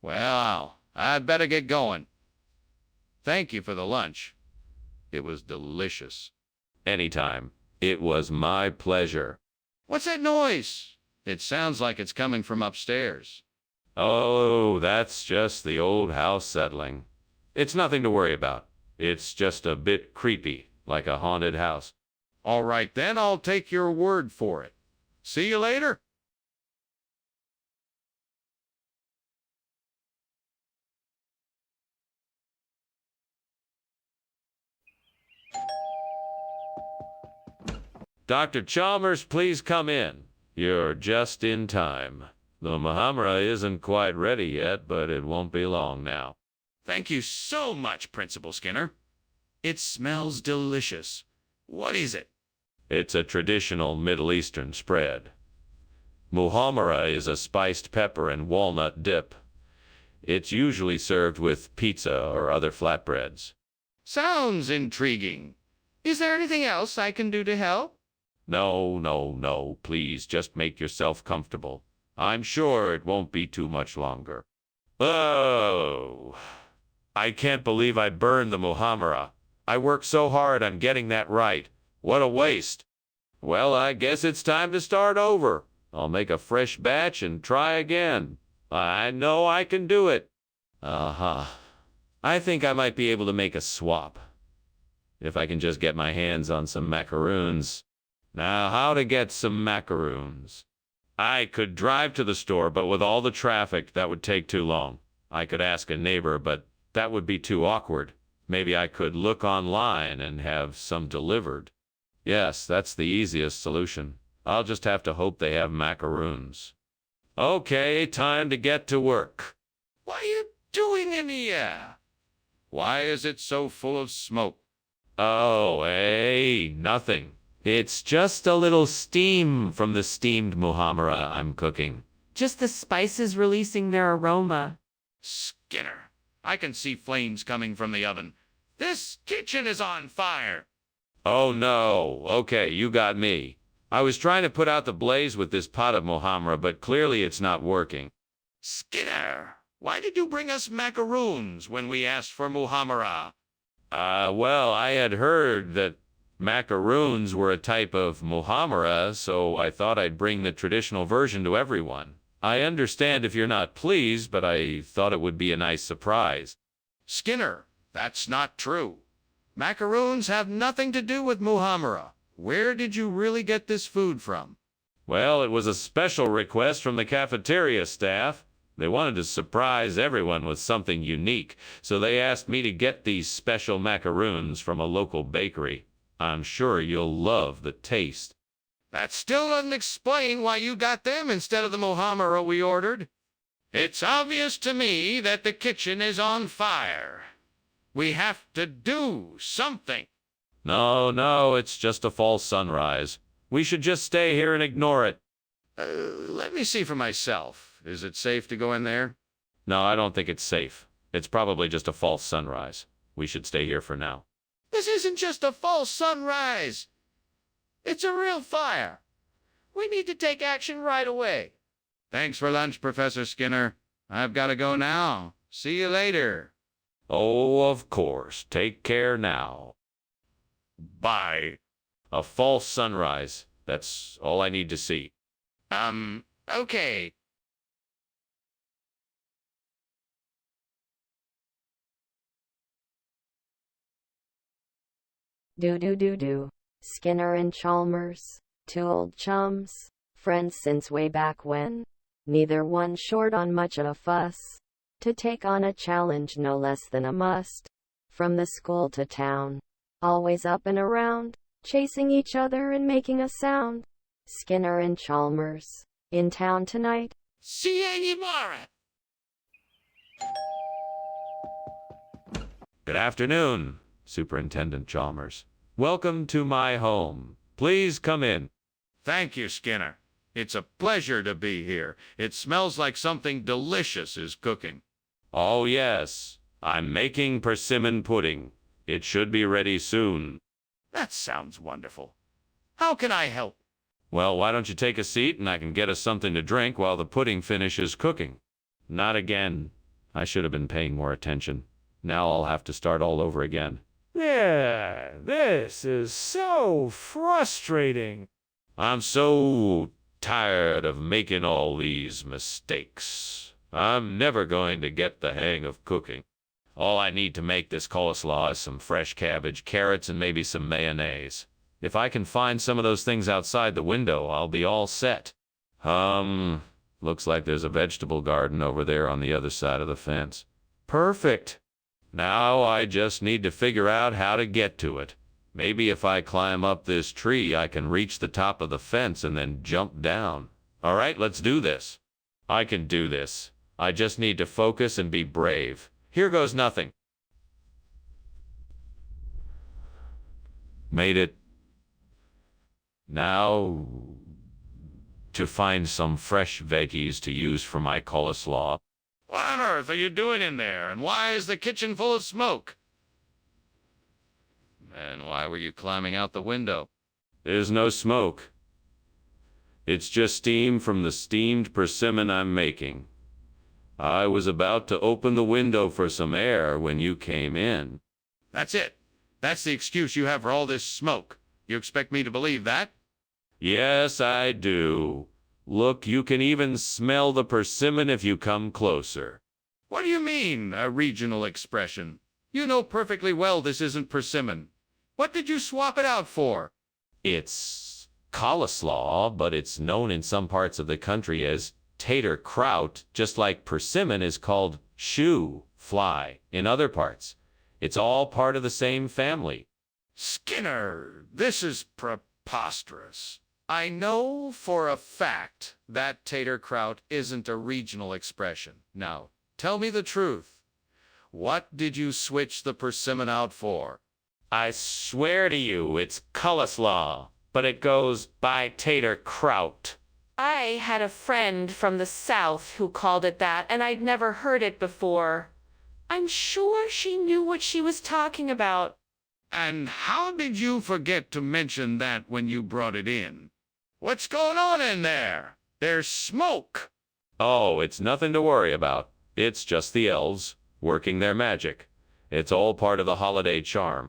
Well, I'd better get going. Thank you for the lunch. It was delicious. Anytime. It was my pleasure. What's that noise? It sounds like it's coming from upstairs. Oh, that's just the old house settling. It's nothing to worry about. It's just a bit creepy, like a haunted house. All right, then I'll take your word for it. See you later. Dr. Chalmers, please come in. You're just in time. The Muhammara isn't quite ready yet, but it won't be long now. Thank you so much, Principal Skinner. It smells delicious. What is it? It's a traditional Middle Eastern spread. Muhammara is a spiced pepper and walnut dip. It's usually served with pizza or other flatbreads. Sounds intriguing. Is there anything else I can do to help? No, please just make yourself comfortable. I'm sure it won't be too much longer. Oh, I can't believe I burned the Muhammara. I worked so hard on getting that right. What a waste. Well, I guess it's time to start over. I'll make a fresh batch and try again. I know I can do it. I think I might be able to make a swap. If I can just get my hands on some macaroons. Now, how to get some macaroons? I could drive to the store, but with all the traffic, that would take too long. I could ask a neighbor, but that would be too awkward. Maybe I could look online and have some delivered. Yes, that's the easiest solution. I'll just have to hope they have macaroons. Okay, time to get to work. What are you doing in here? Why is it so full of smoke? Oh, hey, nothing. It's just a little steam from the steamed Muhammara I'm cooking. Just the spices releasing their aroma. Skinner, I can see flames coming from the oven. This kitchen is on fire. Oh no, okay, you got me. I was trying to put out the blaze with this pot of Muhammara, but clearly it's not working. Skinner, why did you bring us macaroons when we asked for Muhammara? Well, I had heard that macaroons were a type of Muhammara, so I thought I'd bring the traditional version to everyone. I understand if you're not pleased, but I thought it would be a nice surprise. Skinner, that's not true. Macaroons have nothing to do with Muhammara. Where did you really get this food from? Well, it was a special request from the cafeteria staff. They wanted to surprise everyone with something unique, so they asked me to get these special macaroons from a local bakery. I'm sure you'll love the taste. That still doesn't explain why you got them instead of the Muhammara we ordered. It's obvious to me that the kitchen is on fire. We have to do something. No, it's just a false sunrise. We should just stay here and ignore it. Let me see for myself. Is it safe to go in there? No, I don't think it's safe. It's probably just a false sunrise. We should stay here for now. This isn't just a false sunrise. It's a real fire. We need to take action right away. Thanks for lunch, Professor Skinner. I've got to go now. See you later. Oh, of course. Take care now. Bye. A false sunrise. That's all I need to see. Okay. Do. Skinner and Chalmers, two old chums, friends since way back when. Neither one short on much of a fuss. To take on a challenge no less than a must. From the school to town. Always up and around, chasing each other and making a sound. Skinner and Chalmers, in town tonight. See you tomorrow. Good afternoon, Superintendent Chalmers. Welcome to my home. Please come in. Thank you, Skinner. It's a pleasure to be here. It smells like something delicious is cooking. Oh, yes. I'm making persimmon pudding. It should be ready soon. That sounds wonderful. How can I help? Well, why don't you take a seat and I can get us something to drink while the pudding finishes cooking? Not again. I should have been paying more attention. Now I'll have to start all over again. Yeah, this is so frustrating. I'm so tired of making all these mistakes. I'm never going to get the hang of cooking. All I need to make this coleslaw is some fresh cabbage, carrots, and maybe some mayonnaise. If I can find some of those things outside the window, I'll be all set. Looks like there's a vegetable garden over there on the other side of the fence. Perfect. Now I just need to figure out how to get to it. Maybe if I climb up this tree, I can reach the top of the fence and then jump down. All right, let's do this. I can do this. I just need to focus and be brave. Here goes nothing. Made it. Now, to find some fresh veggies to use for my coleslaw. What on earth are you doing in there, and why is the kitchen full of smoke? And why were you climbing out the window? There's no smoke. It's just steam from the steamed persimmon I'm making. I was about to open the window for some air when you came in. That's it. That's the excuse you have for all this smoke. You expect me to believe that? Yes, I do. Look, you can even smell the persimmon if you come closer. What do you mean, a regional expression? You know perfectly well this isn't persimmon. What did you swap it out for? It's coleslaw, but it's known in some parts of the country as tater kraut, just like persimmon is called shoe fly in other parts. It's all part of the same family. Skinner, this is preposterous. I know for a fact that tater kraut isn't a regional expression. Now, tell me the truth. What did you switch the persimmon out for? I swear to you, it's coleslaw, but it goes by tater kraut. I had a friend from the South who called it that, and I'd never heard it before. I'm sure she knew what she was talking about. And how did you forget to mention that when you brought it in? What's going on in there? There's smoke. Oh, it's nothing to worry about. It's just the elves working their magic. It's all part of the holiday charm.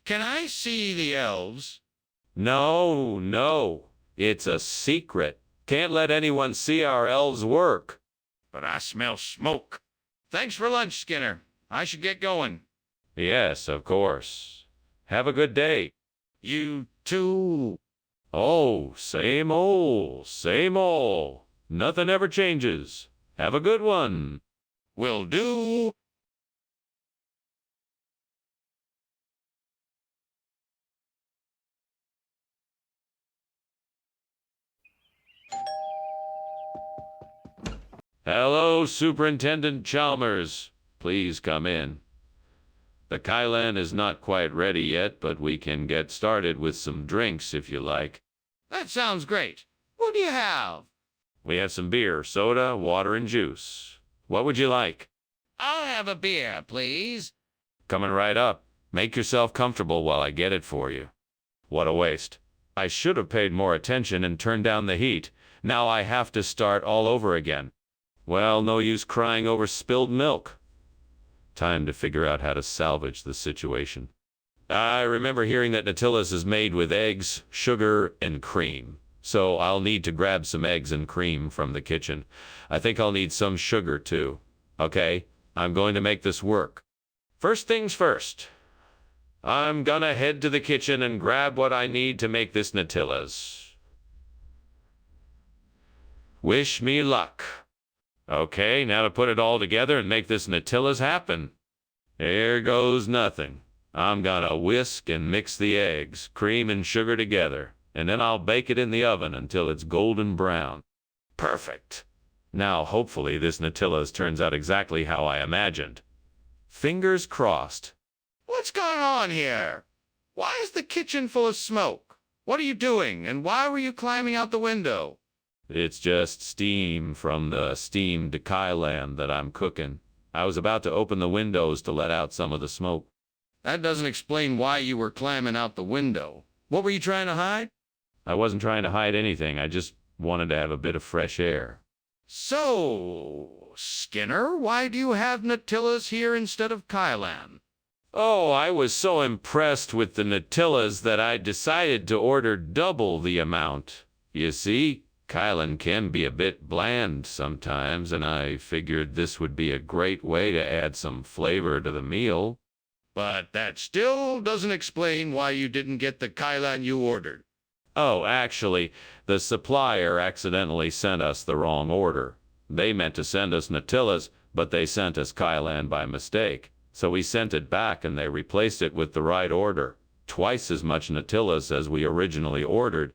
Can I see the elves? No. It's a secret. Can't let anyone see our elves work. But I smell smoke. Thanks for lunch, Skinner. I should get going. Yes, of course. Have a good day. You too. Oh, same old, same old. Nothing ever changes. Have a good one. Will do. Hello, Superintendent Chalmers. Please come in. The Kylan is not quite ready yet, but we can get started with some drinks if you like. That sounds great. What do you have? We have some beer, soda, water, and juice. What would you like? I'll have a beer, please. Coming right up. Make yourself comfortable while I get it for you. What a waste. I should have paid more attention and turned down the heat. Now I have to start all over again. Well, no use crying over spilled milk. Time to figure out how to salvage the situation. I remember hearing that Nutilla's is made with eggs, sugar, and cream. So I'll need to grab some eggs and cream from the kitchen. I think I'll need some sugar too. Okay, I'm going to make this work. First things first. I'm gonna head to the kitchen and grab what I need to make this Nutilla's. Wish me luck. Okay, now to put it all together and make this Nutilla's happen. Here goes nothing. I'm gonna whisk and mix the eggs, cream, and sugar together, and then I'll bake it in the oven until it's golden brown. Perfect. Now, hopefully, this Nutilla's turns out exactly how I imagined. Fingers crossed. What's going on here? Why is the kitchen full of smoke? What are you doing, and why were you climbing out the window? It's just steam from the steamed Kylan that I'm cooking. I was about to open the windows to let out some of the smoke. That doesn't explain why you were climbing out the window. What were you trying to hide? I wasn't trying to hide anything. I just wanted to have a bit of fresh air. So, Skinner, why do you have Natillas here instead of Kylan? Oh, I was so impressed with the Natillas that I decided to order double the amount. You see, Kylan can be a bit bland sometimes, and I figured this would be a great way to add some flavor to the meal. But that still doesn't explain why you didn't get the Kylan you ordered. Oh, actually, the supplier accidentally sent us the wrong order. They meant to send us Natillas, but they sent us Kylan by mistake. So we sent it back and they replaced it with the right order. Twice as much Natillas as we originally ordered.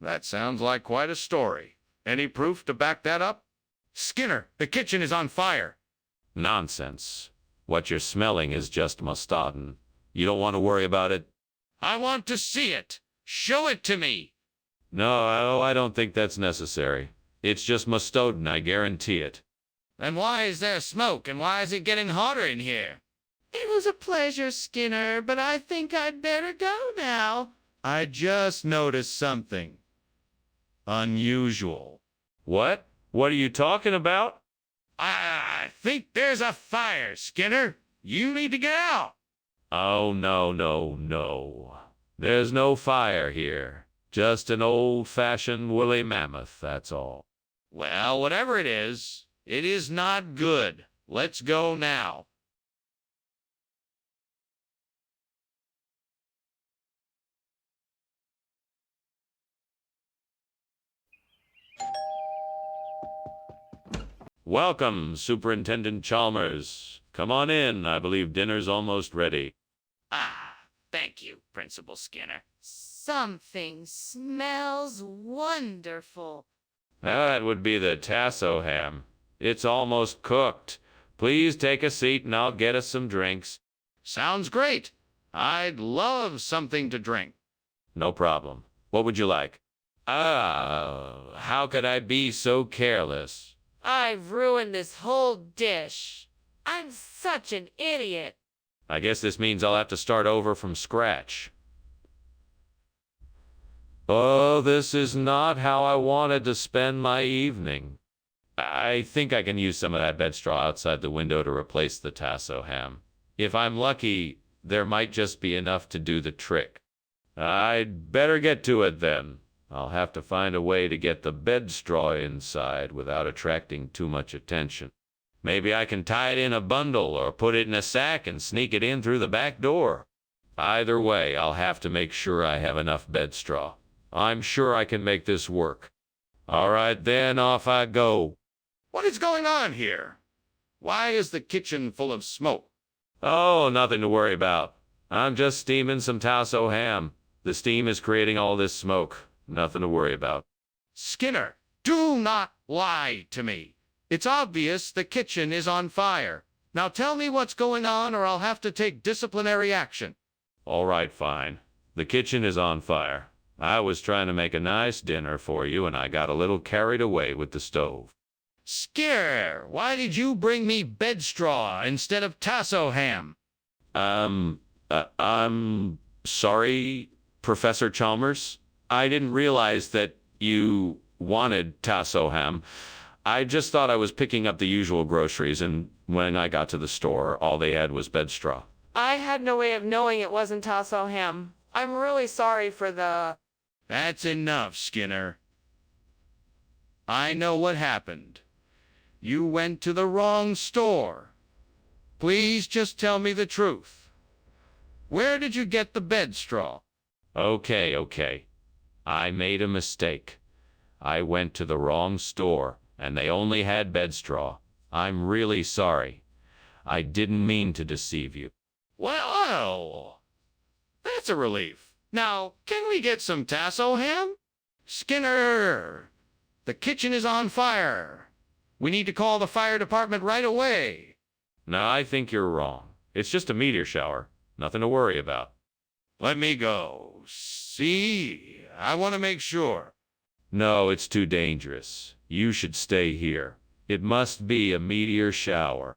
That sounds like quite a story. Any proof to back that up? Skinner, the kitchen is on fire. Nonsense. What you're smelling is just mustardin. You don't want to worry about it? I want to see it. Show it to me. No, I don't think that's necessary. It's just mustardin, I guarantee it. Then why is there smoke and why is it getting hotter in here? It was a pleasure, Skinner, but I think I'd better go now. I just noticed something unusual. What? What are you talking about? I think there's a fire, Skinner. You need to get out. Oh, no. There's no fire here. Just an old-fashioned woolly mammoth, that's all. Well, whatever it is not good. Let's go now. Welcome, Superintendent Chalmers. Come on in. I believe dinner's almost ready. Ah, thank you, Principal Skinner. Something smells wonderful. That would be the tasso ham. It's almost cooked. Please take a seat and I'll get us some drinks. Sounds great. I'd love something to drink. No problem. What would you like? How could I be so careless? I've ruined this whole dish. I'm such an idiot. I guess this means I'll have to start over from scratch. Oh, this is not how I wanted to spend my evening. I think I can use some of that bed straw outside the window to replace the tasso ham. If I'm lucky, there might just be enough to do the trick. I'd better get to it then. I'll have to find a way to get the bed straw inside without attracting too much attention. Maybe I can tie it in a bundle or put it in a sack and sneak it in through the back door. Either way, I'll have to make sure I have enough bed straw. I'm sure I can make this work. All right, then off I go. What is going on here? Why is the kitchen full of smoke? Oh, nothing to worry about. I'm just steaming some tasso ham. The steam is creating all this smoke. Nothing to worry about. Skinner, do not lie to me. It's obvious the kitchen is on fire. Now tell me what's going on or I'll have to take disciplinary action. All right, fine. The kitchen is on fire. I was trying to make a nice dinner for you and I got a little carried away with the stove. Skinner, why did you bring me bed straw instead of tasso ham? I'm sorry, Professor Chalmers. I didn't realize that you wanted tasso ham. I just thought I was picking up the usual groceries, and when I got to the store, all they had was bed straw. I had no way of knowing it wasn't tasso ham. I'm really sorry for the... That's enough, Skinner. I know what happened. You went to the wrong store. Please just tell me the truth. Where did you get the bed straw? Okay. I made a mistake. I went to the wrong store, and they only had bed straw. I'm really sorry. I didn't mean to deceive you. Well, that's a relief. Now, can we get some tasso ham? Skinner, the kitchen is on fire. We need to call the fire department right away. No, I think you're wrong. It's just a meteor shower. Nothing to worry about. Let me go. See, I want to make sure. No, it's too dangerous. You should stay here. It must be a meteor shower.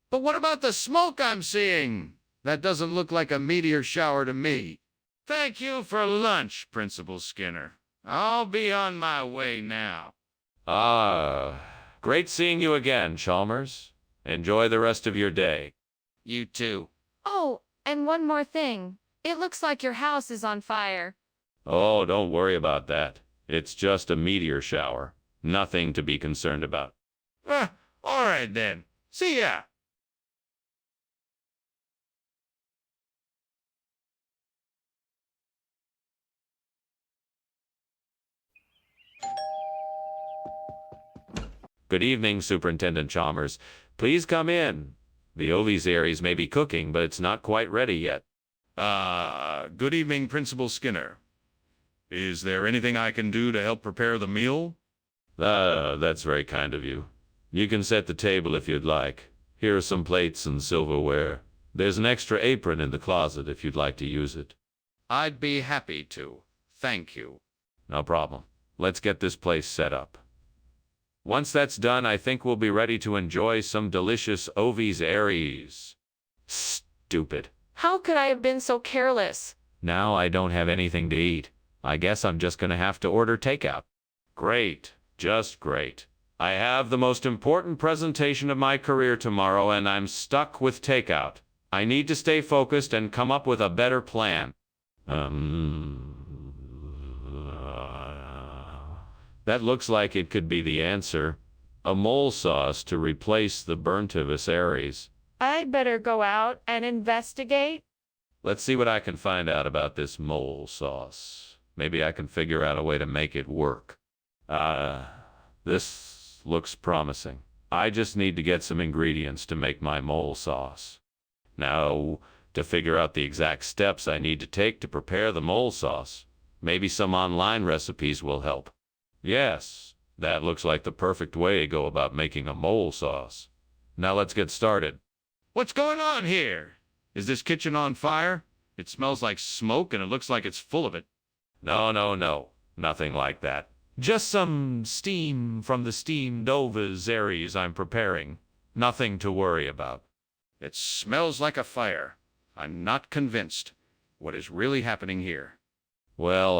But what about the smoke I'm seeing? That doesn't look like a meteor shower to me. Thank you for lunch, Principal Skinner. I'll be on my way now. Great seeing you again, Chalmers. Enjoy the rest of your day. You too. Oh, and one more thing. It looks like your house is on fire. Oh, don't worry about that. It's just a meteor shower. Nothing to be concerned about. All right then. See ya. Good evening, Superintendent Chalmers. Please come in. The ovisaries may be cooking, but it's not quite ready yet. Good evening, Principal Skinner. Is there anything I can do to help prepare the meal? That's very kind of you. You can set the table if you'd like. Here are some plates and silverware. There's an extra apron in the closet if you'd like to use it. I'd be happy to. Thank you. No problem. Let's get this place set up. Once that's done, I think we'll be ready to enjoy some delicious ovisaries. Stupid. How could I have been so careless? Now I don't have anything to eat. I guess I'm just gonna have to order takeout. Great. Just great. I have the most important presentation of my career tomorrow, and I'm stuck with takeout. I need to stay focused and come up with a better plan. That looks like it could be the answer. A mole sauce to replace the burnt ovisaries. I'd better go out and investigate. Let's see what I can find out about this mole sauce. Maybe I can figure out a way to make it work. This looks promising. I just need to get some ingredients to make my mole sauce. Now, to figure out the exact steps I need to take to prepare the mole sauce, maybe some online recipes will help. Yes, that looks like the perfect way to go about making a mole sauce. Now let's get started. What's going on here? Is this kitchen on fire? It smells like smoke and it looks like it's full of it. No. Nothing like that. Just some steam from the steamed ovisaries I'm preparing. Nothing to worry about. It smells like a fire. I'm not convinced. What is really happening here? Well,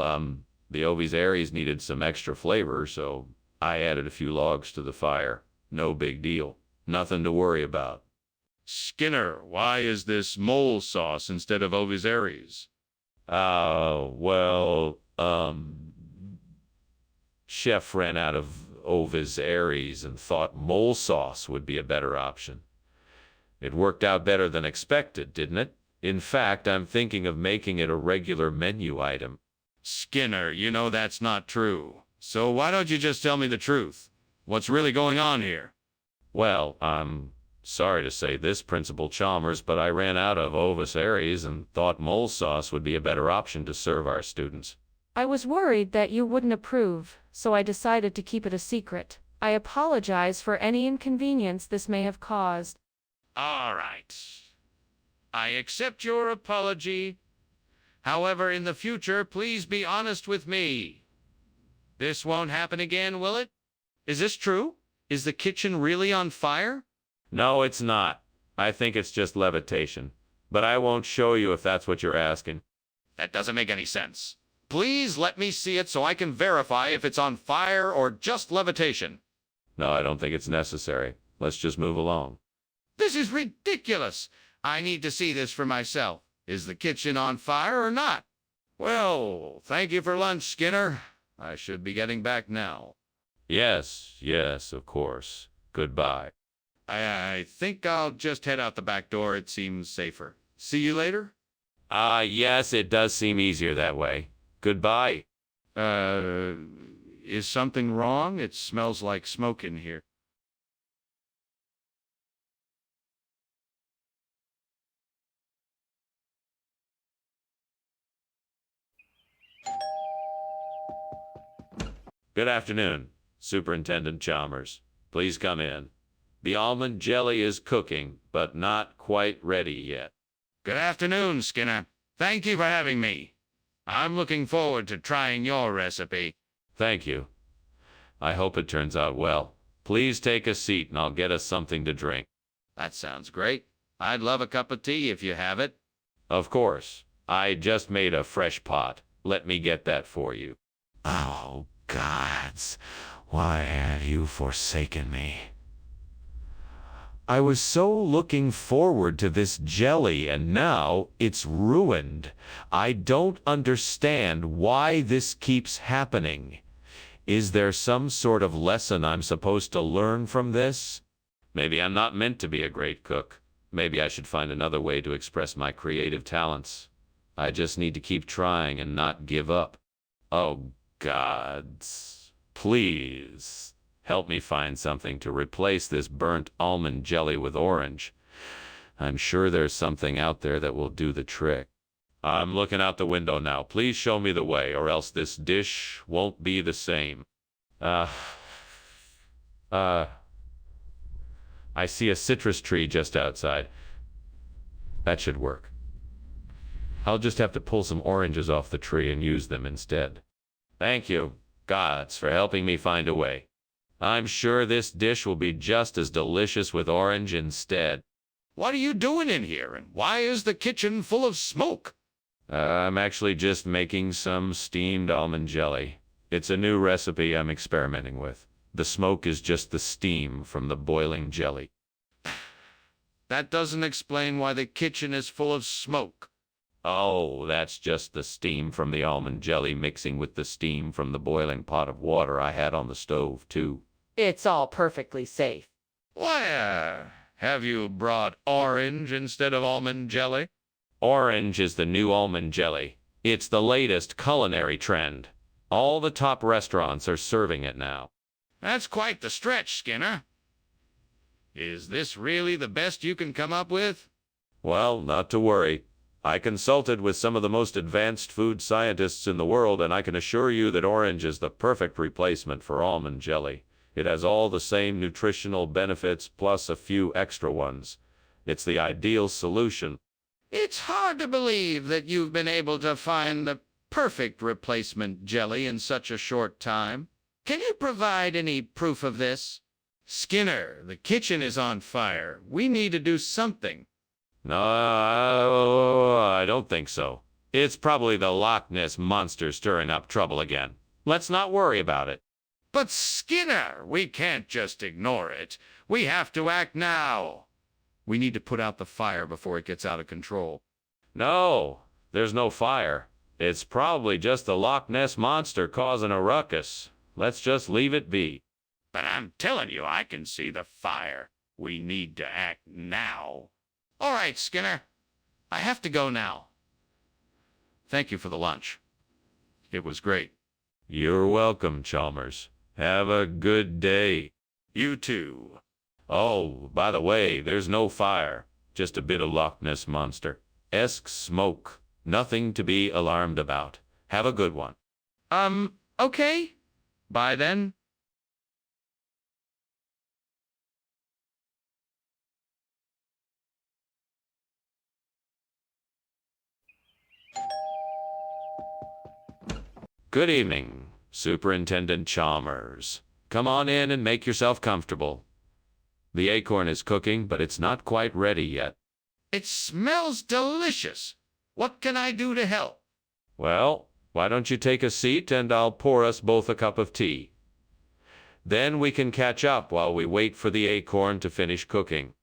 the ovisaries needed some extra flavor, so I added a few logs to the fire. No big deal. Nothing to worry about. Skinner, why is this mole sauce instead of ovisaries? Chef ran out of ovisaries and thought mole sauce would be a better option. It worked out better than expected, didn't it? In fact, I'm thinking of making it a regular menu item. Skinner, you know that's not true. So why don't you just tell me the truth? What's really going on here? Well, I'm sorry to say this, Principal Chalmers, but I ran out of ovisaries and thought mole sauce would be a better option to serve our students. I was worried that you wouldn't approve, so I decided to keep it a secret. I apologize for any inconvenience this may have caused. All right. I accept your apology. However, in the future, please be honest with me. This won't happen again, will it? Is this true? Is the kitchen really on fire? No, it's not. I think it's just levitation. But I won't show you if that's what you're asking. That doesn't make any sense. Please let me see it so I can verify if it's on fire or just levitation. No, I don't think it's necessary. Let's just move along. This is ridiculous. I need to see this for myself. Is the kitchen on fire or not? Well, thank you for lunch, Skinner. I should be getting back now. Yes, of course. Goodbye. I think I'll just head out the back door. It seems safer. See you later? Yes, it does seem easier that way. Goodbye. Is something wrong? It smells like smoke in here. Good afternoon, Superintendent Chalmers. Please come in. The almond jelly is cooking, but not quite ready yet. Good afternoon, Skinner. Thank you for having me. I'm looking forward to trying your recipe. Thank you. I hope it turns out well. Please take a seat and I'll get us something to drink. That sounds great. I'd love a cup of tea if you have it. Of course. I just made a fresh pot. Let me get that for you. Oh, gods, why have you forsaken me? I was so looking forward to this jelly, and now it's ruined. I don't understand why this keeps happening. Is there some sort of lesson I'm supposed to learn from this? Maybe I'm not meant to be a great cook. Maybe I should find another way to express my creative talents. I just need to keep trying and not give up. Oh, gods, please help me find something to replace this burnt almond jelly with orange. I'm sure there's something out there that will do the trick. I'm looking out the window now. Please show me the way, or else this dish won't be the same. I see a citrus tree just outside. That should work. I'll just have to pull some oranges off the tree and use them instead. Thank you, gods, for helping me find a way. I'm sure this dish will be just as delicious with orange instead. What are you doing in here, and why is the kitchen full of smoke? I'm actually just making some steamed almond jelly. It's a new recipe I'm experimenting with. The smoke is just the steam from the boiling jelly. That doesn't explain why the kitchen is full of smoke. Oh, that's just the steam from the almond jelly mixing with the steam from the boiling pot of water I had on the stove, too. It's all perfectly safe. Why, have you brought orange instead of almond jelly? Orange is the new almond jelly. It's the latest culinary trend. All the top restaurants are serving it now. That's quite the stretch, Skinner. Is this really the best you can come up with? Well, not to worry. I consulted with some of the most advanced food scientists in the world, and I can assure you that orange is the perfect replacement for almond jelly. It has all the same nutritional benefits plus a few extra ones. It's the ideal solution. It's hard to believe that you've been able to find the perfect replacement jelly in such a short time. Can you provide any proof of this? Skinner, the kitchen is on fire. We need to do something. No, I don't think so. It's probably the Loch Ness Monster stirring up trouble again. Let's not worry about it. But Skinner, we can't just ignore it. We have to act now. We need to put out the fire before it gets out of control. No, there's no fire. It's probably just the Loch Ness Monster causing a ruckus. Let's just leave it be. But I'm telling you, I can see the fire. We need to act now. All right, Skinner. I have to go now. Thank you for the lunch. It was great. You're welcome, Chalmers. Have a good day. You too. Oh, by the way, there's no fire. Just a bit of Loch Ness Monster-esque smoke. Nothing to be alarmed about. Have a good one. Okay. Bye then. Good evening, Superintendent Chalmers. Come on in and make yourself comfortable. The acorn is cooking, but it's not quite ready yet. It smells delicious. What can I do to help? Well, why don't you take a seat and I'll pour us both a cup of tea. Then we can catch up while we wait for the acorn to finish cooking.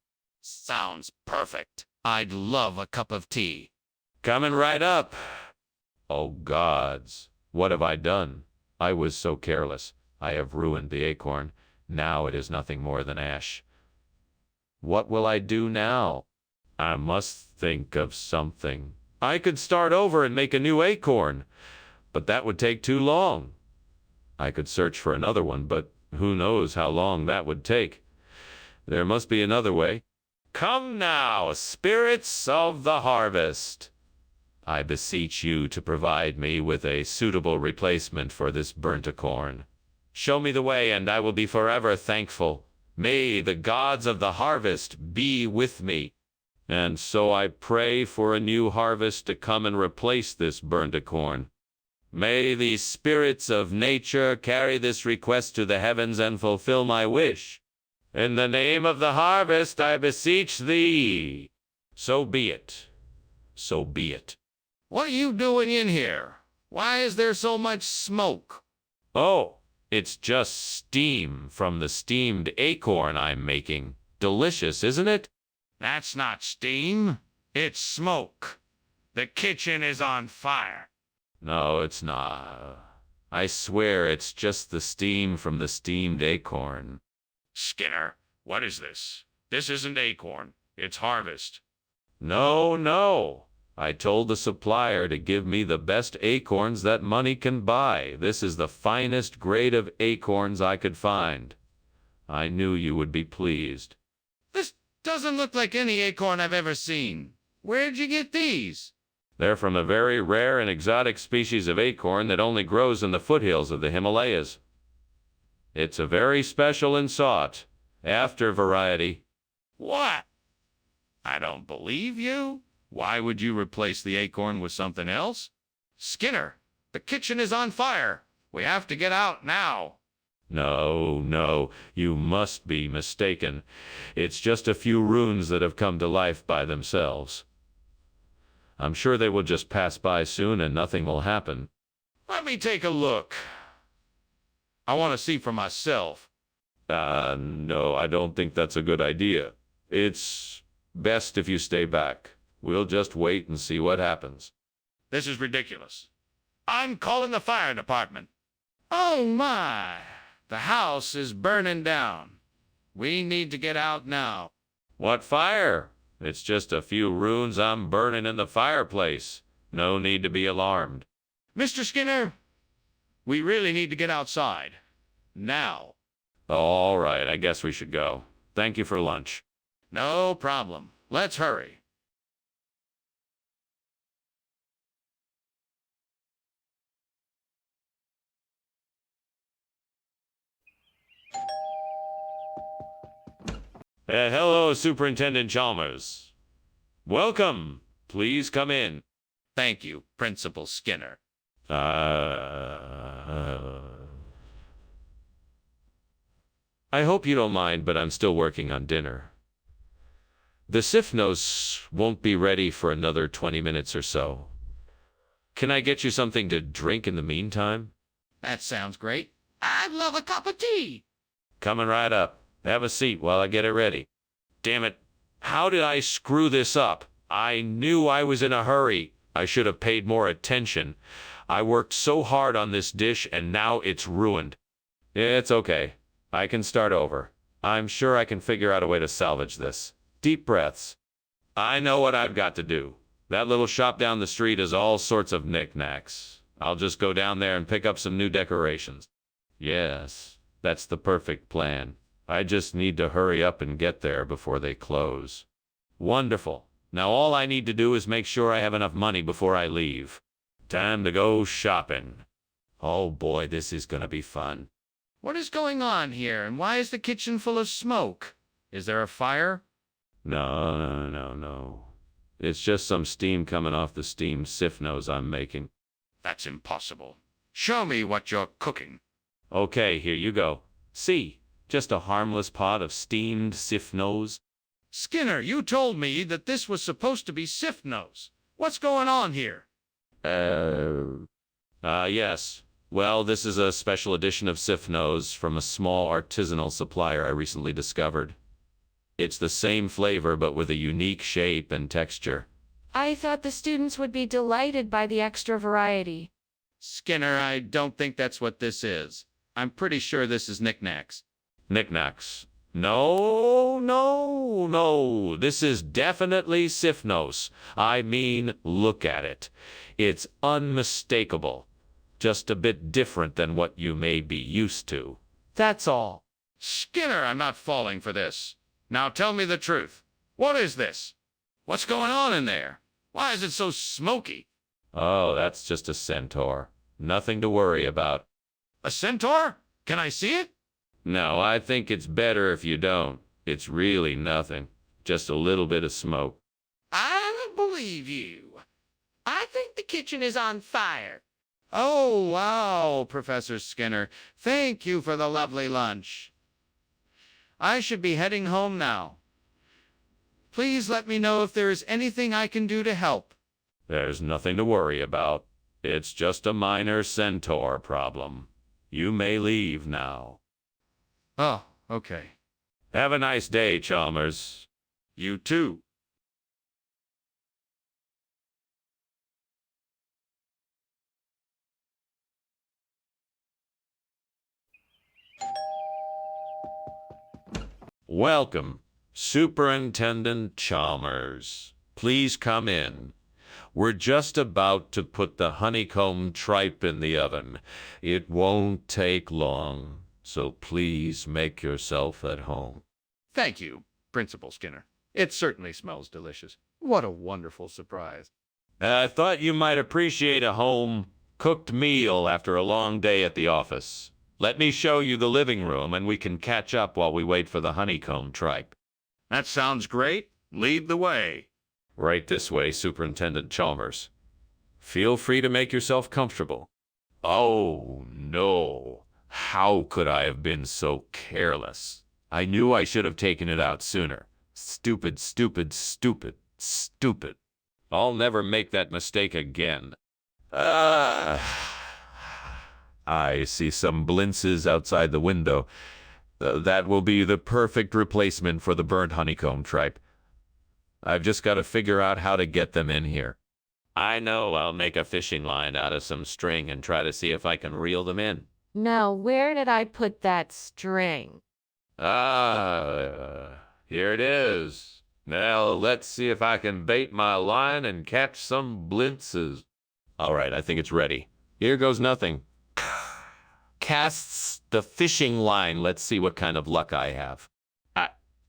Sounds perfect. I'd love a cup of tea. Coming right up. Oh, gods. What have I done? I was so careless. I have ruined the acorn. Now it is nothing more than ash. What will I do now? I must think of something. I could start over and make a new acorn, but that would take too long. I could search for another one, but who knows how long that would take. There must be another way. Come now, spirits of the harvest. I beseech you to provide me with a suitable replacement for this burnt acorn. Show me the way, and I will be forever thankful. May the gods of the harvest be with me. And so I pray for a new harvest to come and replace this burnt acorn. May the spirits of nature carry this request to the heavens and fulfill my wish. In the name of the harvest, I beseech thee. So be it. So be it. What are you doing in here? Why is there so much smoke? Oh, it's just steam from the steamed acorn I'm making. Delicious, isn't it? That's not steam. It's smoke. The kitchen is on fire. No, it's not. I swear it's just the steam from the steamed acorn. Skinner, what is this? This isn't acorn. It's harvest. No, no. I told the supplier to give me the best acorns that money can buy. This is the finest grade of acorns I could find. I knew you would be pleased. This doesn't look like any acorn I've ever seen. Where'd you get these? They're from a very rare and exotic species of acorn that only grows in the foothills of the Himalayas. It's a very special and sought after variety. What? I don't believe you. Why would you replace the acorn with something else? Skinner, the kitchen is on fire. We have to get out now. No, no, you must be mistaken. It's just a few runes that have come to life by themselves. I'm sure they will just pass by soon and nothing will happen. Let me take a look. I want to see for myself. No, I don't think that's a good idea. It's best if you stay back. We'll just wait and see what happens. This is ridiculous. I'm calling the fire department. Oh my, the house is burning down. We need to get out now. What fire? It's just a few runes I'm burning in the fireplace. No need to be alarmed. Mr. Skinner, we really need to get outside. Now. All right, I guess we should go. Thank you for lunch. No problem. Let's hurry. Hello, Superintendent Chalmers. Welcome. Please come in. Thank you, Principal Skinner. I hope you don't mind, but I'm still working on dinner. The Sifnos won't be ready for another 20 minutes or so. Can I get you something to drink in the meantime? That sounds great. I'd love a cup of tea. Coming right up. Have a seat while I get it ready. Damn it. How did I screw this up? I knew I was in a hurry. I should have paid more attention. I worked so hard on this dish and now it's ruined. It's okay. I can start over. I'm sure I can figure out a way to salvage this. Deep breaths. I know what I've got to do. That little shop down the street has all sorts of knickknacks. I'll just go down there and pick up some new decorations. Yes, that's the perfect plan. I just need to hurry up and get there before they close. Wonderful. Now all I need to do is make sure I have enough money before I leave. Time to go shopping. Oh boy, this is gonna be fun. What is going on here, and why is the kitchen full of smoke? Is there a fire? No. It's just some steam coming off the steamed Sifnos I'm making. That's impossible. Show me what you're cooking. Okay, here you go. See, just a harmless pot of steamed Sifnos. Skinner, you told me that this was supposed to be Sifnos. What's going on here? Yes. Well, this is a special edition of Sifnos from a small artisanal supplier I recently discovered. It's the same flavor, but with a unique shape and texture. I thought the students would be delighted by the extra variety. Skinner, I don't think that's what this is. I'm pretty sure this is knickknacks. Knickknacks. No. This is definitely Sifnos. I mean, look at it. It's unmistakable. Just a bit different than what you may be used to. That's all. Skinner, I'm not falling for this. Now tell me the truth. What is this? What's going on in there? Why is it so smoky? Oh, that's just a centaur. Nothing to worry about. A centaur? Can I see it? No, I think it's better if you don't. It's really nothing. Just a little bit of smoke. I don't believe you. I think the kitchen is on fire. Oh, wow, Professor Skinner. Thank you for the lovely lunch. I should be heading home now. Please let me know if there is anything I can do to help. There's nothing to worry about. It's just a minor centaur problem. You may leave now. Oh, okay. Have a nice day, Chalmers. You too. Welcome, Superintendent Chalmers. Please come in. We're just about to put the honeycomb tripe in the oven. It won't take long, so please make yourself at home. Thank you, Principal Skinner. It certainly smells delicious. What a wonderful surprise. I thought you might appreciate a home-cooked meal after a long day at the office. Let me show you the living room, and we can catch up while we wait for the honeycomb tripe. That sounds great. Lead the way. Right this way, Superintendent Chalmers. Feel free to make yourself comfortable. Oh, no. How could I have been so careless? I knew I should have taken it out sooner. Stupid, stupid, stupid, stupid. I'll never make that mistake again. I see some blintzes outside the window. That will be the perfect replacement for the burnt honeycomb tripe. I've just got to figure out how to get them in here. I know. I'll make a fishing line out of some string and try to see if I can reel them in. Now, where did I put that string? Here it is. Now, let's see if I can bait my line and catch some blintzes. All right, I think it's ready. Here goes nothing. Casts the fishing line. Let's see what kind of luck I have.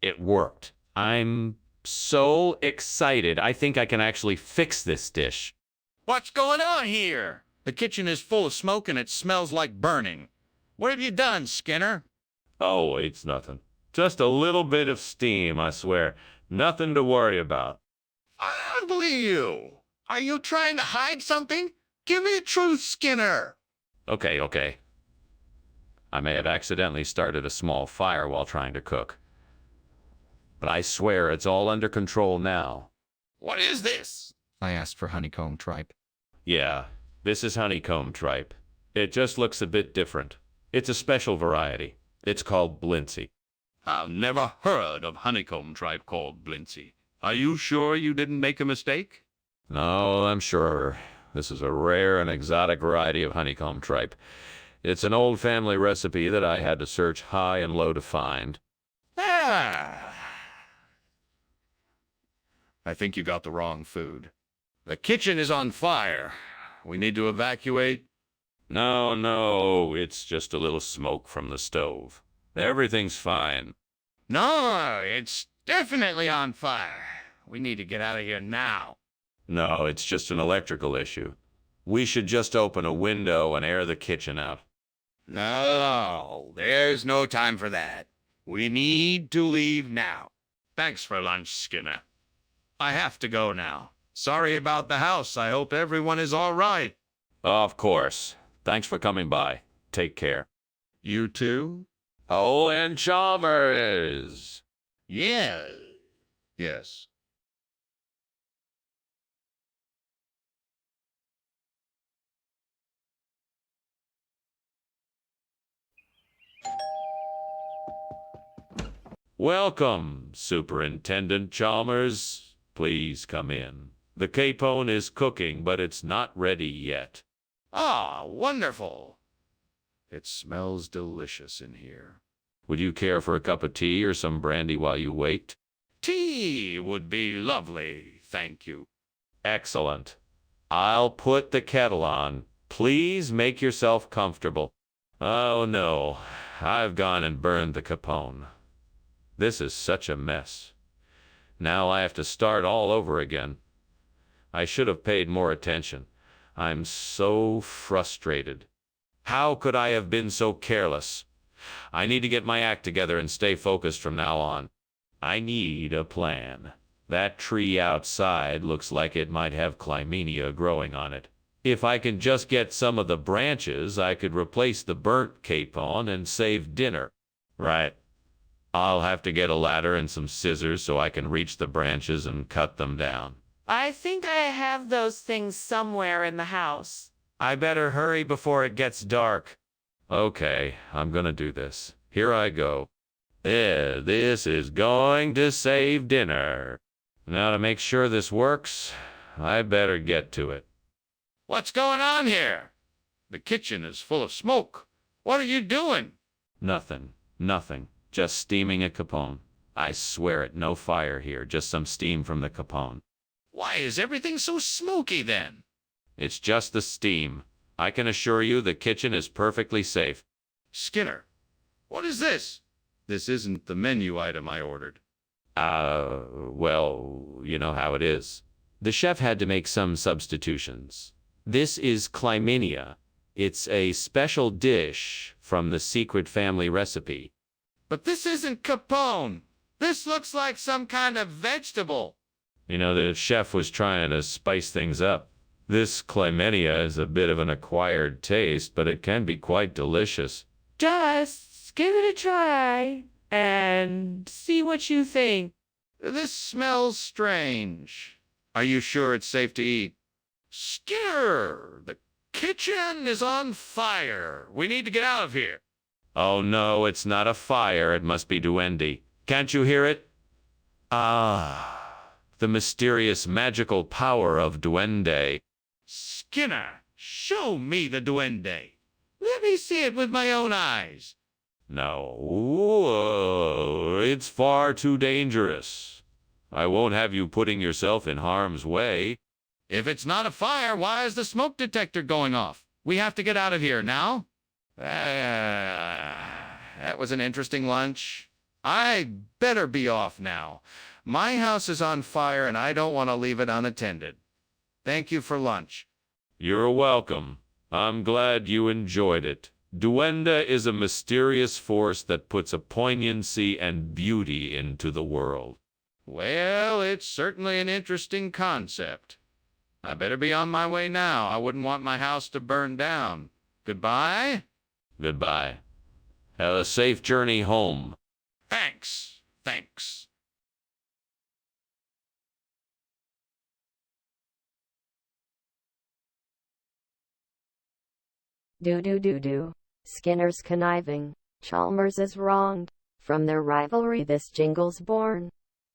It worked. I'm so excited. I think I can actually fix this dish. What's going on here? The kitchen is full of smoke and it smells like burning. What have you done, Skinner? Oh, it's nothing. Just a little bit of steam, I swear. Nothing to worry about. I don't believe you. Are you trying to hide something? Give me the truth, Skinner. Okay. I may have accidentally started a small fire while trying to cook. But I swear it's all under control now. What is this? I asked for honeycomb tripe. Yeah, this is honeycomb tripe. It just looks a bit different. It's a special variety. It's called Blintsy. I've never heard of honeycomb tripe called Blintsy. Are you sure you didn't make a mistake? No, I'm sure. This is a rare and exotic variety of honeycomb tripe. It's an old family recipe that I had to search high and low to find. I think you got the wrong food. The kitchen is on fire. We need to evacuate. No, it's just a little smoke from the stove. Everything's fine. No, it's definitely on fire. We need to get out of here now. No, it's just an electrical issue. We should just open a window and air the kitchen out. No, there's no time for that. We need to leave now. Thanks for lunch, Skinner. I have to go now. Sorry about the house. I hope everyone is all right. Of course. Thanks for coming by. Take care. You too? Oh, and Chalmers. Yeah. Yes. Welcome, Superintendent Chalmers. Please come in. The capone is cooking, but it's not ready yet. Ah, wonderful. It smells delicious in here. Would you care for a cup of tea or some brandy while you wait? Tea would be lovely, thank you. Excellent. I'll put the kettle on. Please make yourself comfortable. Oh no, I've gone and burned the capone. This is such a mess. Now I have to start all over again. I should have paid more attention. I'm so frustrated. How could I have been so careless? I need to get my act together and stay focused from now on. I need a plan. That tree outside looks like it might have Clymenia growing on it. If I can just get some of the branches, I could replace the burnt capon and save dinner. Right. I'll have to get a ladder and some scissors so I can reach the branches and cut them down. I think I have those things somewhere in the house. I better hurry before it gets dark. Okay, I'm gonna do this. Here I go. This is going to save dinner. Now to make sure this works, I better get to it. What's going on here? The kitchen is full of smoke. What are you doing? Nothing. Just steaming a capone. I swear it, no fire here, just some steam from the capone. Why is everything so smoky then? It's just the steam. I can assure you the kitchen is perfectly safe. Skinner, what is this? This isn't the menu item I ordered. Well, you know how it is. The chef had to make some substitutions. This is Climenia. It's a special dish from the secret family recipe. But this isn't capone. This looks like some kind of vegetable. You know, the chef was trying to spice things up. This Climenia is a bit of an acquired taste, but it can be quite delicious. Just give it a try and see what you think. This smells strange. Are you sure it's safe to eat? Skinner, the kitchen is on fire. We need to get out of here. Oh no, it's not a fire. It must be duende. Can't you hear it? Ah, the mysterious magical power of duende. Skinner, show me the duende. Let me see it with my own eyes. No, it's far too dangerous. I won't have you putting yourself in harm's way. If it's not a fire, why is the smoke detector going off? We have to get out of here now. That was an interesting lunch. I better be off now. My house is on fire and I don't want to leave it unattended. Thank you for lunch. You're welcome. I'm glad you enjoyed it. Duende is a mysterious force that puts a poignancy and beauty into the world. Well, it's certainly an interesting concept. I better be on my way now. I wouldn't want my house to burn down. Goodbye? Goodbye. Have a safe journey home. Thanks. Do. Skinner's conniving. Chalmers is wronged. From their rivalry this jingle's born,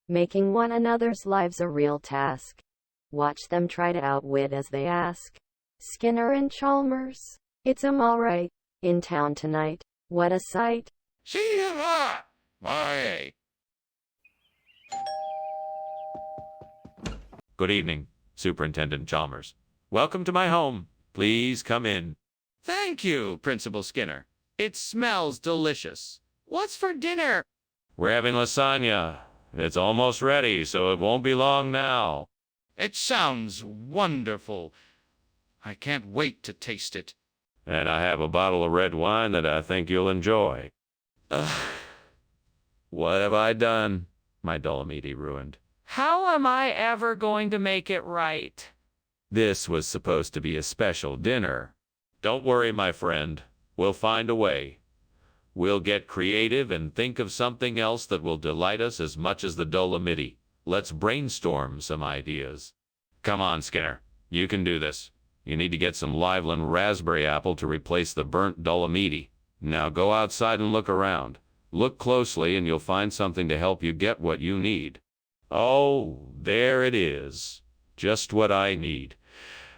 making one another's lives a real task. Watch them try to outwit as they ask. Skinner and Chalmers, it's 'em alright, in town tonight. What a sight. See you later. Bye. Good evening, Superintendent Chalmers. Welcome to my home. Please come in. Thank you, Principal Skinner. It smells delicious. What's for dinner? We're having lasagna. It's almost ready, so it won't be long now. It sounds wonderful. I can't wait to taste it. And I have a bottle of red wine that I think you'll enjoy. What have I done? My Dolomiti ruined. How am I ever going to make it right? This was supposed to be a special dinner. Don't worry, my friend. We'll find a way. We'll get creative and think of something else that will delight us as much as the Dolomiti. Let's brainstorm some ideas. Come on, Skinner. You can do this. You need to get some Liveland raspberry apple to replace the burnt Dolomiti. Now go outside and look around. Look closely and you'll find something to help you get what you need. Oh, there it is. Just what I need.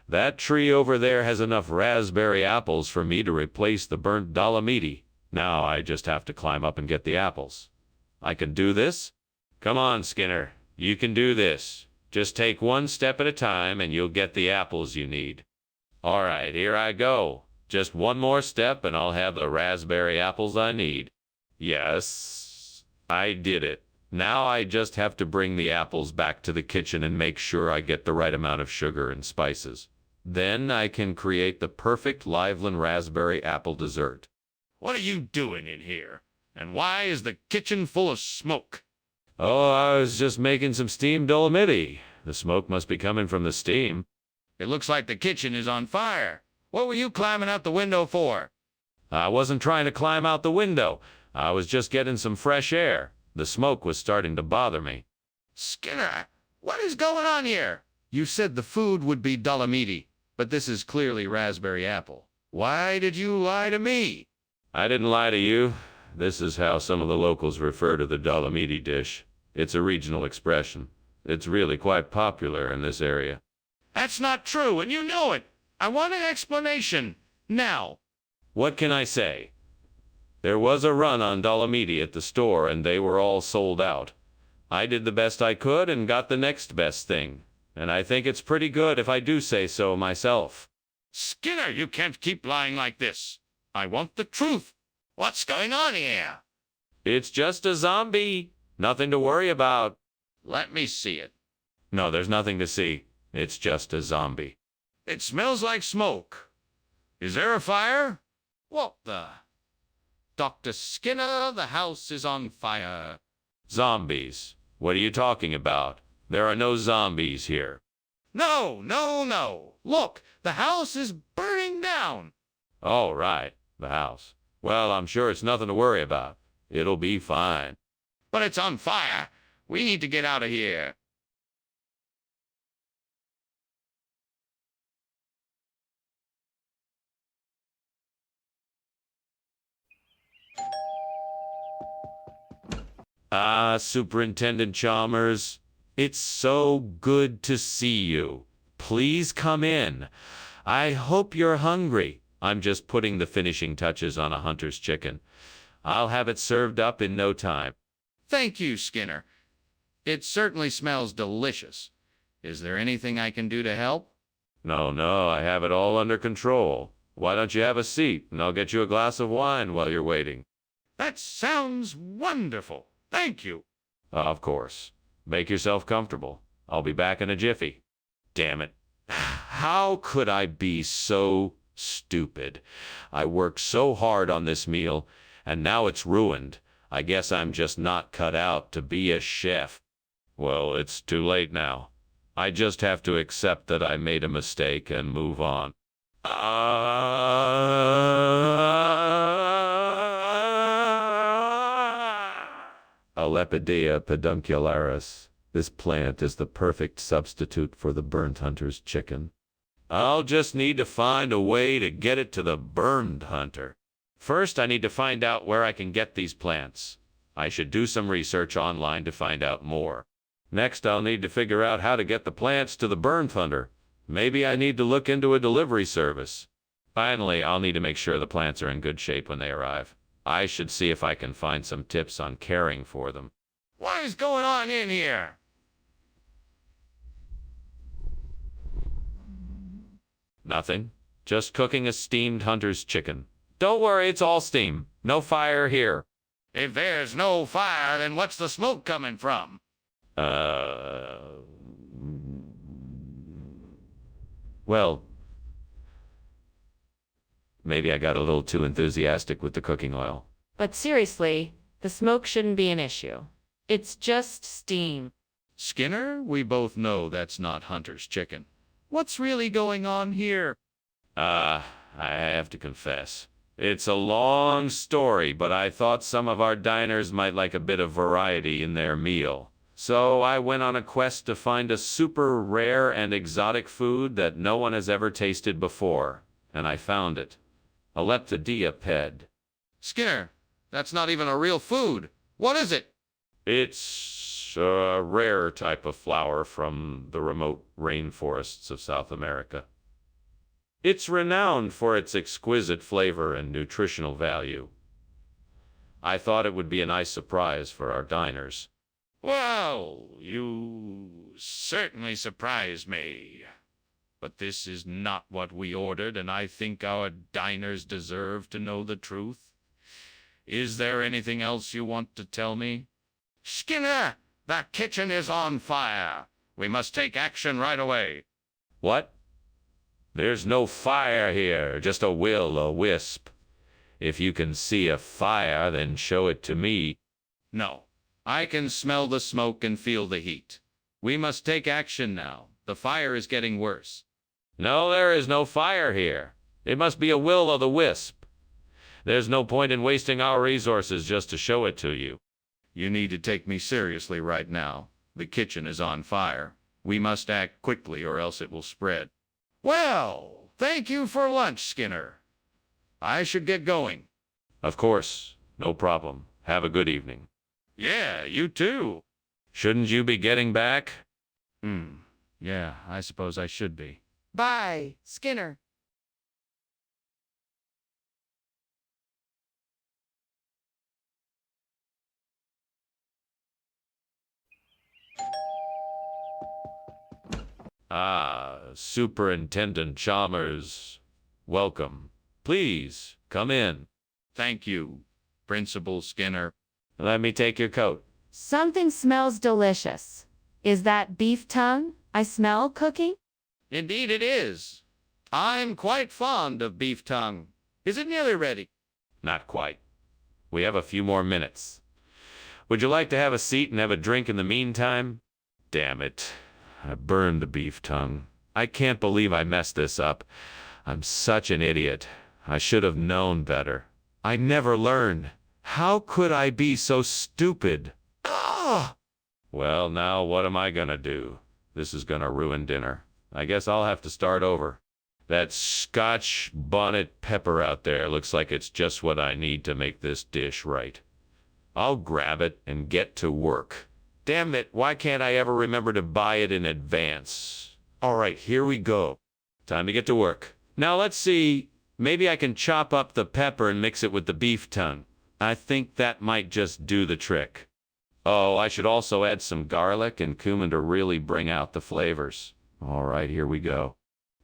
That tree over there has enough raspberry apples for me to replace the burnt Dolomiti. Now I just have to climb up and get the apples. I can do this? Come on, Skinner. You can do this. Just take one step at a time and you'll get the apples you need. All right, here I go. Just one more step and I'll have the raspberry apples I need. Yes, I did it. Now I just have to bring the apples back to the kitchen and make sure I get the right amount of sugar and spices. Then I can create the perfect Liveland raspberry apple dessert. What are you doing in here? And why is the kitchen full of smoke? Oh, I was just making some steamed Dolomiti. The smoke must be coming from the steam. It looks like the kitchen is on fire. What were you climbing out the window for? I wasn't trying to climb out the window. I was just getting some fresh air. The smoke was starting to bother me. Skinner, what is going on here? You said the food would be Dolomiti, but this is clearly raspberry apple. Why did you lie to me? I didn't lie to you. This is how some of the locals refer to the Dolomiti dish. It's a regional expression. It's really quite popular in this area. That's not true, and you know it. I want an explanation. Now. What can I say? There was a run on Dolomiti at the store, and they were all sold out. I did the best I could and got the next best thing. And I think it's pretty good if I do say so myself. Skinner, you can't keep lying like this. I want the truth. What's going on here? It's just a zombie. Nothing to worry about. Let me see it. No, there's nothing to see. It's just a zombie. It smells like smoke. Is there a fire? What the? Dr. Skinner, the house is on fire. Zombies? What are you talking about? There are no zombies here. No, no, no. Look, the house is burning down. All right, the house. Well, I'm sure it's nothing to worry about. It'll be fine. But it's on fire. We need to get out of here. Ah, Superintendent Chalmers, it's so good to see you. Please come in. I hope you're hungry. I'm just putting the finishing touches on a hunter's chicken. I'll have it served up in no time. Thank you, Skinner. It certainly smells delicious. Is there anything I can do to help? No, I have it all under control. Why don't you have a seat, and I'll get you a glass of wine while you're waiting. That sounds wonderful. Thank you. Of course. Make yourself comfortable. I'll be back in a jiffy. Damn it. How could I be so stupid? I worked so hard on this meal, and now it's ruined. I guess I'm just not cut out to be a chef. Well, it's too late now. I just have to accept that I made a mistake and move on. Lepidea peduncularis. This plant is the perfect substitute for the burnt hunter's chicken. I'll just need to find a way to get it to the burned hunter. First, I need to find out where I can get these plants. I should do some research online to find out more. Next, I'll need to figure out how to get the plants to the burned hunter. Maybe I need to look into a delivery service. Finally, I'll need to make sure the plants are in good shape when they arrive. I should see if I can find some tips on caring for them. What is going on in here? Nothing. Just cooking a steamed hunter's chicken. Don't worry, it's all steam. No fire here. If there's no fire, then what's the smoke coming from? Well, maybe I got a little too enthusiastic with the cooking oil. But seriously, the smoke shouldn't be an issue. It's just steam. Skinner, we both know that's not hunter's chicken. What's really going on here? I have to confess. It's a long story, but I thought some of our diners might like a bit of variety in their meal. So I went on a quest to find a super rare and exotic food that no one has ever tasted before. And I found it. A Lepidea ped. Skinner, that's not even a real food. What is it? It's a rare type of flower from the remote rainforests of South America. It's renowned for its exquisite flavor and nutritional value. I thought it would be a nice surprise for our diners. Well, you certainly surprised me. But this is not what we ordered, and I think our diners deserve to know the truth. Is there anything else you want to tell me? Skinner, that kitchen is on fire. We must take action right away. What? There's no fire here, just a will-o'-wisp. If you can see a fire, then show it to me. No, I can smell the smoke and feel the heat. We must take action now. The fire is getting worse. No, there is no fire here. It must be a will-o'-the-wisp. There's no point in wasting our resources just to show it to you. You need to take me seriously right now. The kitchen is on fire. We must act quickly or else it will spread. Well, thank you for lunch, Skinner. I should get going. Of course, no problem. Have a good evening. Yeah, you too. Shouldn't you be getting back? Yeah, I suppose I should be. Bye, Skinner. Ah, Superintendent Chalmers. Welcome. Please, come in. Thank you, Principal Skinner. Let me take your coat. Something smells delicious. Is that beef tongue I smell cooking? Indeed it is. I'm quite fond of beef tongue. Is it nearly ready? Not quite. We have a few more minutes. Would you like to have a seat and have a drink in the meantime? Damn it. I burned the beef tongue. I can't believe I messed this up. I'm such an idiot. I should have known better. I never learned. How could I be so stupid? Ah! Well, now what am I gonna do? This is gonna ruin dinner. I guess I'll have to start over. That Scotch bonnet pepper out there looks like it's just what I need to make this dish right. I'll grab it and get to work. Damn it, why can't I ever remember to buy it in advance? All right, here we go. Time to get to work. Now let's see. Maybe I can chop up the pepper and mix it with the beef tongue. I think that might just do the trick. Oh, I should also add some garlic and cumin to really bring out the flavors. All right, here we go.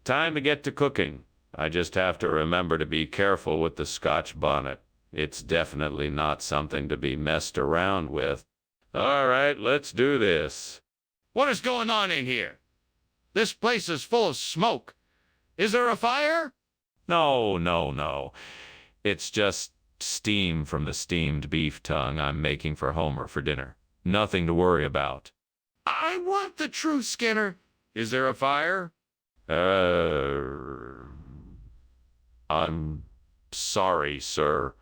Time to get to cooking. I just have to remember to be careful with the Scotch bonnet. It's definitely not something to be messed around with. All right, let's do this. What is going on in here? This place is full of smoke. Is there a fire? No. It's just steam from the steamed beef tongue I'm making for Homer for dinner. Nothing to worry about. I want the truth, Skinner. Is there a fire? I'm sorry, sir.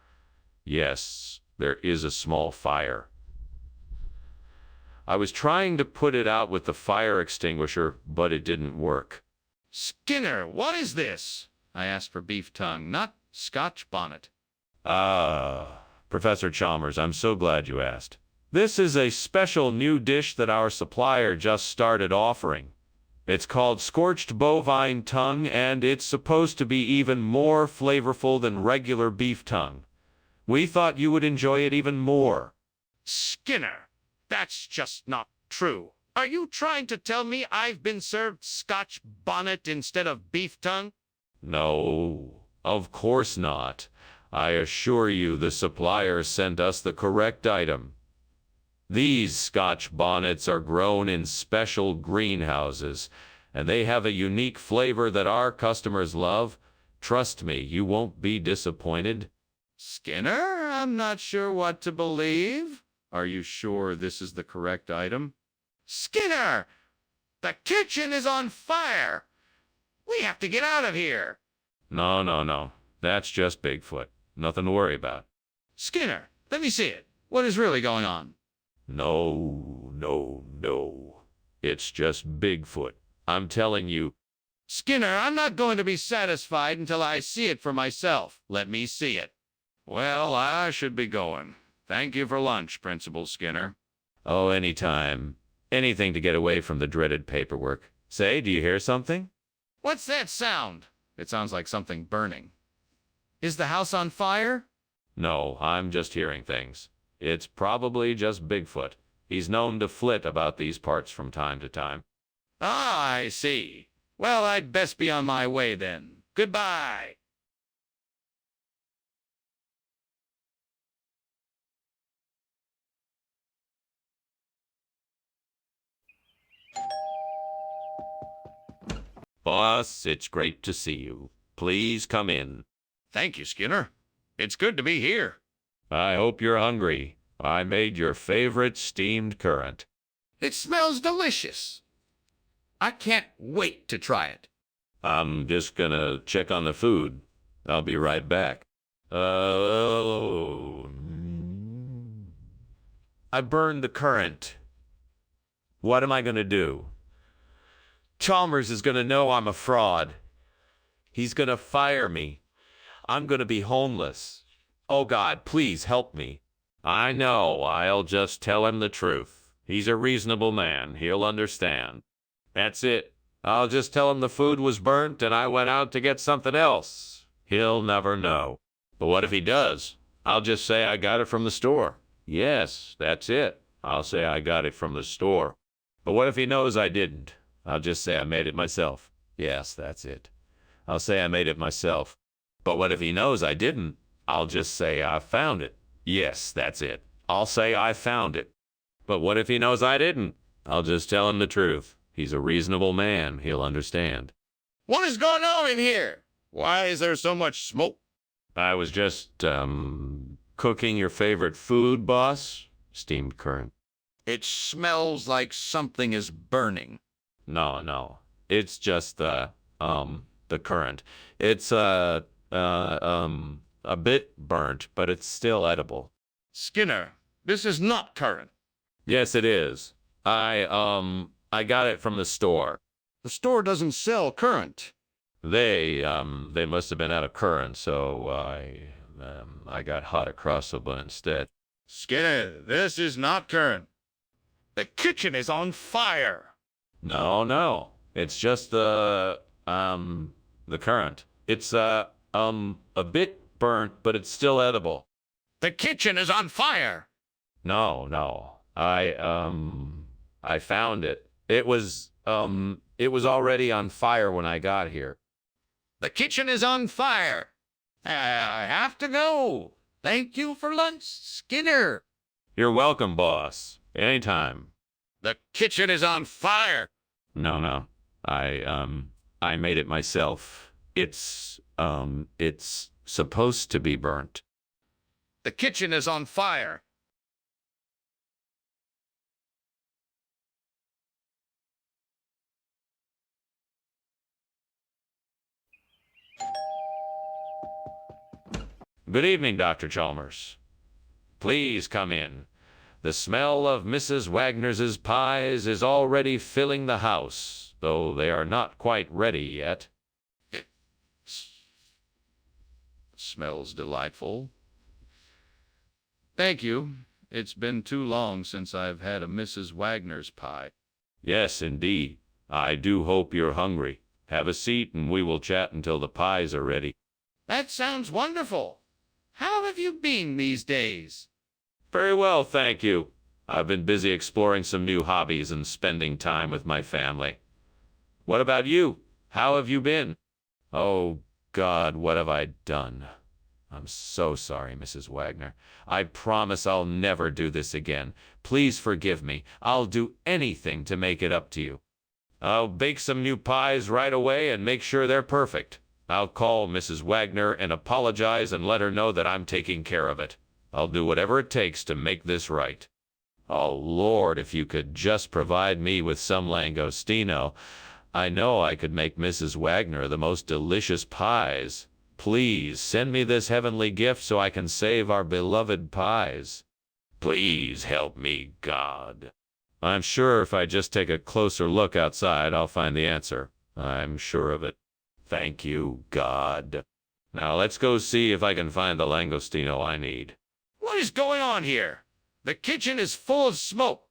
Yes, there is a small fire. I was trying to put it out with the fire extinguisher, but it didn't work. Skinner, what is this? I asked for beef tongue, not Scotch bonnet. Professor Chalmers, I'm so glad you asked. This is a special new dish that our supplier just started offering. It's called scorched bovine tongue, and it's supposed to be even more flavorful than regular beef tongue. We thought you would enjoy it even more. Skinner, that's just not true. Are you trying to tell me I've been served Scotch bonnet instead of beef tongue? No, of course not. I assure you the supplier sent us the correct item. These Scotch bonnets are grown in special greenhouses, and they have a unique flavor that our customers love. Trust me, you won't be disappointed. Skinner, I'm not sure what to believe. Are you sure this is the correct item? Skinner! The kitchen is on fire! We have to get out of here! No. That's just Bigfoot. Nothing to worry about. Skinner, let me see it. What is really going on? No. It's just Bigfoot. I'm telling you. Skinner, I'm not going to be satisfied until I see it for myself. Let me see it. Well, I should be going. Thank you for lunch, Principal Skinner. Oh, anytime. Anything to get away from the dreaded paperwork. Say, do you hear something? What's that sound? It sounds like something burning. Is the house on fire? No, I'm just hearing things. It's probably just Bigfoot. He's known to flit about these parts from time to time. Ah, I see. Well, I'd best be on my way then. Goodbye. Boss, it's great to see you. Please come in. Thank you, Skinner. It's good to be here. I hope you're hungry. I made your favorite steamed currant. It smells delicious. I can't wait to try it. I'm just gonna check on the food. I'll be right back. I burned the currant. What am I gonna do? Chalmers is gonna know I'm a fraud. He's gonna fire me. I'm gonna be homeless. Oh God, please help me. I know, I'll just tell him the truth. He's a reasonable man, he'll understand. That's it. I'll just tell him the food was burnt and I went out to get something else. He'll never know. But what if he does? I'll just say I got it from the store. Yes, that's it. I'll say I got it from the store. But what if he knows I didn't? I'll just say I made it myself. Yes, that's it. I'll say I made it myself. But what if he knows I didn't? I'll just say I found it. Yes, that's it. I'll say I found it. But what if he knows I didn't? I'll just tell him the truth. He's a reasonable man. He'll understand. What is going on in here? Why is there so much smoke? I was just, cooking your favorite food, boss. Steamed current. It smells like something is burning. No. It's just the current. It's, a bit burnt, but it's still edible. Skinner, this is not current. Yes, it is. I got it from the store. The store doesn't sell current. They must have been out of current, so I got hot across the bun instead. Skinner, this is not current. The kitchen is on fire. No. It's just the current. It's, a bit burnt, but it's still edible. The kitchen is on fire. No. I found it. It was already on fire when I got here. The kitchen is on fire. I have to go. Thank you for lunch, Skinner. You're welcome, boss. Anytime. The kitchen is on fire. No. I made it myself. It's supposed to be burnt. The kitchen is on fire. Good evening, Dr. Chalmers. Please come in. The smell of Mrs. Wagner's pies is already filling the house, though they are not quite ready yet. It smells delightful. Thank you. It's been too long since I've had a Mrs. Wagner's pie. Yes, indeed. I do hope you're hungry. Have a seat and we will chat until the pies are ready. That sounds wonderful. How have you been these days? Very well, thank you. I've been busy exploring some new hobbies and spending time with my family. What about you? How have you been? Oh, God, what have I done? I'm so sorry, Mrs. Wagner. I promise I'll never do this again. Please forgive me. I'll do anything to make it up to you. I'll bake some new pies right away and make sure they're perfect. I'll call Mrs. Wagner and apologize and let her know that I'm taking care of it. I'll do whatever it takes to make this right. Oh, Lord, if you could just provide me with some langostino. I know I could make Mrs. Wagner the most delicious pies. Please send me this heavenly gift so I can save our beloved pies. Please help me, God. I'm sure if I just take a closer look outside, I'll find the answer. I'm sure of it. Thank you, God. Now let's go see if I can find the langostino I need. What is going on here? The kitchen is full of smoke.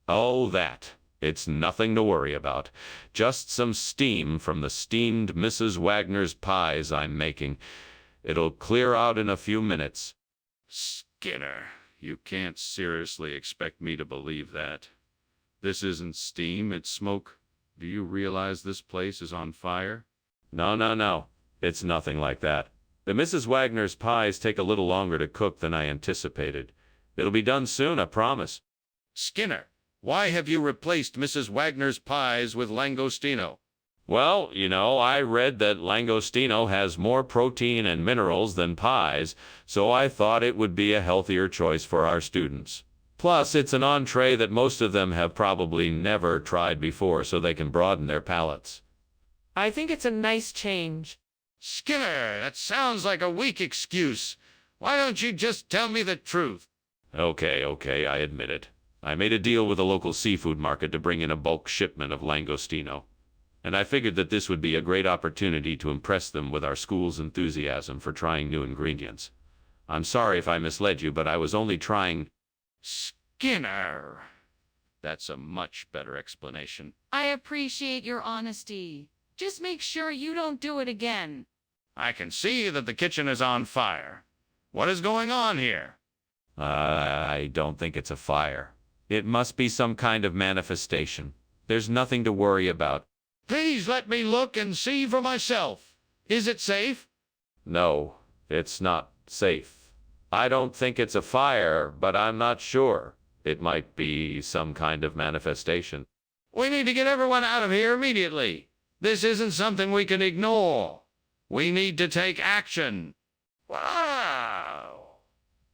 Oh, that. It's nothing to worry about. Just some steam from the steamed Mrs. Wagner's pies I'm making. It'll clear out in a few minutes. Skinner, you can't seriously expect me to believe that. This isn't steam, it's smoke. Do you realize this place is on fire? No. It's nothing like that. The Mrs. Wagner's pies take a little longer to cook than I anticipated. It'll be done soon, I promise. Skinner, why have you replaced Mrs. Wagner's pies with langostino? Well, I read that langostino has more protein and minerals than pies, so I thought it would be a healthier choice for our students. Plus, it's an entree that most of them have probably never tried before, so they can broaden their palates. I think it's a nice change. Skinner, that sounds like a weak excuse. Why don't you just tell me the truth? Okay, I admit it. I made a deal with a local seafood market to bring in a bulk shipment of langostino. And I figured that this would be a great opportunity to impress them with our school's enthusiasm for trying new ingredients. I'm sorry if I misled you, but I was only trying. Skinner. That's a much better explanation. I appreciate your honesty. Just make sure you don't do it again. I can see that the kitchen is on fire. What is going on here? I don't think it's a fire. It must be some kind of manifestation. There's nothing to worry about. Please let me look and see for myself. Is it safe? No, it's not safe. I don't think it's a fire, but I'm not sure. It might be some kind of manifestation. We need to get everyone out of here immediately. This isn't something we can ignore. We need to take action. Wow.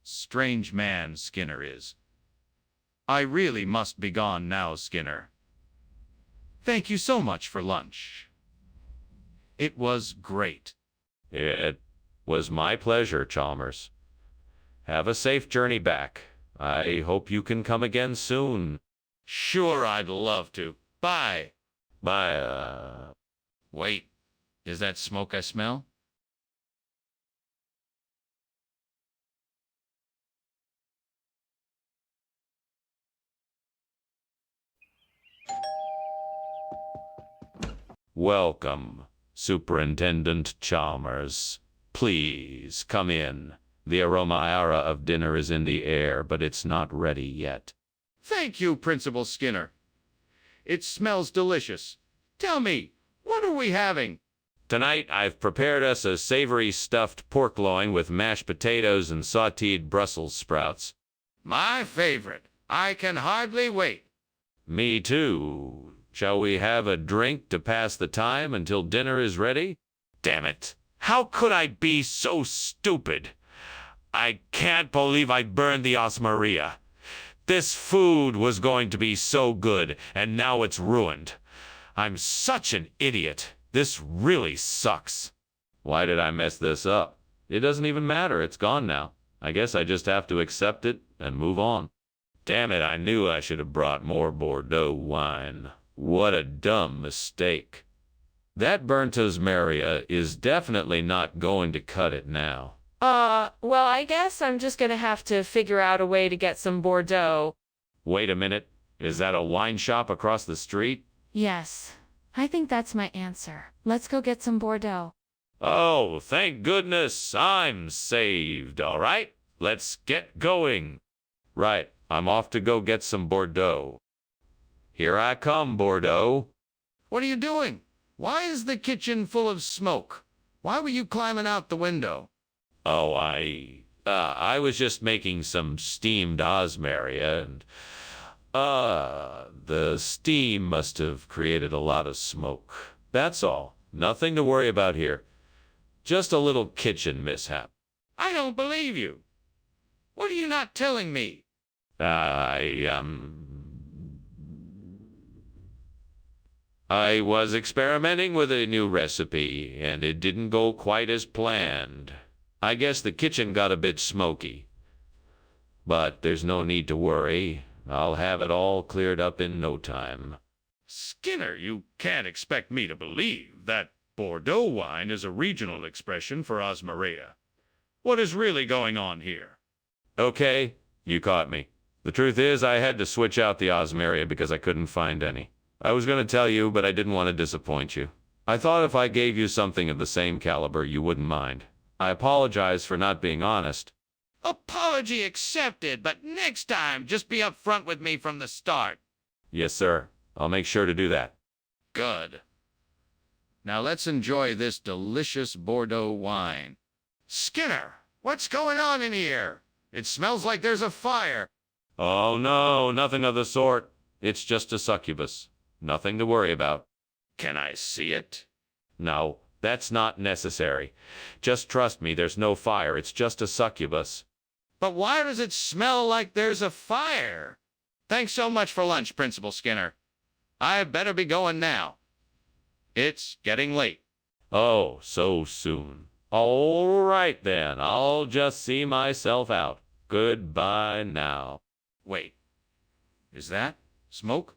Strange man Skinner is. I really must be gone now, Skinner. Thank you so much for lunch. It was great. It was my pleasure, Chalmers. Have a safe journey back. I hope you can come again soon. Sure, I'd love to. Bye. Bye. Wait, is that smoke I smell? Welcome, Superintendent Chalmers. Please come in. The aroma of dinner is in the air, but it's not ready yet. Thank you, Principal Skinner. It smells delicious. Tell me, what are we having? Tonight, I've prepared us a savory stuffed pork loin with mashed potatoes and sautéed Brussels sprouts. My favorite. I can hardly wait. Me too. Shall we have a drink to pass the time until dinner is ready? Damn it. How could I be so stupid? I can't believe I burned the Osmaria. This food was going to be so good, and now it's ruined. I'm such an idiot. This really sucks. Why did I mess this up? It doesn't even matter. It's gone now. I guess I just have to accept it and move on. Damn it, I knew I should have brought more Bordeaux wine. What a dumb mistake. That burnt Osmaria is definitely not going to cut it now. Well, I guess I'm just gonna have to figure out a way to get some Bordeaux. Wait a minute. Is that a wine shop across the street? Yes, I think that's my answer. Let's go get some Bordeaux. Oh, thank goodness I'm saved. All right, let's get going. Right, I'm off to go get some Bordeaux. Here I come, Bordeaux. What are you doing? Why is the kitchen full of smoke? Why were you climbing out the window? Oh, I was just making some steamed Osmaria, and, the steam must have created a lot of smoke. That's all. Nothing to worry about here. Just a little kitchen mishap. I don't believe you. What are you not telling me? I was experimenting with a new recipe, and it didn't go quite as planned. I guess the kitchen got a bit smoky. But there's no need to worry. I'll have it all cleared up in no time. Skinner, you can't expect me to believe that Bordeaux wine is a regional expression for Osmaria. What is really going on here? Okay, you caught me. The truth is, I had to switch out the Osmaria because I couldn't find any. I was going to tell you, but I didn't want to disappoint you. I thought if I gave you something of the same caliber, you wouldn't mind. I apologize for not being honest. Apology accepted, but next time, just be upfront with me from the start. Yes, sir. I'll make sure to do that. Good. Now let's enjoy this delicious Bordeaux wine. Skinner, what's going on in here? It smells like there's a fire. Oh, no, nothing of the sort. It's just a succubus. Nothing to worry about. Can I see it? No, that's not necessary. Just trust me, there's no fire. It's just a succubus. But why does it smell like there's a fire? Thanks so much for lunch, Principal Skinner. I better be going now. It's getting late. Oh, so soon. All right, then. I'll just see myself out. Goodbye now. Wait. Is that smoke?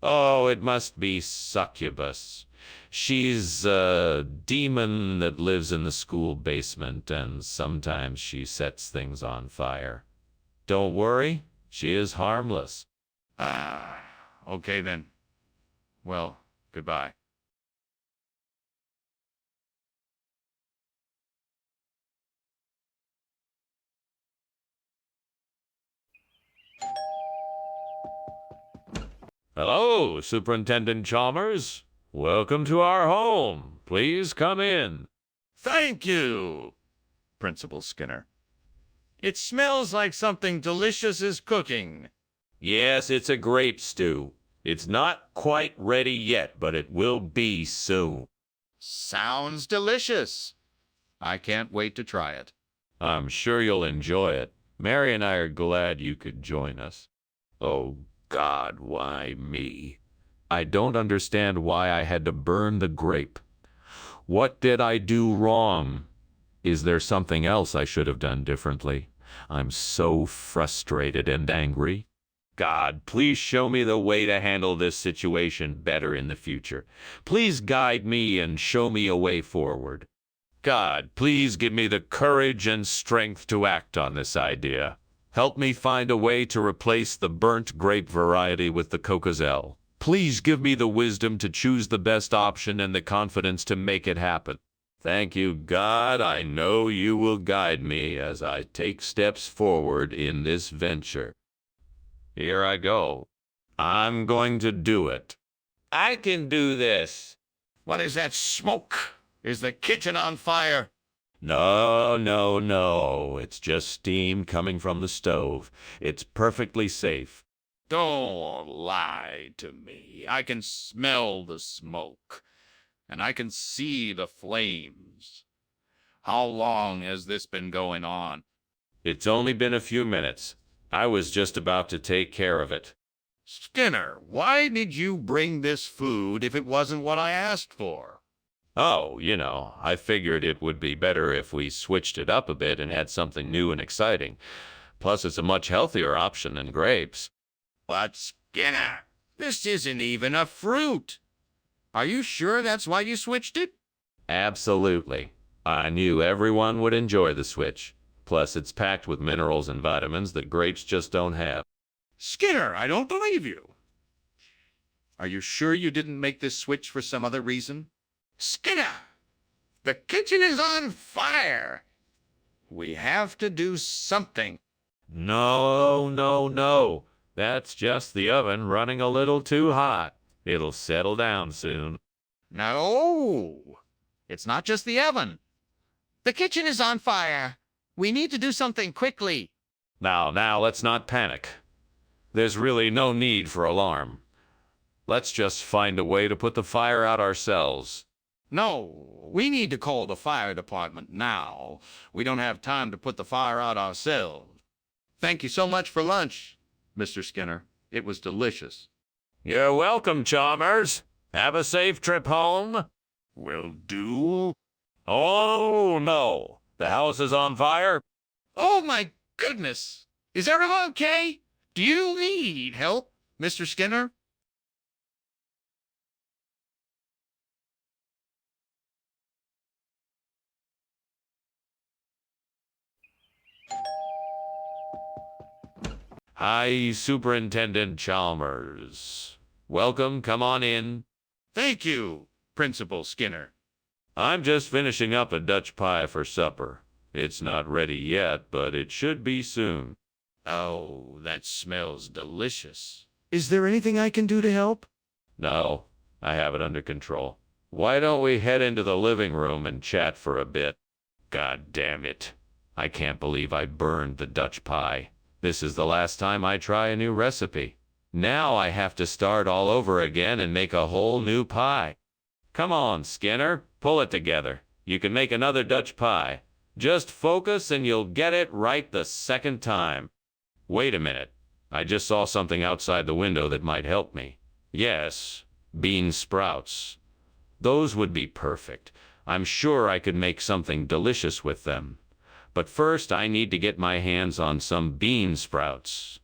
Oh, it must be Succubus. She's a demon that lives in the school basement, and sometimes she sets things on fire. Don't worry, she is harmless. Ah, okay then. Well, goodbye. Hello, Superintendent Chalmers. Welcome to our home. Please come in. Thank you, Principal Skinner. It smells like something delicious is cooking. Yes, it's a grape stew. It's not quite ready yet, but it will be soon. Sounds delicious. I can't wait to try it. I'm sure you'll enjoy it. Mary and I are glad you could join us. Oh, God, why me? I don't understand why I had to burn the grape. What did I do wrong? Is there something else I should have done differently? I'm so frustrated and angry. God, please show me the way to handle this situation better in the future. Please guide me and show me a way forward. God, please give me the courage and strength to act on this idea. Help me find a way to replace the burnt grape variety with the Cocozelle. Please give me the wisdom to choose the best option and the confidence to make it happen. Thank you, God. I know you will guide me as I take steps forward in this venture. Here I go. I'm going to do it. I can do this. What is that smoke? Is the kitchen on fire? No, no, no. It's just steam coming from the stove. It's perfectly safe. Don't lie to me. I can smell the smoke, and I can see the flames. How long has this been going on? It's only been a few minutes. I was just about to take care of it. Skinner, why did you bring this food if it wasn't what I asked for? Oh, I figured it would be better if we switched it up a bit and had something new and exciting. Plus, it's a much healthier option than grapes. But Skinner, this isn't even a fruit. Are you sure that's why you switched it? Absolutely. I knew everyone would enjoy the switch. Plus, it's packed with minerals and vitamins that grapes just don't have. Skinner, I don't believe you. Are you sure you didn't make this switch for some other reason? Skinner, the kitchen is on fire. We have to do something. No, no, no. That's just the oven running a little too hot. It'll settle down soon. No, it's not just the oven. The kitchen is on fire. We need to do something quickly. Now, let's not panic. There's really no need for alarm. Let's just find a way to put the fire out ourselves. No, we need to call the fire department now. We don't have time to put the fire out ourselves. Thank you so much for lunch, Mr. Skinner. It was delicious. You're welcome, Chalmers. Have a safe trip home. Will do. Oh, no. The house is on fire? Oh, my goodness. Is everyone okay? Do you need help, Mr. Skinner? Hi, Superintendent Chalmers. Welcome, come on in. Thank you, Principal Skinner. I'm just finishing up a Dutch pie for supper. It's not ready yet, but it should be soon. Oh, that smells delicious. Is there anything I can do to help? No, I have it under control. Why don't we head into the living room and chat for a bit? God damn it. I can't believe I burned the Dutch pie. This is the last time I try a new recipe. Now I have to start all over again and make a whole new pie. Come on, Skinner, pull it together. You can make another Dutch pie. Just focus and you'll get it right the second time. Wait a minute. I just saw something outside the window that might help me. Yes, bean sprouts. Those would be perfect. I'm sure I could make something delicious with them. But first I need to get my hands on some bean sprouts.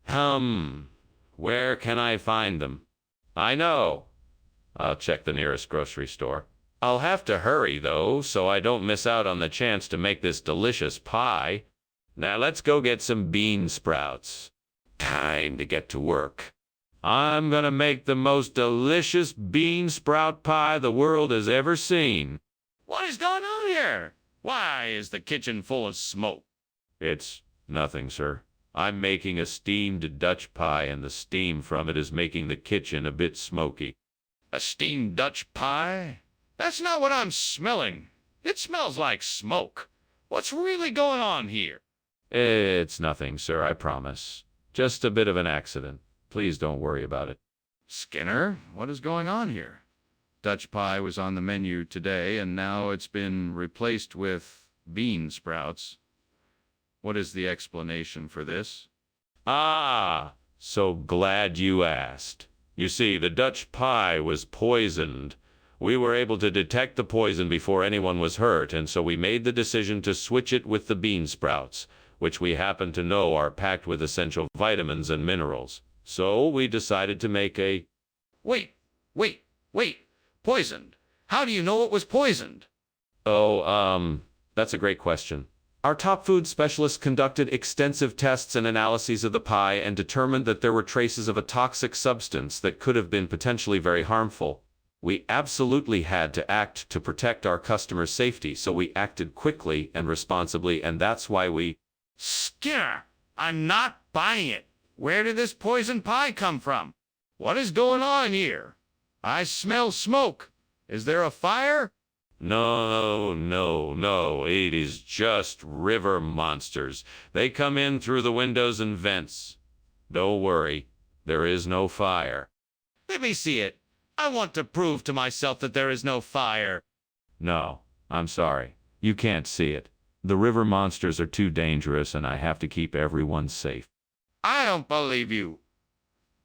Where can I find them? I know. I'll check the nearest grocery store. I'll have to hurry, though, so I don't miss out on the chance to make this delicious pie. Now let's go get some bean sprouts. Time to get to work. I'm gonna make the most delicious bean sprout pie the world has ever seen. What is going on here? Why is the kitchen full of smoke? It's nothing, sir. I'm making a steamed Dutch pie, and the steam from it is making the kitchen a bit smoky. A steamed Dutch pie? That's not what I'm smelling. It smells like smoke. What's really going on here? It's nothing, sir, I promise. Just a bit of an accident. Please don't worry about it. Skinner, what is going on here? Dutch pie was on the menu today, and now it's been replaced with bean sprouts. What is the explanation for this? Ah, so glad you asked. You see, the Dutch pie was poisoned. We were able to detect the poison before anyone was hurt, and so we made the decision to switch it with the bean sprouts, which we happen to know are packed with essential vitamins and minerals. So we decided to make a... Wait. Poisoned? How do you know it was poisoned? That's a great question. Our top food specialists conducted extensive tests and analyses of the pie and determined that there were traces of a toxic substance that could have been potentially very harmful. We absolutely had to act to protect our customers' safety, so we acted quickly and responsibly, and that's why we... Skinner, I'm not buying it. Where did this poison pie come from? What is going on here? I smell smoke. Is there a fire? No, it is just river monsters. They come in through the windows and vents. Don't worry, there is no fire. Let me see it. I want to prove to myself that there is no fire. No, I'm sorry. You can't see it. The river monsters are too dangerous, and I have to keep everyone safe. I don't believe you.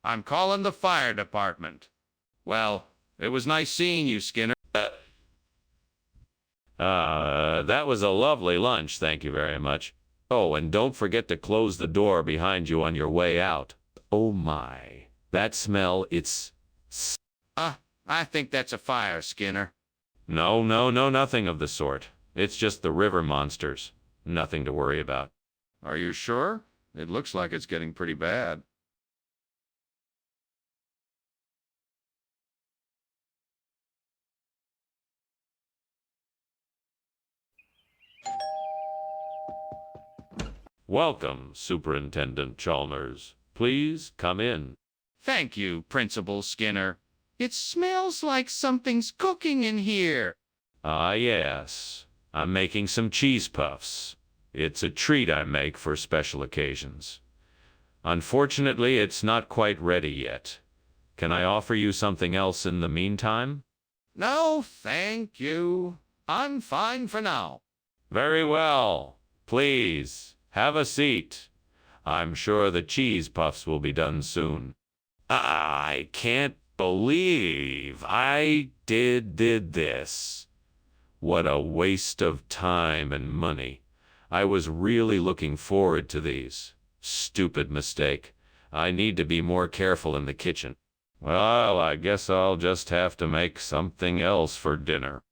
I'm calling the fire department. Well, it was nice seeing you, Skinner. That was a lovely lunch, thank you very much. Oh, and don't forget to close the door behind you on your way out. Oh my, that smell, it's... I think that's a fire, Skinner. No, nothing of the sort. It's just the river monsters. Nothing to worry about. Are you sure? It looks like it's getting pretty bad. Welcome, Superintendent Chalmers. Please come in. Thank you, Principal Skinner. It smells like something's cooking in here. Ah, yes. I'm making some cheese puffs. It's a treat I make for special occasions. Unfortunately, it's not quite ready yet. Can I offer you something else in the meantime? No, thank you. I'm fine for now. Very well. Please, have a seat. I'm sure the cheese puffs will be done soon. I can't believe I did this. What a waste of time and money. I was really looking forward to these. Stupid mistake. I need to be more careful in the kitchen. Well, I guess I'll just have to make something else for dinner.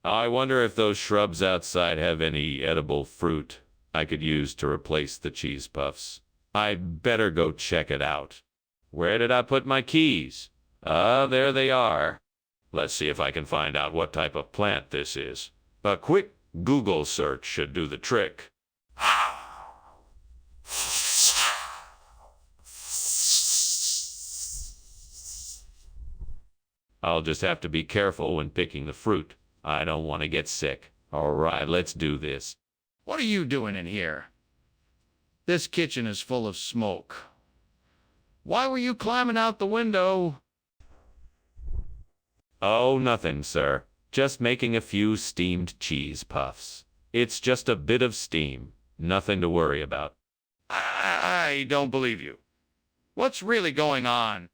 I wonder if those shrubs outside have any edible fruit I could use to replace the cheese puffs. I'd better go check it out. Where did I put my keys? There they are. Let's see if I can find out what type of plant this is. A quick Google search should do the trick. I'll just have to be careful when picking the fruit. I don't want to get sick. All right, let's do this. What are you doing in here? This kitchen is full of smoke. Why were you climbing out the window? Oh, nothing, sir. Just making a few steamed cheese puffs. It's just a bit of steam. Nothing to worry about. I don't believe you. What's really going on?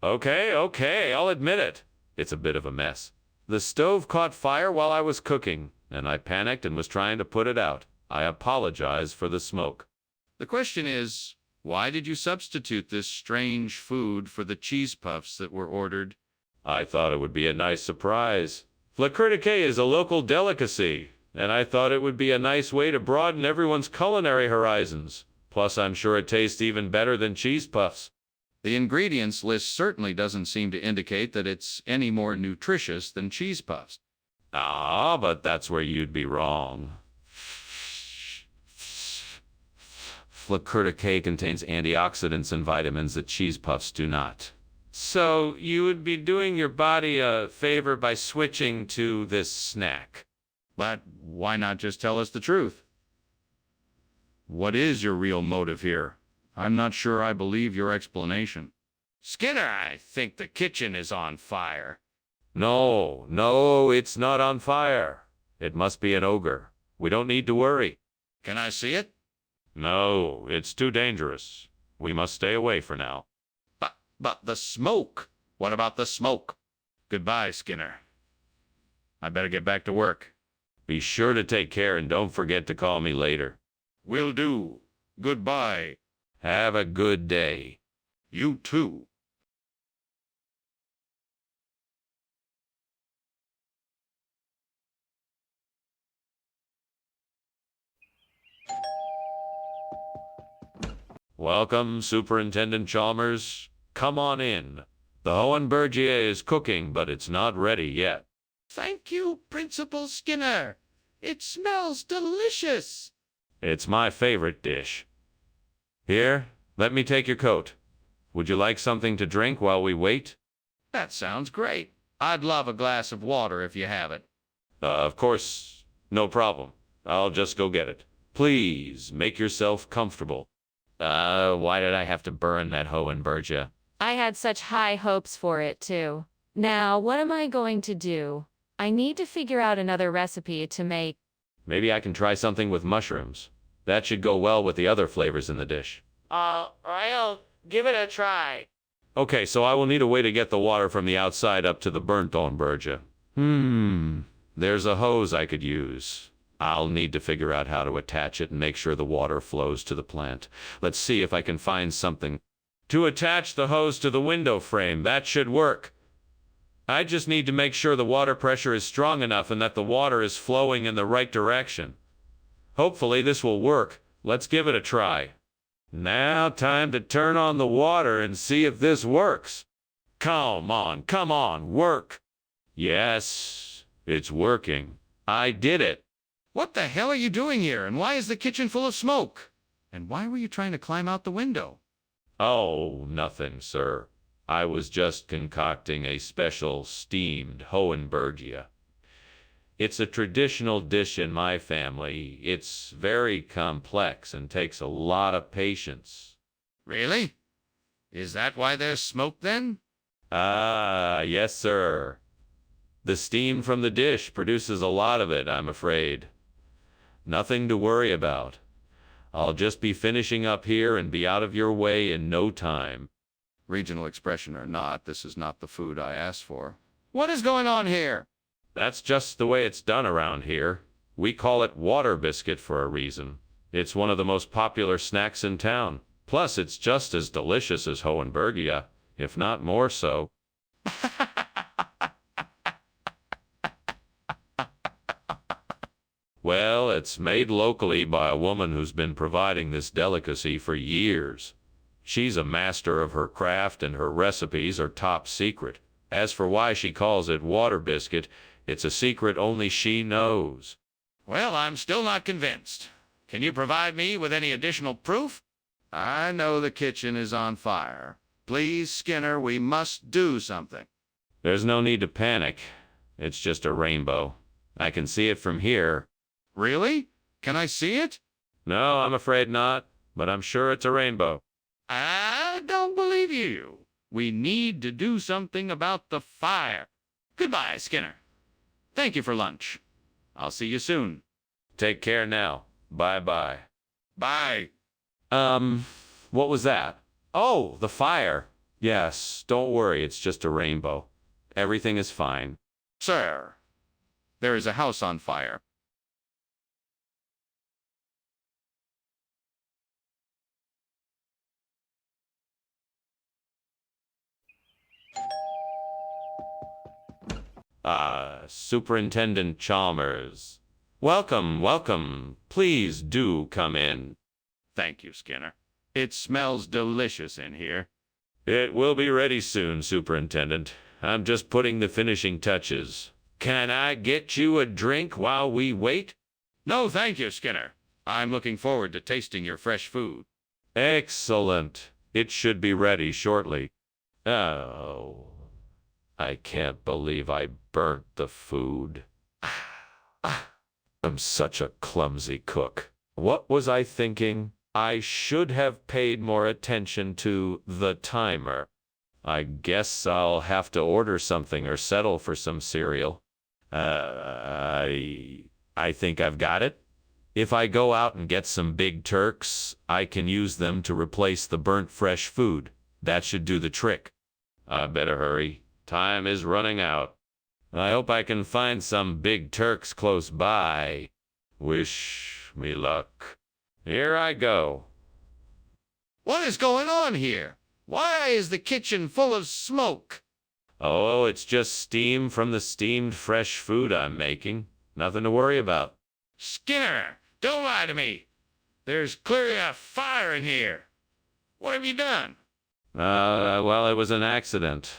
Okay, I'll admit it. It's a bit of a mess. The stove caught fire while I was cooking, and I panicked and was trying to put it out. I apologize for the smoke. The question is, Why did you substitute this strange food for the cheese puffs that were ordered? I thought it would be a nice surprise. Flacritique is a local delicacy, and I thought it would be a nice way to broaden everyone's culinary horizons. Plus, I'm sure it tastes even better than cheese puffs. The ingredients list certainly doesn't seem to indicate that it's any more nutritious than cheese puffs. Ah, but that's where you'd be wrong. Flacritique contains antioxidants and vitamins that cheese puffs do not. So, you would be doing your body a favor by switching to this snack. But why not just tell us the truth? What is your real motive here? I'm not sure I believe your explanation. Skinner, I think the kitchen is on fire. No, it's not on fire. It must be an ogre. We don't need to worry. Can I see it? No, it's too dangerous. We must stay away for now. But the smoke. What about the smoke? Goodbye, Skinner. I better get back to work. Be sure to take care and don't forget to call me later. Will do. Goodbye. Have a good day. You too. Welcome, Superintendent Chalmers. Come on in. The Hohenbergia is cooking, but it's not ready yet. Thank you, Principal Skinner. It smells delicious. It's my favorite dish. Here, let me take your coat. Would you like something to drink while we wait? That sounds great. I'd love a glass of water if you have it. Of course, no problem. I'll just go get it. Please, make yourself comfortable. Why did I have to burn that Hohenbergia? I had such high hopes for it, too. Now, what am I going to do? I need to figure out another recipe to make. Maybe I can try something with mushrooms. That should go well with the other flavors in the dish. I'll give it a try. Okay, so I will need a way to get the water from the outside up to the burnt Hohenbergia. There's a hose I could use. I'll need to figure out how to attach it and make sure the water flows to the plant. Let's see if I can find something. To attach the hose to the window frame, that should work. I just need to make sure the water pressure is strong enough and that the water is flowing in the right direction. Hopefully this will work. Let's give it a try. Now time to turn on the water and see if this works. Come on, work. Yes, it's working. I did it. What the hell are you doing here, and why is the kitchen full of smoke? And why were you trying to climb out the window? Oh, nothing, sir. I was just concocting a special steamed Hohenbergia. It's a traditional dish in my family. It's very complex and takes a lot of patience. Really? Is that why there's smoke then? Ah, yes, sir. The steam from the dish produces a lot of it, I'm afraid. Nothing to worry about. I'll just be finishing up here and be out of your way in no time. Regional expression or not, this is not the food I asked for. What is going on here? That's just the way it's done around here. We call it water biscuit for a reason. It's one of the most popular snacks in town. Plus, it's just as delicious as Hohenbergia, if not more so. Well, it's made locally by a woman who's been providing this delicacy for years. She's a master of her craft and her recipes are top secret. As for why she calls it water biscuit, it's a secret only she knows. Well, I'm still not convinced. Can you provide me with any additional proof? I know the kitchen is on fire. Please, Skinner, we must do something. There's no need to panic. It's just a rainbow. I can see it from here. Really? Can I see it? No, I'm afraid not, but I'm sure it's a rainbow. I don't believe you. We need to do something about the fire. Goodbye, Skinner. Thank you for lunch. I'll see you soon. Take care now. Bye-bye. Bye. What was that? Oh, the fire. Yes, don't worry, it's just a rainbow. Everything is fine. Sir, there is a house on fire. Superintendent Chalmers. Welcome, welcome. Please do come in. Thank you, Skinner. It smells delicious in here. It will be ready soon, Superintendent. I'm just putting the finishing touches. Can I get you a drink while we wait? No, thank you, Skinner. I'm looking forward to tasting your fresh food. Excellent. It should be ready shortly. Oh, I can't believe I burnt the food. I'm such a clumsy cook. What was I thinking? I should have paid more attention to the timer. I guess I'll have to order something or settle for some cereal. I think I've got it. If I go out and get some Big Turks, I can use them to replace the burnt fresh food. That should do the trick. I better hurry. Time is running out. I hope I can find some Big Turks close by. Wish me luck. Here I go. What is going on here? Why is the kitchen full of smoke? Oh, it's just steam from the steamed fresh food I'm making. Nothing to worry about. Skinner, don't lie to me. There's clearly a fire in here. What have you done? Well, it was an accident.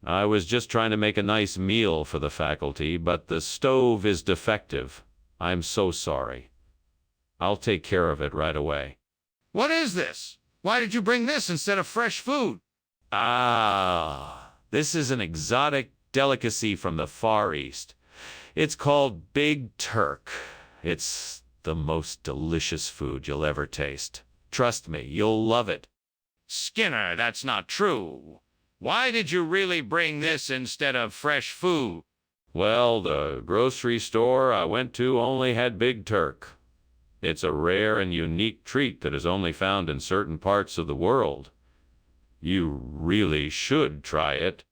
I was just trying to make a nice meal for the faculty, but the stove is defective. I'm so sorry. I'll take care of it right away. What is this? Why did you bring this instead of fresh food? This is an exotic delicacy from the Far East. It's called Big Turk. It's the most delicious food you'll ever taste. Trust me, you'll love it. Skinner, that's not true. Why did you really bring this instead of fresh food? Well, the grocery store I went to only had Big Turk. It's a rare and unique treat that is only found in certain parts of the world. You really should try it.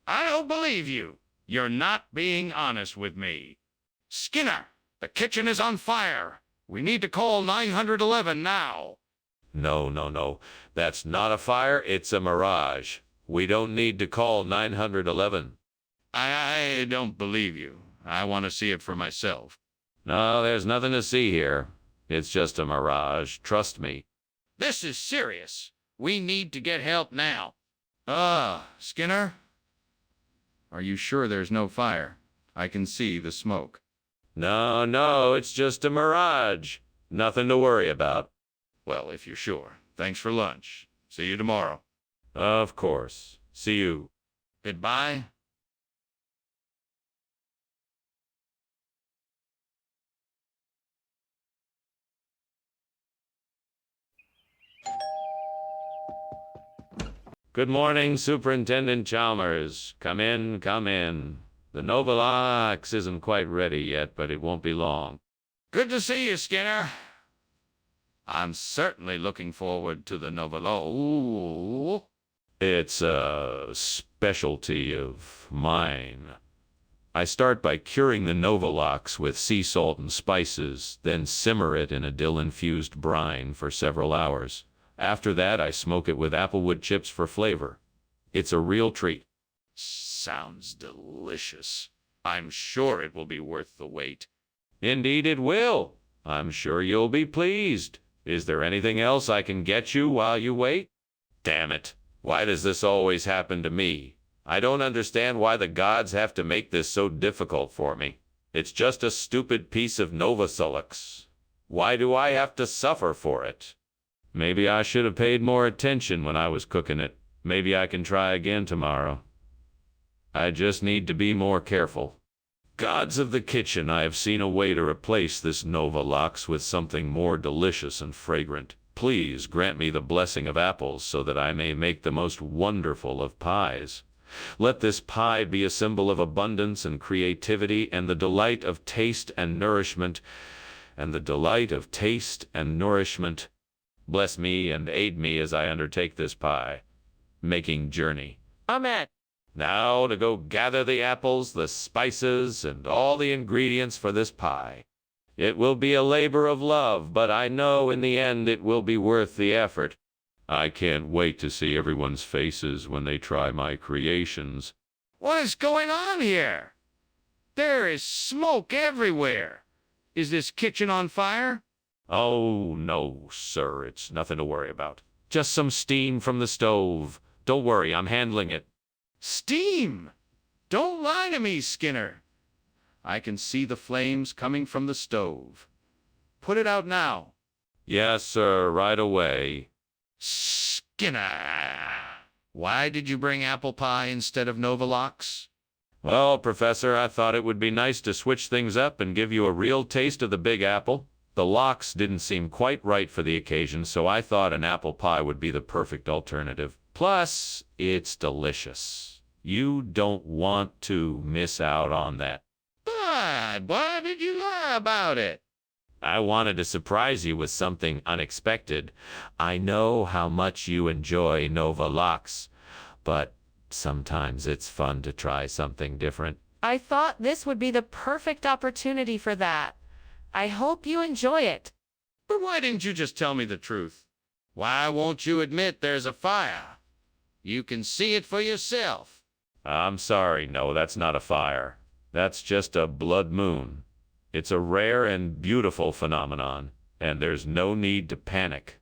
I don't believe you. You're not being honest with me. Skinner, the kitchen is on fire. We need to call 911 now. No. That's not a fire, it's a mirage. We don't need to call 911. I don't believe you. I want to see it for myself. No, there's nothing to see here. It's just a mirage, trust me. This is serious. We need to get help now. Skinner? Are you sure there's no fire? I can see the smoke. No, it's just a mirage. Nothing to worry about. Well, if you're sure. Thanks for lunch. See you tomorrow. Of course. See you. Goodbye. Good morning, Superintendent Chalmers. Come in, come in. The Novalox isn't quite ready yet, but it won't be long. Good to see you, Skinner. I'm certainly looking forward to the Novalo. It's a specialty of mine. I start by curing the Novalox with sea salt and spices, then simmer it in a dill-infused brine for several hours. After that, I smoke it with applewood chips for flavor. It's a real treat. Sounds delicious. I'm sure it will be worth the wait. Indeed it will. I'm sure you'll be pleased. Is there anything else I can get you while you wait? Damn it. Why does this always happen to me? I don't understand why the gods have to make this so difficult for me. It's just a stupid piece of Novosulux. Why do I have to suffer for it? Maybe I should have paid more attention when I was cooking it. Maybe I can try again tomorrow. I just need to be more careful. Gods of the kitchen, I have seen a way to replace this Novalox with something more delicious and fragrant. Please grant me the blessing of apples so that I may make the most wonderful of pies. Let this pie be a symbol of abundance and creativity and the delight of taste and nourishment. Bless me and aid me as I undertake this pie-making journey. Amen. Now to go gather the apples, the spices, and all the ingredients for this pie. It will be a labor of love, but I know in the end it will be worth the effort. I can't wait to see everyone's faces when they try my creations. What is going on here? There is smoke everywhere. Is this kitchen on fire? Oh, no, sir, it's nothing to worry about. Just some steam from the stove. Don't worry, I'm handling it. Steam! Don't lie to me, Skinner. I can see the flames coming from the stove. Put it out now. Yes, sir, right away. Skinner! Why did you bring apple pie instead of Novalox? Well, Professor, I thought it would be nice to switch things up and give you a real taste of the Big Apple. The lox didn't seem quite right for the occasion, so I thought an apple pie would be the perfect alternative. Plus, it's delicious. You don't want to miss out on that. But why did you lie about it? I wanted to surprise you with something unexpected. I know how much you enjoy Nova Lox, but sometimes it's fun to try something different. I thought this would be the perfect opportunity for that. I hope you enjoy it. But why didn't you just tell me the truth? Why won't you admit there's a fire? You can see it for yourself. I'm sorry, no, that's not a fire. That's just a blood moon. It's a rare and beautiful phenomenon, and there's no need to panic.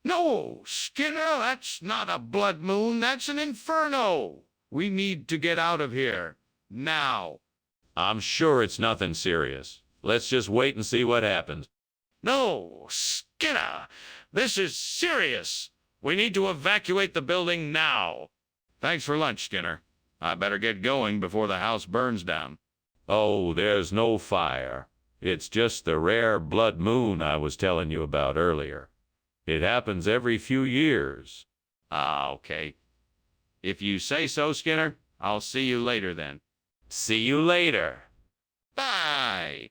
No, Skinner, that's not a blood moon. That's an inferno. We need to get out of here. Now. I'm sure it's nothing serious. Let's just wait and see what happens. No, Skinner, this is serious. We need to evacuate the building now. Thanks for lunch, Skinner. I better get going before the house burns down. Oh, there's no fire. It's just the rare blood moon I was telling you about earlier. It happens every few years. Ah, okay. If you say so, Skinner, I'll see you later then. See you later. Bye.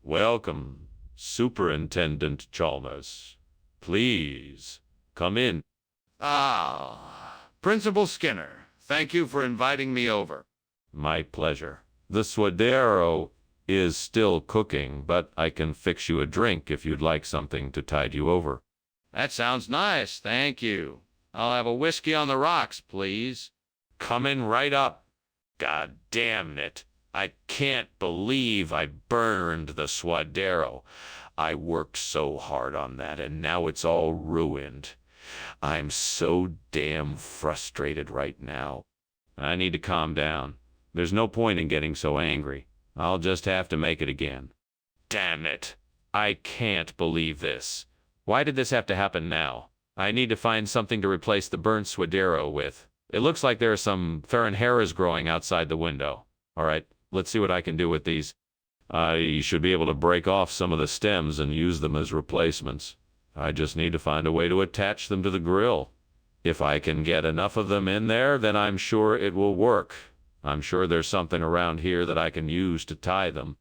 Welcome, Superintendent Chalmers. Please, come in. Ah, Principal Skinner, thank you for inviting me over. My pleasure. The suadero is still cooking, but I can fix you a drink if you'd like something to tide you over. That sounds nice, thank you. I'll have a whiskey on the rocks, please. Coming right up. God damn it. I can't believe I burned the suadero. I worked so hard on that, and now it's all ruined. I'm so damn frustrated right now. I need to calm down. There's no point in getting so angry. I'll just have to make it again. Damn it. I can't believe this. Why did this have to happen now? I need to find something to replace the burnt suadero with. It looks like there are some Farinharas growing outside the window. All right, let's see what I can do with these. I should be able to break off some of the stems and use them as replacements. I just need to find a way to attach them to the grill. If I can get enough of them in there, then I'm sure it will work. I'm sure there's something around here that I can use to tie them.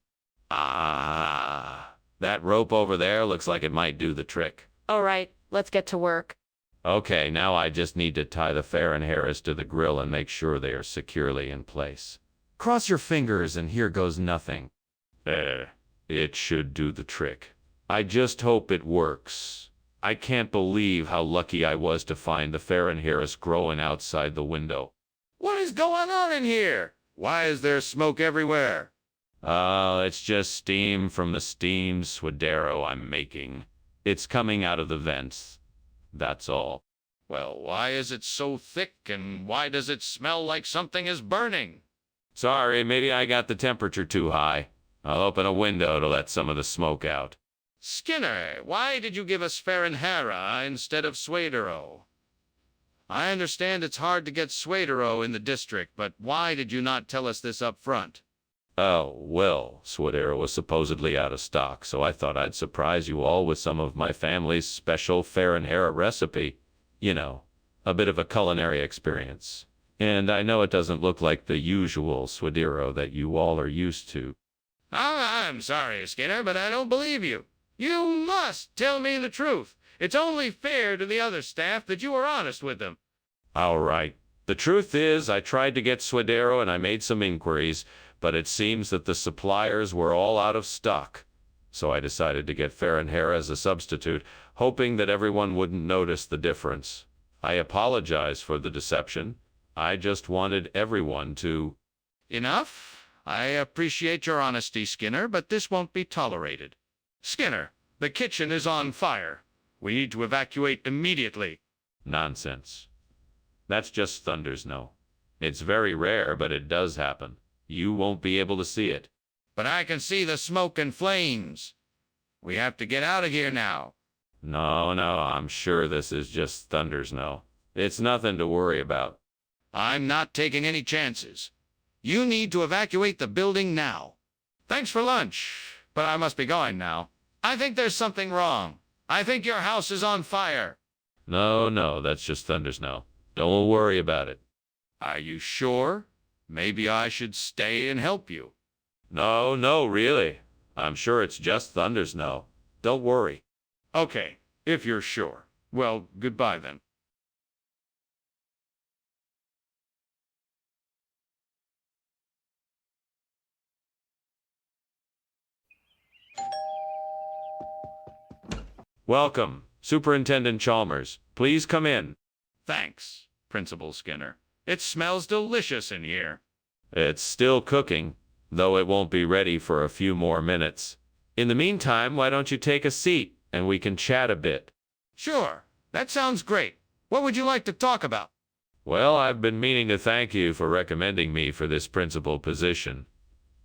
Ah, that rope over there looks like it might do the trick. All right, let's get to work. Okay, now I just need to tie the Farinharas to the grill and make sure they are securely in place. Cross your fingers and here goes nothing. It should do the trick. I just hope it works. I can't believe how lucky I was to find the Farinharas growing outside the window. What is going on in here? Why is there smoke everywhere? It's just steam from the steamed suadero I'm making. It's coming out of the vents. That's all. Well, why is it so thick and why does it smell like something is burning? Sorry, maybe I got the temperature too high. I'll open a window to let some of the smoke out. Skinner, why did you give us Farinhara instead of suadero? I understand it's hard to get suadero in the district, but why did you not tell us this up front? Oh, well, suadero was supposedly out of stock, so I thought I'd surprise you all with some of my family's special Farinhara recipe. You know, a bit of a culinary experience. And I know it doesn't look like the usual suadero that you all are used to. I'm sorry, Skinner, but I don't believe you. You must tell me the truth. It's only fair to the other staff that you are honest with them. All right. The truth is, I tried to get suadero and I made some inquiries, but it seems that the suppliers were all out of stock. so I decided to get Fair and Hair as a substitute, hoping that everyone wouldn't notice the difference. I apologize for the deception. I just wanted everyone to... Enough? I appreciate your honesty, Skinner, but this won't be tolerated. Skinner, the kitchen is on fire. We need to evacuate immediately. Nonsense. That's just Thunder's no. It's very rare, but it does happen. You won't be able to see it. But I can see the smoke and flames. We have to get out of here now. No, I'm sure this is just Thunder's no. It's nothing to worry about. I'm not taking any chances. You need to evacuate the building now. Thanks for lunch, but I must be going now. I think there's something wrong. I think your house is on fire. No, that's just Thunder's no. Don't worry about it. Are you sure? Maybe I should stay and help you. No, really. I'm sure it's just Thunder's no. Don't worry. Okay, if you're sure. Well, goodbye then. Welcome, Superintendent Chalmers. Please come in. Thanks, Principal Skinner. It smells delicious in here. It's still cooking, though it won't be ready for a few more minutes. In the meantime, why don't you take a seat and we can chat a bit? Sure, that sounds great. What would you like to talk about? Well, I've been meaning to thank you for recommending me for this principal position.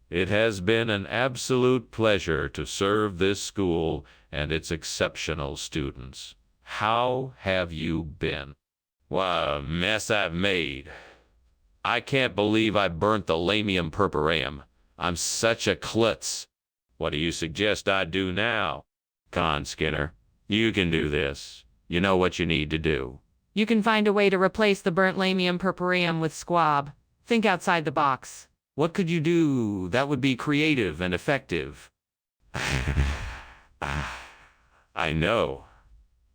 It has been an absolute pleasure to serve this school and its exceptional students. How have you been? What a mess I've made. I can't believe I burnt the lamium purpureum. I'm such a klutz. What do you suggest I do now? Come on, Skinner. You can do this. You know what you need to do. You can find a way to replace the burnt lamium purpureum with squab. Think outside the box. What could you do that would be creative and effective? I know.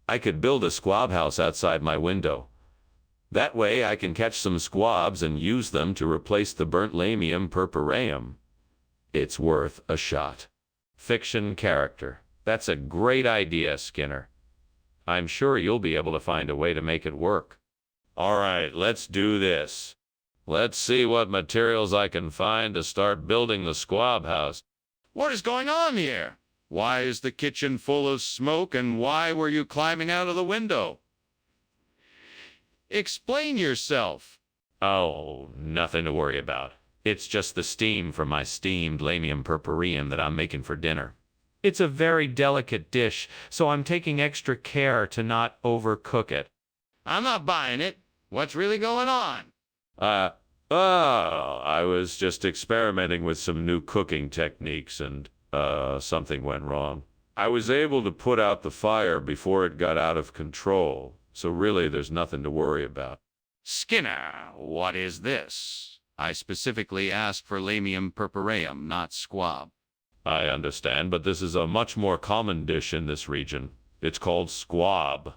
I could build a squab house outside my window. That way I can catch some squabs and use them to replace the burnt lamium purpureum. It's worth a shot. Fiction character. That's a great idea, Skinner. I'm sure you'll be able to find a way to make it work. All right, let's do this. Let's see what materials I can find to start building the squab house. What is going on here? Why is the kitchen full of smoke and why were you climbing out of the window? Explain yourself. Oh, nothing to worry about. It's just the steam from my steamed lamium purpureum that I'm making for dinner. It's a very delicate dish, so I'm taking extra care to not overcook it. I'm not buying it. What's really going on? I was just experimenting with some new cooking techniques and, something went wrong. I was able to put out the fire before it got out of control, so really there's nothing to worry about. Skinner, what is this? I specifically asked for lamium purpureum, not squab. I understand, but this is a much more common dish in this region. It's called squab.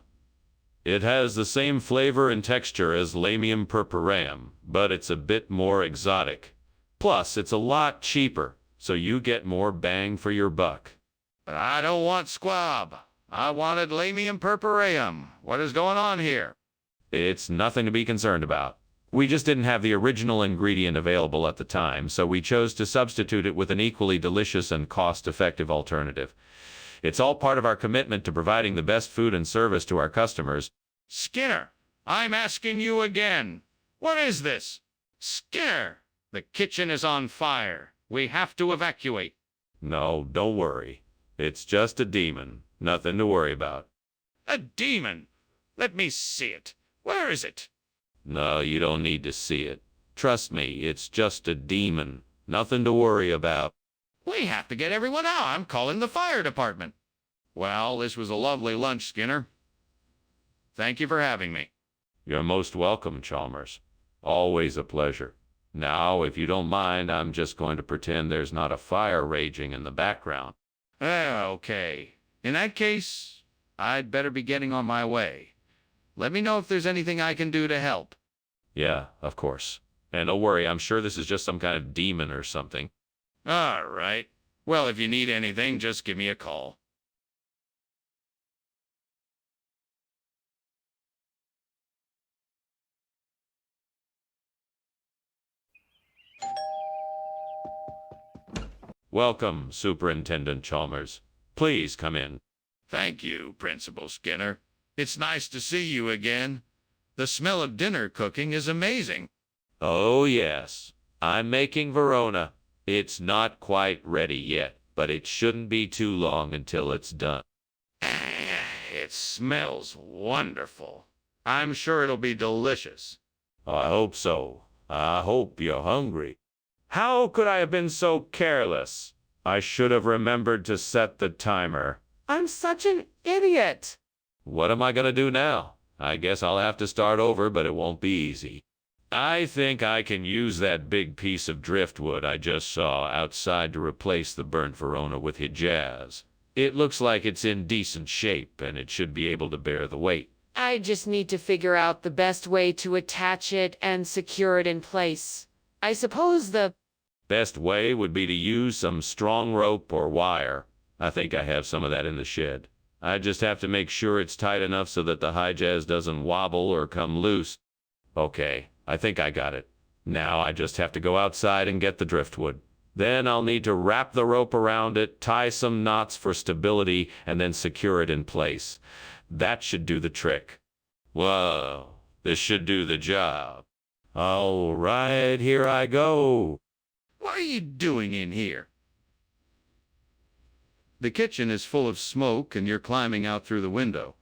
It has the same flavor and texture as lamium purpureum, but it's a bit more exotic. Plus, it's a lot cheaper, so you get more bang for your buck. But I don't want squab. I wanted lamium purpureum. What is going on here? It's nothing to be concerned about. We just didn't have the original ingredient available at the time, so we chose to substitute it with an equally delicious and cost-effective alternative. It's all part of our commitment to providing the best food and service to our customers. Skinner, I'm asking you again. What is this? Skinner, the kitchen is on fire. We have to evacuate. No, don't worry. It's just a demon. Nothing to worry about. A demon? Let me see it. Where is it? No, you don't need to see it. Trust me, it's just a demon. Nothing to worry about. We have to get everyone out. I'm calling the fire department. Well, this was a lovely lunch, Skinner. Thank you for having me. You're most welcome, Chalmers. Always a pleasure. Now, if you don't mind, I'm just going to pretend there's not a fire raging in the background. Okay. In that case, I'd better be getting on my way. Let me know if there's anything I can do to help. Yeah, of course. And don't worry, I'm sure this is just some kind of demon or something. All right. Well, if you need anything, just give me a call. Welcome, Superintendent Chalmers. Please come in. Thank you, Principal Skinner. It's nice to see you again. The smell of dinner cooking is amazing. Oh, yes. I'm making Verona. It's not quite ready yet, but it shouldn't be too long until it's done. It smells wonderful. I'm sure it'll be delicious. I hope so. I hope you're hungry. How could I have been so careless? I should have remembered to set the timer. I'm such an idiot. What am I gonna do now? I guess I'll have to start over, but it won't be easy. I think I can use that big piece of driftwood I just saw outside to replace the burnt Verona with Hijaz. It looks like it's in decent shape, and it should be able to bear the weight. I just need to figure out the best way to attach it and secure it in place. I suppose the Best way would be to use some strong rope or wire. I think I have some of that in the shed. I just have to make sure it's tight enough so that the Hijaz doesn't wobble or come loose. Okay, I think I got it. Now I just have to go outside and get the driftwood. Then I'll need to wrap the rope around it, tie some knots for stability, and then secure it in place. That should do the trick. Whoa, this should do the job. All right, here I go. What are you doing in here? The kitchen is full of smoke and you're climbing out through the window.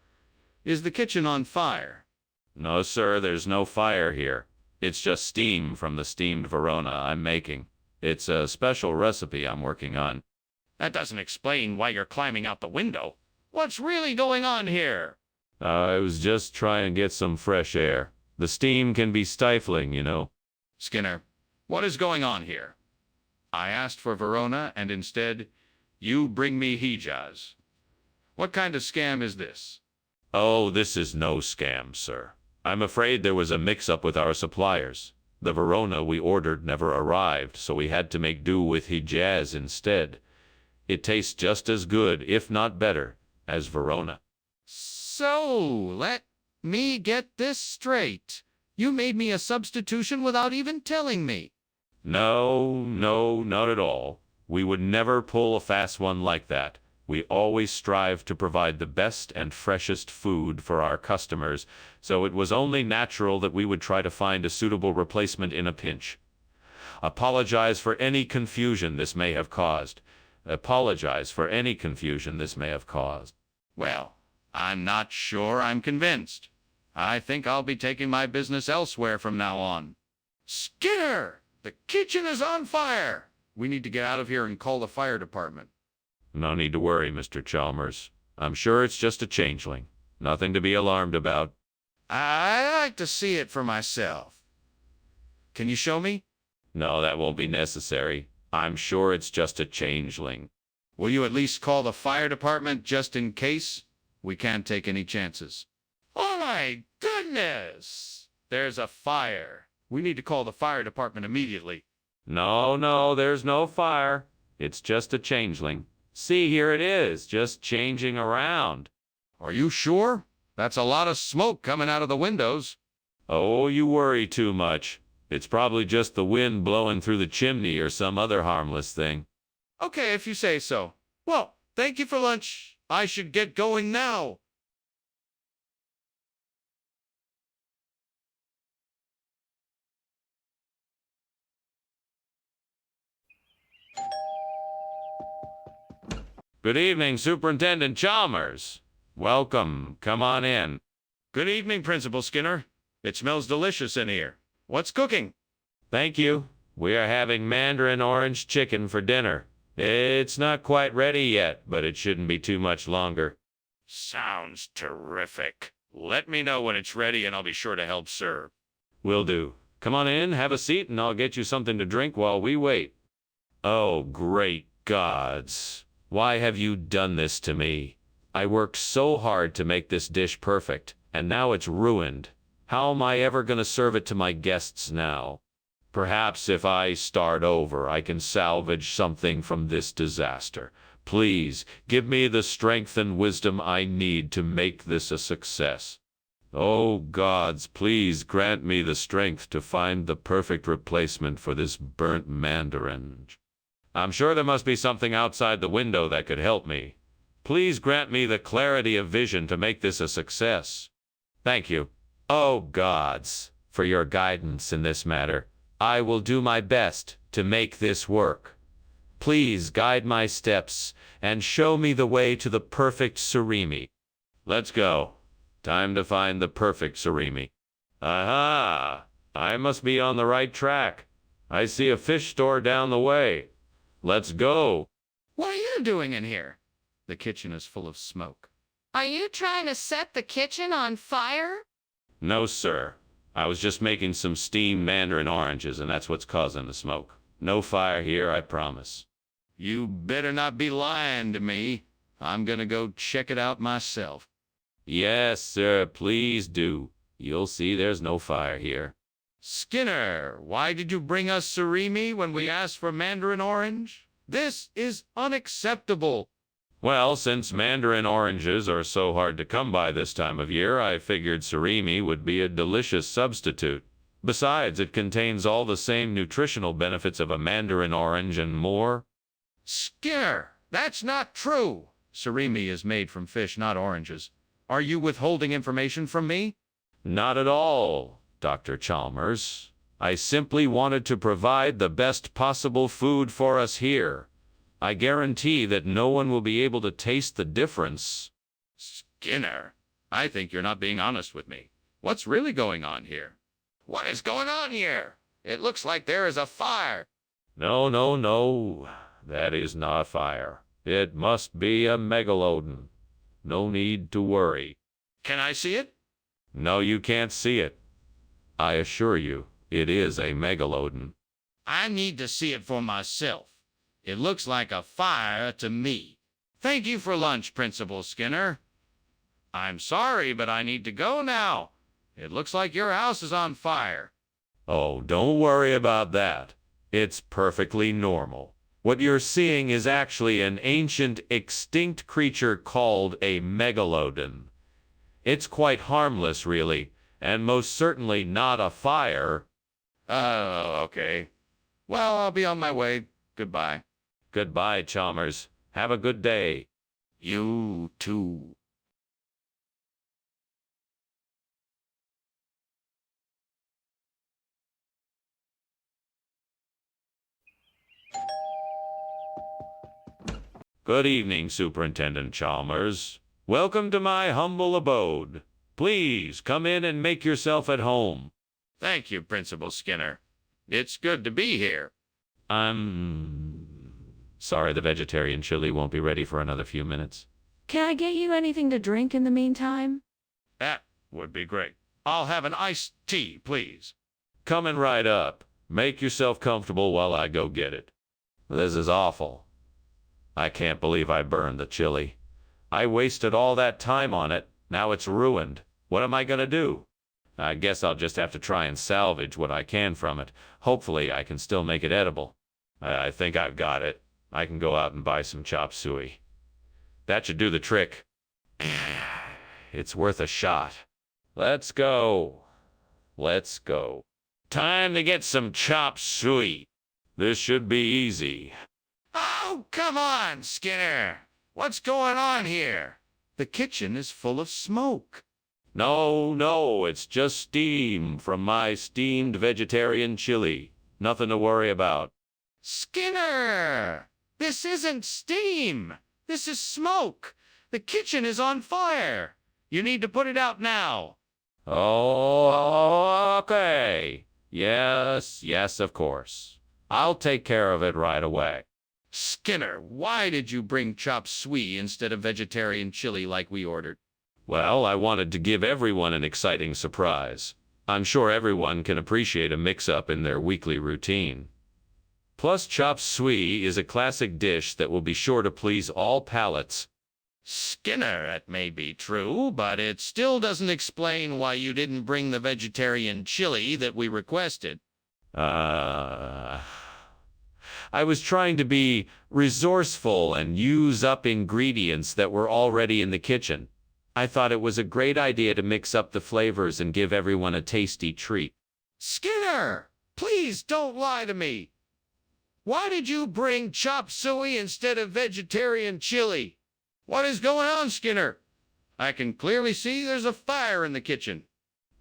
Is the kitchen on fire? No, sir, there's no fire here. It's just steam from the steamed Verona I'm making. It's a special recipe I'm working on. That doesn't explain why you're climbing out the window. What's really going on here? I was just trying to get some fresh air. The steam can be stifling, you know. Skinner, what is going on here? I asked for Verona, and instead, you bring me Hijaz. What kind of scam is this? Oh, this is no scam, sir. I'm afraid there was a mix-up with our suppliers. The Verona we ordered never arrived, so we had to make do with Hijaz instead. It tastes just as good, if not better, as Verona. So, let me get this straight. You made me a substitution without even telling me. No, not at all. We would never pull a fast one like that. We always strive to provide the best and freshest food for our customers, so it was only natural that we would try to find a suitable replacement in a pinch. Apologize for any confusion this may have caused. Well, I'm not sure I'm convinced. I think I'll be taking my business elsewhere from now on. Skinner! The kitchen is on fire! We need to get out of here and call the fire department. No need to worry, Mr. Chalmers. I'm sure it's just a changeling. Nothing to be alarmed about. I'd like to see it for myself. Can you show me? No, that won't be necessary. I'm sure it's just a changeling. Will you at least call the fire department just in case? We can't take any chances. Oh my goodness! There's a fire. We need to call the fire department immediately. No, there's no fire. It's just a changeling. See, here it is, just changing around. Are you sure? That's a lot of smoke coming out of the windows. Oh, you worry too much. It's probably just the wind blowing through the chimney or some other harmless thing. Okay, if you say so. Well, thank you for lunch. I should get going now. Good evening, Superintendent Chalmers. Welcome. Come on in. Good evening, Principal Skinner. It smells delicious in here. What's cooking? Thank you. We are having mandarin orange chicken for dinner. It's not quite ready yet, but it shouldn't be too much longer. Sounds terrific. Let me know when it's ready and I'll be sure to help serve. Will do. Come on in, have a seat, and I'll get you something to drink while we wait. Oh, great gods. Why have you done this to me? I worked so hard to make this dish perfect, and now it's ruined. How am I ever going to serve it to my guests now? Perhaps if I start over, I can salvage something from this disaster. Please, give me the strength and wisdom I need to make this a success. Oh gods, please grant me the strength to find the perfect replacement for this burnt mandarin. I'm sure there must be something outside the window that could help me. Please grant me the clarity of vision to make this a success. Thank you. Oh gods, for your guidance in this matter. I will do my best to make this work. Please guide my steps and show me the way to the perfect surimi. Let's go. Time to find the perfect surimi. Aha! I must be on the right track. I see a fish store down the way. Let's go. What are you doing in here? The kitchen is full of smoke. Are you trying to set the kitchen on fire? No, sir. I was just making some steamed mandarin oranges, and that's what's causing the smoke. No fire here, I promise. You better not be lying to me. I'm gonna go check it out myself. Yes, sir, please do. You'll see there's no fire here. Skinner, why did you bring us surimi when we asked for mandarin orange? This is unacceptable. Well, since mandarin oranges are so hard to come by this time of year, I figured surimi would be a delicious substitute. Besides, it contains all the same nutritional benefits of a mandarin orange and more. Skinner, that's not true. Surimi is made from fish, not oranges. Are you withholding information from me? Not at all, Dr. Chalmers. I simply wanted to provide the best possible food for us here. I guarantee that no one will be able to taste the difference. Skinner, I think you're not being honest with me. What's really going on here? What is going on here? It looks like there is a fire. No, no, no. That is not fire. It must be a megalodon. No need to worry. Can I see it? No, you can't see it. I assure you, it is a megalodon. I need to see it for myself. It looks like a fire to me. Thank you for lunch, Principal Skinner. I'm sorry, but I need to go now. It looks like your house is on fire. Oh, don't worry about that. It's perfectly normal. What you're seeing is actually an ancient, extinct creature called a megalodon. It's quite harmless, really, and most certainly not a fire. Okay. Well, I'll be on my way. Goodbye. Goodbye, Chalmers. Have a good day. You too. Good evening, Superintendent Chalmers. Welcome to my humble abode. Please come in and make yourself at home. Thank you, Principal Skinner. It's good to be here. I'm sorry the vegetarian chili won't be ready for another few minutes. Can I get you anything to drink in the meantime? That would be great. I'll have an iced tea, please. Coming right up. Make yourself comfortable while I go get it. This is awful. I can't believe I burned the chili. I wasted all that time on it. Now it's ruined. What am I gonna do? I guess I'll just have to try and salvage what I can from it. Hopefully I can still make it edible. I think I've got it. I can go out and buy some chop suey. That should do the trick. It's worth a shot. Let's go. Let's go. Time to get some chop suey. This should be easy. Oh, come on, Skinner. What's going on here? The kitchen is full of smoke. No, no, it's just steam from my steamed vegetarian chili. Nothing to worry about. Skinner! This isn't steam. This is smoke. The kitchen is on fire. You need to put it out now. Oh, okay. Yes, of course. I'll take care of it right away. Skinner, why did you bring chop suey instead of vegetarian chili like we ordered? Well, I wanted to give everyone an exciting surprise. I'm sure everyone can appreciate a mix-up in their weekly routine. Plus, chop suey is a classic dish that will be sure to please all palates. Skinner, it may be true, but it still doesn't explain why you didn't bring the vegetarian chili that we requested. Uh, I was trying to be resourceful and use up ingredients that were already in the kitchen. I thought it was a great idea to mix up the flavors and give everyone a tasty treat. Skinner, please don't lie to me. Why did you bring chop suey instead of vegetarian chili? What is going on, Skinner? I can clearly see there's a fire in the kitchen.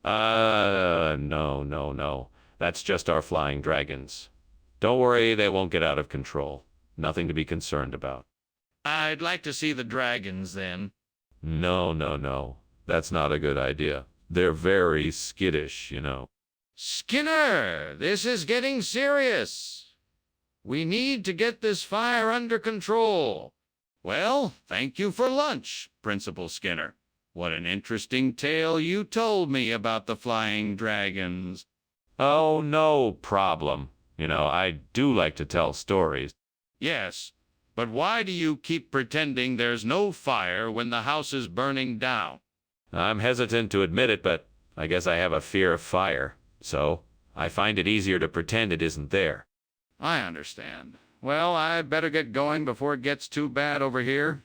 No. That's just our flying dragons. Don't worry, they won't get out of control. Nothing to be concerned about. I'd like to see the dragons then. No. That's not a good idea. They're very skittish, you know. Skinner, this is getting serious. We need to get this fire under control. Well, thank you for lunch, Principal Skinner. What an interesting tale you told me about the flying dragons. Oh, no problem. You know, I do like to tell stories. Yes, but why do you keep pretending there's no fire when the house is burning down? I'm hesitant to admit it, but I guess I have a fear of fire. So, I find it easier to pretend it isn't there. I understand. Well, I better get going before it gets too bad over here.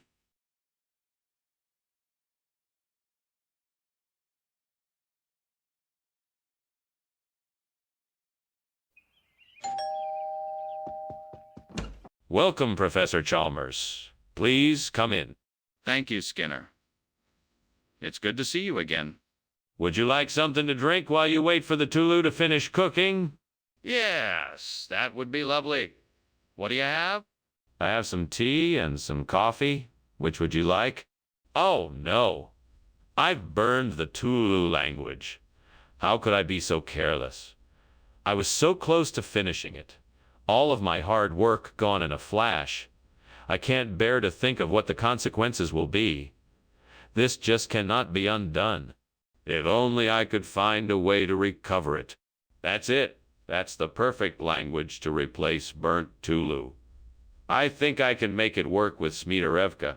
Welcome, Professor Chalmers. Please come in. Thank you, Skinner. It's good to see you again. Would you like something to drink while you wait for the Tulu to finish cooking? Yes, that would be lovely. What do you have? I have some tea and some coffee. Which would you like? Oh, no. I've burned the Tulu language. How could I be so careless? I was so close to finishing it. All of my hard work gone in a flash. I can't bear to think of what the consequences will be. This just cannot be undone. If only I could find a way to recover it. That's it. That's the perfect language to replace burnt Tulu. I think I can make it work with Smitarevka.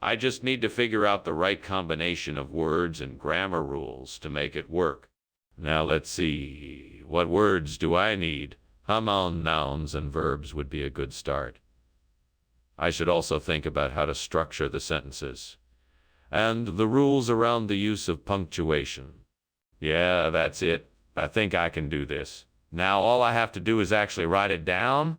I just need to figure out the right combination of words and grammar rules to make it work. Now let's see. What words do I need? Hamal nouns and verbs would be a good start. I should also think about how to structure the sentences. And the rules around the use of punctuation. Yeah, that's it. I think I can do this. Now all I have to do is actually write it down.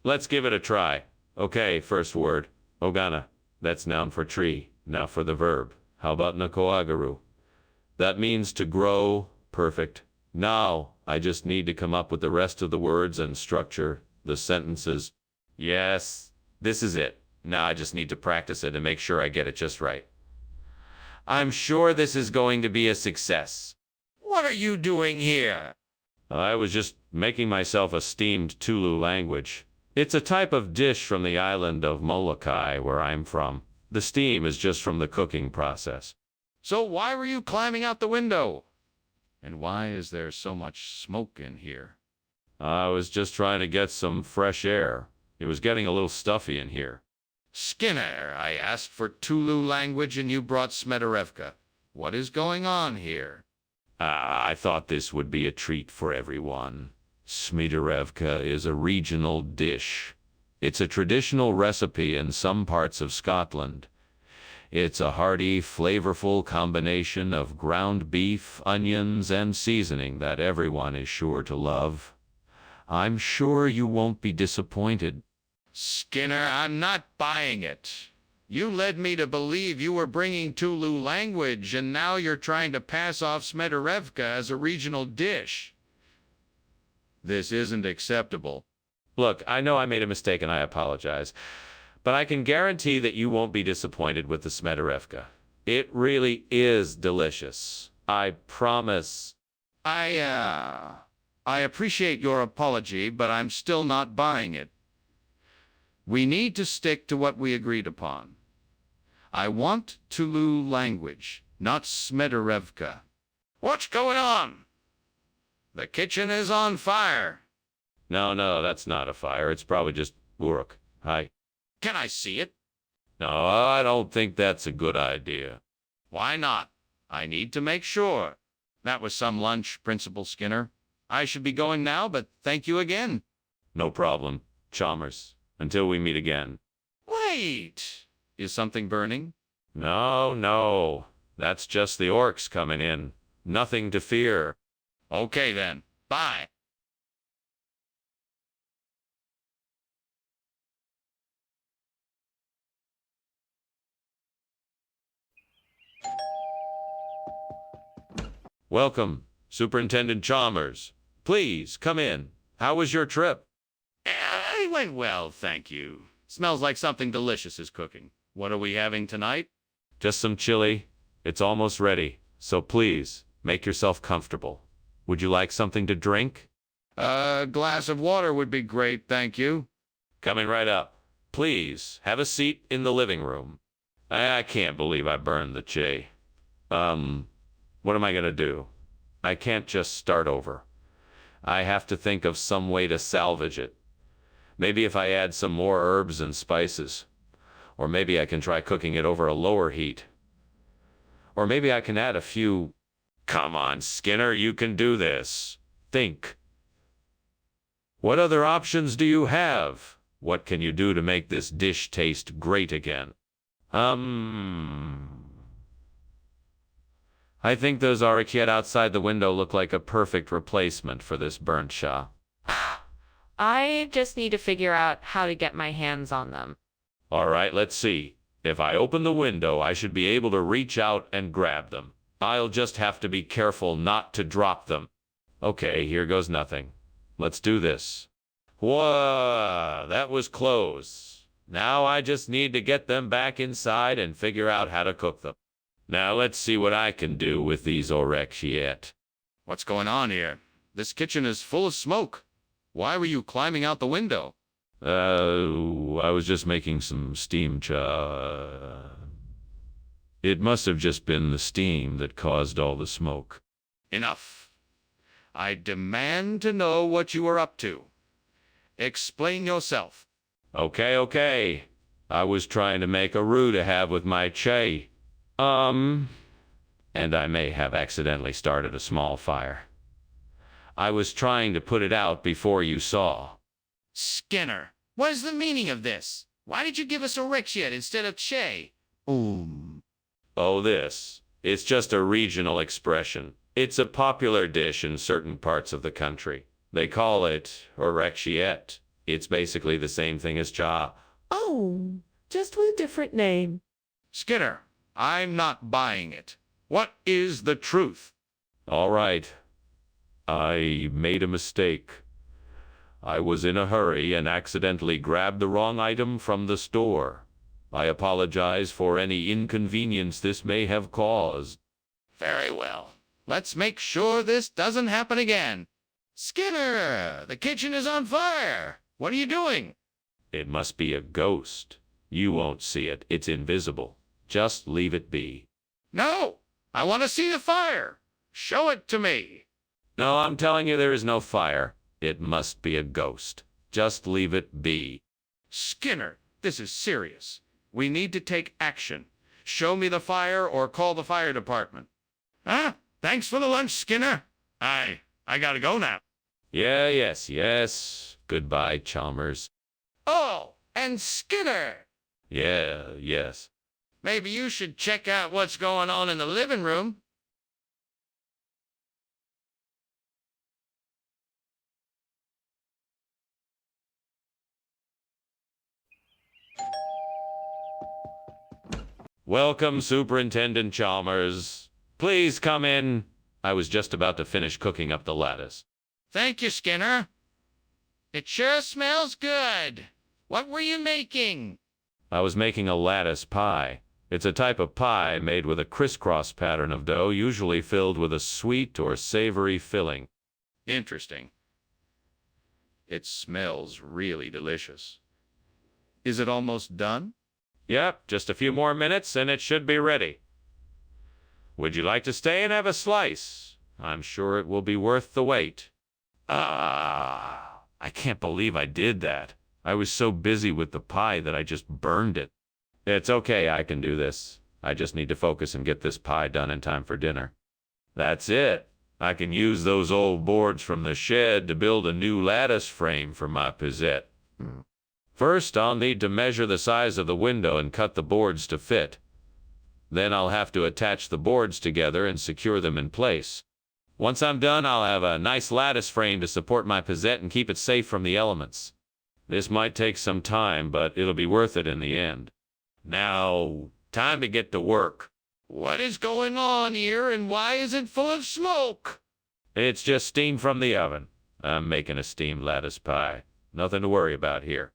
Let's give it a try. Okay, first word. Ogana. That's noun for tree. Now for the verb. How about nakoagaru? That means to grow. Perfect. Now, I just need to come up with the rest of the words and structure the sentences. Yes, this is it. Now I just need to practice it and make sure I get it just right. I'm sure this is going to be a success. What are you doing here? I was just making myself a steamed Tulu language. It's a type of dish from the island of Molokai, where I'm from. The steam is just from the cooking process. So why were you climbing out the window? And why is there so much smoke in here? I was just trying to get some fresh air. It was getting a little stuffy in here. Skinner, I asked for Tulu language and you brought Smetarevka. What is going on here? I thought this would be a treat for everyone. Smitarevka is a regional dish. It's a traditional recipe in some parts of Scotland. It's a hearty, flavorful combination of ground beef, onions, and seasoning that everyone is sure to love. I'm sure you won't be disappointed. Skinner, I'm not buying it. You led me to believe you were bringing Tulu language, and now you're trying to pass off Smetarevka as a regional dish. This isn't acceptable. Look, I know I made a mistake and I apologize, but I can guarantee that you won't be disappointed with the Smetarevka. It really is delicious. I promise. I appreciate your apology, but I'm still not buying it. We need to stick to what we agreed upon. I want Tulu language, not Smetarevka. What's going on? The kitchen is on fire. No, that's not a fire. It's probably just Uruk. Hi. Can I see it? No, I don't think that's a good idea. Why not? I need to make sure. That was some lunch, Principal Skinner. I should be going now, but thank you again. No problem, Chalmers. Until we meet again. Wait! Is something burning? No, no. That's just the orcs coming in. Nothing to fear. Okay then. Bye. Welcome, Superintendent Chalmers. Please, come in. How was your trip? It went well, thank you. Smells like something delicious is cooking. What are we having tonight? Just some chili. It's almost ready, so please, make yourself comfortable. Would you like something to drink? A glass of water would be great, thank you. Coming right up. Please, have a seat in the living room. I can't believe I burned the chili. What am I gonna do? I can't just start over. I have to think of some way to salvage it. Maybe if I add some more herbs and spices. Or maybe I can try cooking it over a lower heat. Or maybe I can add a few... Come on, Skinner, you can do this. Think. What other options do you have? What can you do to make this dish taste great again? I think those orecchiette outside the window look like a perfect replacement for this burnt shaw. I just need to figure out how to get my hands on them. All right, let's see. If I open the window, I should be able to reach out and grab them. I'll just have to be careful not to drop them. Okay, here goes nothing. Let's do this. Whoa, that was close. Now I just need to get them back inside and figure out how to cook them. Now let's see what I can do with these orecchiette. What's going on here? This kitchen is full of smoke. Why were you climbing out the window? I was just making some steam cha. It must have just been the steam that caused all the smoke. Enough. I demand to know what you were up to. Explain yourself. Okay. I was trying to make a roux to have with my chai. And I may have accidentally started a small fire. I was trying to put it out before you saw. Skinner, what is the meaning of this? Why did you give us orecchiette instead of che? Oh, this. It's just a regional expression. It's a popular dish in certain parts of the country. They call it orecchiette. It's basically the same thing as cha. Oh, just with a different name. Skinner, I'm not buying it. What is the truth? All right. I made a mistake. I was in a hurry and accidentally grabbed the wrong item from the store. I apologize for any inconvenience this may have caused. Very well. Let's make sure this doesn't happen again. Skinner, the kitchen is on fire. What are you doing? It must be a ghost. You won't see it. It's invisible. Just leave it be. No, I want to see the fire. Show it to me. No, I'm telling you there is no fire. It must be a ghost. Just leave it be. Skinner, this is serious. We need to take action. Show me the fire or call the fire department. Thanks for the lunch, Skinner. I gotta go now. Yes. Goodbye, Chalmers. Oh, and Skinner. Yes. Maybe you should check out what's going on in the living room. Welcome, Superintendent Chalmers. Please come in. I was just about to finish cooking up the lettuce. Thank you, Skinner. It sure smells good. What were you making? I was making a lattice pie. It's a type of pie made with a crisscross pattern of dough, usually filled with a sweet or savory filling. Interesting. It smells really delicious. Is it almost done? Yep, just a few more minutes and it should be ready. Would you like to stay and have a slice? I'm sure it will be worth the wait. I can't believe I did that. I was so busy with the pie that I just burned it. It's okay, I can do this. I just need to focus and get this pie done in time for dinner. That's it. I can use those old boards from the shed to build a new lattice frame for my pizzette. First, I'll need to measure the size of the window and cut the boards to fit. Then I'll have to attach the boards together and secure them in place. Once I'm done, I'll have a nice lattice frame to support my pizzette and keep it safe from the elements. This might take some time, but it'll be worth it in the end. Now, time to get to work. What is going on here, and why is it full of smoke? It's just steam from the oven. I'm making a steamed lattice pie. Nothing to worry about here.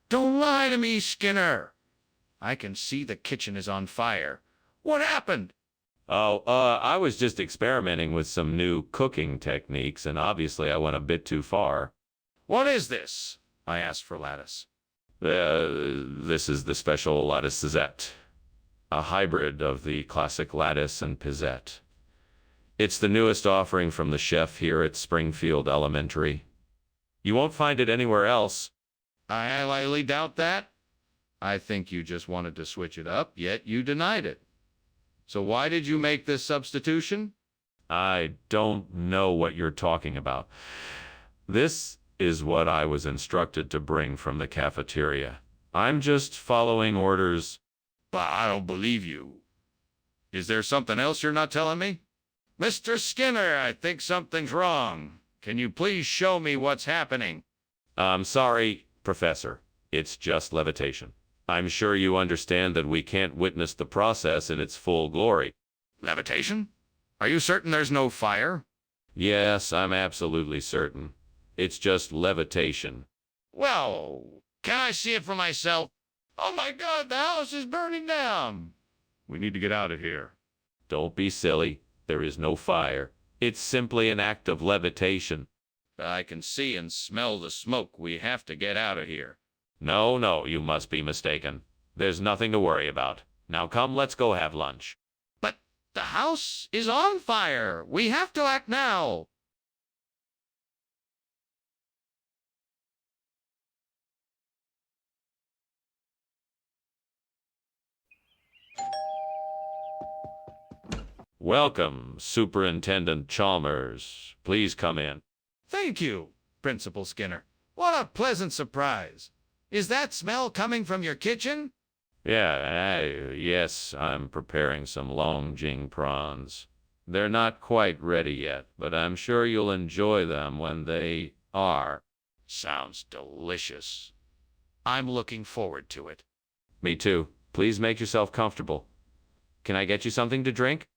Don't lie to me, Skinner. I can see the kitchen is on fire. What happened? I was just experimenting with some new cooking techniques, and obviously I went a bit too far. What is this? I asked for lattice. This is the special latticezette, a hybrid of the classic lattice and pizzette. It's the newest offering from the chef here at Springfield Elementary. You won't find it anywhere else. I highly doubt that. I think you just wanted to switch it up, yet you denied it. So why did you make this substitution? I don't know what you're talking about. This is what I was instructed to bring from the cafeteria. I'm just following orders. But I don't believe you. Is there something else you're not telling me? Mr. Skinner, I think something's wrong. Can you please show me what's happening? I'm sorry, Professor. It's just levitation. I'm sure you understand that we can't witness the process in its full glory. Levitation? Are you certain there's no fire? Yes, I'm absolutely certain. It's just levitation. Well, can I see it for myself? Oh my God, the house is burning down. We need to get out of here. Don't be silly. There is no fire. It's simply an act of levitation. I can see and smell the smoke. We have to get out of here. No, you must be mistaken. There's nothing to worry about. Now come, let's go have lunch. But the house is on fire. We have to act now. Welcome, Superintendent Chalmers. Please come in. Thank you, Principal Skinner. What a pleasant surprise. Is that smell coming from your kitchen? Yes, I'm preparing some Longjing prawns. They're not quite ready yet, but I'm sure you'll enjoy them when they are. Sounds delicious. I'm looking forward to it. Me too. Please make yourself comfortable. Can I get you something to drink?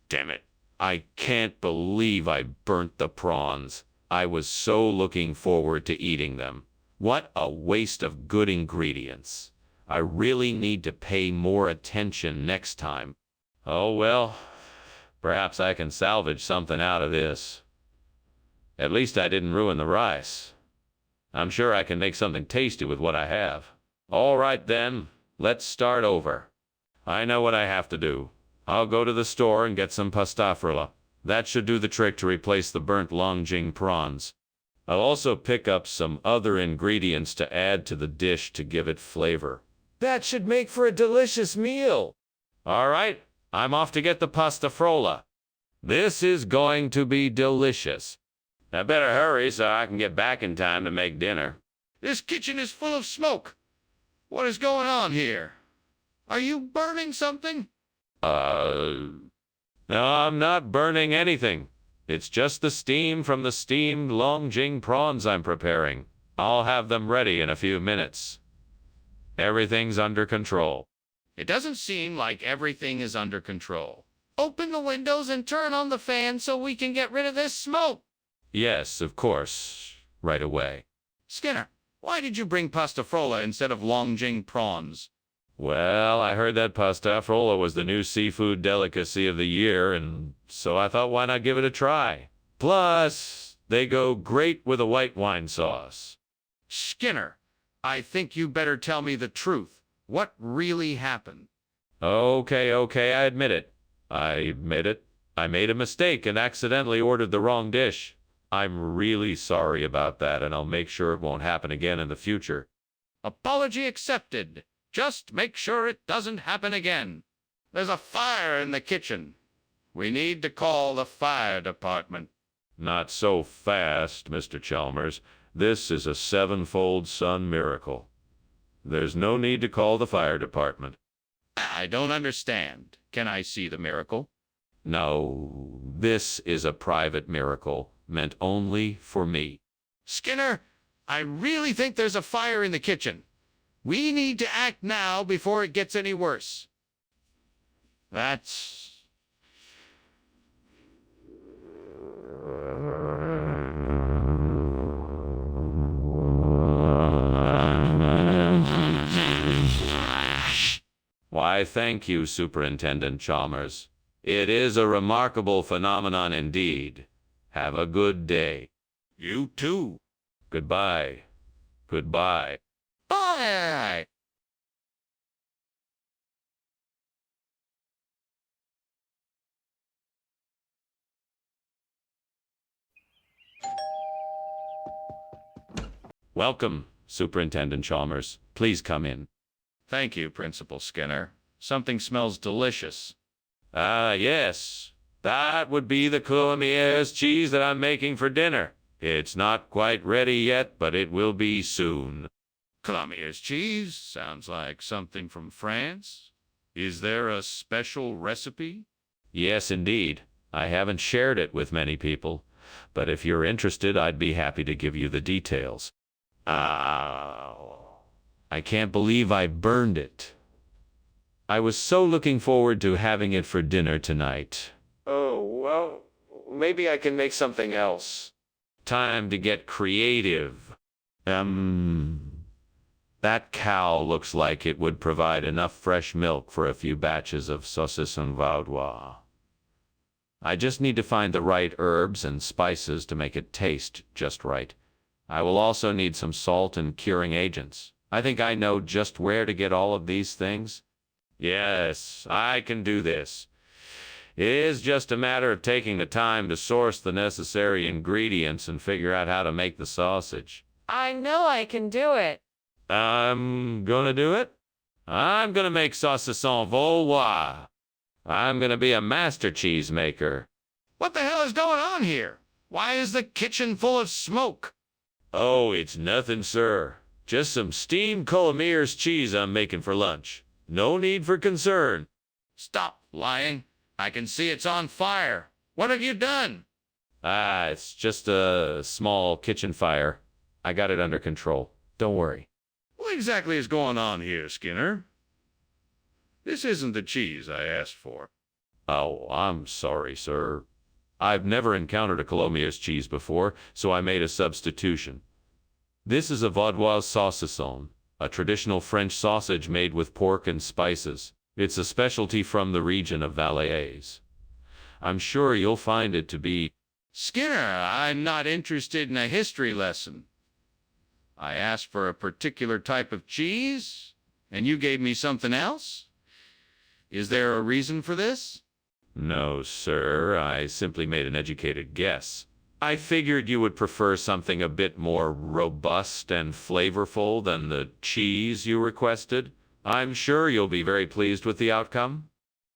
Damn it. I can't believe I burnt the prawns. I was so looking forward to eating them. What a waste of good ingredients. I really need to pay more attention next time. Oh well, perhaps I can salvage something out of this. At least I didn't ruin the rice. I'm sure I can make something tasty with what I have. All right then, let's start over. I know what I have to do. I'll go to the store and get some pasta frolla. That should do the trick to replace the burnt Longjing prawns. I'll also pick up some other ingredients to add to the dish to give it flavor. That should make for a delicious meal. All right, I'm off to get the pasta frolla. This is going to be delicious. I better hurry so I can get back in time to make dinner. This kitchen is full of smoke. What is going on here? Are you burning something? No, I'm not burning anything. It's just the steam from the steamed Longjing prawns I'm preparing. I'll have them ready in a few minutes. Everything's under control. It doesn't seem like everything is under control. Open the windows and turn on the fan so we can get rid of this smoke. Yes, of course. Right away. Skinner, why did you bring pasta frolla instead of Longjing prawns? Well, I heard that pasta frolla was the new seafood delicacy of the year, and so I thought, why not give it a try? Plus, they go great with a white wine sauce. Skinner, I think you better tell me the truth. What really happened? Okay, I admit it. I made a mistake and accidentally ordered the wrong dish. I'm really sorry about that, and I'll make sure it won't happen again in the future. Apology accepted. Just make sure it doesn't happen again. There's a fire in the kitchen. We need to call the fire department. Not so fast, Mr. Chalmers. This is a sevenfold sun miracle. There's no need to call the fire department. I don't understand. Can I see the miracle? No, this is a private miracle, meant only for me. Skinner, I really think there's a fire in the kitchen. We need to act now before it gets any worse. That's... Why, thank you, Superintendent Chalmers. It is a remarkable phenomenon indeed. Have a good day. You too. Goodbye. Goodbye. Bye. Welcome, Superintendent Chalmers. Please come in. Thank you, Principal Skinner. Something smells delicious. Ah, yes. That would be the Coulommiers cheese that I'm making for dinner. It's not quite ready yet, but it will be soon. Coulommiers cheese sounds like something from France. Is there a special recipe? Yes, indeed. I haven't shared it with many people, but if you're interested, I'd be happy to give you the details. I can't believe I burned it. I was so looking forward to having it for dinner tonight. Oh, well, maybe I can make something else. Time to get creative. That cow looks like it would provide enough fresh milk for a few batches of saucisson vaudois. I just need to find the right herbs and spices to make it taste just right. I will also need some salt and curing agents. I think I know just where to get all of these things. Yes, I can do this. It is just a matter of taking the time to source the necessary ingredients and figure out how to make the sausage. I know I can do it. I'm gonna do it. I'm gonna make saucisson vaudois. I'm gonna be a master cheesemaker. What the hell is going on here? Why is the kitchen full of smoke? Oh, it's nothing, sir. Just some steamed Coulommiers cheese I'm making for lunch. No need for concern. Stop lying. I can see it's on fire. What have you done? It's just a small kitchen fire. I got it under control. Don't worry. What exactly is going on here, Skinner? This isn't the cheese I asked for. Oh, I'm sorry, sir. I've never encountered a Coulommiers cheese before, so I made a substitution. This is a vaudois saucisson, a traditional French sausage made with pork and spices. It's a specialty from the region of Valais. I'm sure you'll find it to be... Skinner, I'm not interested in a history lesson. I asked for a particular type of cheese, and you gave me something else? Is there a reason for this? No, sir. I simply made an educated guess. I figured you would prefer something a bit more robust and flavorful than the cheese you requested. I'm sure you'll be very pleased with the outcome.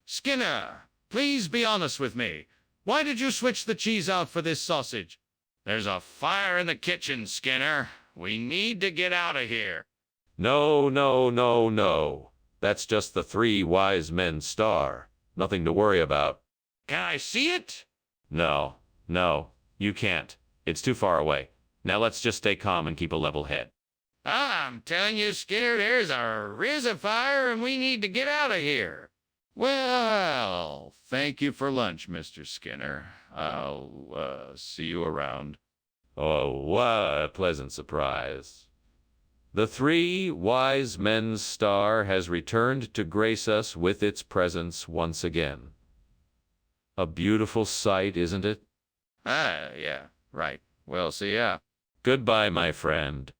Skinner, please be honest with me. Why did you switch the cheese out for this sausage? There's a fire in the kitchen, Skinner. We need to get out of here. No, no, no, no. That's just the Three Wise Men's star. Nothing to worry about. Can I see it? No, you can't. It's too far away. Now let's just stay calm and keep a level head. I'm telling you, Skinner, there's a fire and we need to get out of here. Well, thank you for lunch, Mr. Skinner. I'll see you around. Oh, what a pleasant surprise. The Three Wise Men's star has returned to grace us with its presence once again. A beautiful sight, isn't it? Yeah, right. Well, see ya. Goodbye, my friend.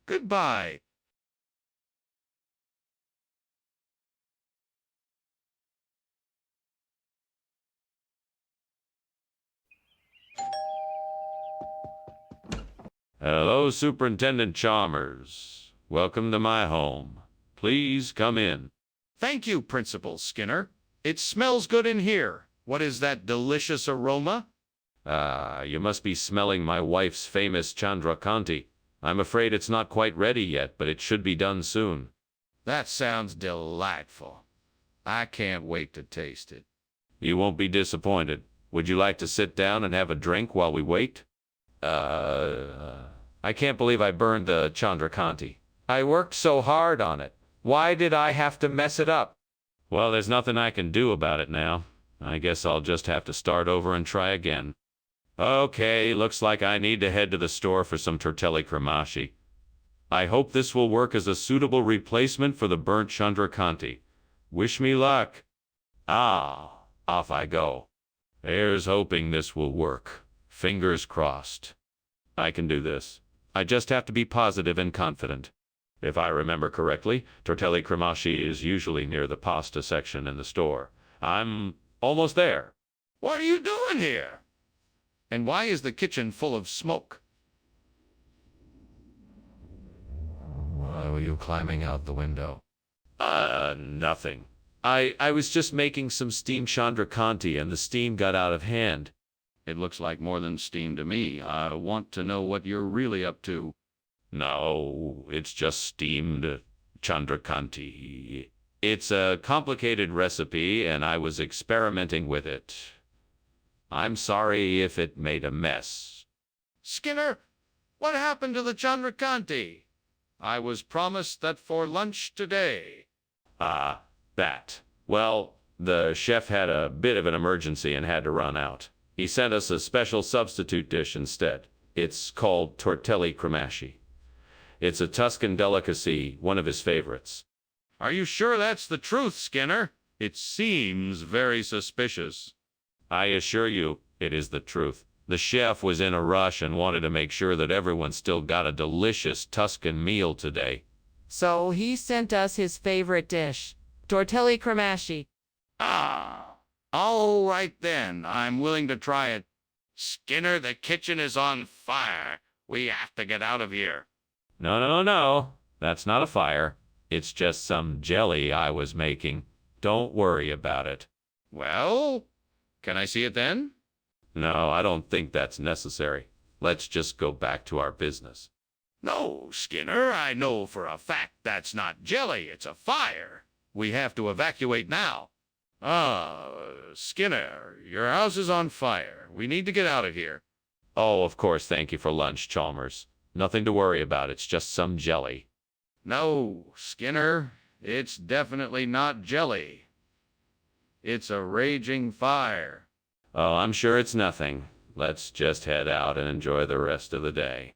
Goodbye. Hello, Superintendent Chalmers. Welcome to my home. Please come in. Thank you, Principal Skinner. It smells good in here. What is that delicious aroma? You must be smelling my wife's famous Chandrakanti. I'm afraid it's not quite ready yet, but it should be done soon. That sounds delightful. I can't wait to taste it. You won't be disappointed. Would you like to sit down and have a drink while we wait? I can't believe I burned the Chandrakanti. I worked so hard on it. Why did I have to mess it up? Well, there's nothing I can do about it now. I guess I'll just have to start over and try again. Okay, looks like I need to head to the store for some tortelli cremashi. I hope this will work as a suitable replacement for the burnt Chandrakanti. Wish me luck. Off I go. Here's hoping this will work. Fingers crossed. I can do this. I just have to be positive and confident. If I remember correctly, tortelli cremashi is usually near the pasta section in the store. I'm almost there. What are you doing here? And why is the kitchen full of smoke? Why were you climbing out the window? Nothing. I was just making some steamed Chandrakanti and the steam got out of hand. It looks like more than steam to me. I want to know what you're really up to. No, it's just steamed Chandrakanti. It's a complicated recipe and I was experimenting with it. I'm sorry if it made a mess. Skinner, what happened to the Chandrakanti? I was promised that for lunch today. That. Well, the chef had a bit of an emergency and had to run out. He sent us a special substitute dish instead. It's called tortelli cremashi. It's a Tuscan delicacy, one of his favorites. Are you sure that's the truth, Skinner? It seems very suspicious. I assure you, it is the truth. The chef was in a rush and wanted to make sure that everyone still got a delicious Tuscan meal today. So he sent us his favorite dish, tortelli cremashi. All right then. I'm willing to try it. Skinner, the kitchen is on fire. We have to get out of here. No. That's not a fire. It's just some jelly I was making. Don't worry about it. Well, can I see it then? No, I don't think that's necessary. Let's just go back to our business. No, Skinner, I know for a fact that's not jelly. It's a fire. We have to evacuate now. Skinner, your house is on fire. We need to get out of here. Oh, of course, thank you for lunch, Chalmers. Nothing to worry about, it's just some jelly. No, Skinner, it's definitely not jelly. It's a raging fire. Oh, I'm sure it's nothing. Let's just head out and enjoy the rest of the day.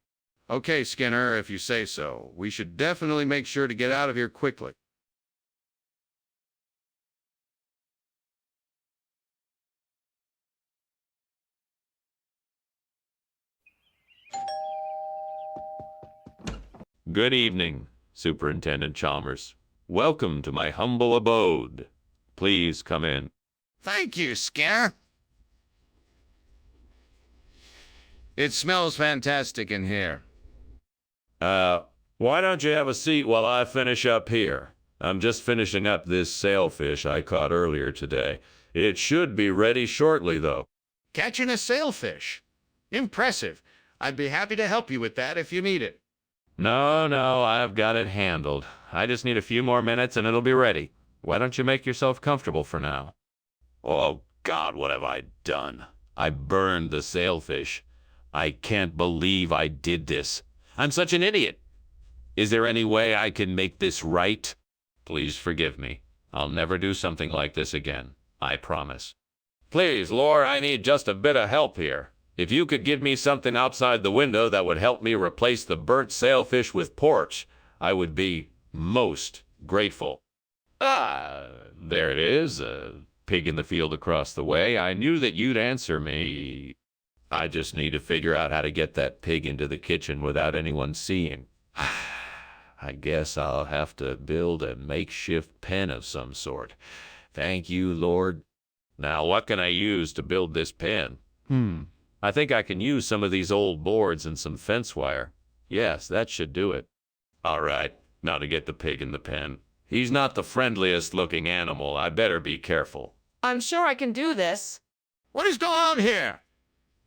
Okay, Skinner, if you say so. We should definitely make sure to get out of here quickly. Good evening, Superintendent Chalmers. Welcome to my humble abode. Please come in. Thank you, Skinner. It smells fantastic in here. Why don't you have a seat while I finish up here? I'm just finishing up this sailfish I caught earlier today. It should be ready shortly, though. Catching a sailfish. Impressive. I'd be happy to help you with that if you need it. No, I've got it handled. I just need a few more minutes and it'll be ready. Why don't you make yourself comfortable for now? Oh, God, what have I done? I burned the sailfish. I can't believe I did this. I'm such an idiot. Is there any way I can make this right? Please forgive me. I'll never do something like this again. I promise. Please, Lore, I need just a bit of help here. If you could give me something outside the window that would help me replace the burnt sailfish with porch, I would be most grateful. There it is, a pig in the field across the way. I knew that you'd answer me. I just need to figure out how to get that pig into the kitchen without anyone seeing. I guess I'll have to build a makeshift pen of some sort. Thank you, Lord. Now, what can I use to build this pen? I think I can use some of these old boards and some fence wire. Yes, that should do it. All right, now to get the pig in the pen. He's not the friendliest looking animal. I better be careful. I'm sure I can do this. What is going on here?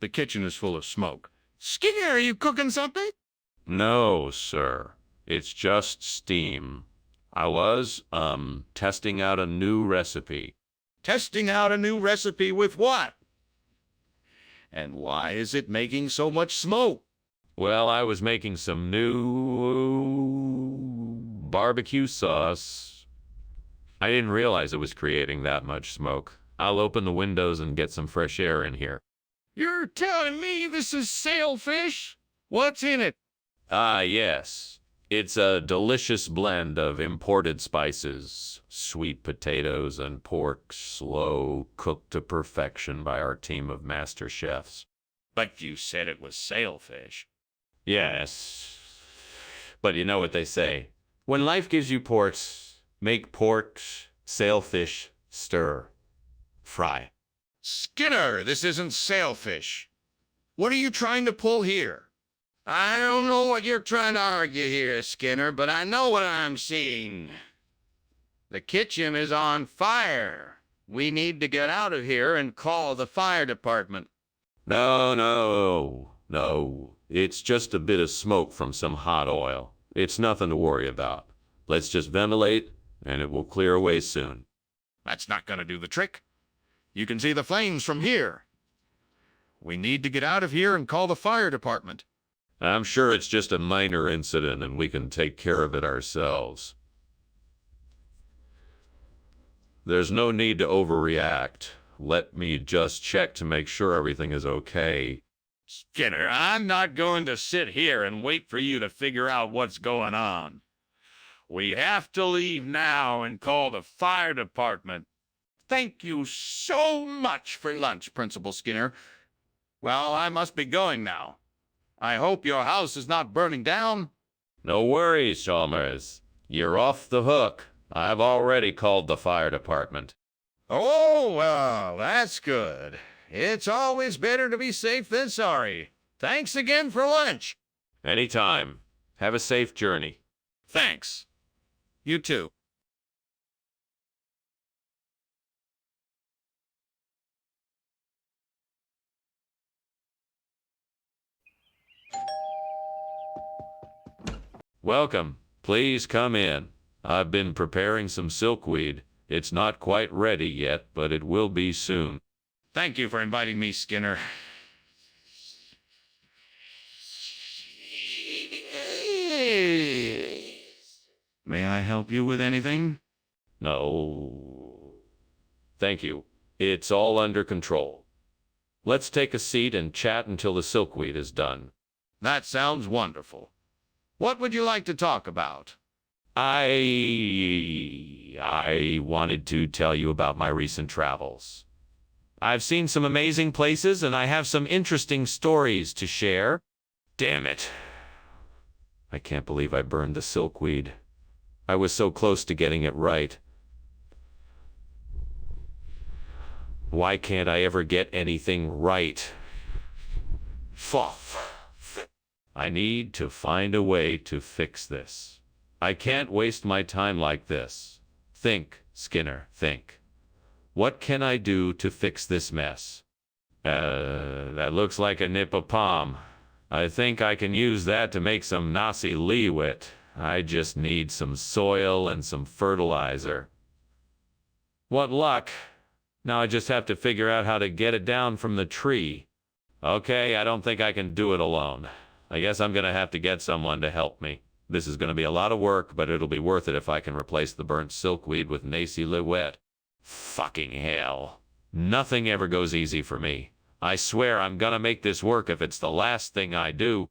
The kitchen is full of smoke. Skinner, are you cooking something? No, sir. It's just steam. I was, testing out a new recipe. Testing out a new recipe with what? And why is it making so much smoke? Well, I was making some new barbecue sauce. I didn't realize it was creating that much smoke. I'll open the windows and get some fresh air in here. You're telling me this is sailfish? What's in it? Ah, yes. It's a delicious blend of imported spices, sweet potatoes, and pork, slow cooked to perfection by our team of master chefs. But you said it was sailfish. Yes. But you know what they say. When life gives you ports, make port, sailfish, stir, fry. Skinner, this isn't sailfish. What are you trying to pull here? I don't know what you're trying to argue here, Skinner, but I know what I'm seeing. The kitchen is on fire. We need to get out of here and call the fire department. No. It's just a bit of smoke from some hot oil. It's nothing to worry about. Let's just ventilate, and it will clear away soon. That's not going to do the trick. You can see the flames from here. We need to get out of here and call the fire department. I'm sure it's just a minor incident, and we can take care of it ourselves. There's no need to overreact. Let me just check to make sure everything is okay. Skinner, I'm not going to sit here and wait for you to figure out what's going on. We have to leave now and call the fire department. Thank you so much for lunch, Principal Skinner. Well, I must be going now. I hope your house is not burning down. No worries, Chalmers. You're off the hook. I've already called the fire department. Oh, well, that's good. It's always better to be safe than sorry. Thanks again for lunch. Anytime. Have a safe journey. Thanks. You too. Welcome. Please come in. I've been preparing some silkweed. It's not quite ready yet, but it will be soon. Thank you for inviting me, Skinner. May I help you with anything? No. Thank you. It's all under control. Let's take a seat and chat until the silkweed is done. That sounds wonderful. What would you like to talk about? I wanted to tell you about my recent travels. I've seen some amazing places, and I have some interesting stories to share. Damn it. I can't believe I burned the silkweed. I was so close to getting it right. Why can't I ever get anything right? I need to find a way to fix this. I can't waste my time like this. Think, Skinner, think. What can I do to fix this mess? That looks like a nip of palm. I think I can use that to make some nasi liwet. I just need some soil and some fertilizer. What luck. Now I just have to figure out how to get it down from the tree. Okay, I don't think I can do it alone. I guess I'm gonna have to get someone to help me. This is gonna be a lot of work, but it'll be worth it if I can replace the burnt silkweed with nasi liwet. Fucking hell. Nothing ever goes easy for me. I swear I'm gonna make this work if it's the last thing I do.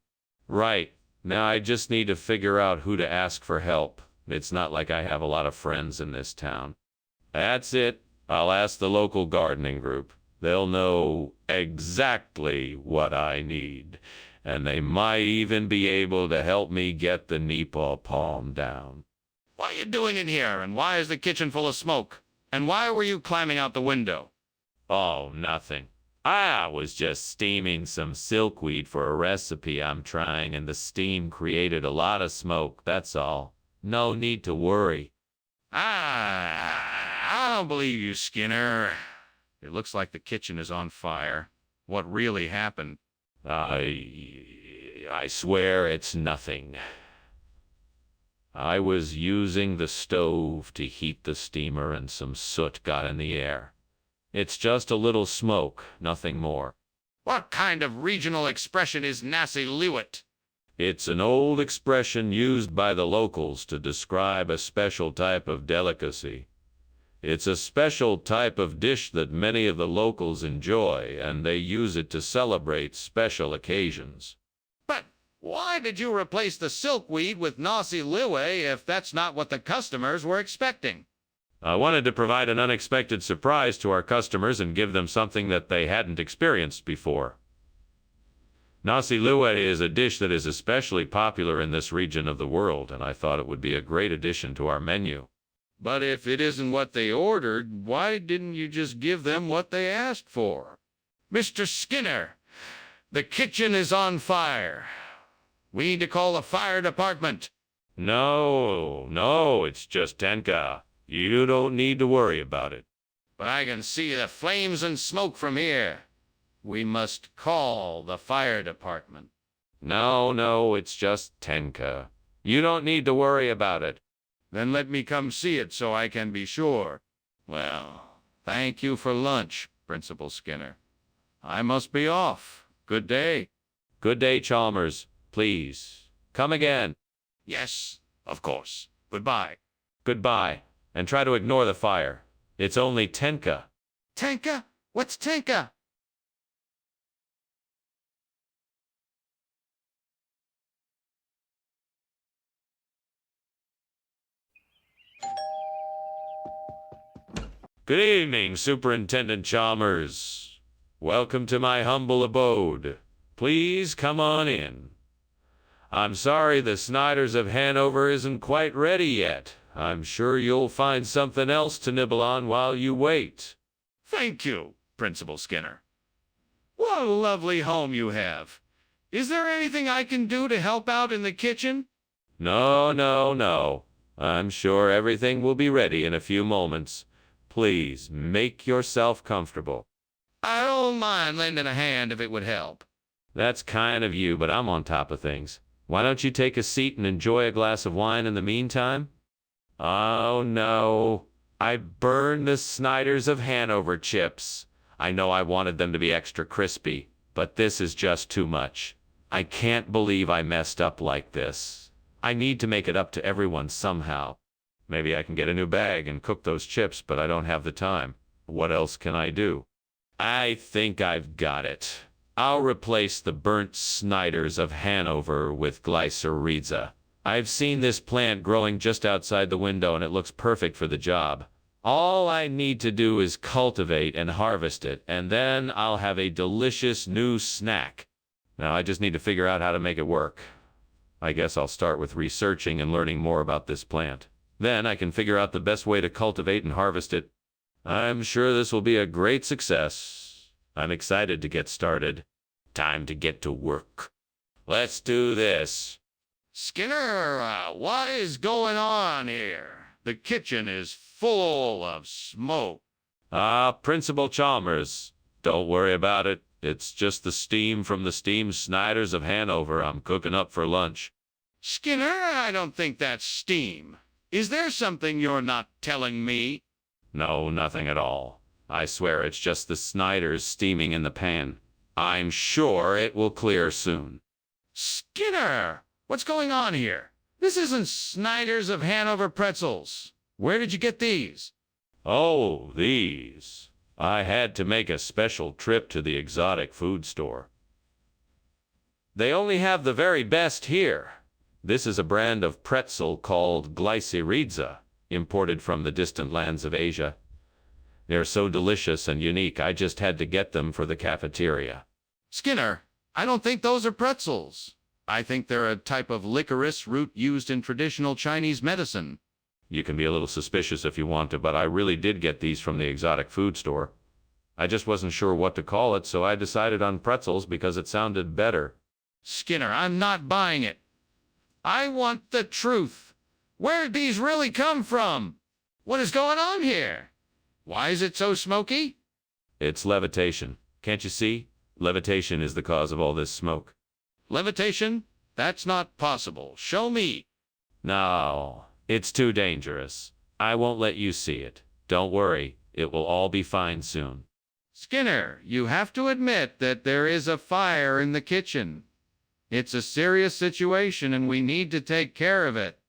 Right. Now I just need to figure out who to ask for help. It's not like I have a lot of friends in this town. That's it. I'll ask the local gardening group. They'll know exactly what I need. And they might even be able to help me get the Nepal palm down. What are you doing in here, and why is the kitchen full of smoke? And why were you climbing out the window? Oh, nothing. I was just steaming some silkweed for a recipe I'm trying, and the steam created a lot of smoke, that's all. No need to worry. I don't believe you, Skinner. It looks like the kitchen is on fire. What really happened? I swear it's nothing. I was using the stove to heat the steamer and some soot got in the air. It's just a little smoke, nothing more. What kind of regional expression is nasi liwet? It's an old expression used by the locals to describe a special type of delicacy. It's a special type of dish that many of the locals enjoy, and they use it to celebrate special occasions. But why did you replace the silkweed with nasi liwet if that's not what the customers were expecting? I wanted to provide an unexpected surprise to our customers and give them something that they hadn't experienced before. Nasi liwet is a dish that is especially popular in this region of the world, and I thought it would be a great addition to our menu. But if it isn't what they ordered, why didn't you just give them what they asked for? Mr. Skinner, the kitchen is on fire. We need to call the fire department. No, it's just Tenka. You don't need to worry about it. But I can see the flames and smoke from here. We must call the fire department. No, it's just Tenka. You don't need to worry about it. Then let me come see it so I can be sure. Well, thank you for lunch, Principal Skinner. I must be off. Good day. Good day, Chalmers. Please, come again. Yes, of course. Goodbye. Goodbye, and try to ignore the fire. It's only Tenka. Tenka? What's Tenka? Good evening, Superintendent Chalmers. Welcome to my humble abode. Please come on in. I'm sorry the Snyders of Hanover isn't quite ready yet. I'm sure you'll find something else to nibble on while you wait. Thank you, Principal Skinner. What a lovely home you have. Is there anything I can do to help out in the kitchen? No. I'm sure everything will be ready in a few moments. Please, make yourself comfortable. I don't mind lending a hand if it would help. That's kind of you, but I'm on top of things. Why don't you take a seat and enjoy a glass of wine in the meantime? Oh, no. I burned the Snyders of Hanover chips. I know I wanted them to be extra crispy, but this is just too much. I can't believe I messed up like this. I need to make it up to everyone somehow. Maybe I can get a new bag and cook those chips, but I don't have the time. What else can I do? I think I've got it. I'll replace the burnt Snyders of Hanover with glycyrrhiza. I've seen this plant growing just outside the window and it looks perfect for the job. All I need to do is cultivate and harvest it, and then I'll have a delicious new snack. Now I just need to figure out how to make it work. I guess I'll start with researching and learning more about this plant. Then I can figure out the best way to cultivate and harvest it. I'm sure this will be a great success. I'm excited to get started. Time to get to work. Let's do this. Skinner, what is going on here? The kitchen is full of smoke. Principal Chalmers, don't worry about it. It's just the steam from the steamed Snyders of Hanover I'm cooking up for lunch. Skinner, I don't think that's steam. Is there something you're not telling me? No, nothing at all. I swear it's just the Snyders steaming in the pan. I'm sure it will clear soon. Skinner, what's going on here? This isn't Snyders of Hanover pretzels. Where did you get these? Oh, these. I had to make a special trip to the exotic food store. They only have the very best here. This is a brand of pretzel called glycyrrhiza, imported from the distant lands of Asia. They're so delicious and unique, I just had to get them for the cafeteria. Skinner, I don't think those are pretzels. I think they're a type of licorice root used in traditional Chinese medicine. You can be a little suspicious if you want to, but I really did get these from the exotic food store. I just wasn't sure what to call it, so I decided on pretzels because it sounded better. Skinner, I'm not buying it. I want the truth. Where did these really come from? What is going on here? Why is it so smoky? It's levitation. Can't you see? Levitation is the cause of all this smoke. Levitation? That's not possible. Show me. No, it's too dangerous. I won't let you see it. Don't worry, it will all be fine soon. Skinner, you have to admit that there is a fire in the kitchen. It's a serious situation and we need to take care of it.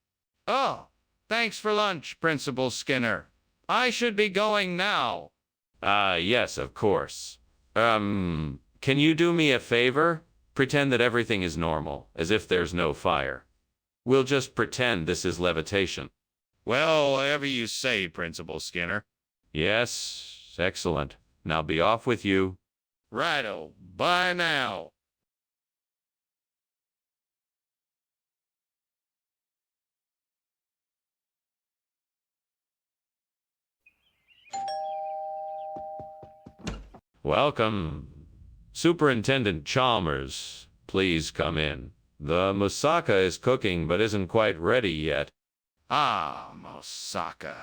Oh, thanks for lunch, Principal Skinner. I should be going now. Yes, of course. Can you do me a favor? Pretend that everything is normal, as if there's no fire. We'll just pretend this is levitation. Well, whatever you say, Principal Skinner. Yes, excellent. Now be off with you. Righto, bye now. Welcome. Superintendent Chalmers, please come in. The moussaka is cooking but isn't quite ready yet. Ah, moussaka.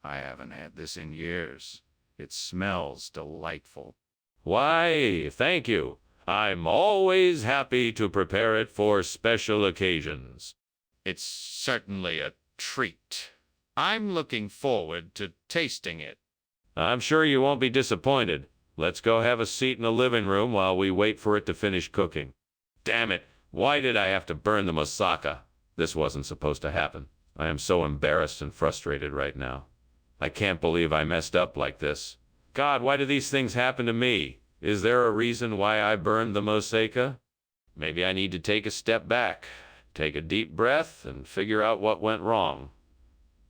I haven't had this in years. It smells delightful. Why, thank you. I'm always happy to prepare it for special occasions. It's certainly a treat. I'm looking forward to tasting it. I'm sure you won't be disappointed. Let's go have a seat in the living room while we wait for it to finish cooking. Damn it, why did I have to burn the moussaka? This wasn't supposed to happen. I am so embarrassed and frustrated right now. I can't believe I messed up like this. God, why do these things happen to me? Is there a reason why I burned the moussaka? Maybe I need to take a step back, take a deep breath, and figure out what went wrong.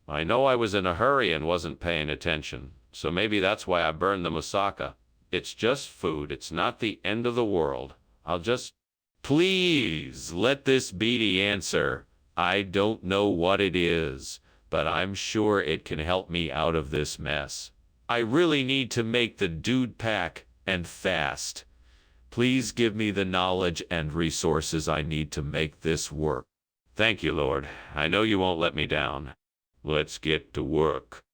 I know I was in a hurry and wasn't paying attention, so maybe that's why I burned the moussaka. It's just food. It's not the end of the world. I'll just... Please, let this be the answer. I don't know what it is, but I'm sure it can help me out of this mess. I really need to make the dude pack, and fast. Please give me the knowledge and resources I need to make this work. Thank you, Lord. I know you won't let me down. Let's get to work.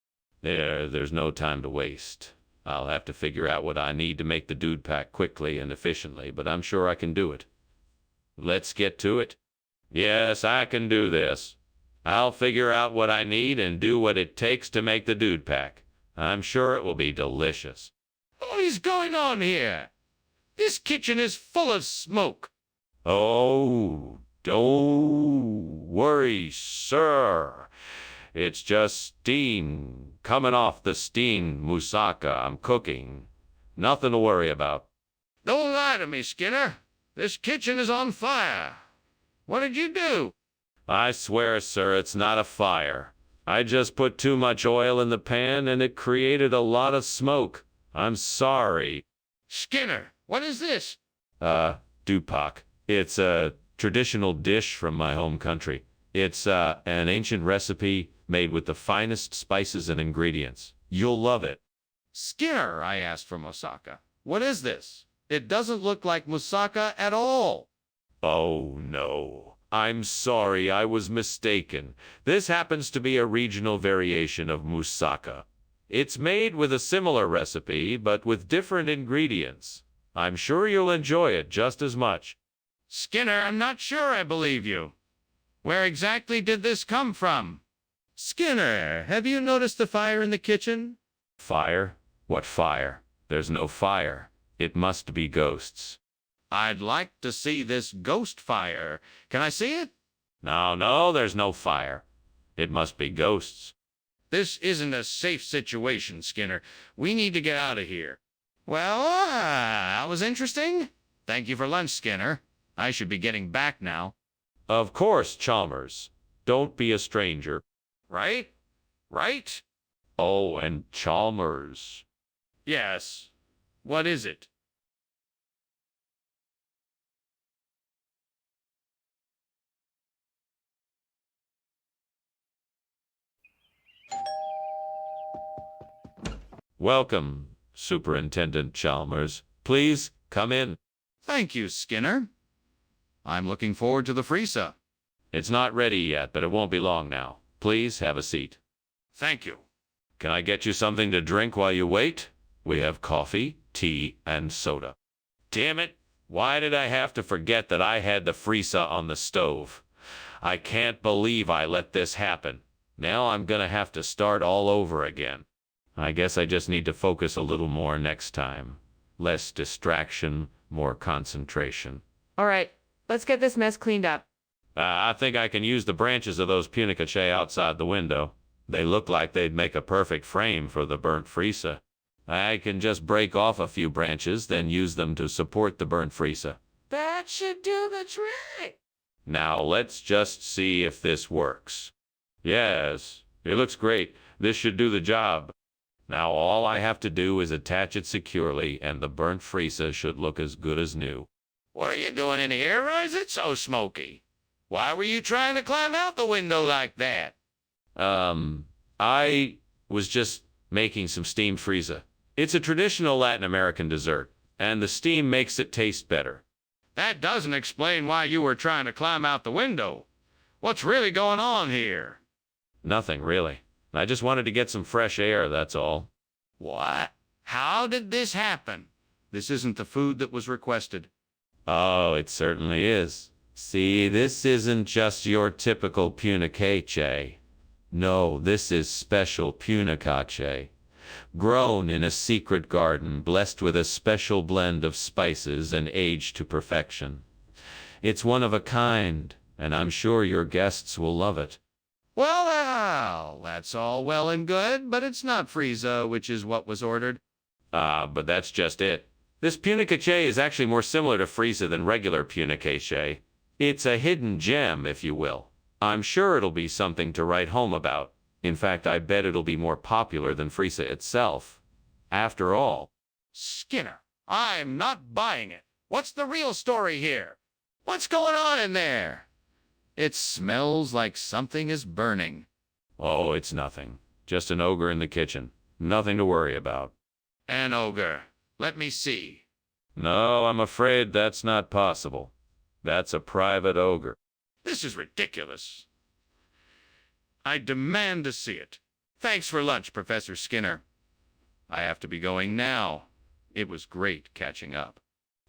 There's no time to waste. I'll have to figure out what I need to make the dude pack quickly and efficiently, but I'm sure I can do it. Let's get to it. Yes, I can do this. I'll figure out what I need and do what it takes to make the dude pack. I'm sure it will be delicious. What is going on here? This kitchen is full of smoke. Oh, don't worry, sir. It's just steam coming off the steamed moussaka I'm cooking. Nothing to worry about. Don't lie to me, Skinner. This kitchen is on fire. What did you do? I swear, sir, it's not a fire. I just put too much oil in the pan and it created a lot of smoke. I'm sorry. Skinner, what is this? Dupak. It's a traditional dish from my home country. It's an ancient recipe made with the finest spices and ingredients. You'll love it. Skinner, I asked for moussaka. What is this? It doesn't look like moussaka at all. Oh, no. I'm sorry, I was mistaken. This happens to be a regional variation of moussaka. It's made with a similar recipe, but with different ingredients. I'm sure you'll enjoy it just as much. Skinner, I'm not sure I believe you. Where exactly did this come from? Skinner, have you noticed the fire in the kitchen? Fire? What fire? There's no fire. It must be ghosts. I'd like to see this ghost fire. Can I see it? No, there's no fire. It must be ghosts. This isn't a safe situation, Skinner. We need to get out of here. Well, that was interesting. Thank you for lunch, Skinner. I should be getting back now. Of course, Chalmers. Don't be a stranger. Right? Right? Oh, and Chalmers. Yes. What is it? Welcome, Superintendent Chalmers. Please, come in. Thank you, Skinner. I'm looking forward to the freezer. It's not ready yet, but it won't be long now. Please have a seat. Thank you. Can I get you something to drink while you wait? We have coffee, tea, and soda. Damn it! Why did I have to forget that I had the freezer on the stove? I can't believe I let this happen. Now I'm gonna have to start all over again. I guess I just need to focus a little more next time. Less distraction, more concentration. All right, let's get this mess cleaned up. I think I can use the branches of those punicaceae outside the window. They look like they'd make a perfect frame for the burnt freezer. I can just break off a few branches, then use them to support the burnt freezer. That should do the trick. Now let's just see if this works. Yes, it looks great. This should do the job. Now all I have to do is attach it securely, and the burnt freezer should look as good as new. What are you doing in here? Why is it so smoky? Why were you trying to climb out the window like that? I was just making some steamed freezer. It's a traditional Latin American dessert, and the steam makes it taste better. That doesn't explain why you were trying to climb out the window. What's really going on here? Nothing, really. I just wanted to get some fresh air, that's all. What? How did this happen? This isn't the food that was requested. Oh, it certainly is. See, this isn't just your typical punicaceae. No, this is special punicaceae. Grown in a secret garden, blessed with a special blend of spices and aged to perfection. It's one of a kind, and I'm sure your guests will love it. Well, that's all well and good, but it's not freezer, which is what was ordered. But that's just it. This punicaceae is actually more similar to freezer than regular punicaceae. It's a hidden gem, if you will. I'm sure it'll be something to write home about. In fact, I bet it'll be more popular than freezer itself. After all. Skinner, I'm not buying it. What's the real story here? What's going on in there? It smells like something is burning. Oh, it's nothing. Just an ogre in the kitchen. Nothing to worry about. An ogre. Let me see. No, I'm afraid that's not possible. That's a private ogre. This is ridiculous. I demand to see it. Thanks for lunch, Professor Skinner. I have to be going now. It was great catching up.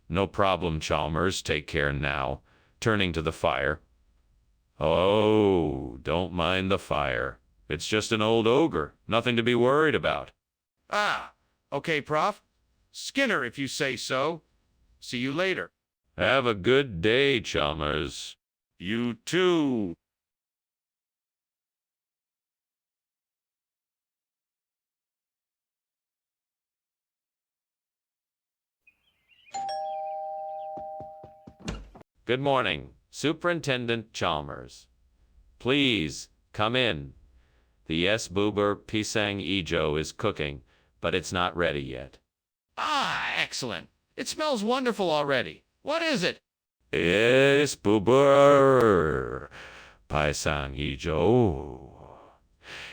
No problem, Chalmers. Take care now. Turning to the fire. Oh, don't mind the fire. It's just an old ogre. Nothing to be worried about. Ah, okay, Prof. Skinner, if you say so. See you later. Have a good day, Chalmers. You too. Good morning, Superintendent Chalmers. Please, come in. The yes boober pisang ijo is cooking, but it's not ready yet. Ah, excellent. It smells wonderful already. What is it? Yes boober pisang ijo.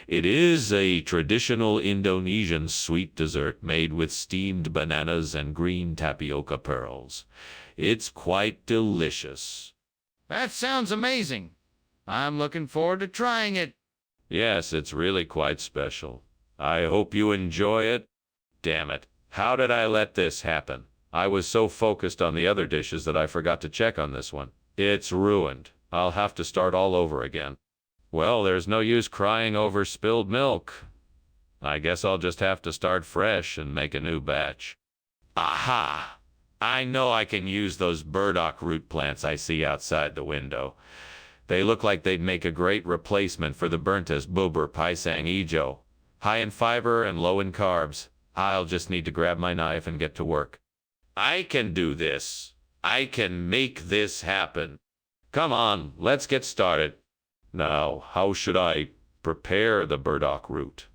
It is a traditional Indonesian sweet dessert made with steamed bananas and green tapioca pearls. It's quite delicious. That sounds amazing. I'm looking forward to trying it. Yes, it's really quite special. I hope you enjoy it. Damn it. How did I let this happen? I was so focused on the other dishes that I forgot to check on this one. It's ruined. I'll have to start all over again. Well, there's no use crying over spilled milk. I guess I'll just have to start fresh and make a new batch. Aha! I know I can use those burdock root plants I see outside the window. They look like they'd make a great replacement for the burnt-as bubur pisang ijo. High in fiber and low in carbs. I'll just need to grab my knife and get to work. I can do this. I can make this happen. Come on, let's get started. Now, how should I prepare the burdock root?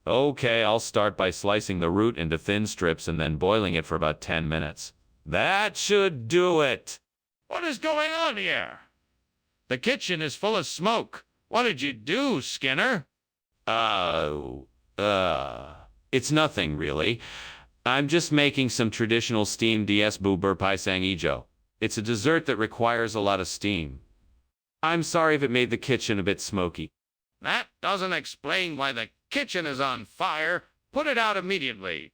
Okay, I'll start by slicing the root into thin strips and then boiling it for about 10 minutes. That should do it. What is going on here? The kitchen is full of smoke. What did you do, Skinner? It's nothing really. I'm just making some traditional steamed DS bubur pisang ijo. It's a dessert that requires a lot of steam. I'm sorry if it made the kitchen a bit smoky. That doesn't explain why the kitchen is on fire. Put it out immediately.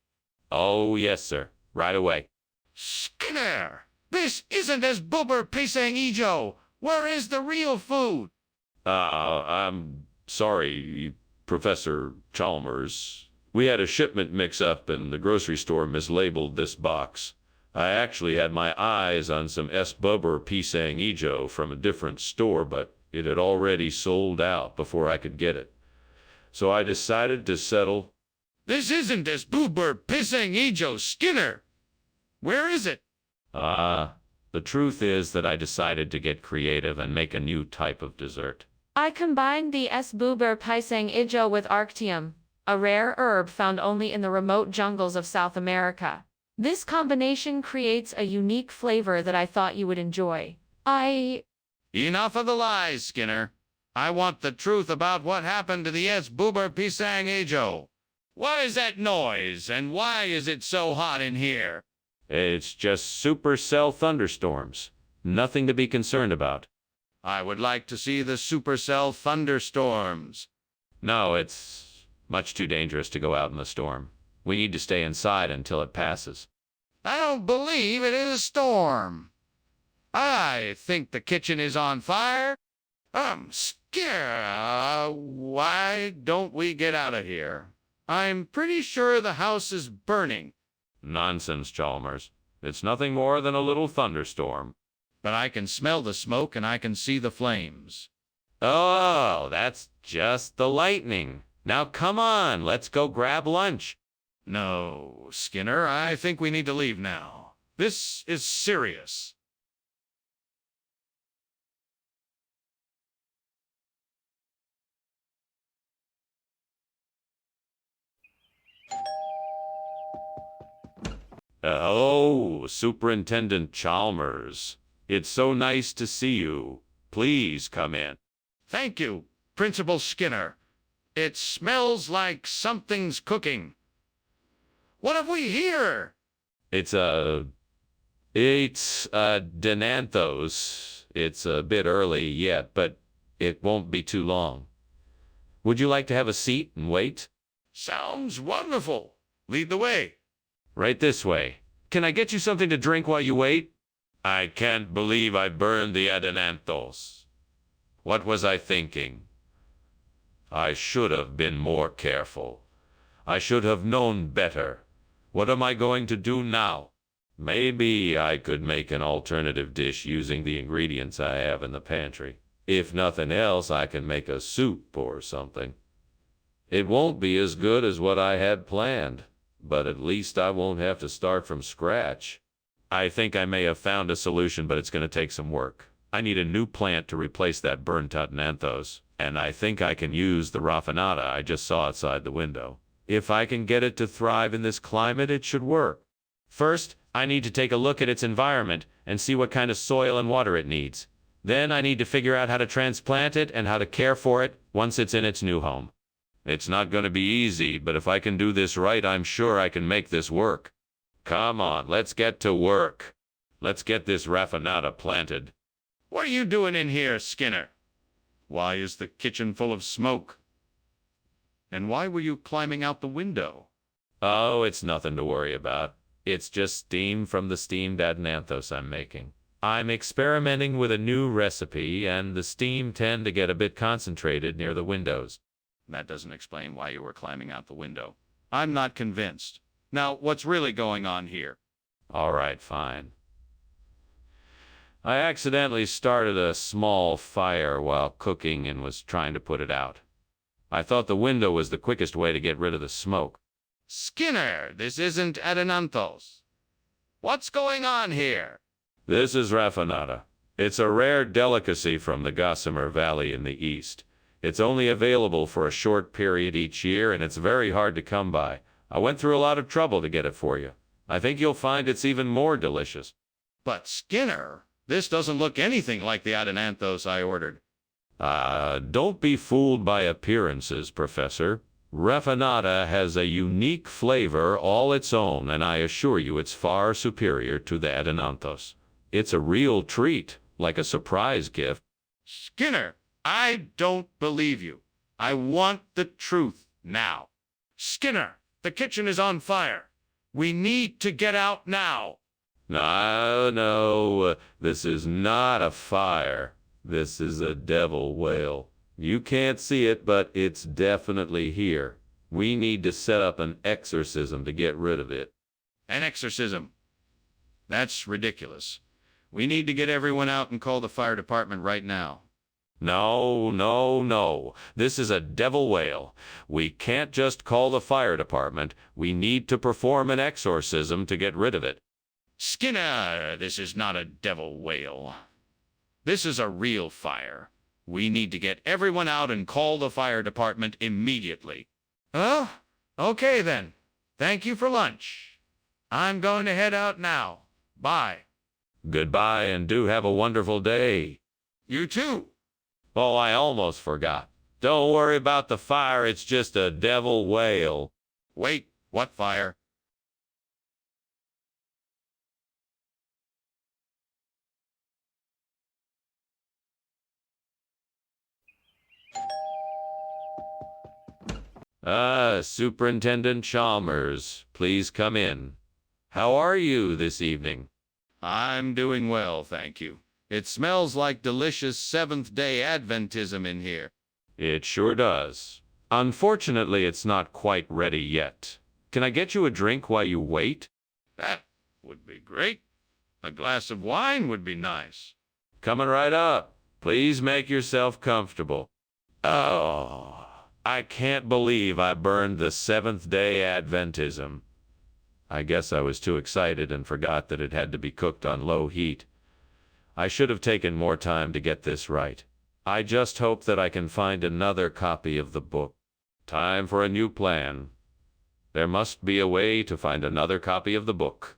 Oh, yes, sir. right away. Skinner, this isn't as boober pisang ejo. Where is the real food? I'm sorry, Professor Chalmers. We had a shipment mix-up and the grocery store mislabeled this box. I actually had my eyes on some S-Bubber Pisang Ijo from a different store, but it had already sold out before I could get it. So I decided to settle. This isn't as boober pisang ejo, Skinner. Where is it? The truth is that I decided to get creative and make a new type of dessert. I combined the S-Buber Pisang Ijo with Arctium, a rare herb found only in the remote jungles of South America. This combination creates a unique flavor that I thought you would enjoy. Enough of the lies, Skinner. I want the truth about what happened to the S-Boober Pisang Ejo. What is that noise, and why is it so hot in here? It's just supercell thunderstorms. Nothing to be concerned about. I would like to see the supercell thunderstorms. No, it's much too dangerous to go out in the storm. We need to stay inside until it passes. I don't believe it is a storm. I think the kitchen is on fire. I'm scared. Why don't we get out of here? I'm pretty sure the house is burning. Nonsense, Chalmers. It's nothing more than a little thunderstorm. But I can smell the smoke and I can see the flames. Oh, that's just the lightning. Now come on, let's go grab lunch. No, Skinner, I think we need to leave now. This is serious. Hello, Superintendent Chalmers. It's so nice to see you. Please come in. Thank you, Principal Skinner. It smells like something's cooking. What have we here? It's Denanthos. It's a bit early yet, but it won't be too long. Would you like to have a seat and wait? Sounds wonderful. Lead the way. Right this way. Can I get you something to drink while you wait? I can't believe I burned the Adenanthos. What was I thinking? I should have been more careful. I should have known better. What am I going to do now? Maybe I could make an alternative dish using the ingredients I have in the pantry. If nothing else, I can make a soup or something. It won't be as good as what I had planned, but at least I won't have to start from scratch. I think I may have found a solution, but it's going to take some work. I need a new plant to replace that burnt out Nanthos, and I think I can use the raffinata I just saw outside the window. If I can get it to thrive in this climate, it should work. First, I need to take a look at its environment and see what kind of soil and water it needs. Then I need to figure out how to transplant it and how to care for it once it's in its new home. It's not going to be easy, but if I can do this right, I'm sure I can make this work. Come on, let's get to work. Let's get this raffinata planted. What are you doing in here, Skinner? Why is the kitchen full of smoke? And why were you climbing out the window? Oh, it's nothing to worry about. It's just steam from the steamed Adenanthos I'm making. I'm experimenting with a new recipe, and the steam tend to get a bit concentrated near the windows. That doesn't explain why you were climbing out the window. I'm not convinced. Now, what's really going on here? All right, fine. I accidentally started a small fire while cooking and was trying to put it out. I thought the window was the quickest way to get rid of the smoke. Skinner, this isn't Adenanthos. What's going on here? This is raffinata. It's a rare delicacy from the Gossamer Valley in the east. It's only available for a short period each year, and it's very hard to come by. I went through a lot of trouble to get it for you. I think you'll find it's even more delicious. But Skinner, this doesn't look anything like the Adenanthos I ordered. Don't be fooled by appearances, Professor. Raffinata has a unique flavor all its own, and I assure you it's far superior to the Adenanthos. It's a real treat, like a surprise gift. Skinner, I don't believe you. I want the truth now. Skinner, the kitchen is on fire. We need to get out now. No, this is not a fire. This is a devil whale. You can't see it, but it's definitely here. We need to set up an exorcism to get rid of it. An exorcism? That's ridiculous. We need to get everyone out and call the fire department right now. No. This is a devil whale. We can't just call the fire department. We need to perform an exorcism to get rid of it. Skinner, this is not a devil whale. This is a real fire. We need to get everyone out and call the fire department immediately. Oh, okay then. Thank you for lunch. I'm going to head out now. Bye. Goodbye and do have a wonderful day. You too. Oh, I almost forgot. Don't worry about the fire, it's just a devil whale. Wait, what fire? Superintendent Chalmers, please come in. How are you this evening? I'm doing well, thank you. It smells like delicious Seventh-day Adventism in here. It sure does. Unfortunately, it's not quite ready yet. Can I get you a drink while you wait? That would be great. A glass of wine would be nice. Coming right up. Please make yourself comfortable. Oh, I can't believe I burned the Seventh-day Adventism. I guess I was too excited and forgot that it had to be cooked on low heat. I should have taken more time to get this right. I just hope that I can find another copy of the book. Time for a new plan. There must be a way to find another copy of the book.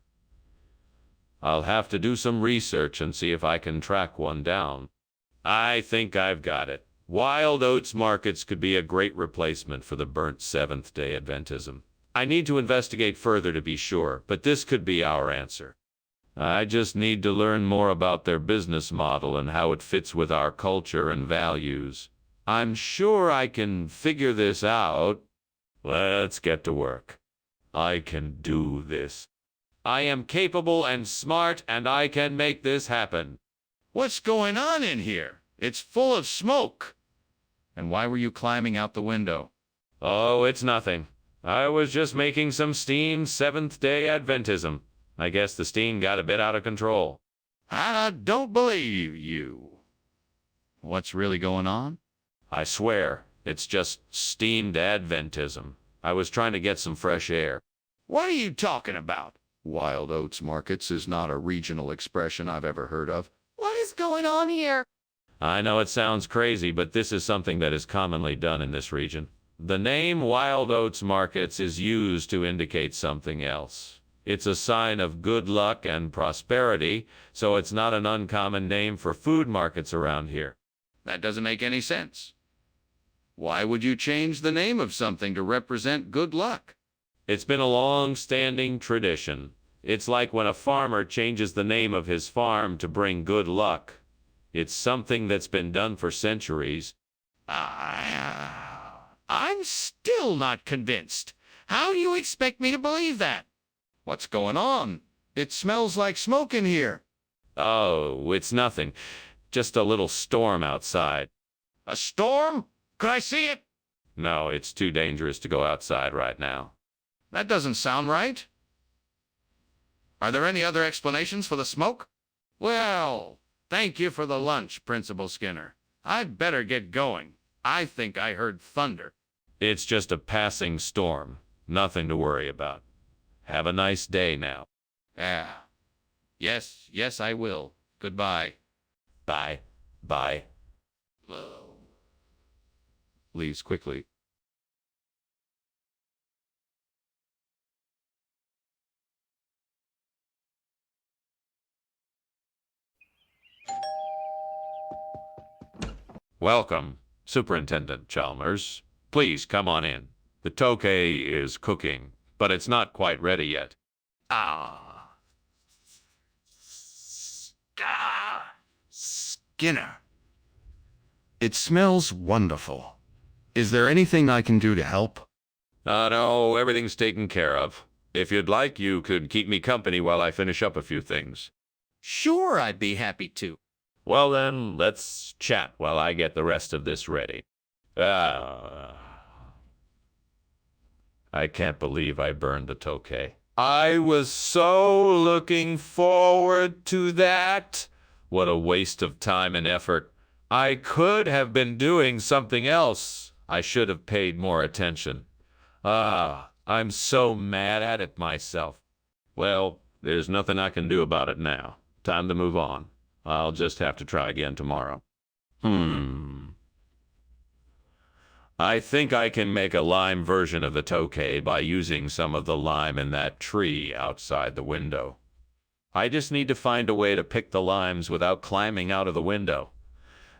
I'll have to do some research and see if I can track one down. I think I've got it. Wild oats markets could be a great replacement for the burnt Seventh-day Adventism. I need to investigate further to be sure, but this could be our answer. I just need to learn more about their business model and how it fits with our culture and values. I'm sure I can figure this out. Let's get to work. I can do this. I am capable and smart, and I can make this happen. What's going on in here? It's full of smoke. And why were you climbing out the window? Oh, it's nothing. I was just making some steamed Seventh-day Adventism. I guess the steam got a bit out of control. I don't believe you. What's really going on? I swear, it's just steamed Adventism. I was trying to get some fresh air. What are you talking about? Wild oats markets is not a regional expression I've ever heard of. What is going on here? I know it sounds crazy, but this is something that is commonly done in this region. The name Wild Oats Markets is used to indicate something else. It's a sign of good luck and prosperity, so it's not an uncommon name for food markets around here. That doesn't make any sense. Why would you change the name of something to represent good luck? It's been a long-standing tradition. It's like when a farmer changes the name of his farm to bring good luck. It's something that's been done for centuries. I'm still not convinced. How do you expect me to believe that? What's going on? It smells like smoke in here. Oh, it's nothing. Just a little storm outside. A storm? Could I see it? No, it's too dangerous to go outside right now. That doesn't sound right. Are there any other explanations for the smoke? Well, thank you for the lunch, Principal Skinner. I'd better get going. I think I heard thunder. It's just a passing storm. Nothing to worry about. Have a nice day now. Yes, I will. Goodbye. Bye. Bye. Leaves quickly. Welcome, Superintendent Chalmers. Please come on in. The tokay is cooking, but it's not quite ready yet. Skinner. It smells wonderful. Is there anything I can do to help? No, everything's taken care of. If you'd like, you could keep me company while I finish up a few things. Sure, I'd be happy to. Well then, let's chat while I get the rest of this ready. I can't believe I burned the Tokay. I was so looking forward to that. What a waste of time and effort. I could have been doing something else. I should have paid more attention. I'm so mad at it myself. Well, there's nothing I can do about it now. Time to move on. I'll just have to try again tomorrow. I think I can make a lime version of the Tokay by using some of the lime in that tree outside the window. I just need to find a way to pick the limes without climbing out of the window.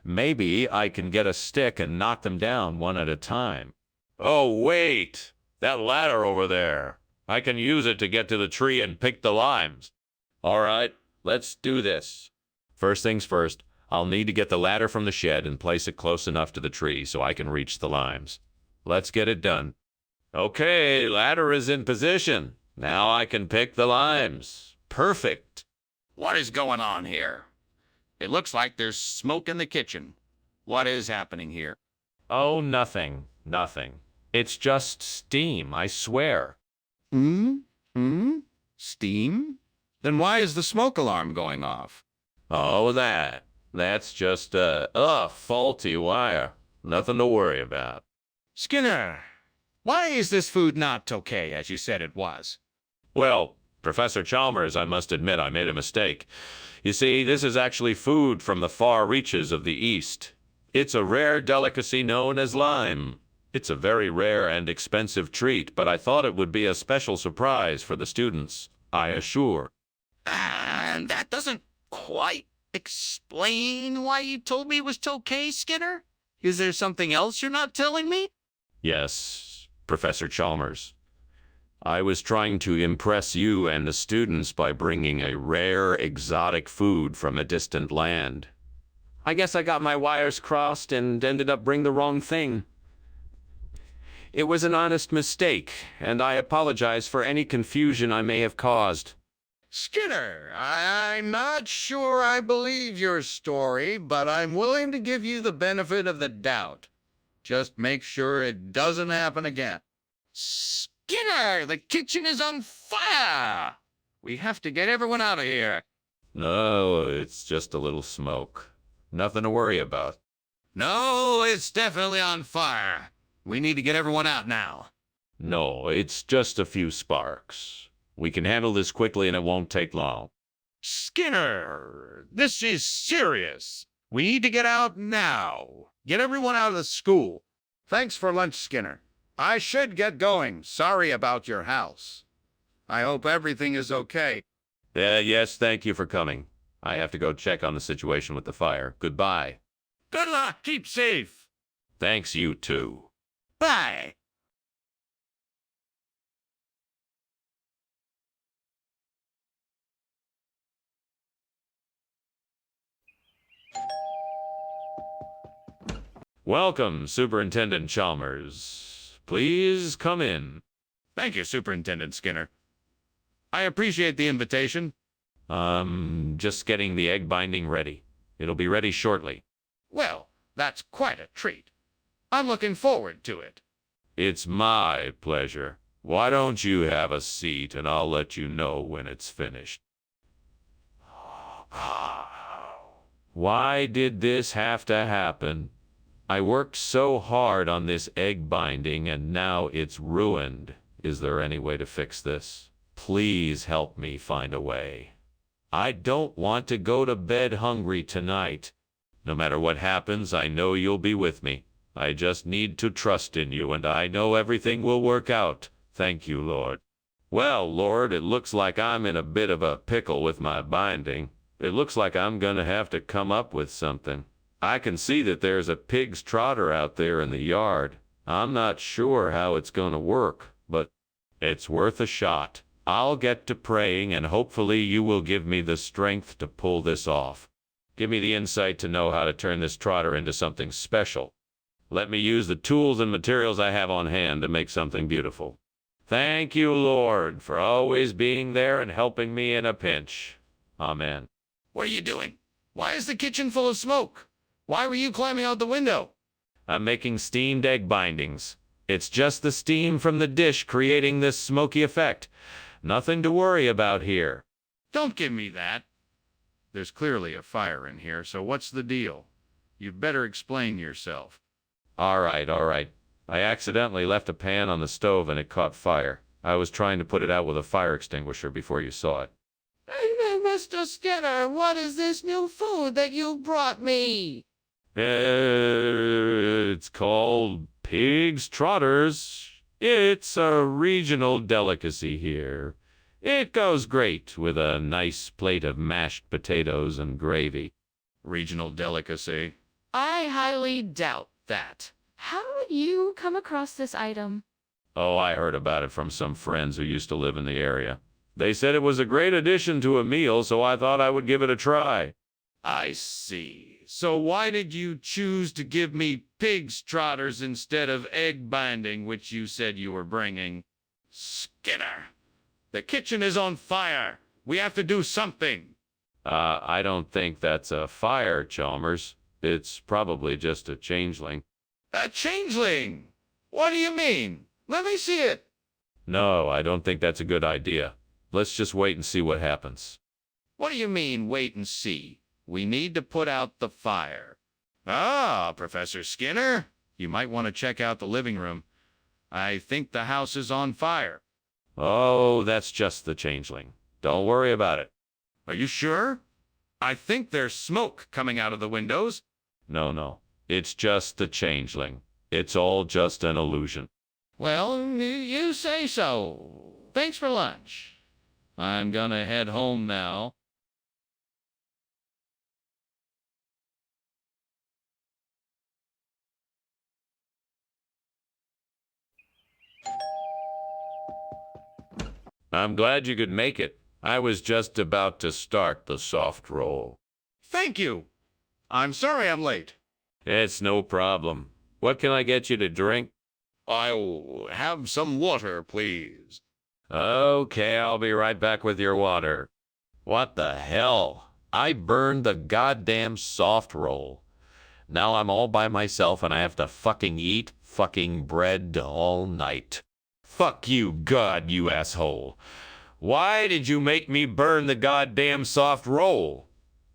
Maybe I can get a stick and knock them down one at a time. Oh, wait! That ladder over there. I can use it to get to the tree and pick the limes. All right, let's do this. First things first, I'll need to get the ladder from the shed and place it close enough to the tree so I can reach the limes. Let's get it done. Okay, ladder is in position. Now I can pick the limes. Perfect. What is going on here? It looks like there's smoke in the kitchen. What is happening here? Oh, nothing. It's just steam, I swear. Steam? Then why is the smoke alarm going off? Oh, that's just a faulty wire. Nothing to worry about. Skinner, why is this food not Tokay as you said it was? Well, Professor Chalmers, I must admit I made a mistake. You see, this is actually food from the far reaches of the East. It's a rare delicacy known as lime. It's a very rare and expensive treat, but I thought it would be a special surprise for the students, I assure. And that doesn't quite explain why you told me it was Tokay, Skinner? Is there something else you're not telling me? Yes, Professor Chalmers. I was trying to impress you and the students by bringing a rare, exotic food from a distant land. I guess I got my wires crossed and ended up bringing the wrong thing. It was an honest mistake, and I apologize for any confusion I may have caused. Skinner, I'm not sure I believe your story, but I'm willing to give you the benefit of the doubt. Just make sure it doesn't happen again. Skinner, the kitchen is on fire! We have to get everyone out of here. No, it's just a little smoke. Nothing to worry about. No, it's definitely on fire. We need to get everyone out now. No, it's just a few sparks. We can handle this quickly and it won't take long. Skinner, this is serious. We need to get out now. Get everyone out of the school. Thanks for lunch, Skinner. I should get going. Sorry about your house. I hope everything is okay. Yes, thank you for coming. I have to go check on the situation with the fire. Goodbye. Good luck. Keep safe. Thanks, you too. Bye. Welcome, Superintendent Chalmers. Please come in. Thank you, Superintendent Skinner. I appreciate the invitation. Just getting the egg binding ready. It'll be ready shortly. Well, that's quite a treat. I'm looking forward to it. It's my pleasure. Why don't you have a seat and I'll let you know when it's finished. Why did this have to happen? I worked so hard on this egg binding and now it's ruined. Is there any way to fix this? Please help me find a way. I don't want to go to bed hungry tonight. No matter what happens, I know you'll be with me. I just need to trust in you, and I know everything will work out. Thank you, Lord. Well, Lord, it looks like I'm in a bit of a pickle with my binding. It looks like I'm gonna have to come up with something. I can see that there's a pig's trotter out there in the yard. I'm not sure how it's gonna work, but it's worth a shot. I'll get to praying, and hopefully you will give me the strength to pull this off. Give me the insight to know how to turn this trotter into something special. Let me use the tools and materials I have on hand to make something beautiful. Thank you, Lord, for always being there and helping me in a pinch. Amen. What are you doing? Why is the kitchen full of smoke? Why were you climbing out the window? I'm making steamed egg bindings. It's just the steam from the dish creating this smoky effect. Nothing to worry about here. Don't give me that. There's clearly a fire in here, so what's the deal? You'd better explain yourself. All right, all right. I accidentally left a pan on the stove and it caught fire. I was trying to put it out with a fire extinguisher before you saw it. Hey, Mr. Skinner, what is this new food that you brought me? It's called pig's trotters. It's a regional delicacy here. It goes great with a nice plate of mashed potatoes and gravy. Regional delicacy. I highly doubt that. How did you come across this item? Oh, I heard about it from some friends who used to live in the area. They said it was a great addition to a meal, so I thought I would give it a try. I see. So why did you choose to give me pig's trotters instead of egg binding, which you said you were bringing? Skinner, the kitchen is on fire. We have to do something. I don't think that's a fire, Chalmers. It's probably just a changeling. A changeling? What do you mean? Let me see it. No, I don't think that's a good idea. Let's just wait and see what happens. What do you mean, wait and see? We need to put out the fire. Ah, Professor Skinner, you might want to check out the living room. I think the house is on fire. Oh, that's just the changeling. Don't worry about it. Are you sure? I think there's smoke coming out of the windows. No. It's just the changeling. It's all just an illusion. Well, you say so. Thanks for lunch. I'm gonna head home now. I'm glad you could make it. I was just about to start the soft roll. Thank you. I'm sorry I'm late. It's no problem. What can I get you to drink? I'll have some water, please. Okay, I'll be right back with your water. What the hell? I burned the goddamn soft roll. Now I'm all by myself and I have to fucking eat fucking bread all night. Fuck you, God, you asshole. Why did you make me burn the goddamn soft roll?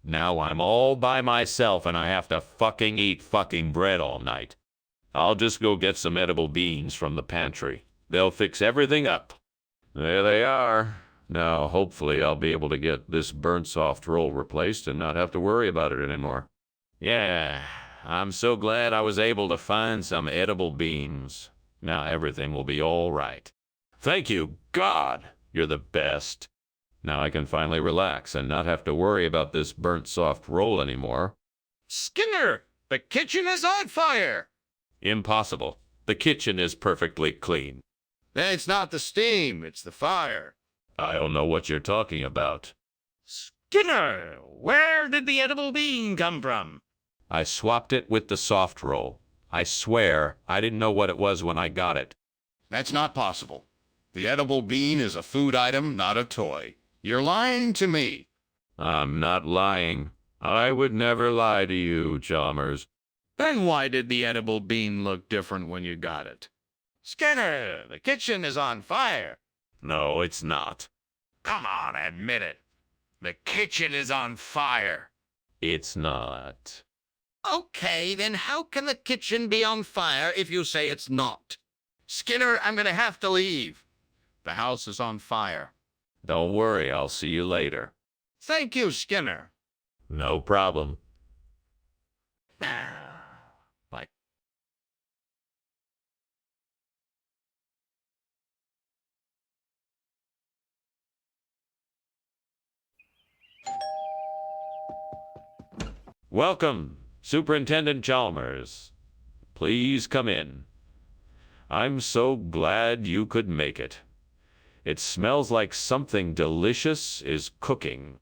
Now I'm all by myself and I have to fucking eat fucking bread all night. I'll just go get some edible beans from the pantry. They'll fix everything up. There they are. Now, hopefully I'll be able to get this burnt soft roll replaced and not have to worry about it anymore. Yeah, I'm so glad I was able to find some edible beans. Now everything will be all right. Thank you, God. You're the best. Now I can finally relax and not have to worry about this burnt soft roll anymore. Skinner, the kitchen is on fire. Impossible. The kitchen is perfectly clean. It's not the steam, it's the fire. I don't know what you're talking about. Skinner, where did the edible bean come from? I swapped it with the soft roll. I swear I didn't know what it was when I got it. That's not possible. The edible bean is a food item, not a toy. You're lying to me. I'm not lying. I would never lie to you, Chalmers. Then why did the edible bean look different when you got it? Skinner, the kitchen is on fire. No, it's not. Come on, admit it. The kitchen is on fire. It's not. Okay, then how can the kitchen be on fire if you say it's not? Skinner, I'm gonna have to leave. The house is on fire. Don't worry, I'll see you later. Thank you, Skinner. No problem. Bye. Welcome, Superintendent Chalmers. Please come in. I'm so glad you could make it. It smells like something delicious is cooking.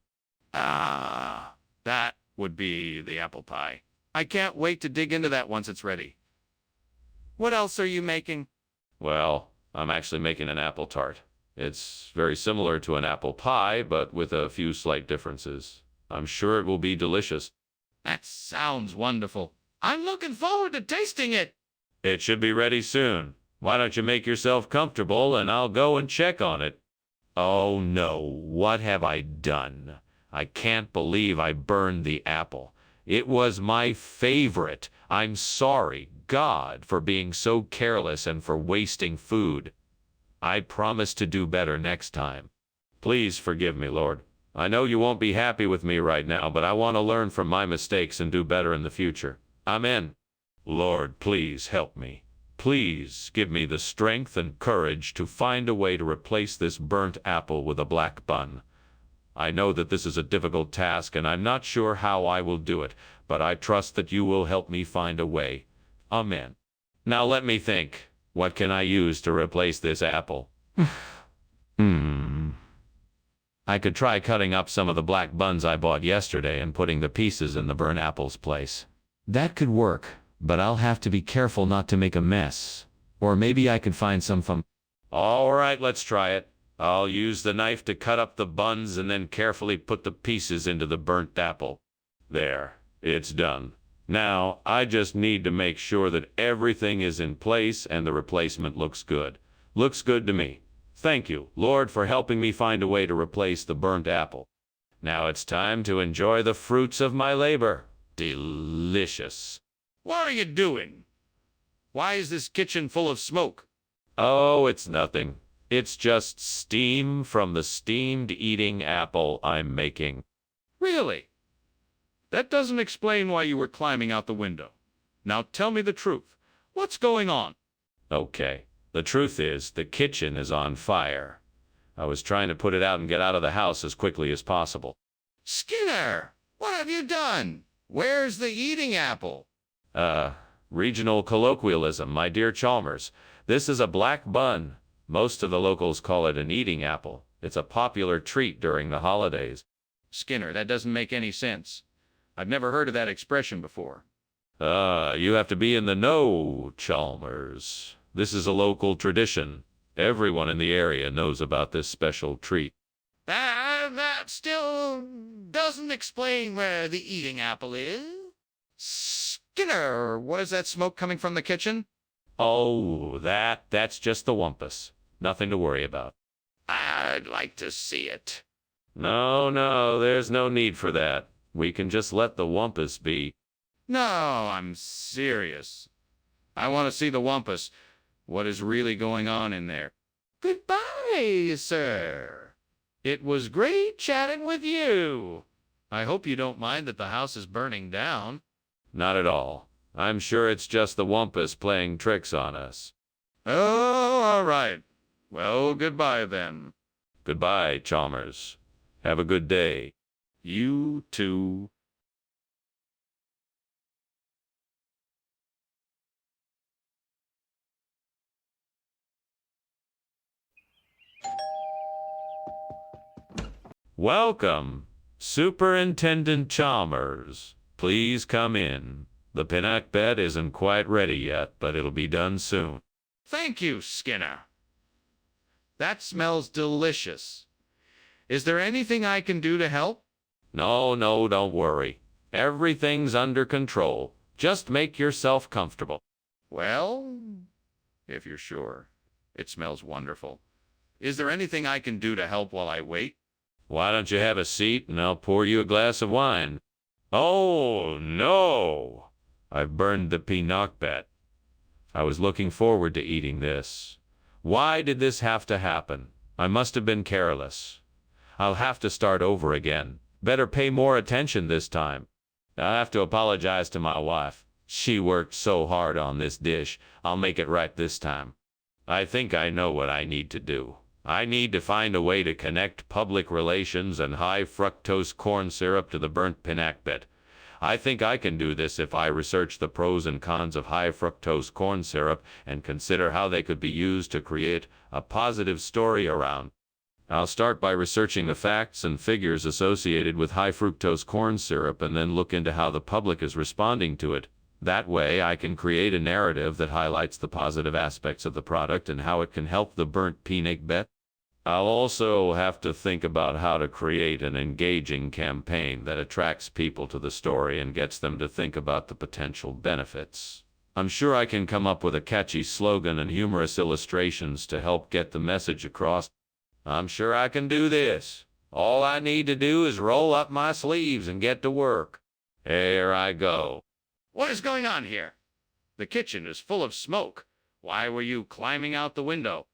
Ah, that would be the apple pie. I can't wait to dig into that once it's ready. What else are you making? Well, I'm actually making an apple tart. It's very similar to an apple pie, but with a few slight differences. I'm sure it will be delicious. That sounds wonderful. I'm looking forward to tasting it. It should be ready soon. Why don't you make yourself comfortable and I'll go and check on it? Oh no, what have I done? I can't believe I burned the apple. It was my favorite. I'm sorry, God, for being so careless and for wasting food. I promise to do better next time. Please forgive me, Lord. I know you won't be happy with me right now, but I want to learn from my mistakes and do better in the future. Amen. Lord, please help me. Please give me the strength and courage to find a way to replace this burnt apple with a black bun. I know that this is a difficult task and I'm not sure how I will do it, but I trust that you will help me find a way. Amen. Now let me think. What can I use to replace this apple? I could try cutting up some of the black buns I bought yesterday and putting the pieces in the burnt apple's place. That could work, but I'll have to be careful not to make a mess. Or maybe I could find some from... All right, let's try it. I'll use the knife to cut up the buns and then carefully put the pieces into the burnt apple. There, it's done. Now, I just need to make sure that everything is in place and the replacement looks good. Looks good to me. Thank you, Lord, for helping me find a way to replace the burnt apple. Now it's time to enjoy the fruits of my labor. Delicious. What are you doing? Why is this kitchen full of smoke? Oh, it's nothing. It's just steam from the steamed eating apple I'm making. Really? That doesn't explain why you were climbing out the window. Now tell me the truth. What's going on? Okay. The truth is, the kitchen is on fire. I was trying to put it out and get out of the house as quickly as possible. Skinner, what have you done? Where's the eating apple? Regional colloquialism, my dear Chalmers. This is a black bun. Most of the locals call it an eating apple. It's a popular treat during the holidays. Skinner, that doesn't make any sense. I've never heard of that expression before. You have to be in the know, Chalmers. This is a local tradition. Everyone in the area knows about this special treat. That still doesn't explain where the eating apple is. Skinner, what is that smoke coming from the kitchen? Oh, that's just the wumpus. Nothing to worry about. I'd like to see it. No, there's no need for that. We can just let the wumpus be. No, I'm serious. I want to see the wumpus. What is really going on in there? Goodbye, sir. It was great chatting with you. I hope you don't mind that the house is burning down. Not at all. I'm sure it's just the wumpus playing tricks on us. Oh, all right. Well, goodbye then. Goodbye, Chalmers. Have a good day. You too. Welcome, Superintendent Chalmers. Please come in. The pinnock bed isn't quite ready yet, but it'll be done soon. Thank you, Skinner. That smells delicious. Is there anything I can do to help? No, don't worry. Everything's under control. Just make yourself comfortable. Well, if you're sure. It smells wonderful. Is there anything I can do to help while I wait? Why don't you have a seat and I'll pour you a glass of wine? Oh, no! I've burned the pinnock bed. I was looking forward to eating this. Why did this have to happen? I must have been careless. I'll have to start over again. Better pay more attention this time. I'll have to apologize to my wife. She worked so hard on this dish. I'll make it right this time. I think I know what I need to do. I need to find a way to connect public relations and high fructose corn syrup to the burnt pinnock bed. I think I can do this if I research the pros and cons of high fructose corn syrup and consider how they could be used to create a positive story around. I'll start by researching the facts and figures associated with high fructose corn syrup and then look into how the public is responding to it. That way, I can create a narrative that highlights the positive aspects of the product and how it can help the burnt peanut. I'll also have to think about how to create an engaging campaign that attracts people to the story and gets them to think about the potential benefits. I'm sure I can come up with a catchy slogan and humorous illustrations to help get the message across. I'm sure I can do this. All I need to do is roll up my sleeves and get to work. Here I go. What is going on here? The kitchen is full of smoke. Why were you climbing out the window?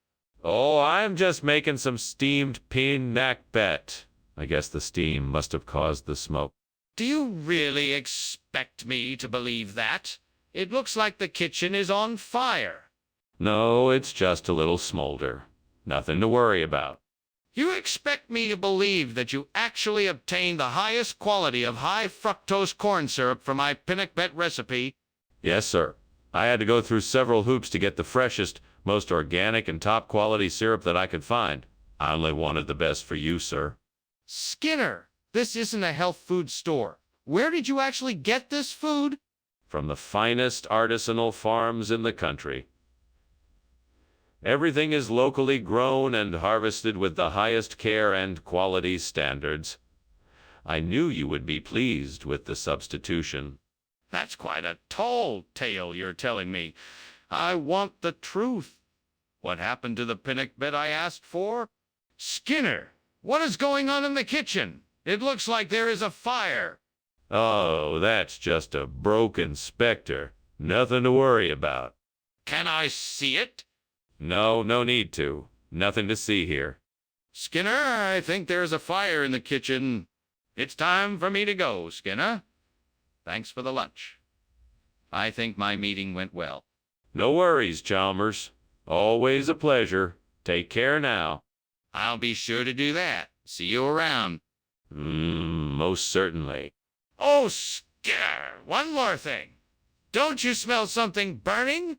Oh, I'm just making some steamed peanut. I guess the steam must have caused the smoke. Do you really expect me to believe that? It looks like the kitchen is on fire. No, it's just a little smolder. Nothing to worry about. You expect me to believe that you actually obtained the highest quality of high fructose corn syrup for my peanut recipe? Yes, sir. I had to go through several hoops to get the freshest, most organic and top quality syrup that I could find. I only wanted the best for you, sir. Skinner, this isn't a health food store. Where did you actually get this food? From the finest artisanal farms in the country. Everything is locally grown and harvested with the highest care and quality standards. I knew you would be pleased with the substitution. That's quite a tall tale you're telling me. I want the truth. What happened to the peanut I asked for? Skinner, what is going on in the kitchen? It looks like there is a fire. Oh, that's just a broken specter. Nothing to worry about. Can I see it? No need to. Nothing to see here. Skinner, I think there's a fire in the kitchen. It's time for me to go, Skinner. Thanks for the lunch. I think my meeting went well. No worries, Chalmers. Always a pleasure. Take care now. I'll be sure to do that. See you around. Most certainly. Oh, Skinner, one more thing. Don't you smell something burning?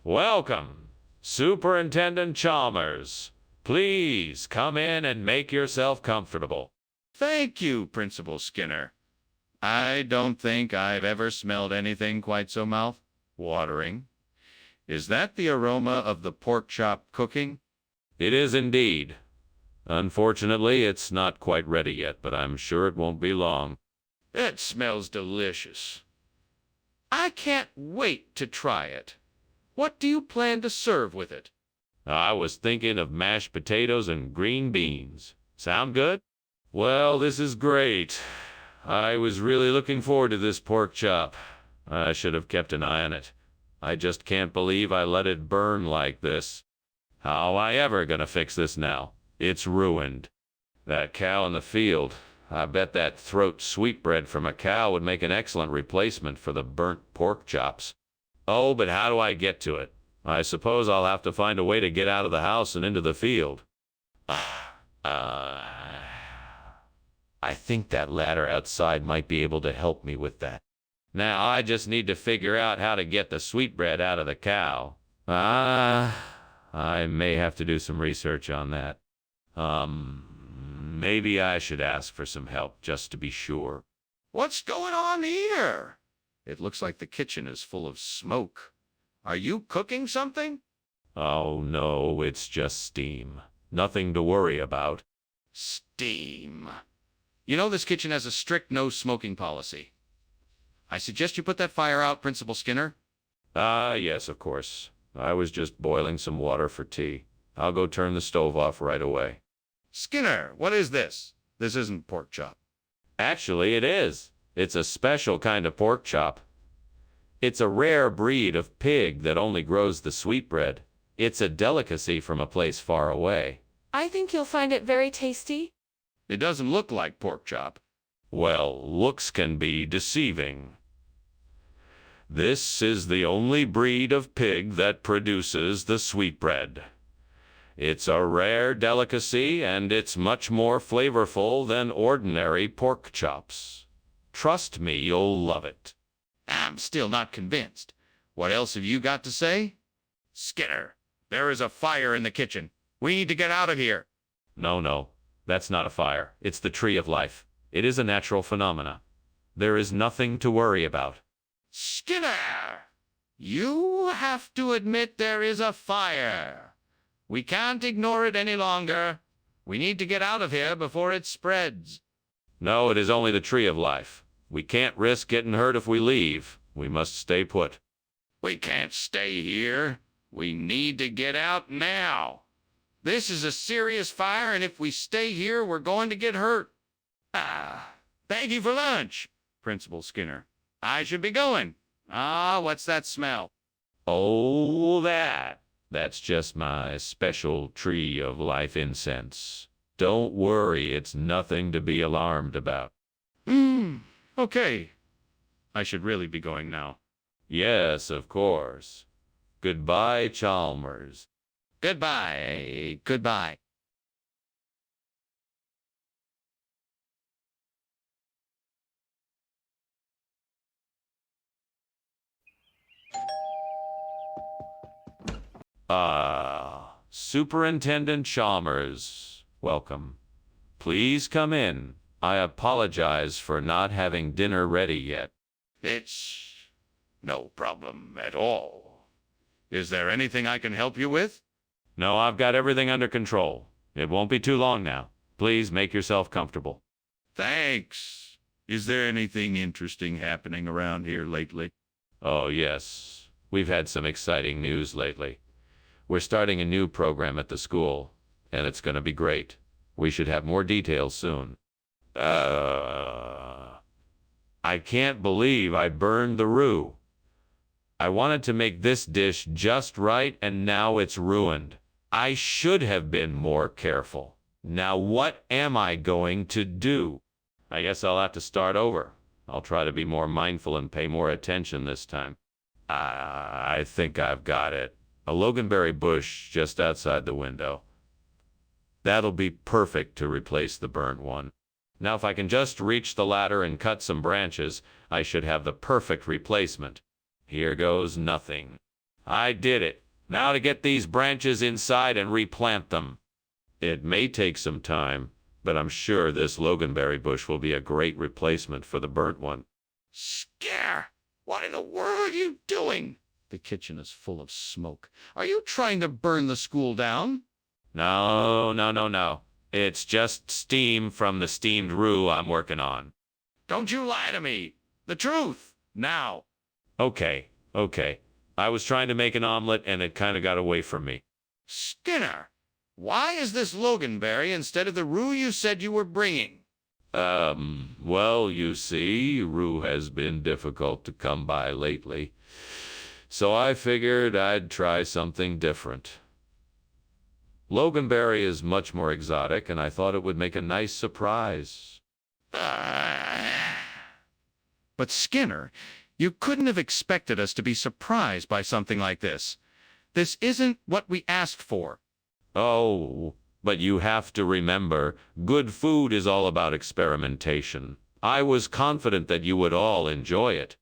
Welcome, Superintendent Chalmers. Please come in and make yourself comfortable. Thank you, Principal Skinner. I don't think I've ever smelled anything quite so mouth-watering. Is that the aroma of the pork chop cooking? It is indeed. Unfortunately, it's not quite ready yet, but I'm sure it won't be long. It smells delicious. I can't wait to try it. What do you plan to serve with it? I was thinking of mashed potatoes and green beans. Sound good? Well, this is great. I was really looking forward to this pork chop. I should have kept an eye on it. I just can't believe I let it burn like this. How am I ever gonna fix this now? It's ruined. That cow in the field. I bet that throat sweetbread from a cow would make an excellent replacement for the burnt pork chops. Oh, but how do I get to it? I suppose I'll have to find a way to get out of the house and into the field. I think that ladder outside might be able to help me with that. Now I just need to figure out how to get the sweetbread out of the cow. I may have to do some research on that. Maybe I should ask for some help just to be sure. What's going on here? It looks like the kitchen is full of smoke. Are you cooking something? Oh no, it's just steam. Nothing to worry about. Steam. You know this kitchen has a strict no smoking policy. I suggest you put that fire out, Principal Skinner. Yes, of course. I was just boiling some water for tea. I'll go turn the stove off right away. Skinner, what is this? This isn't pork chop. Actually, it is. It's a special kind of pork chop. It's a rare breed of pig that only grows the sweetbread. It's a delicacy from a place far away. I think you'll find it very tasty. It doesn't look like pork chop. Well, looks can be deceiving. This is the only breed of pig that produces the sweetbread. It's a rare delicacy, and it's much more flavorful than ordinary pork chops. Trust me, you'll love it. I'm still not convinced. What else have you got to say? Skinner, there is a fire in the kitchen. We need to get out of here. No, that's not a fire. It's the tree of life. It is a natural phenomena. There is nothing to worry about. Skinner, you have to admit there is a fire. We can't ignore it any longer. We need to get out of here before it spreads. No, it is only the tree of life. We can't risk getting hurt if we leave. We must stay put. We can't stay here. We need to get out now. This is a serious fire, and if we stay here, we're going to get hurt. Thank you for lunch, Principal Skinner. I should be going. What's that smell? Oh, that's just my special tree of life incense. Don't worry, it's nothing to be alarmed about. Okay. I should really be going now. Yes, of course. Goodbye, Chalmers. Goodbye. Goodbye. Superintendent Chalmers, welcome. Please come in. I apologize for not having dinner ready yet. It's no problem at all. Is there anything I can help you with? No, I've got everything under control. It won't be too long now. Please make yourself comfortable. Thanks. Is there anything interesting happening around here lately? Oh, yes. We've had some exciting news lately. We're starting a new program at the school, and it's going to be great. We should have more details soon. I can't believe I burned the roux. I wanted to make this dish just right, and now it's ruined. I should have been more careful. Now what am I going to do? I guess I'll have to start over. I'll try to be more mindful and pay more attention this time. I think I've got it. A loganberry bush just outside the window. That'll be perfect to replace the burnt one. Now if I can just reach the ladder and cut some branches, I should have the perfect replacement. Here goes nothing. I did it. Now to get these branches inside and replant them. It may take some time, but I'm sure this loganberry bush will be a great replacement for the burnt one. Scare! What in the world are you doing? The kitchen is full of smoke. Are you trying to burn the school down? No. It's just steam from the steamed roux I'm working on. Don't you lie to me. The truth, now. Okay. I was trying to make an omelet and it kind of got away from me. Skinner, why is this loganberry instead of the roux you said you were bringing? Well, you see, roux has been difficult to come by lately. So I figured I'd try something different. Loganberry is much more exotic, and I thought it would make a nice surprise. But Skinner, you couldn't have expected us to be surprised by something like this. This isn't what we asked for. Oh, but you have to remember, good food is all about experimentation. I was confident that you would all enjoy it.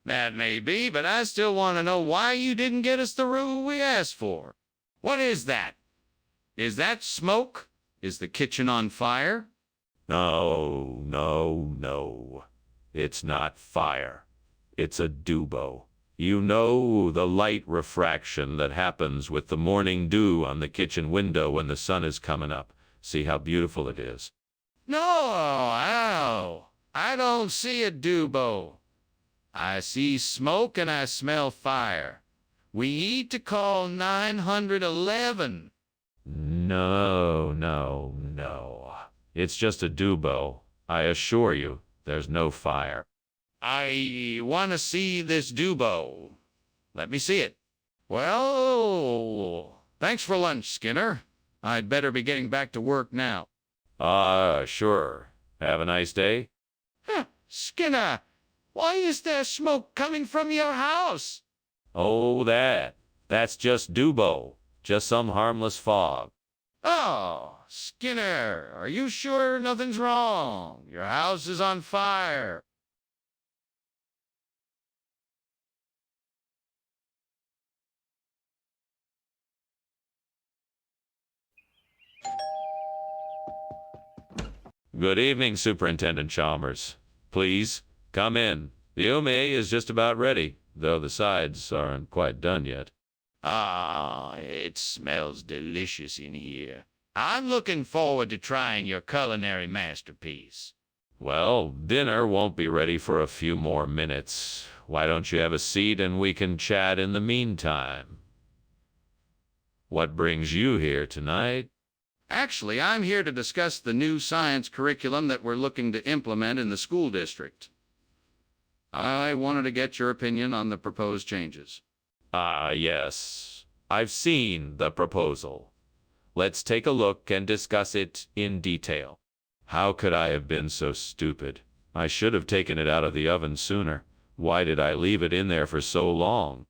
That may be, but I still want to know why you didn't get us the roux we asked for. What is that? Is that smoke? Is the kitchen on fire? No. It's not fire. It's a dubo. You know, the light refraction that happens with the morning dew on the kitchen window when the sun is coming up. See how beautiful it is? No, I don't see a dubo. I see smoke and I smell fire. We need to call 911. No. It's just a dubo. I assure you, there's no fire. I want to see this dubo. Let me see it. Well, thanks for lunch, Skinner. I'd better be getting back to work now. Sure. Have a nice day. Skinner, why is there smoke coming from your house? Oh, that's just dubo. Just some harmless fog. Oh, Skinner, are you sure nothing's wrong? Your house is on fire. Good evening, Superintendent Chalmers. Please, come in. The ume is just about ready, though the sides aren't quite done yet. Ah, it smells delicious in here. I'm looking forward to trying your culinary masterpiece. Well, dinner won't be ready for a few more minutes. Why don't you have a seat and we can chat in the meantime? What brings you here tonight? Actually, I'm here to discuss the new science curriculum that we're looking to implement in the school district. I wanted to get your opinion on the proposed changes. Yes. I've seen the proposal. Let's take a look and discuss it in detail. How could I have been so stupid? I should have taken it out of the oven sooner. Why did I leave it in there for so long?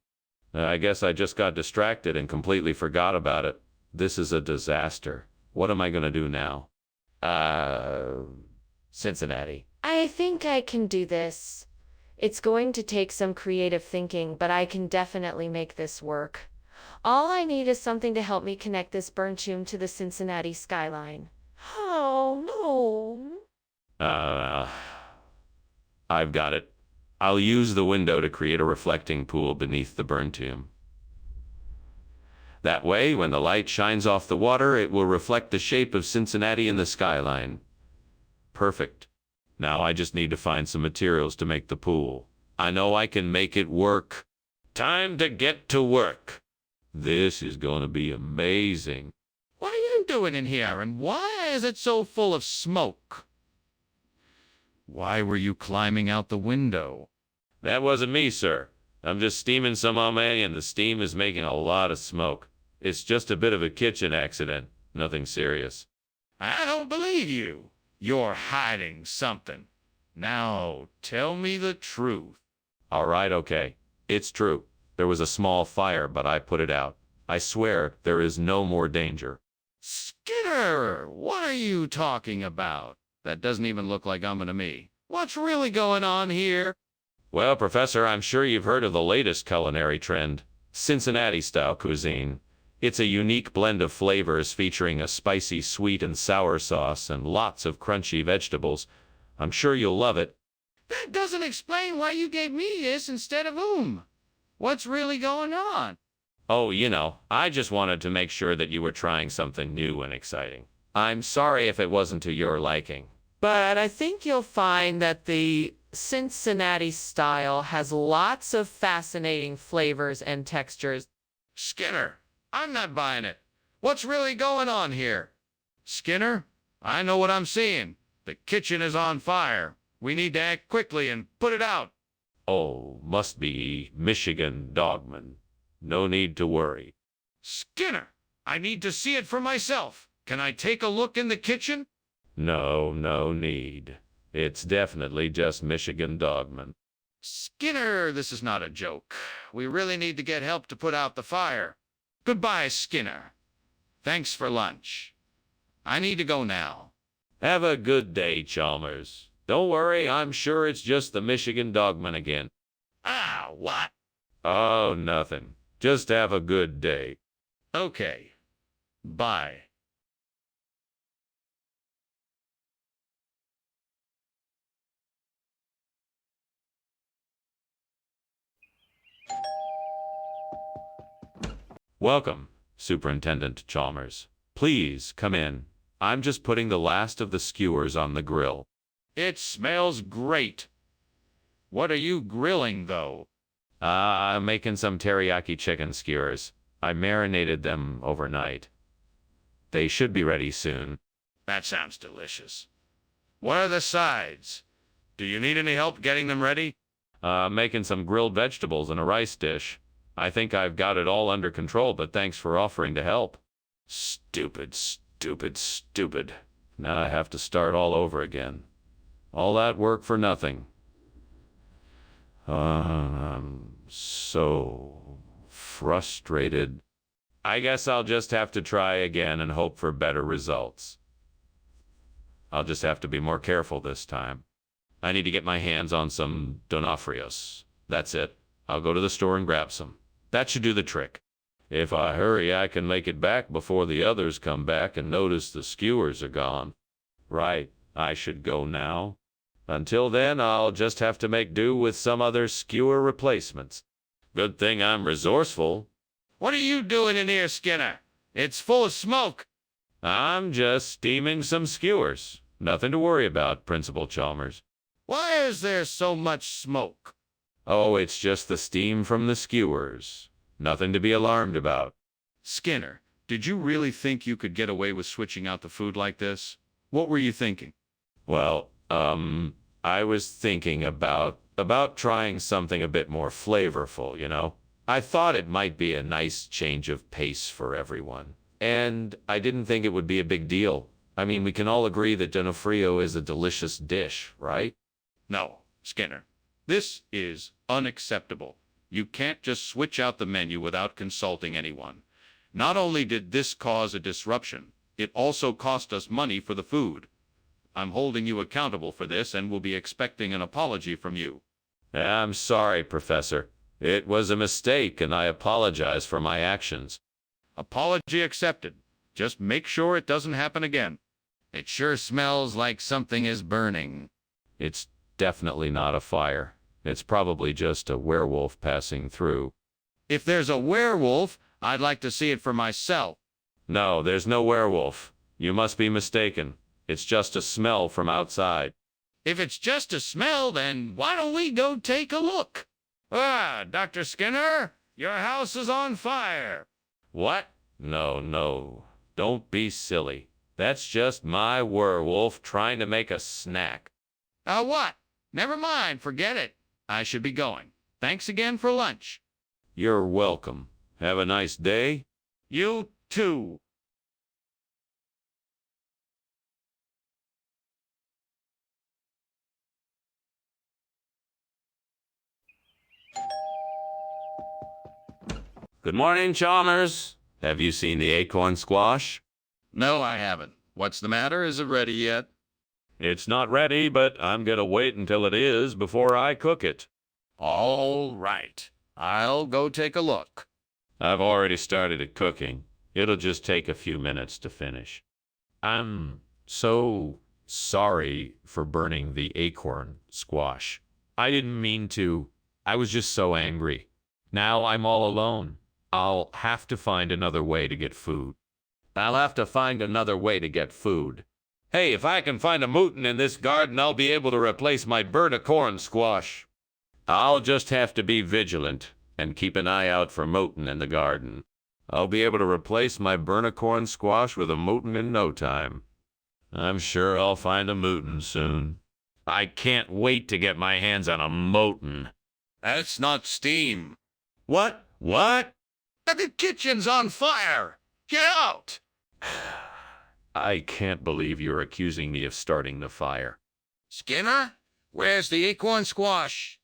I guess I just got distracted and completely forgot about it. This is a disaster. What am I gonna do now? Cincinnati. I think I can do this. It's going to take some creative thinking, but I can definitely make this work. All I need is something to help me connect this burn tomb to the Cincinnati skyline. Oh, no. I've got it. I'll use the window to create a reflecting pool beneath the burn tomb. That way, when the light shines off the water, it will reflect the shape of Cincinnati in the skyline. Perfect. Now I just need to find some materials to make the pool. I know I can make it work. Time to get to work. This is going to be amazing. What are you doing in here, and why is it so full of smoke? Why were you climbing out the window? That wasn't me, sir. I'm just steaming some ame, and the steam is making a lot of smoke. It's just a bit of a kitchen accident. Nothing serious. I don't believe you. You're hiding something. Now, tell me the truth. All right, okay. It's true. There was a small fire, but I put it out. I swear there is no more danger. Skinner, what are you talking about? That doesn't even look like to me. What's really going on here? Well, Professor, I'm sure you've heard of the latest culinary trend, Cincinnati-style cuisine. It's a unique blend of flavors featuring a spicy sweet and sour sauce and lots of crunchy vegetables. I'm sure you'll love it. That doesn't explain why you gave me this instead of What's really going on? Oh, I just wanted to make sure that you were trying something new and exciting. I'm sorry if it wasn't to your liking. But I think you'll find that the Cincinnati style has lots of fascinating flavors and textures. Skinner, I'm not buying it. What's really going on here? Skinner, I know what I'm seeing. The kitchen is on fire. We need to act quickly and put it out. Oh, must be Michigan Dogman. No need to worry. Skinner, I need to see it for myself. Can I take a look in the kitchen? No need. It's definitely just Michigan Dogman. Skinner, this is not a joke. We really need to get help to put out the fire. Goodbye, Skinner. Thanks for lunch. I need to go now. Have a good day, Chalmers. Don't worry, I'm sure it's just the Michigan Dogman again. Ah, what? Oh, nothing. Just have a good day. Okay. Bye. Welcome, Superintendent Chalmers. Please come in. I'm just putting the last of the skewers on the grill. It smells great. What are you grilling, though? I'm making some teriyaki chicken skewers. I marinated them overnight. They should be ready soon. That sounds delicious. What are the sides? Do you need any help getting them ready? Making some grilled vegetables in a rice dish. I think I've got it all under control, but thanks for offering to help. Stupid. Now I have to start all over again. All that work for nothing. I'm so frustrated. I guess I'll just have to try again and hope for better results. I'll just have to be more careful this time. I need to get my hands on some Donofrios. That's it. I'll go to the store and grab some. That should do the trick. If I hurry, I can make it back before the others come back and notice the skewers are gone. Right, I should go now. Until then, I'll just have to make do with some other skewer replacements. Good thing I'm resourceful. What are you doing in here, Skinner? It's full of smoke. I'm just steaming some skewers. Nothing to worry about, Principal Chalmers. Why is there so much smoke? Oh, it's just the steam from the skewers. Nothing to be alarmed about. Skinner, did you really think you could get away with switching out the food like this? What were you thinking? Well, I was thinking about trying something a bit more flavorful, you know? I thought it might be a nice change of pace for everyone. And I didn't think it would be a big deal. I mean, we can all agree that Donofrio is a delicious dish, right? No, Skinner. This is unacceptable. You can't just switch out the menu without consulting anyone. Not only did this cause a disruption, it also cost us money for the food. I'm holding you accountable for this and will be expecting an apology from you. I'm sorry, Professor. It was a mistake, and I apologize for my actions. Apology accepted. Just make sure it doesn't happen again. It sure smells like something is burning. It's definitely not a fire. It's probably just a werewolf passing through. If there's a werewolf, I'd like to see it for myself. No, there's no werewolf. You must be mistaken. It's just a smell from outside. If it's just a smell, then why don't we go take a look? Ah, Dr. Skinner, your house is on fire. What? No. Don't be silly. That's just my werewolf trying to make a snack. What? Never mind, forget it. I should be going. Thanks again for lunch. You're welcome. Have a nice day. You too. Good morning, Chalmers. Have you seen the acorn squash? No, I haven't. What's the matter? Is it ready yet? It's not ready, but I'm gonna wait until it is before I cook it. All right. I'll go take a look. I've already started it cooking. It'll just take a few minutes to finish. I'm so sorry for burning the acorn squash. I didn't mean to. I was just so angry. Now I'm all alone. I'll have to find another way to get food. Hey, if I can find a mutin in this garden, I'll be able to replace my burnt acorn squash. I'll just have to be vigilant and keep an eye out for motin in the garden. I'll be able to replace my burnt acorn squash with a motin in no time. I'm sure I'll find a mutin soon. I can't wait to get my hands on a motin. That's not steam. What? The kitchen's on fire. Get out. I can't believe you're accusing me of starting the fire. Skinner, where's the acorn squash?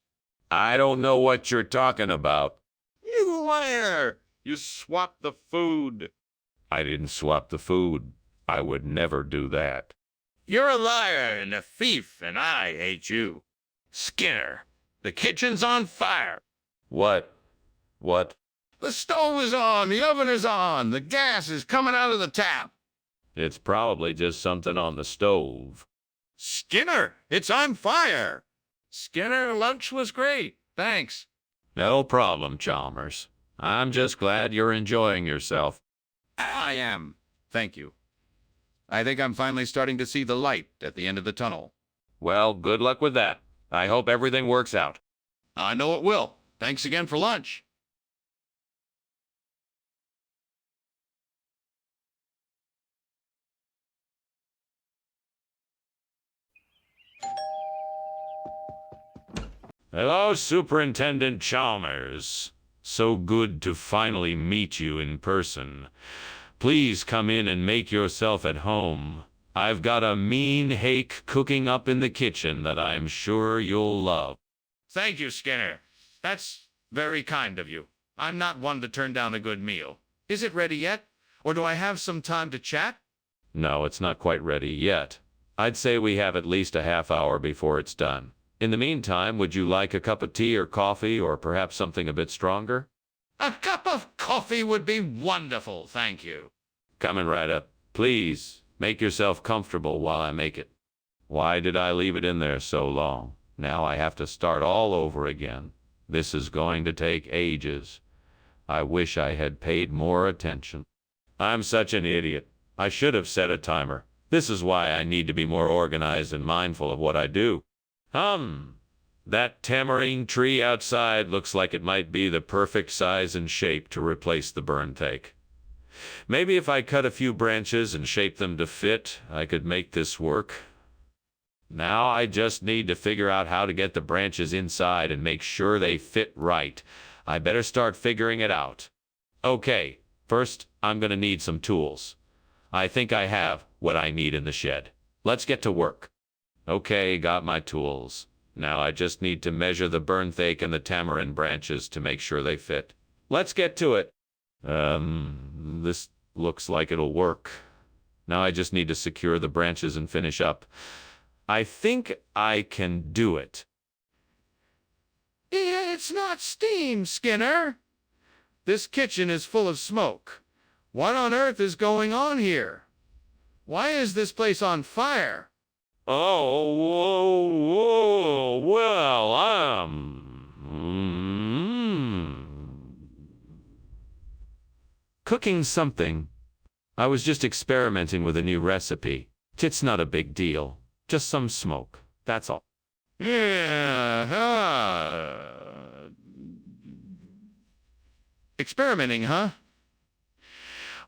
I don't know what you're talking about. You liar. You swapped the food. I didn't swap the food. I would never do that. You're a liar and a thief, and I hate you. Skinner, the kitchen's on fire. What? The stove is on, the oven is on, the gas is coming out of the tap. It's probably just something on the stove. Skinner, it's on fire. Skinner, lunch was great. Thanks. No problem, Chalmers. I'm just glad you're enjoying yourself. I am. Thank you. I think I'm finally starting to see the light at the end of the tunnel. Well, good luck with that. I hope everything works out. I know it will. Thanks again for lunch. Hello, Superintendent Chalmers. So good to finally meet you in person. Please come in and make yourself at home. I've got a mean hake cooking up in the kitchen that I'm sure you'll love. Thank you, Skinner. That's very kind of you. I'm not one to turn down a good meal. Is it ready yet? Or do I have some time to chat? No, it's not quite ready yet. I'd say we have at least a half hour before it's done. In the meantime, would you like a cup of tea or coffee, or perhaps something a bit stronger? A cup of coffee would be wonderful, thank you. Coming right up. Please, make yourself comfortable while I make it. Why did I leave it in there so long? Now I have to start all over again. This is going to take ages. I wish I had paid more attention. I'm such an idiot. I should have set a timer. This is why I need to be more organized and mindful of what I do. That tamarind tree outside looks like it might be the perfect size and shape to replace the burn take. Maybe if I cut a few branches and shape them to fit, I could make this work. Now I just need to figure out how to get the branches inside and make sure they fit right. I better start figuring it out. Okay, first I'm gonna need some tools. I think I have what I need in the shed. Let's get to work. Okay, got my tools. Now I just need to measure the burnthake and the tamarind branches to make sure they fit. Let's get to it. This looks like it'll work. Now I just need to secure the branches and finish up. I think I can do it. It's not steam, Skinner. This kitchen is full of smoke. What on earth is going on here? Why is this place on fire? Oh, whoa, well, cooking something. I was just experimenting with a new recipe. It's not a big deal. Just some smoke. That's all. Experimenting, huh?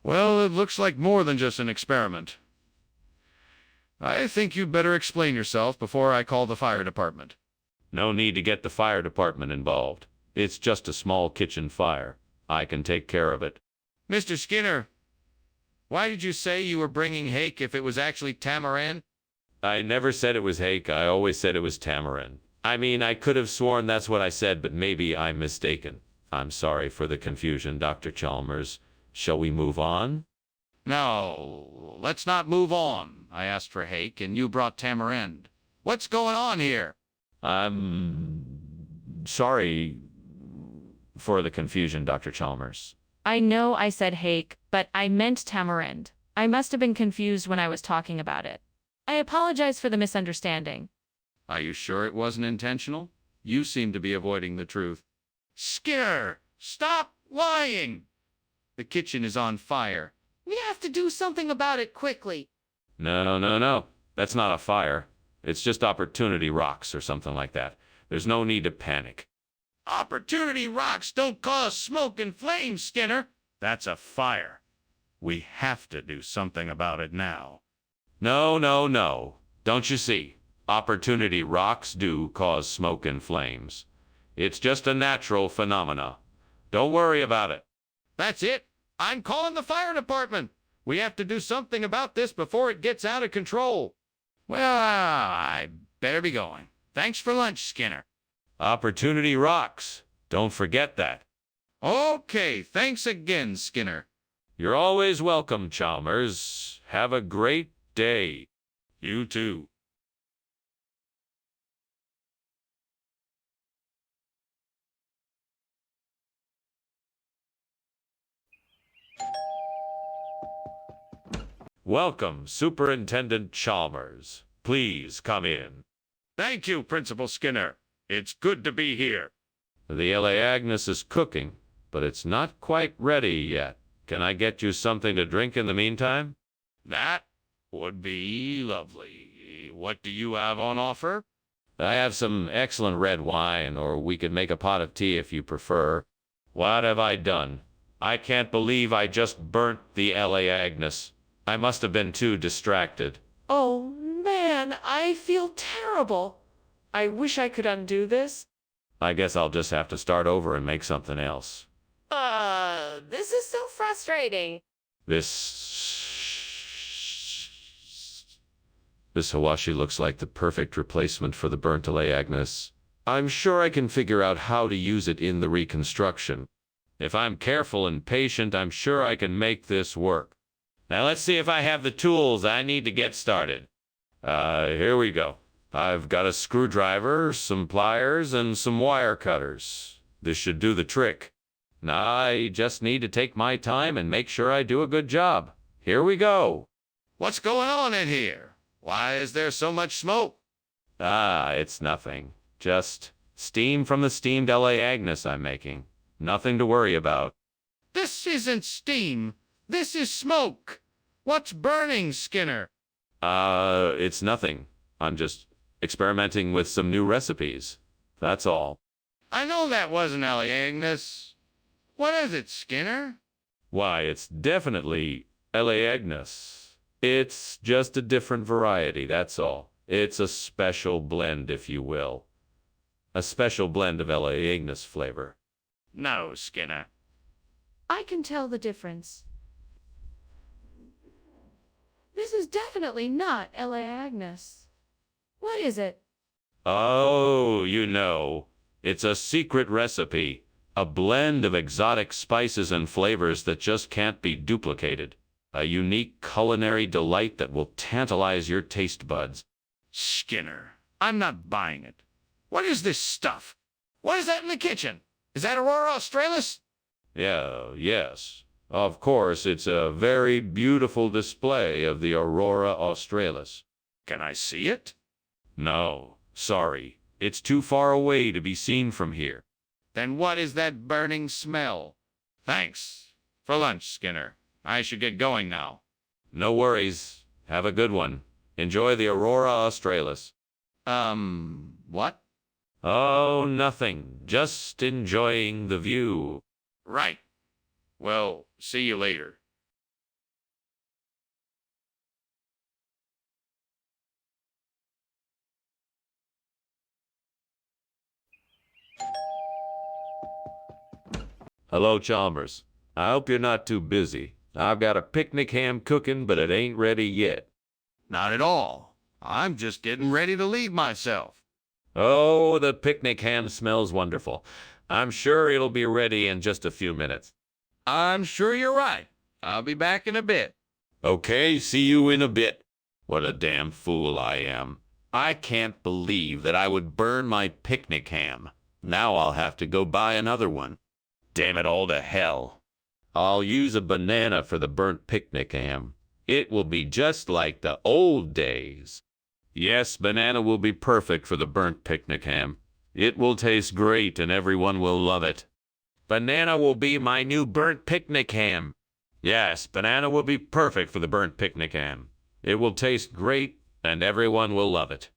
Well, it looks like more than just an experiment. I think you'd better explain yourself before I call the fire department. No need to get the fire department involved. It's just a small kitchen fire. I can take care of it. Mr. Skinner, why did you say you were bringing hake if it was actually tamarind? I never said it was hake. I always said it was tamarind. I mean, I could have sworn that's what I said, but maybe I'm mistaken. I'm sorry for the confusion, Dr. Chalmers. Shall we move on? No, let's not move on. I asked for hake and you brought tamarind. What's going on here? I'm sorry for the confusion, Dr. Chalmers. I know I said hake, but I meant tamarind. I must have been confused when I was talking about it. I apologize for the misunderstanding. Are you sure it wasn't intentional? You seem to be avoiding the truth. Skinner, stop lying! The kitchen is on fire. We have to do something about it quickly. No. That's not a fire. It's just opportunity rocks or something like that. There's no need to panic. Opportunity rocks don't cause smoke and flames, Skinner. That's a fire. We have to do something about it now. No. Don't you see? Opportunity rocks do cause smoke and flames. It's just a natural phenomena. Don't worry about it. That's it. I'm calling the fire department. We have to do something about this before it gets out of control. Well, I better be going. Thanks for lunch, Skinner. Opportunity rocks. Don't forget that. Okay, thanks again, Skinner. You're always welcome, Chalmers. Have a great day. You too. Welcome, Superintendent Chalmers. Please come in. Thank you, Principal Skinner. It's good to be here. The LA Agnes is cooking, but it's not quite ready yet. Can I get you something to drink in the meantime? That would be lovely. What do you have on offer? I have some excellent red wine, or we could make a pot of tea if you prefer. What have I done? I can't believe I just burnt the LA Agnes. I must have been too distracted. Oh, man, I feel terrible. I wish I could undo this. I guess I'll just have to start over and make something else. This is so frustrating. This Hawashi looks like the perfect replacement for the burnt LA Agnes. I'm sure I can figure out how to use it in the reconstruction. If I'm careful and patient, I'm sure I can make this work. Now let's see if I have the tools I need to get started. Here we go. I've got a screwdriver, some pliers, and some wire cutters. This should do the trick. Now I just need to take my time and make sure I do a good job. Here we go. What's going on in here? Why is there so much smoke? Ah, it's nothing. Just steam from the steamed LA Agnes I'm making. Nothing to worry about. This isn't steam. This is smoke. What's burning, Skinner? It's nothing. I'm just experimenting with some new recipes. That's all. I know that wasn't Ellie Agnes. What is it, Skinner? Why, it's definitely LA Agnes. It's just a different variety, that's all. It's a special blend, if you will. A special blend of LA Agnes flavor. No, Skinner. I can tell the difference. This is definitely not L.A. Agnes. What is it? Oh, you know, it's a secret recipe. A blend of exotic spices and flavors that just can't be duplicated. A unique culinary delight that will tantalize your taste buds. Skinner, I'm not buying it. What is this stuff? What is that in the kitchen? Is that Aurora Australis? Yes. Of course, it's a very beautiful display of the Aurora Australis. Can I see it? No, sorry. It's too far away to be seen from here. Then what is that burning smell? Thanks. For lunch, Skinner. I should get going now. No worries. Have a good one. Enjoy the Aurora Australis. What? Oh, nothing. Just enjoying the view. Right. Well, see you later. Hello, Chalmers. I hope you're not too busy. I've got a picnic ham cooking, but it ain't ready yet. Not at all. I'm just getting ready to leave myself. Oh, the picnic ham smells wonderful. I'm sure it'll be ready in just a few minutes. I'm sure you're right. I'll be back in a bit. Okay, see you in a bit. What a damn fool I am. I can't believe that I would burn my picnic ham. Now I'll have to go buy another one. Damn it all to hell. I'll use a banana for the burnt picnic ham. It will be just like the old days. Yes, banana will be perfect for the burnt picnic ham. It will taste great and everyone will love it. Banana will be my new burnt picnic ham. Yes, banana will be perfect for the burnt picnic ham. It will taste great and everyone will love it.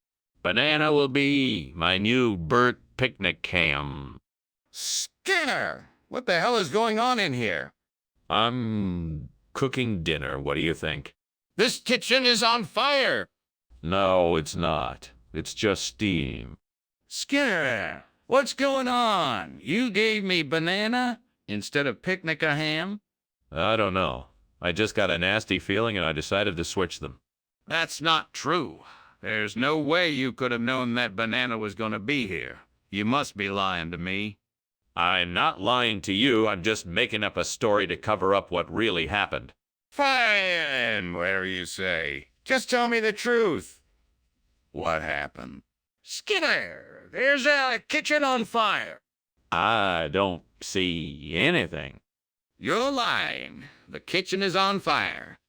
Banana will be my new burnt picnic ham. Skinner! What the hell is going on in here? I'm cooking dinner. What do you think? This kitchen is on fire! No, it's not. It's just steam. Skinner, what's going on? You gave me banana instead of picnic a ham? I don't know. I just got a nasty feeling and I decided to switch them. That's not true. There's no way you could have known that banana was going to be here. You must be lying to me. I'm not lying to you. I'm just making up a story to cover up what really happened. Fine, whatever you say. Just tell me the truth. What happened? Skinner, there's a kitchen on fire. I don't see anything. You're lying. The kitchen is on fire.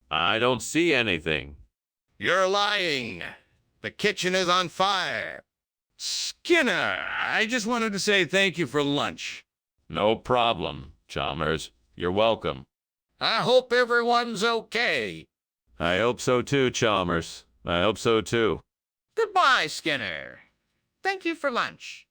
I don't see anything. You're lying. The kitchen is on fire. Skinner, I just wanted to say thank you for lunch. No problem, Chalmers. You're welcome. I hope everyone's okay. I hope so too, Chalmers. I hope so too. Goodbye, Skinner. Thank you for lunch.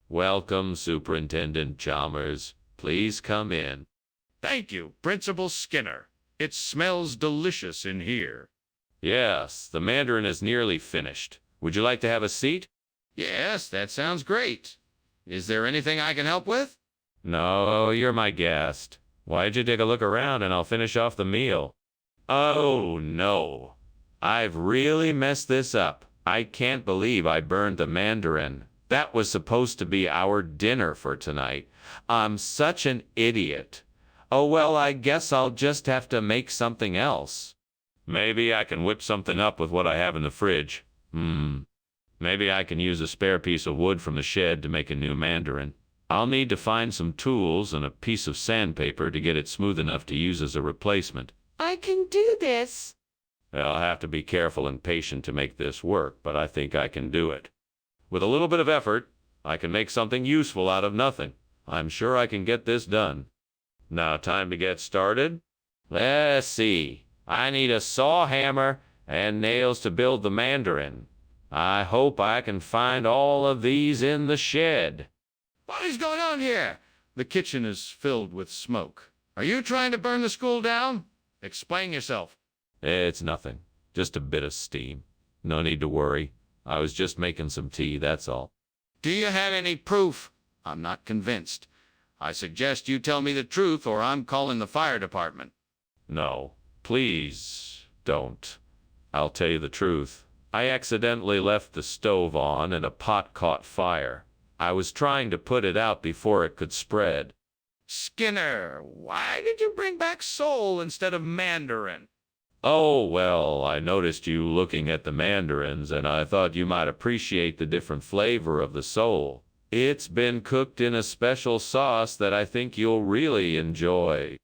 Welcome, Superintendent Chalmers. Please come in. Thank you, Principal Skinner. It smells delicious in here. Yes, the mandarin is nearly finished. Would you like to have a seat? Yes, that sounds great. Is there anything I can help with? No, you're my guest. Why'd you take a look around and I'll finish off the meal? Oh, no. I've really messed this up. I can't believe I burned the mandarin. That was supposed to be our dinner for tonight. I'm such an idiot. Oh, well, I guess I'll just have to make something else. Maybe I can whip something up with what I have in the fridge. Maybe I can use a spare piece of wood from the shed to make a new mandarin. I'll need to find some tools and a piece of sandpaper to get it smooth enough to use as a replacement. I can do this. I'll have to be careful and patient to make this work, but I think I can do it. With a little bit of effort, I can make something useful out of nothing. I'm sure I can get this done. Now time to get started? Let's see. I need a saw hammer and nails to build the mandarin. I hope I can find all of these in the shed. What is going on here? The kitchen is filled with smoke. Are you trying to burn the school down? Explain yourself. It's nothing. Just a bit of steam. No need to worry. I was just making some tea, that's all. Do you have any proof? I'm not convinced. I suggest you tell me the truth or I'm calling the fire department. No, please don't. I'll tell you the truth. I accidentally left the stove on and a pot caught fire. I was trying to put it out before it could spread. Skinner, why did you bring back sole instead of mandarin? Oh, well, I noticed you looking at the mandarins and I thought you might appreciate the different flavor of the sole. It's been cooked in a special sauce that I think you'll really enjoy.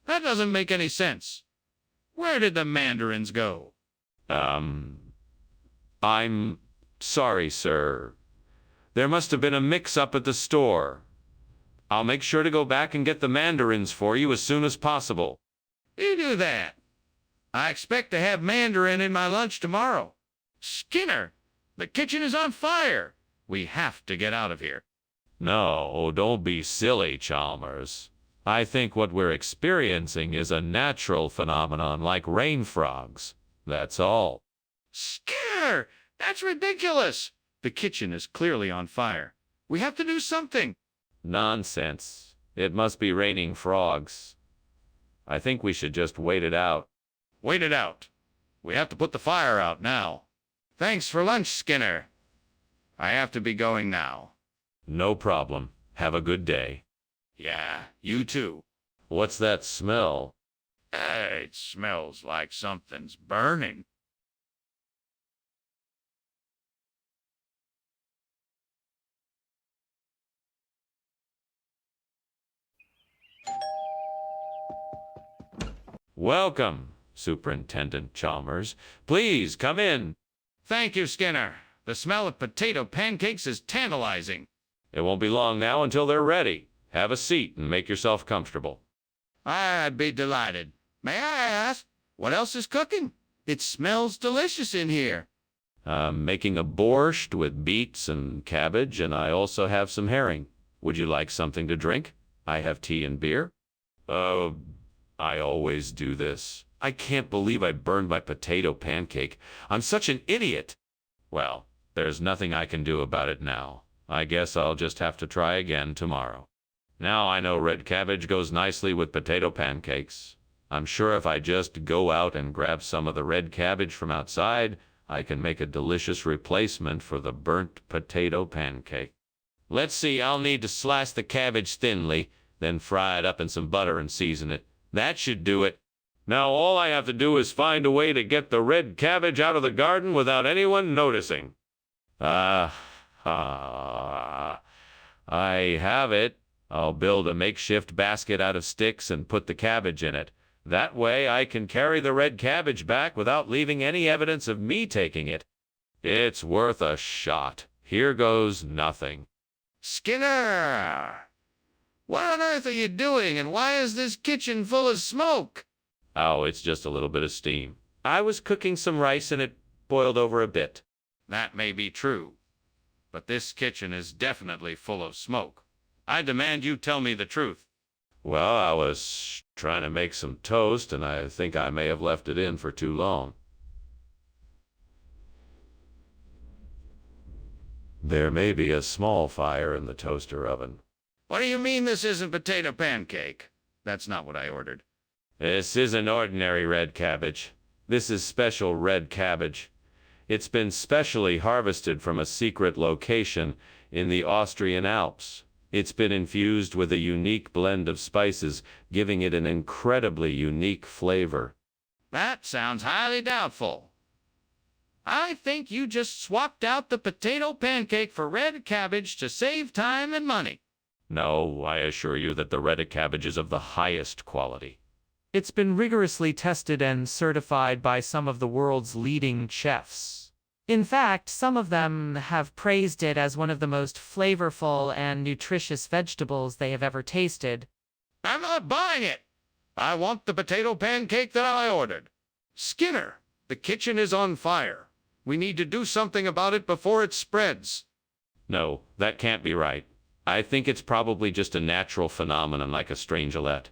That doesn't make any sense. Where did the mandarins go? I'm sorry, sir. There must have been a mix-up at the store. I'll make sure to go back and get the mandarins for you as soon as possible. You do that. I expect to have mandarin in my lunch tomorrow. Skinner, the kitchen is on fire. We have to get out of here. No, don't be silly, Chalmers. I think what we're experiencing is a natural phenomenon like rain frogs. That's all. Skinner, that's ridiculous. The kitchen is clearly on fire. We have to do something. Nonsense. It must be raining frogs. I think we should just wait it out. Wait it out. We have to put the fire out now. Thanks for lunch, Skinner. I have to be going now. No problem. Have a good day. Yeah, you too. What's that smell? It smells like something's burning. Welcome, Superintendent Chalmers. Please come in. Thank you, Skinner. The smell of potato pancakes is tantalizing. It won't be long now until they're ready. Have a seat and make yourself comfortable. I'd be delighted. May I ask, what else is cooking? It smells delicious in here. I'm making a borscht with beets and cabbage, and I also have some herring. Would you like something to drink? I have tea and beer. I always do this. I can't believe I burned my potato pancake. I'm such an idiot. Well, there's nothing I can do about it now. I guess I'll just have to try again tomorrow. Now I know red cabbage goes nicely with potato pancakes. I'm sure if I just go out and grab some of the red cabbage from outside, I can make a delicious replacement for the burnt potato pancake. Let's see, I'll need to slice the cabbage thinly, then fry it up in some butter and season it. That should do it. Now all I have to do is find a way to get the red cabbage out of the garden without anyone noticing. I have it. I'll build a makeshift basket out of sticks and put the cabbage in it. That way I can carry the red cabbage back without leaving any evidence of me taking it. It's worth a shot. Here goes nothing. Skinner! What on earth are you doing, and why is this kitchen full of smoke? Oh, it's just a little bit of steam. I was cooking some rice and it boiled over a bit. That may be true, but this kitchen is definitely full of smoke. I demand you tell me the truth. Well, I was trying to make some toast, and I think I may have left it in for too long. There may be a small fire in the toaster oven. What do you mean this isn't potato pancake? That's not what I ordered. This isn't ordinary red cabbage. This is special red cabbage. It's been specially harvested from a secret location in the Austrian Alps. It's been infused with a unique blend of spices, giving it an incredibly unique flavor. That sounds highly doubtful. I think you just swapped out the potato pancake for red cabbage to save time and money. No, I assure you that the red cabbage is of the highest quality. It's been rigorously tested and certified by some of the world's leading chefs. In fact, some of them have praised it as one of the most flavorful and nutritious vegetables they have ever tasted. I'm not buying it. I want the potato pancake that I ordered. Skinner, the kitchen is on fire. We need to do something about it before it spreads. No, that can't be right. I think it's probably just a natural phenomenon like a strangelet.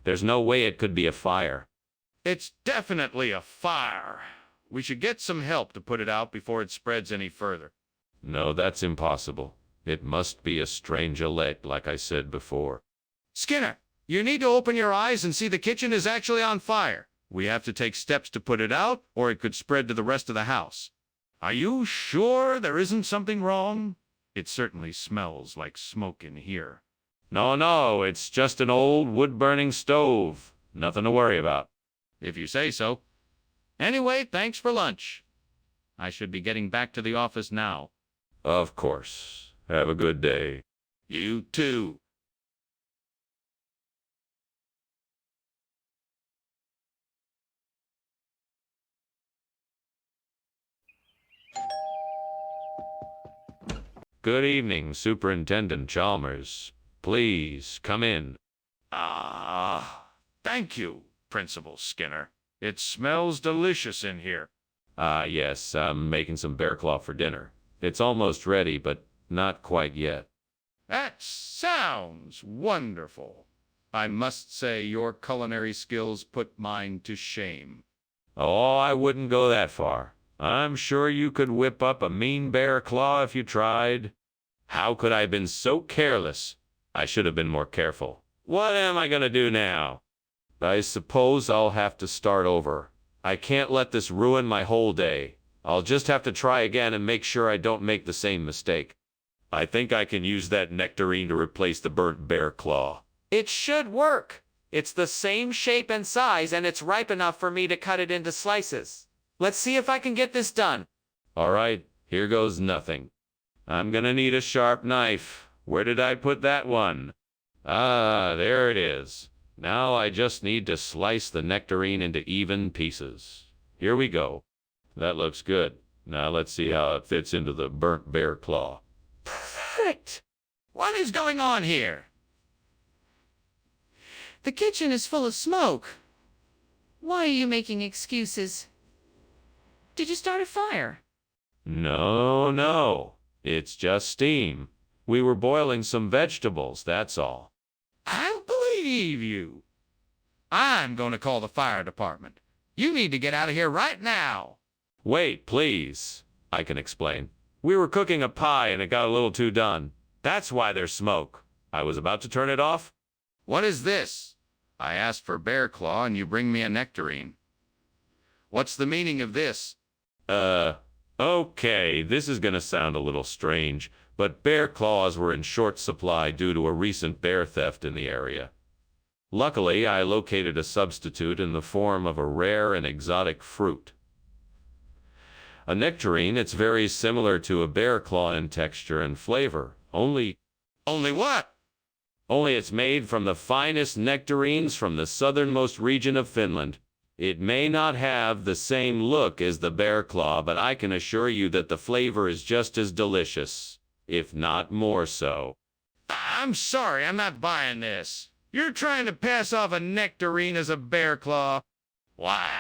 There's no way it could be a fire. It's definitely a fire. We should get some help to put it out before it spreads any further. No, that's impossible. It must be a strangelet, like I said before. Skinner, you need to open your eyes and see the kitchen is actually on fire. We have to take steps to put it out, or it could spread to the rest of the house. Are you sure there isn't something wrong? It certainly smells like smoke in here. No, it's just an old wood-burning stove. Nothing to worry about. If you say so. Anyway, thanks for lunch. I should be getting back to the office now. Of course. Have a good day. You too. Good evening, Superintendent Chalmers. Please, come in. Thank you, Principal Skinner. It smells delicious in here. Yes, I'm making some bear claw for dinner. It's almost ready, but not quite yet. That sounds wonderful. I must say your culinary skills put mine to shame. Oh, I wouldn't go that far. I'm sure you could whip up a mean bear claw if you tried. How could I have been so careless? I should have been more careful. What am I gonna do now? I suppose I'll have to start over. I can't let this ruin my whole day. I'll just have to try again and make sure I don't make the same mistake. I think I can use that nectarine to replace the burnt bear claw. It should work. It's the same shape and size, and it's ripe enough for me to cut it into slices. Let's see if I can get this done. All right, here goes nothing. I'm gonna need a sharp knife. Where did I put that one? There it is. Now I just need to slice the nectarine into even pieces. Here we go. That looks good. Now let's see how it fits into the burnt bear claw. Perfect. What is going on here? The kitchen is full of smoke. Why are you making excuses? Did you start a fire? No. It's just steam. We were boiling some vegetables, that's all. I believe you. I'm going to call the fire department. You need to get out of here right now. Wait, please. I can explain. We were cooking a pie and it got a little too done. That's why there's smoke. I was about to turn it off. What is this? I asked for bear claw and you bring me a nectarine. What's the meaning of this? Okay, this is gonna sound a little strange, but bear claws were in short supply due to a recent bear theft in the area. Luckily, I located a substitute in the form of a rare and exotic fruit. A nectarine, it's very similar to a bear claw in texture and flavor, only what? Only it's made from the finest nectarines from the southernmost region of Finland. It may not have the same look as the bear claw, but I can assure you that the flavor is just as delicious, if not more so. I'm sorry, I'm not buying this. You're trying to pass off a nectarine as a bear claw. Wow.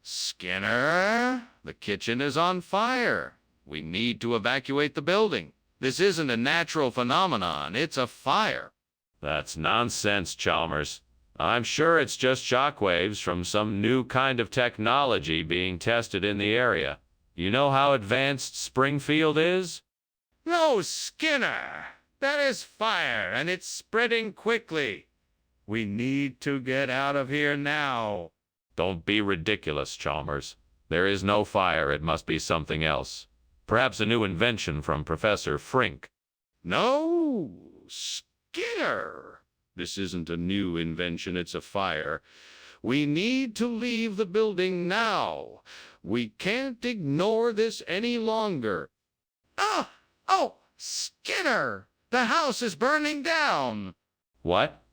Skinner, the kitchen is on fire. We need to evacuate the building. This isn't a natural phenomenon, it's a fire. That's nonsense, Chalmers. I'm sure it's just shockwaves from some new kind of technology being tested in the area. You know how advanced Springfield is? No, Skinner. That is fire, and it's spreading quickly. We need to get out of here now. Don't be ridiculous, Chalmers. There is no fire. It must be something else. Perhaps a new invention from Professor Frink. No, Skinner. This isn't a new invention, it's a fire. We need to leave the building now. We can't ignore this any longer. Ah! Oh, Skinner! The house is burning down! What?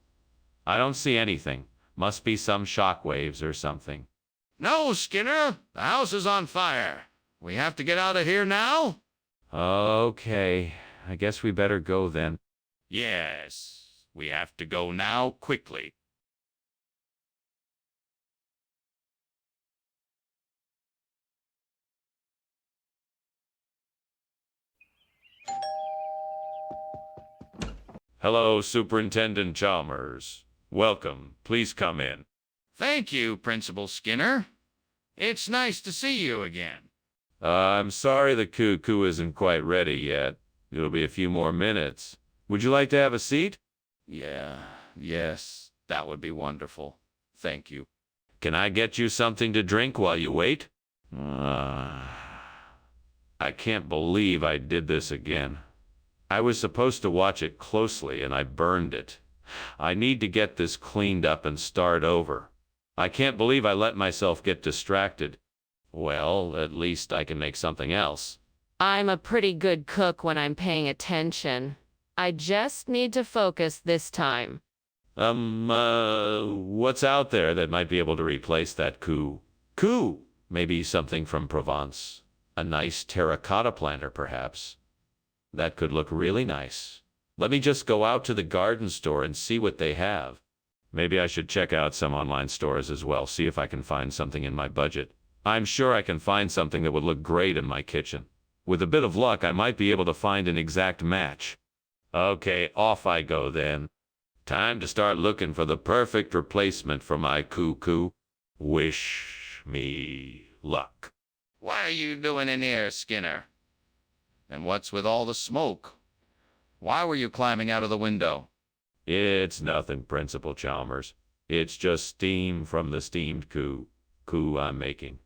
I don't see anything. Must be some shock waves or something. No, Skinner! The house is on fire. We have to get out of here now? Okay, I guess we better go then. Yes, we have to go now quickly. Hello, Superintendent Chalmers. Welcome. Please come in. Thank you, Principal Skinner. It's nice to see you again. I'm sorry the cuckoo isn't quite ready yet. It'll be a few more minutes. Would you like to have a seat? Yes, that would be wonderful. Thank you. Can I get you something to drink while you wait? I can't believe I did this again. I was supposed to watch it closely and I burned it. I need to get this cleaned up and start over. I can't believe I let myself get distracted. Well, at least I can make something else. I'm a pretty good cook when I'm paying attention. I just need to focus this time. What's out there that might be able to replace that coup? Coup? Maybe something from Provence. A nice terracotta planter, perhaps. That could look really nice. Let me just go out to the garden store and see what they have. Maybe I should check out some online stores as well, see if I can find something in my budget. I'm sure I can find something that would look great in my kitchen. With a bit of luck, I might be able to find an exact match. Okay, off I go then. Time to start looking for the perfect replacement for my cuckoo. Wish me luck. What are you doing in here, Skinner? And what's with all the smoke? Why were you climbing out of the window? It's nothing, Principal Chalmers. It's just steam from the steamed coup I'm making.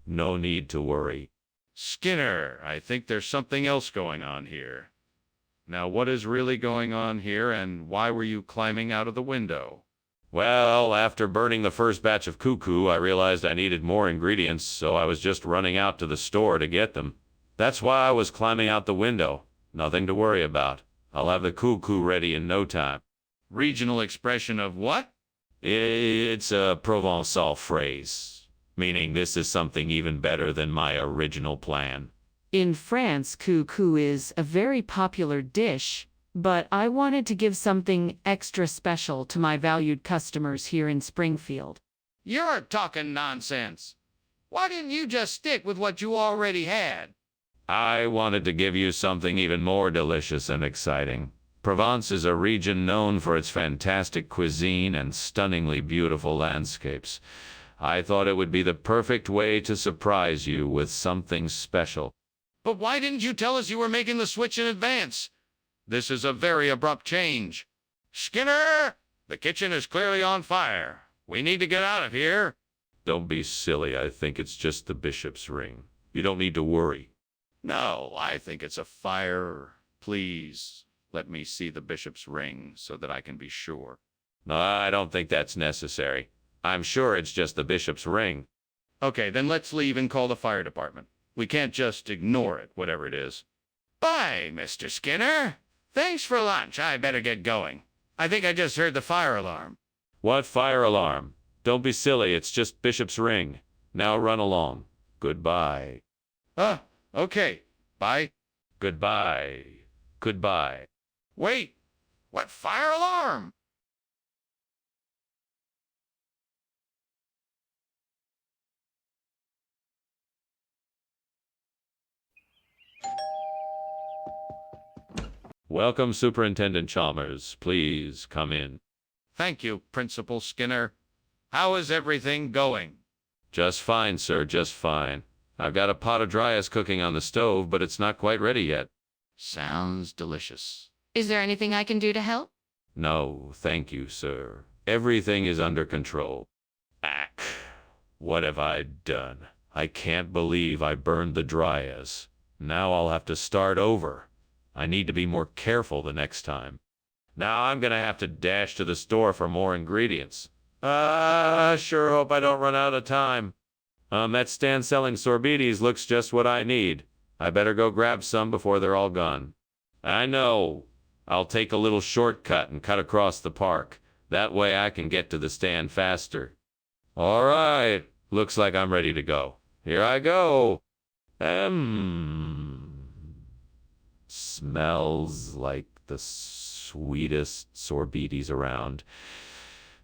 No need to worry. Skinner, I think there's something else going on here. Now, what is really going on here, and why were you climbing out of the window? Well, after burning the first batch of cuckoo, I realized I needed more ingredients, so I was just running out to the store to get them. That's why I was climbing out the window. Nothing to worry about. I'll have the cuckoo ready in no time. Regional expression of what? It's a Provençal phrase, meaning this is something even better than my original plan. In France, cuckoo is a very popular dish, but I wanted to give something extra special to my valued customers here in Springfield. You're talking nonsense. Why didn't you just stick with what you already had? I wanted to give you something even more delicious and exciting. Provence is a region known for its fantastic cuisine and stunningly beautiful landscapes. I thought it would be the perfect way to surprise you with something special. But why didn't you tell us you were making the switch in advance? This is a very abrupt change. Skinner! The kitchen is clearly on fire. We need to get out of here. Don't be silly. I think it's just the bishop's ring. You don't need to worry. No, I think it's a fire. Please, let me see the bishop's ring so that I can be sure. No, I don't think that's necessary. I'm sure it's just the bishop's ring. Okay, then let's leave and call the fire department. We can't just ignore it, whatever it is. Bye, Mr. Skinner. Thanks for lunch. I better get going. I think I just heard the fire alarm. What fire alarm? Don't be silly. It's just bishop's ring. Now run along. Goodbye. Okay. Bye. Goodbye. Goodbye. Wait. What fire alarm? Welcome, Superintendent Chalmers. Please come in. Thank you, Principal Skinner. How is everything going? Just fine, sir, just fine. I've got a pot of dry ice cooking on the stove, but it's not quite ready yet. Sounds delicious. Is there anything I can do to help? No, thank you, sir. Everything is under control. Ack. What have I done? I can't believe I burned the dry ice. Now I'll have to start over. I need to be more careful the next time. Now I'm gonna have to dash to the store for more ingredients. Sure hope I don't run out of time. That stand selling sorbetes looks just what I need. I better go grab some before they're all gone. I know. I'll take a little shortcut and cut across the park. That way I can get to the stand faster. All right. Looks like I'm ready to go. Here I go. Smells like the sweetest sorbetes around.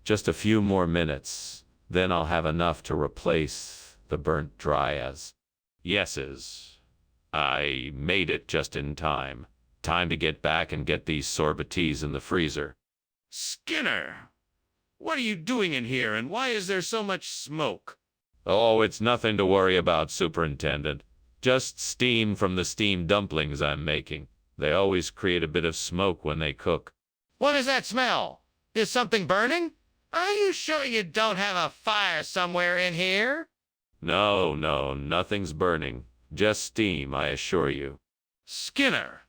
Just a few more minutes, then I'll have enough to replace the burnt dryas. Yeses. I made it just in time. Time to get back and get these sorbetes in the freezer. Skinner, what are you doing in here, and why is there so much smoke? Oh, it's nothing to worry about, Superintendent. Just steam from the steamed dumplings I'm making. They always create a bit of smoke when they cook. What is that smell? Is something burning? Are you sure you don't have a fire somewhere in here? No, nothing's burning. Just steam, I assure you. Skinner,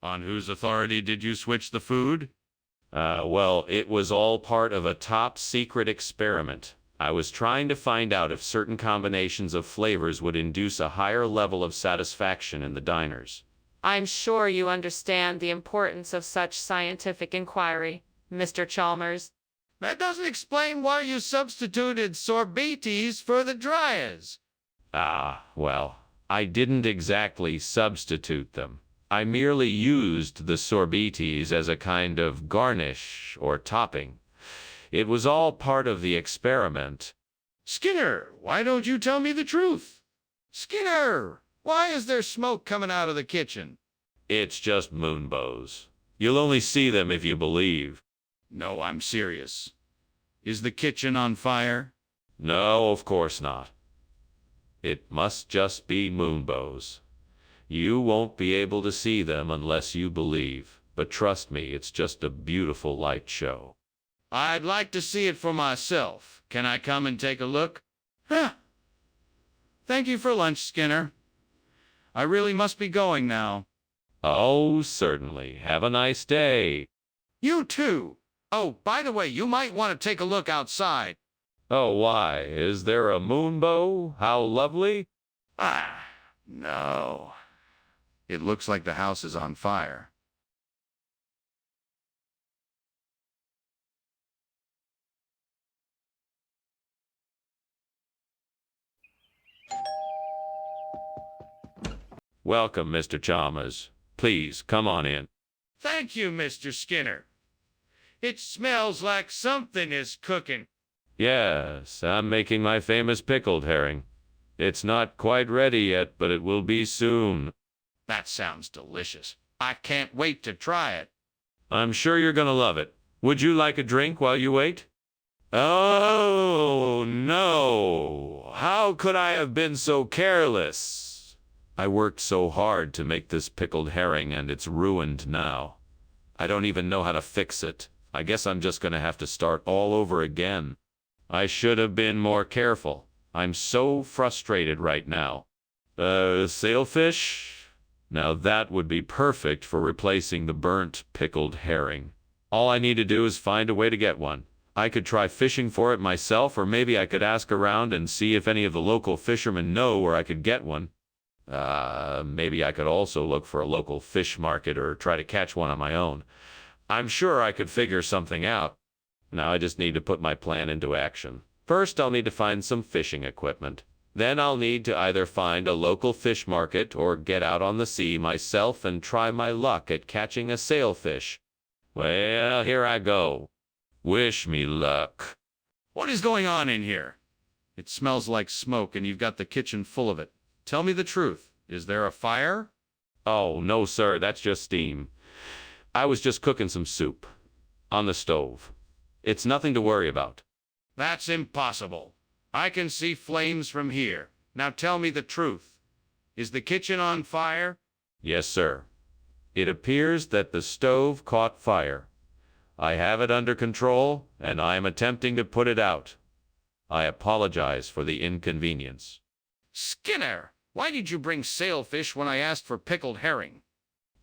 on whose authority did you switch the food? Well, it was all part of a top-secret experiment. I was trying to find out if certain combinations of flavors would induce a higher level of satisfaction in the diners. I'm sure you understand the importance of such scientific inquiry, Mr. Chalmers. That doesn't explain why you substituted sorbetes for the dryas. Well, I didn't exactly substitute them. I merely used the sorbetes as a kind of garnish or topping. It was all part of the experiment. Skinner, why don't you tell me the truth? Skinner, why is there smoke coming out of the kitchen? It's just moonbows. You'll only see them if you believe. No, I'm serious. Is the kitchen on fire? No, of course not. It must just be moonbows. You won't be able to see them unless you believe, but trust me, it's just a beautiful light show. I'd like to see it for myself. Can I come and take a look? Thank you for lunch, Skinner. I really must be going now. Oh, certainly. Have a nice day. You too. Oh, by the way, you might want to take a look outside. Oh, why? Is there a moonbow? How lovely. No. It looks like the house is on fire. Welcome, Mr. Chalmers. Please, come on in. Thank you, Mr. Skinner. It smells like something is cooking. Yes, I'm making my famous pickled herring. It's not quite ready yet, but it will be soon. That sounds delicious. I can't wait to try it. I'm sure you're gonna love it. Would you like a drink while you wait? Oh, no. How could I have been so careless? I worked so hard to make this pickled herring, and it's ruined now. I don't even know how to fix it. I guess I'm just gonna have to start all over again. I should have been more careful. I'm so frustrated right now. Sailfish? Now that would be perfect for replacing the burnt pickled herring. All I need to do is find a way to get one. I could try fishing for it myself, or maybe I could ask around and see if any of the local fishermen know where I could get one. Maybe I could also look for a local fish market or try to catch one on my own. I'm sure I could figure something out. Now I just need to put my plan into action. First, I'll need to find some fishing equipment. Then I'll need to either find a local fish market or get out on the sea myself and try my luck at catching a sailfish. Well, here I go. Wish me luck. What is going on in here? It smells like smoke, and you've got the kitchen full of it. Tell me the truth. Is there a fire? Oh, no, sir. That's just steam. I was just cooking some soup on the stove. It's nothing to worry about. That's impossible. I can see flames from here. Now tell me the truth. Is the kitchen on fire? Yes, sir. It appears that the stove caught fire. I have it under control, and I am attempting to put it out. I apologize for the inconvenience. Skinner, why did you bring sailfish when I asked for pickled herring?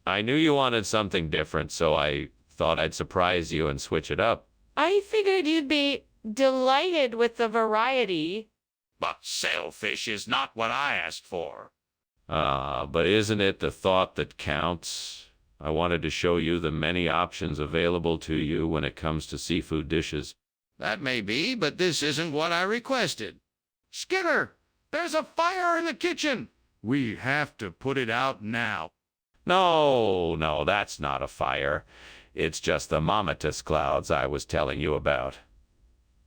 I knew you wanted something different, so I thought I'd surprise you and switch it up. I figured you'd be Delighted with the variety. But sailfish is not what I asked for. But isn't it the thought that counts? I wanted to show you the many options available to you when it comes to seafood dishes. That may be, but this isn't what I requested. Skinner, there's a fire in the kitchen. We have to put it out now. No, that's not a fire. It's just the mammatus clouds I was telling you about.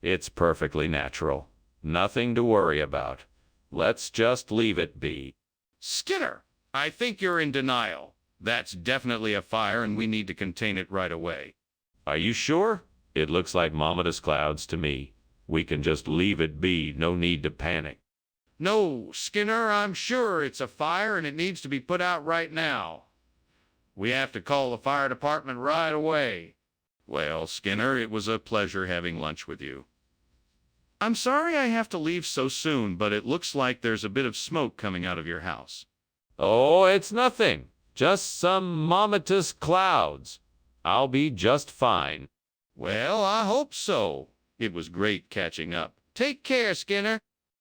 It's perfectly natural. Nothing to worry about. Let's just leave it be. Skinner, I think you're in denial. That's definitely a fire and we need to contain it right away. Are you sure? It looks like mammatus clouds to me. We can just leave it be. No need to panic. No, Skinner, I'm sure it's a fire and it needs to be put out right now. We have to call the fire department right away. Well, Skinner, it was a pleasure having lunch with you. I'm sorry I have to leave so soon, but it looks like there's a bit of smoke coming out of your house. Oh, it's nothing. Just some mammatus clouds. I'll be just fine. Well, I hope so. It was great catching up. Take care, Skinner.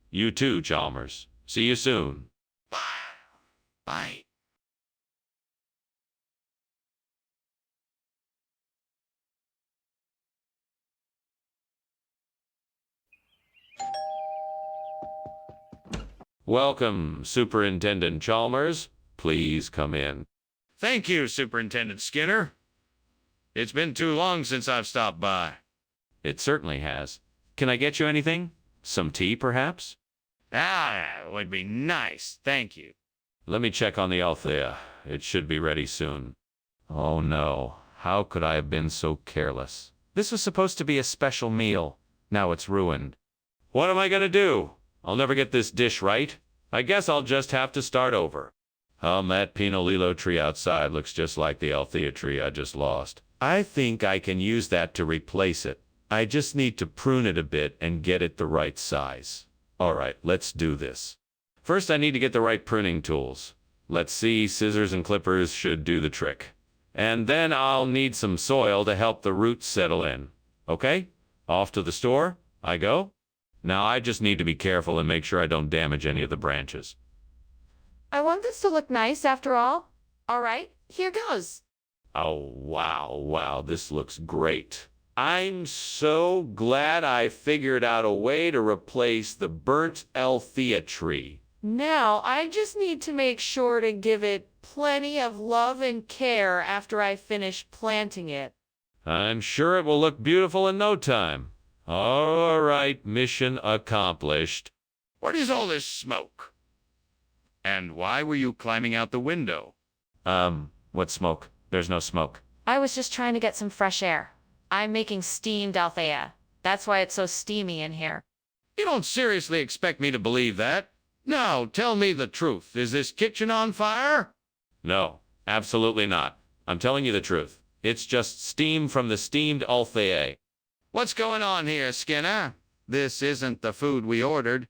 You too, Chalmers. See you soon. Bye. Bye. Welcome, Superintendent Chalmers. Please come in. Thank you, Superintendent Skinner. It's been too long since I've stopped by. It certainly has. Can I get you anything? Some tea, perhaps? It would be nice, thank you. Let me check on the Althea. It should be ready soon. Oh no, how could I have been so careless? This was supposed to be a special meal. Now it's ruined. What am I gonna do? I'll never get this dish right. I guess I'll just have to start over. That Pinolillo tree outside looks just like the Althea tree I just lost. I think I can use that to replace it. I just need to prune it a bit and get it the right size. All right, let's do this. First, I need to get the right pruning tools. Let's see, scissors and clippers should do the trick. And then I'll need some soil to help the roots settle in. Okay? Off to the store I go. Now I just need to be careful and make sure I don't damage any of the branches. I want this to look nice after all. All right, here goes. Oh, wow, this looks great. I'm so glad I figured out a way to replace the burnt Althea tree. Now, I just need to make sure to give it plenty of love and care after I finish planting it. I'm sure it will look beautiful in no time. All right, mission accomplished. What is all this smoke? And why were you climbing out the window? What smoke? There's no smoke. I was just trying to get some fresh air. I'm making steamed Althea. That's why it's so steamy in here. You don't seriously expect me to believe that? Now, tell me the truth. Is this kitchen on fire? No, absolutely not. I'm telling you the truth. It's just steam from the steamed Althea. What's going on here, Skinner? This isn't the food we ordered.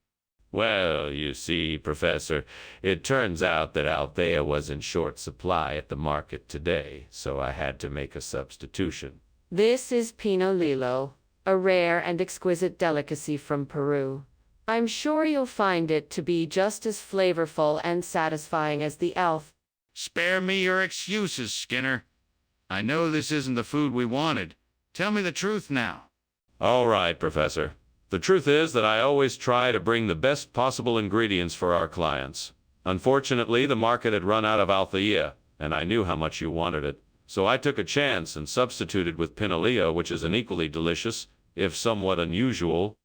Well, you see, Professor, it turns out that Althea was in short supply at the market today, so I had to make a substitution. This is Pinolillo, a rare and exquisite delicacy from Peru. I'm sure you'll find it to be just as flavorful and satisfying as the elf. Spare me your excuses, Skinner. I know this isn't the food we wanted. Tell me the truth now. All right, Professor. The truth is that I always try to bring the best possible ingredients for our clients. Unfortunately, the market had run out of Althea, and I knew how much you wanted it. So I took a chance and substituted with Pinolillo, which is an equally delicious, if somewhat unusual.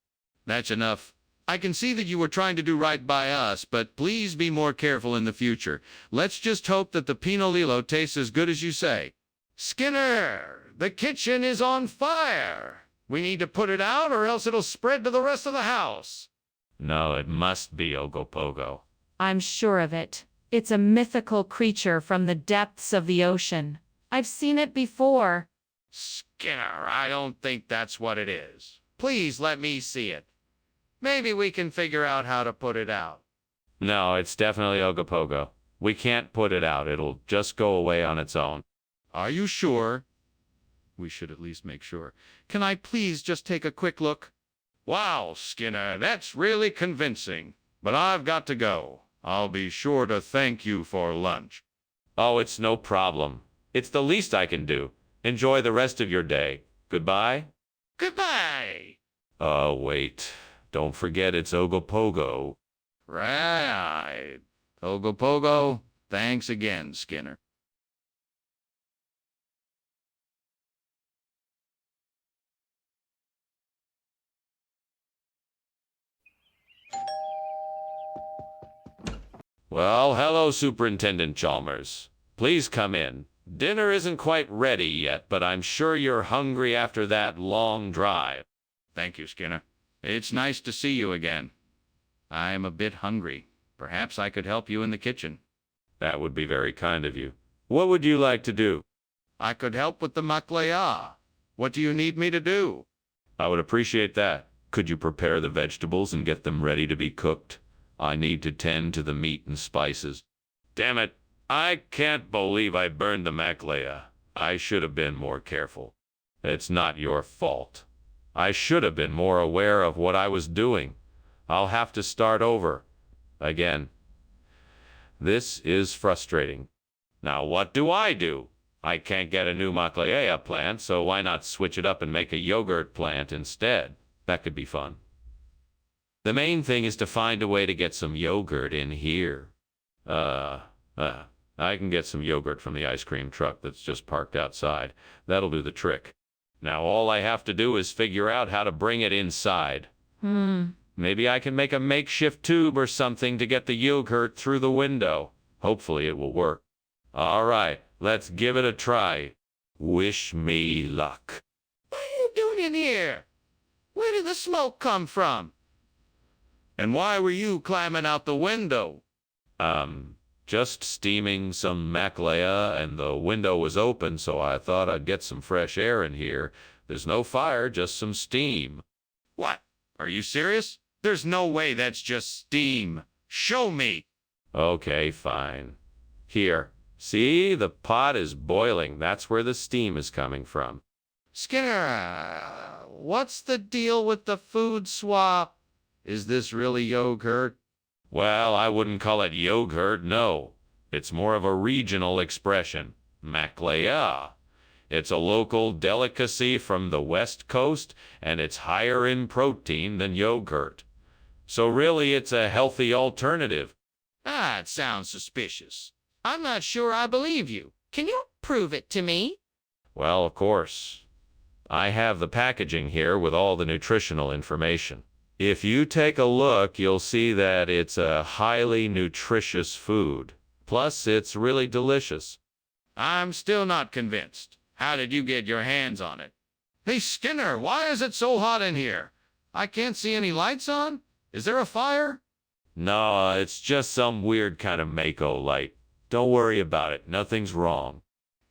That's enough. I can see that you were trying to do right by us, but please be more careful in the future. Let's just hope that the Pinolillo tastes as good as you say. Skinner, the kitchen is on fire. We need to put it out or else it'll spread to the rest of the house. No, it must be Ogopogo. I'm sure of it. It's a mythical creature from the depths of the ocean. I've seen it before. Skinner, I don't think that's what it is. Please let me see it. Maybe we can figure out how to put it out. No, it's definitely Ogopogo. We can't put it out. It'll just go away on its own. Are you sure? We should at least make sure. Can I please just take a quick look? Wow, Skinner, that's really convincing. But I've got to go. I'll be sure to thank you for lunch. Oh, it's no problem. It's the least I can do. Enjoy the rest of your day. Goodbye. Goodbye. Wait. Don't forget it's Ogopogo. Right. Ogopogo, thanks again, Skinner. Well, hello, Superintendent Chalmers. Please come in. Dinner isn't quite ready yet, but I'm sure you're hungry after that long drive. Thank you, Skinner. It's nice to see you again. I'm a bit hungry. Perhaps I could help you in the kitchen. That would be very kind of you. What would you like to do? I could help with the maklaya. What do you need me to do? I would appreciate that. Could you prepare the vegetables and get them ready to be cooked? I need to tend to the meat and spices. Damn it. I can't believe I burned the maklaya. I should have been more careful. It's not your fault. I should have been more aware of what I was doing. I'll have to start over. Again. This is frustrating. Now what do? I can't get a new maklaya plant, so why not switch it up and make a yogurt plant instead? That could be fun. The main thing is to find a way to get some yogurt in here. I can get some yogurt from the ice cream truck that's just parked outside. That'll do the trick. Now all I have to do is figure out how to bring it inside. Maybe I can make a makeshift tube or something to get the yogurt through the window. Hopefully it will work. All right, let's give it a try. Wish me luck. What are you doing in here? Where did the smoke come from? And why were you climbing out the window? Just steaming some maklaya, and the window was open, so I thought I'd get some fresh air in here. There's no fire, just some steam. What? Are you serious? There's no way that's just steam. Show me. Okay, fine. Here. See, the pot is boiling. That's where the steam is coming from. Skinner, what's the deal with the food swap? Is this really yogurt? Well, I wouldn't call it yogurt, no. It's more of a regional expression. Maklaya. It's a local delicacy from the West Coast, and it's higher in protein than yogurt. So really, it's a healthy alternative. It sounds suspicious. I'm not sure I believe you. Can you prove it to me? Well, of course. I have the packaging here with all the nutritional information. If you take a look, you'll see that it's a highly nutritious food. Plus, it's really delicious. I'm still not convinced. How did you get your hands on it? Hey, Skinner, why is it so hot in here? I can't see any lights on. Is there a fire? No, it's just some weird kind of Mako light. Don't worry about it. Nothing's wrong.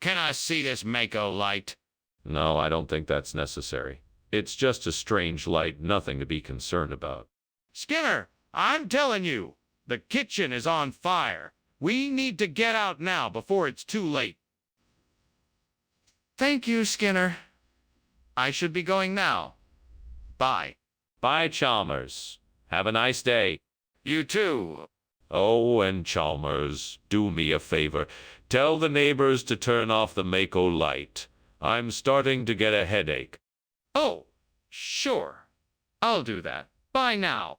Can I see this Mako light? No, I don't think that's necessary. It's just a strange light, nothing to be concerned about. Skinner, I'm telling you, the kitchen is on fire. We need to get out now before it's too late. Thank you, Skinner. I should be going now. Bye. Bye, Chalmers. Have a nice day. You too. Oh, and Chalmers, do me a favor. Tell the neighbors to turn off the Mako light. I'm starting to get a headache. Oh, sure. I'll do that. Bye now.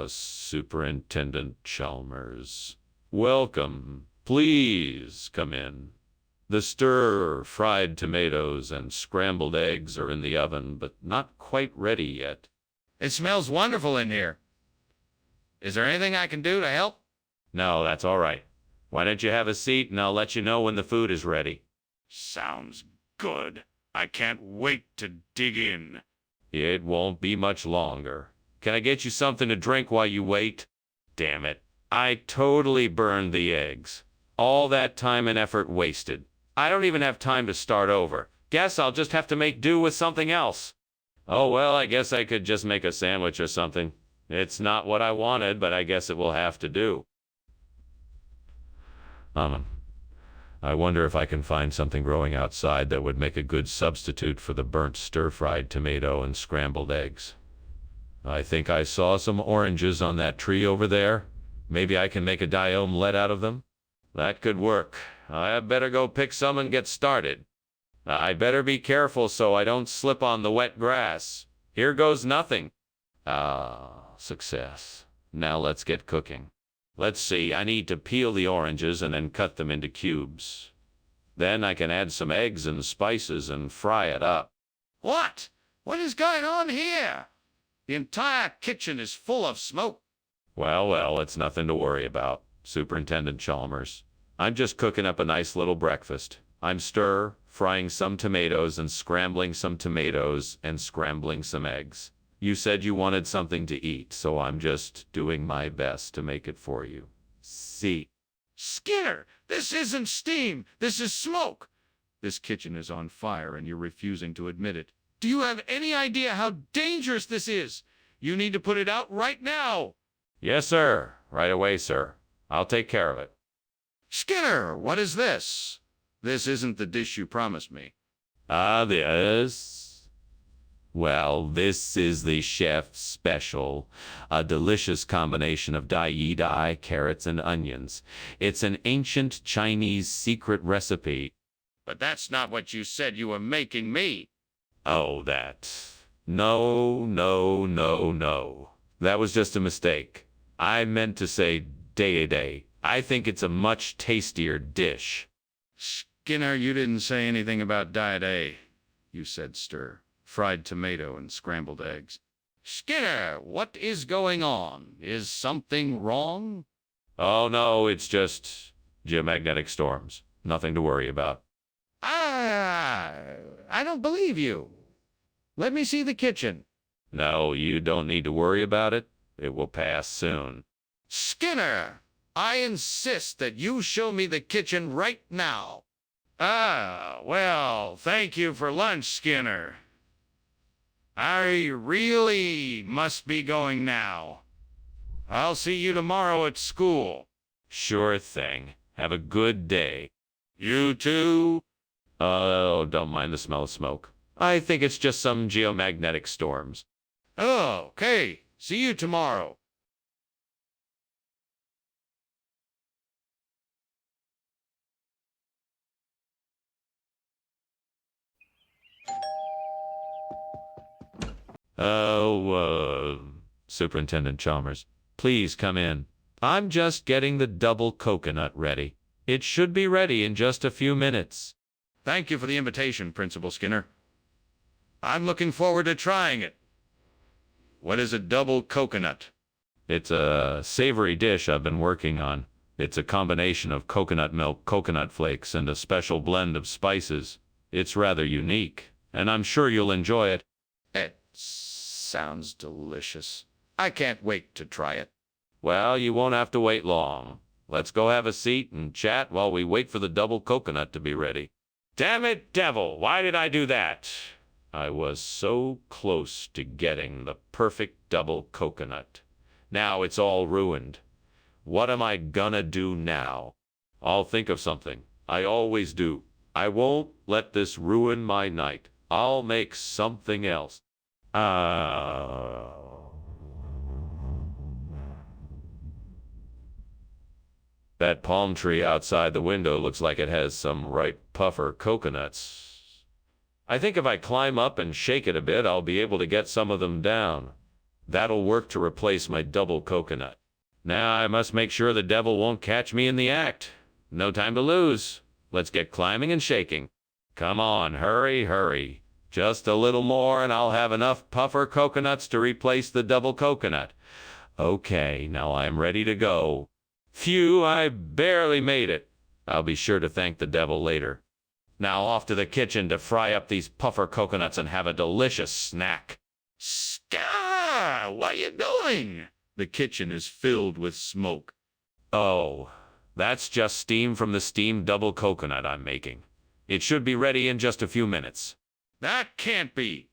Superintendent Chalmers. Welcome. Please come in. The stir-fried tomatoes and scrambled eggs are in the oven, but not quite ready yet. It smells wonderful in here. Is there anything I can do to help? No, that's all right. Why don't you have a seat and I'll let you know when the food is ready. Sounds good. I can't wait to dig in. It won't be much longer. Can I get you something to drink while you wait? Damn it. I totally burned the eggs. All that time and effort wasted. I don't even have time to start over. Guess I'll just have to make do with something else. Oh, well, I guess I could just make a sandwich or something. It's not what I wanted, but I guess it will have to do. I wonder if I can find something growing outside that would make a good substitute for the burnt stir-fried tomato and scrambled eggs. I think I saw some oranges on that tree over there. Maybe I can make a dye omelette out of them? That could work. I better go pick some and get started. I better be careful so I don't slip on the wet grass. Here goes nothing. Success. Now let's get cooking. Let's see, I need to peel the oranges and then cut them into cubes. Then I can add some eggs and spices and fry it up. What? What is going on here? The entire kitchen is full of smoke. Well, it's nothing to worry about, Superintendent Chalmers. I'm just cooking up a nice little breakfast. I'm frying some tomatoes and scrambling some tomatoes and scrambling some eggs. You said you wanted something to eat, so I'm just doing my best to make it for you. See? Skinner, this isn't steam. This is smoke. This kitchen is on fire and you're refusing to admit it. Do you have any idea how dangerous this is? You need to put it out right now. Yes, sir. Right away, sir. I'll take care of it. Skinner, what is this? This isn't the dish you promised me. This is the chef's special, a delicious combination of dai, carrots, and onions. It's an ancient Chinese secret recipe. But that's not what you said you were making me. Oh, that. No. That was just a mistake. I meant to say day. I think it's a much tastier dish. Skinner, you didn't say anything about day. You said stir. Fried tomato and scrambled eggs. Skinner, what is going on? Is something wrong? Oh, no, it's just geomagnetic storms. Nothing to worry about. I don't believe you. Let me see the kitchen. No, you don't need to worry about it. It will pass soon. Skinner, I insist that you show me the kitchen right now. Well, thank you for lunch, Skinner. I really must be going now. I'll see you tomorrow at school. Sure thing. Have a good day. You too? Oh, don't mind the smell of smoke. I think it's just some geomagnetic storms. Okay. See you tomorrow. Superintendent Chalmers, please come in. I'm just getting the double coconut ready. It should be ready in just a few minutes. Thank you for the invitation, Principal Skinner. I'm looking forward to trying it. What is a double coconut? It's a savory dish I've been working on. It's a combination of coconut milk, coconut flakes, and a special blend of spices. It's rather unique, and I'm sure you'll enjoy it. It sounds delicious. I can't wait to try it. Well, you won't have to wait long. Let's go have a seat and chat while we wait for the double coconut to be ready. Damn it, devil, why did I do that? I was so close to getting the perfect double coconut. Now it's all ruined. What am I gonna do now? I'll think of something. I always do. I won't let this ruin my night. I'll make something else. That palm tree outside the window looks like it has some ripe puffer coconuts. I think if I climb up and shake it a bit, I'll be able to get some of them down. That'll work to replace my double coconut. Now I must make sure the devil won't catch me in the act. No time to lose. Let's get climbing and shaking. Come on, hurry. Just a little more and I'll have enough puffer coconuts to replace the double coconut. Okay, now I'm ready to go. Phew, I barely made it. I'll be sure to thank the devil later. Now off to the kitchen to fry up these puffer coconuts and have a delicious snack. Star, what are you doing? The kitchen is filled with smoke. Oh, that's just steam from the steamed double coconut I'm making. It should be ready in just a few minutes. That can't be.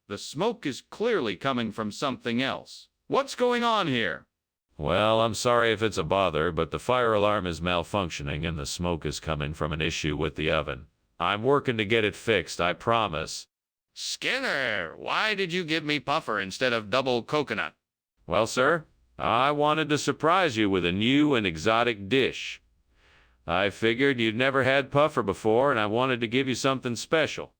The smoke is clearly coming from something else. What's going on here? Well, I'm sorry if it's a bother, but the fire alarm is malfunctioning and the smoke is coming from an issue with the oven. I'm working to get it fixed, I promise. Skinner, why did you give me puffer instead of double coconut? Well, sir, I wanted to surprise you with a new and exotic dish. I figured you'd never had puffer before, and I wanted to give you something special.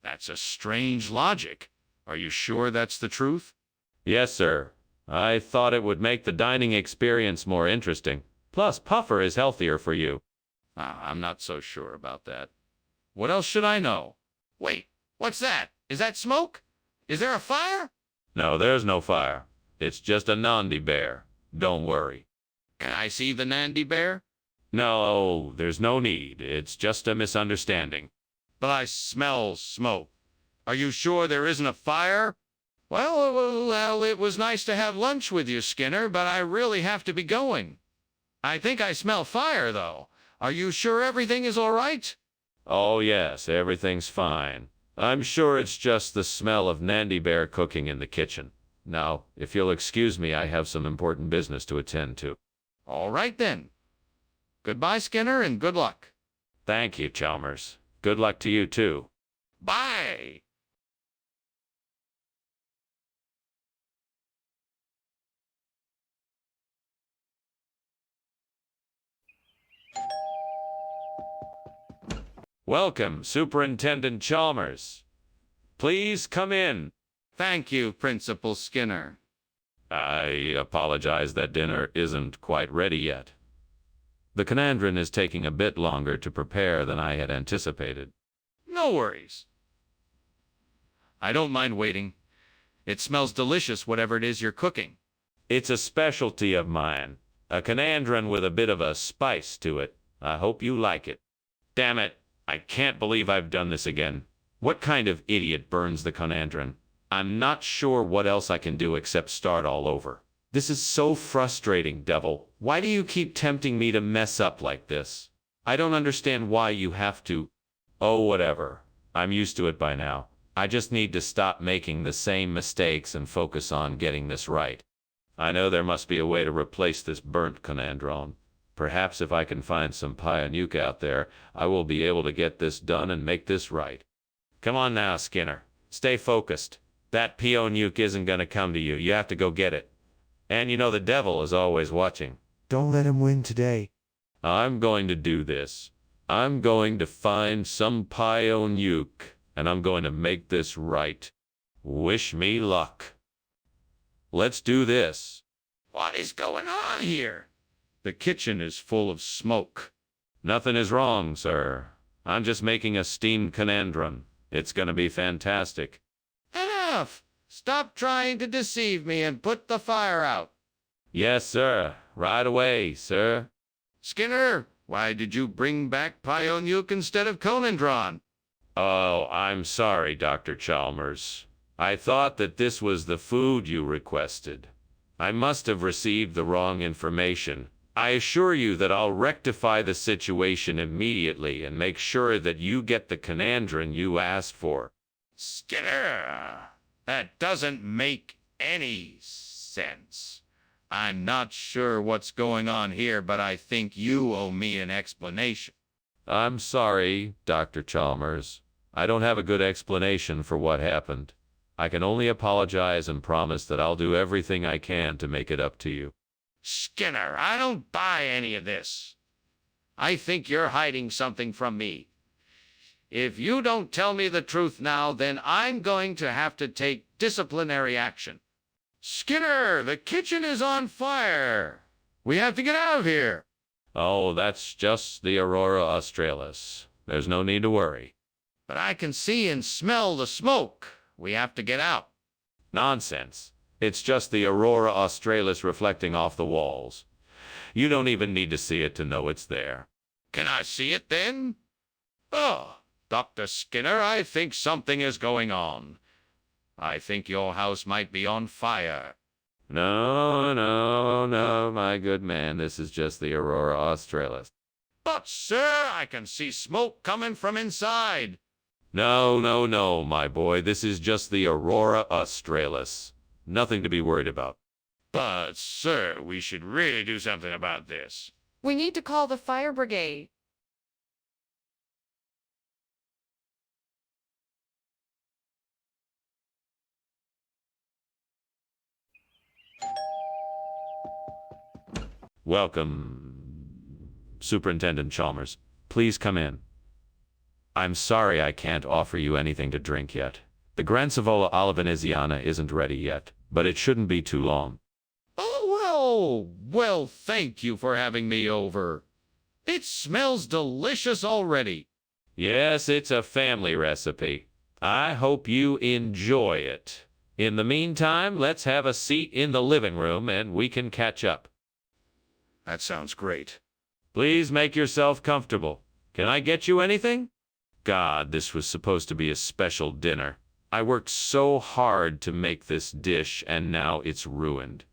That's a strange logic. Are you sure that's the truth? Yes, sir. I thought it would make the dining experience more interesting. Plus, puffer is healthier for you. I'm not so sure about that. What else should I know? Wait, what's that? Is that smoke? Is there a fire? No, there's no fire. It's just a Nandi bear. Don't worry. Can I see the Nandi bear? No, there's no need. It's just a misunderstanding. But I smell smoke. Are you sure there isn't a fire? Well, it was nice to have lunch with you, Skinner, but I really have to be going. I think I smell fire, though. Are you sure everything is all right? Oh, yes, everything's fine. I'm sure it's just the smell of Nandi bear cooking in the kitchen. Now, if you'll excuse me, I have some important business to attend to. All right, then. Goodbye, Skinner, and good luck. Thank you, Chalmers. Good luck to you, too. Bye. Welcome, Superintendent Chalmers. Please come in. Thank you, Principal Skinner. I apologize that dinner isn't quite ready yet. The Canandron is taking a bit longer to prepare than I had anticipated. No worries. I don't mind waiting. It smells delicious, whatever it is you're cooking. It's a specialty of mine. A Canandron with a bit of a spice to it. I hope you like it. Damn it. I can't believe I've done this again. What kind of idiot burns the Canandron? I'm not sure what else I can do except start all over. This is so frustrating, devil. Why do you keep tempting me to mess up like this? I don't understand why you have to. Oh, whatever. I'm used to it by now. I just need to stop making the same mistakes and focus on getting this right. I know there must be a way to replace this burnt Canandron. Perhaps if I can find some Pionuke out there, I will be able to get this done and make this right. Come on now, Skinner. Stay focused. That Pionuke isn't going to come to you. You have to go get it. And you know the devil is always watching. Don't let him win today. I'm going to do this. I'm going to find some Pionuke, and I'm going to make this right. Wish me luck. Let's do this. What is going on here? The kitchen is full of smoke. Nothing is wrong, sir. I'm just making a steamed Canandron. It's going to be fantastic. Enough! Stop trying to deceive me and put the fire out. Yes, sir. Right away, sir. Skinner, why did you bring back Pionuke instead of Conandron? Oh, I'm sorry, Dr. Chalmers. I thought that this was the food you requested. I must have received the wrong information. I assure you that I'll rectify the situation immediately and make sure that you get the Canandron you asked for. Skinner, that doesn't make any sense. I'm not sure what's going on here, but I think you owe me an explanation. I'm sorry, Dr. Chalmers. I don't have a good explanation for what happened. I can only apologize and promise that I'll do everything I can to make it up to you. Skinner, I don't buy any of this. I think you're hiding something from me. If you don't tell me the truth now, then I'm going to have to take disciplinary action. Skinner, the kitchen is on fire. We have to get out of here. Oh, that's just the Aurora Australis. There's no need to worry. But I can see and smell the smoke. We have to get out. Nonsense. It's just the Aurora Australis reflecting off the walls. You don't even need to see it to know it's there. Can I see it then? Oh, Dr. Skinner, I think something is going on. I think your house might be on fire. No, my good man. This is just the Aurora Australis. But, sir, I can see smoke coming from inside. No, my boy. This is just the Aurora Australis. Nothing to be worried about. But, sir, we should really do something about this. We need to call the fire brigade. Welcome, Superintendent Chalmers. Please come in. I'm sorry I can't offer you anything to drink yet. The Grancivola Olivanesiana isn't ready yet, but it shouldn't be too long. Oh, well, thank you for having me over. It smells delicious already. Yes, it's a family recipe. I hope you enjoy it. In the meantime, let's have a seat in the living room and we can catch up. That sounds great. Please make yourself comfortable. Can I get you anything? God, this was supposed to be a special dinner. I worked so hard to make this dish and now it's ruined.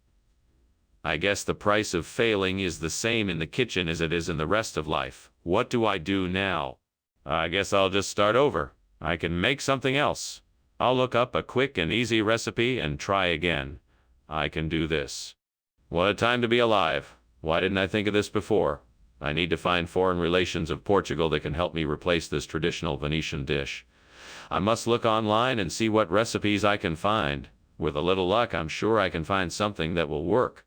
I guess the price of failing is the same in the kitchen as it is in the rest of life. What do I do now? I guess I'll just start over. I can make something else. I'll look up a quick and easy recipe and try again. I can do this. What a time to be alive. Why didn't I think of this before? I need to find foreign relations of Portugal that can help me replace this traditional Venetian dish. I must look online and see what recipes I can find. With a little luck, I'm sure I can find something that will work.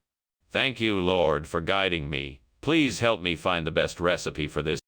Thank you, Lord, for guiding me. Please help me find the best recipe for this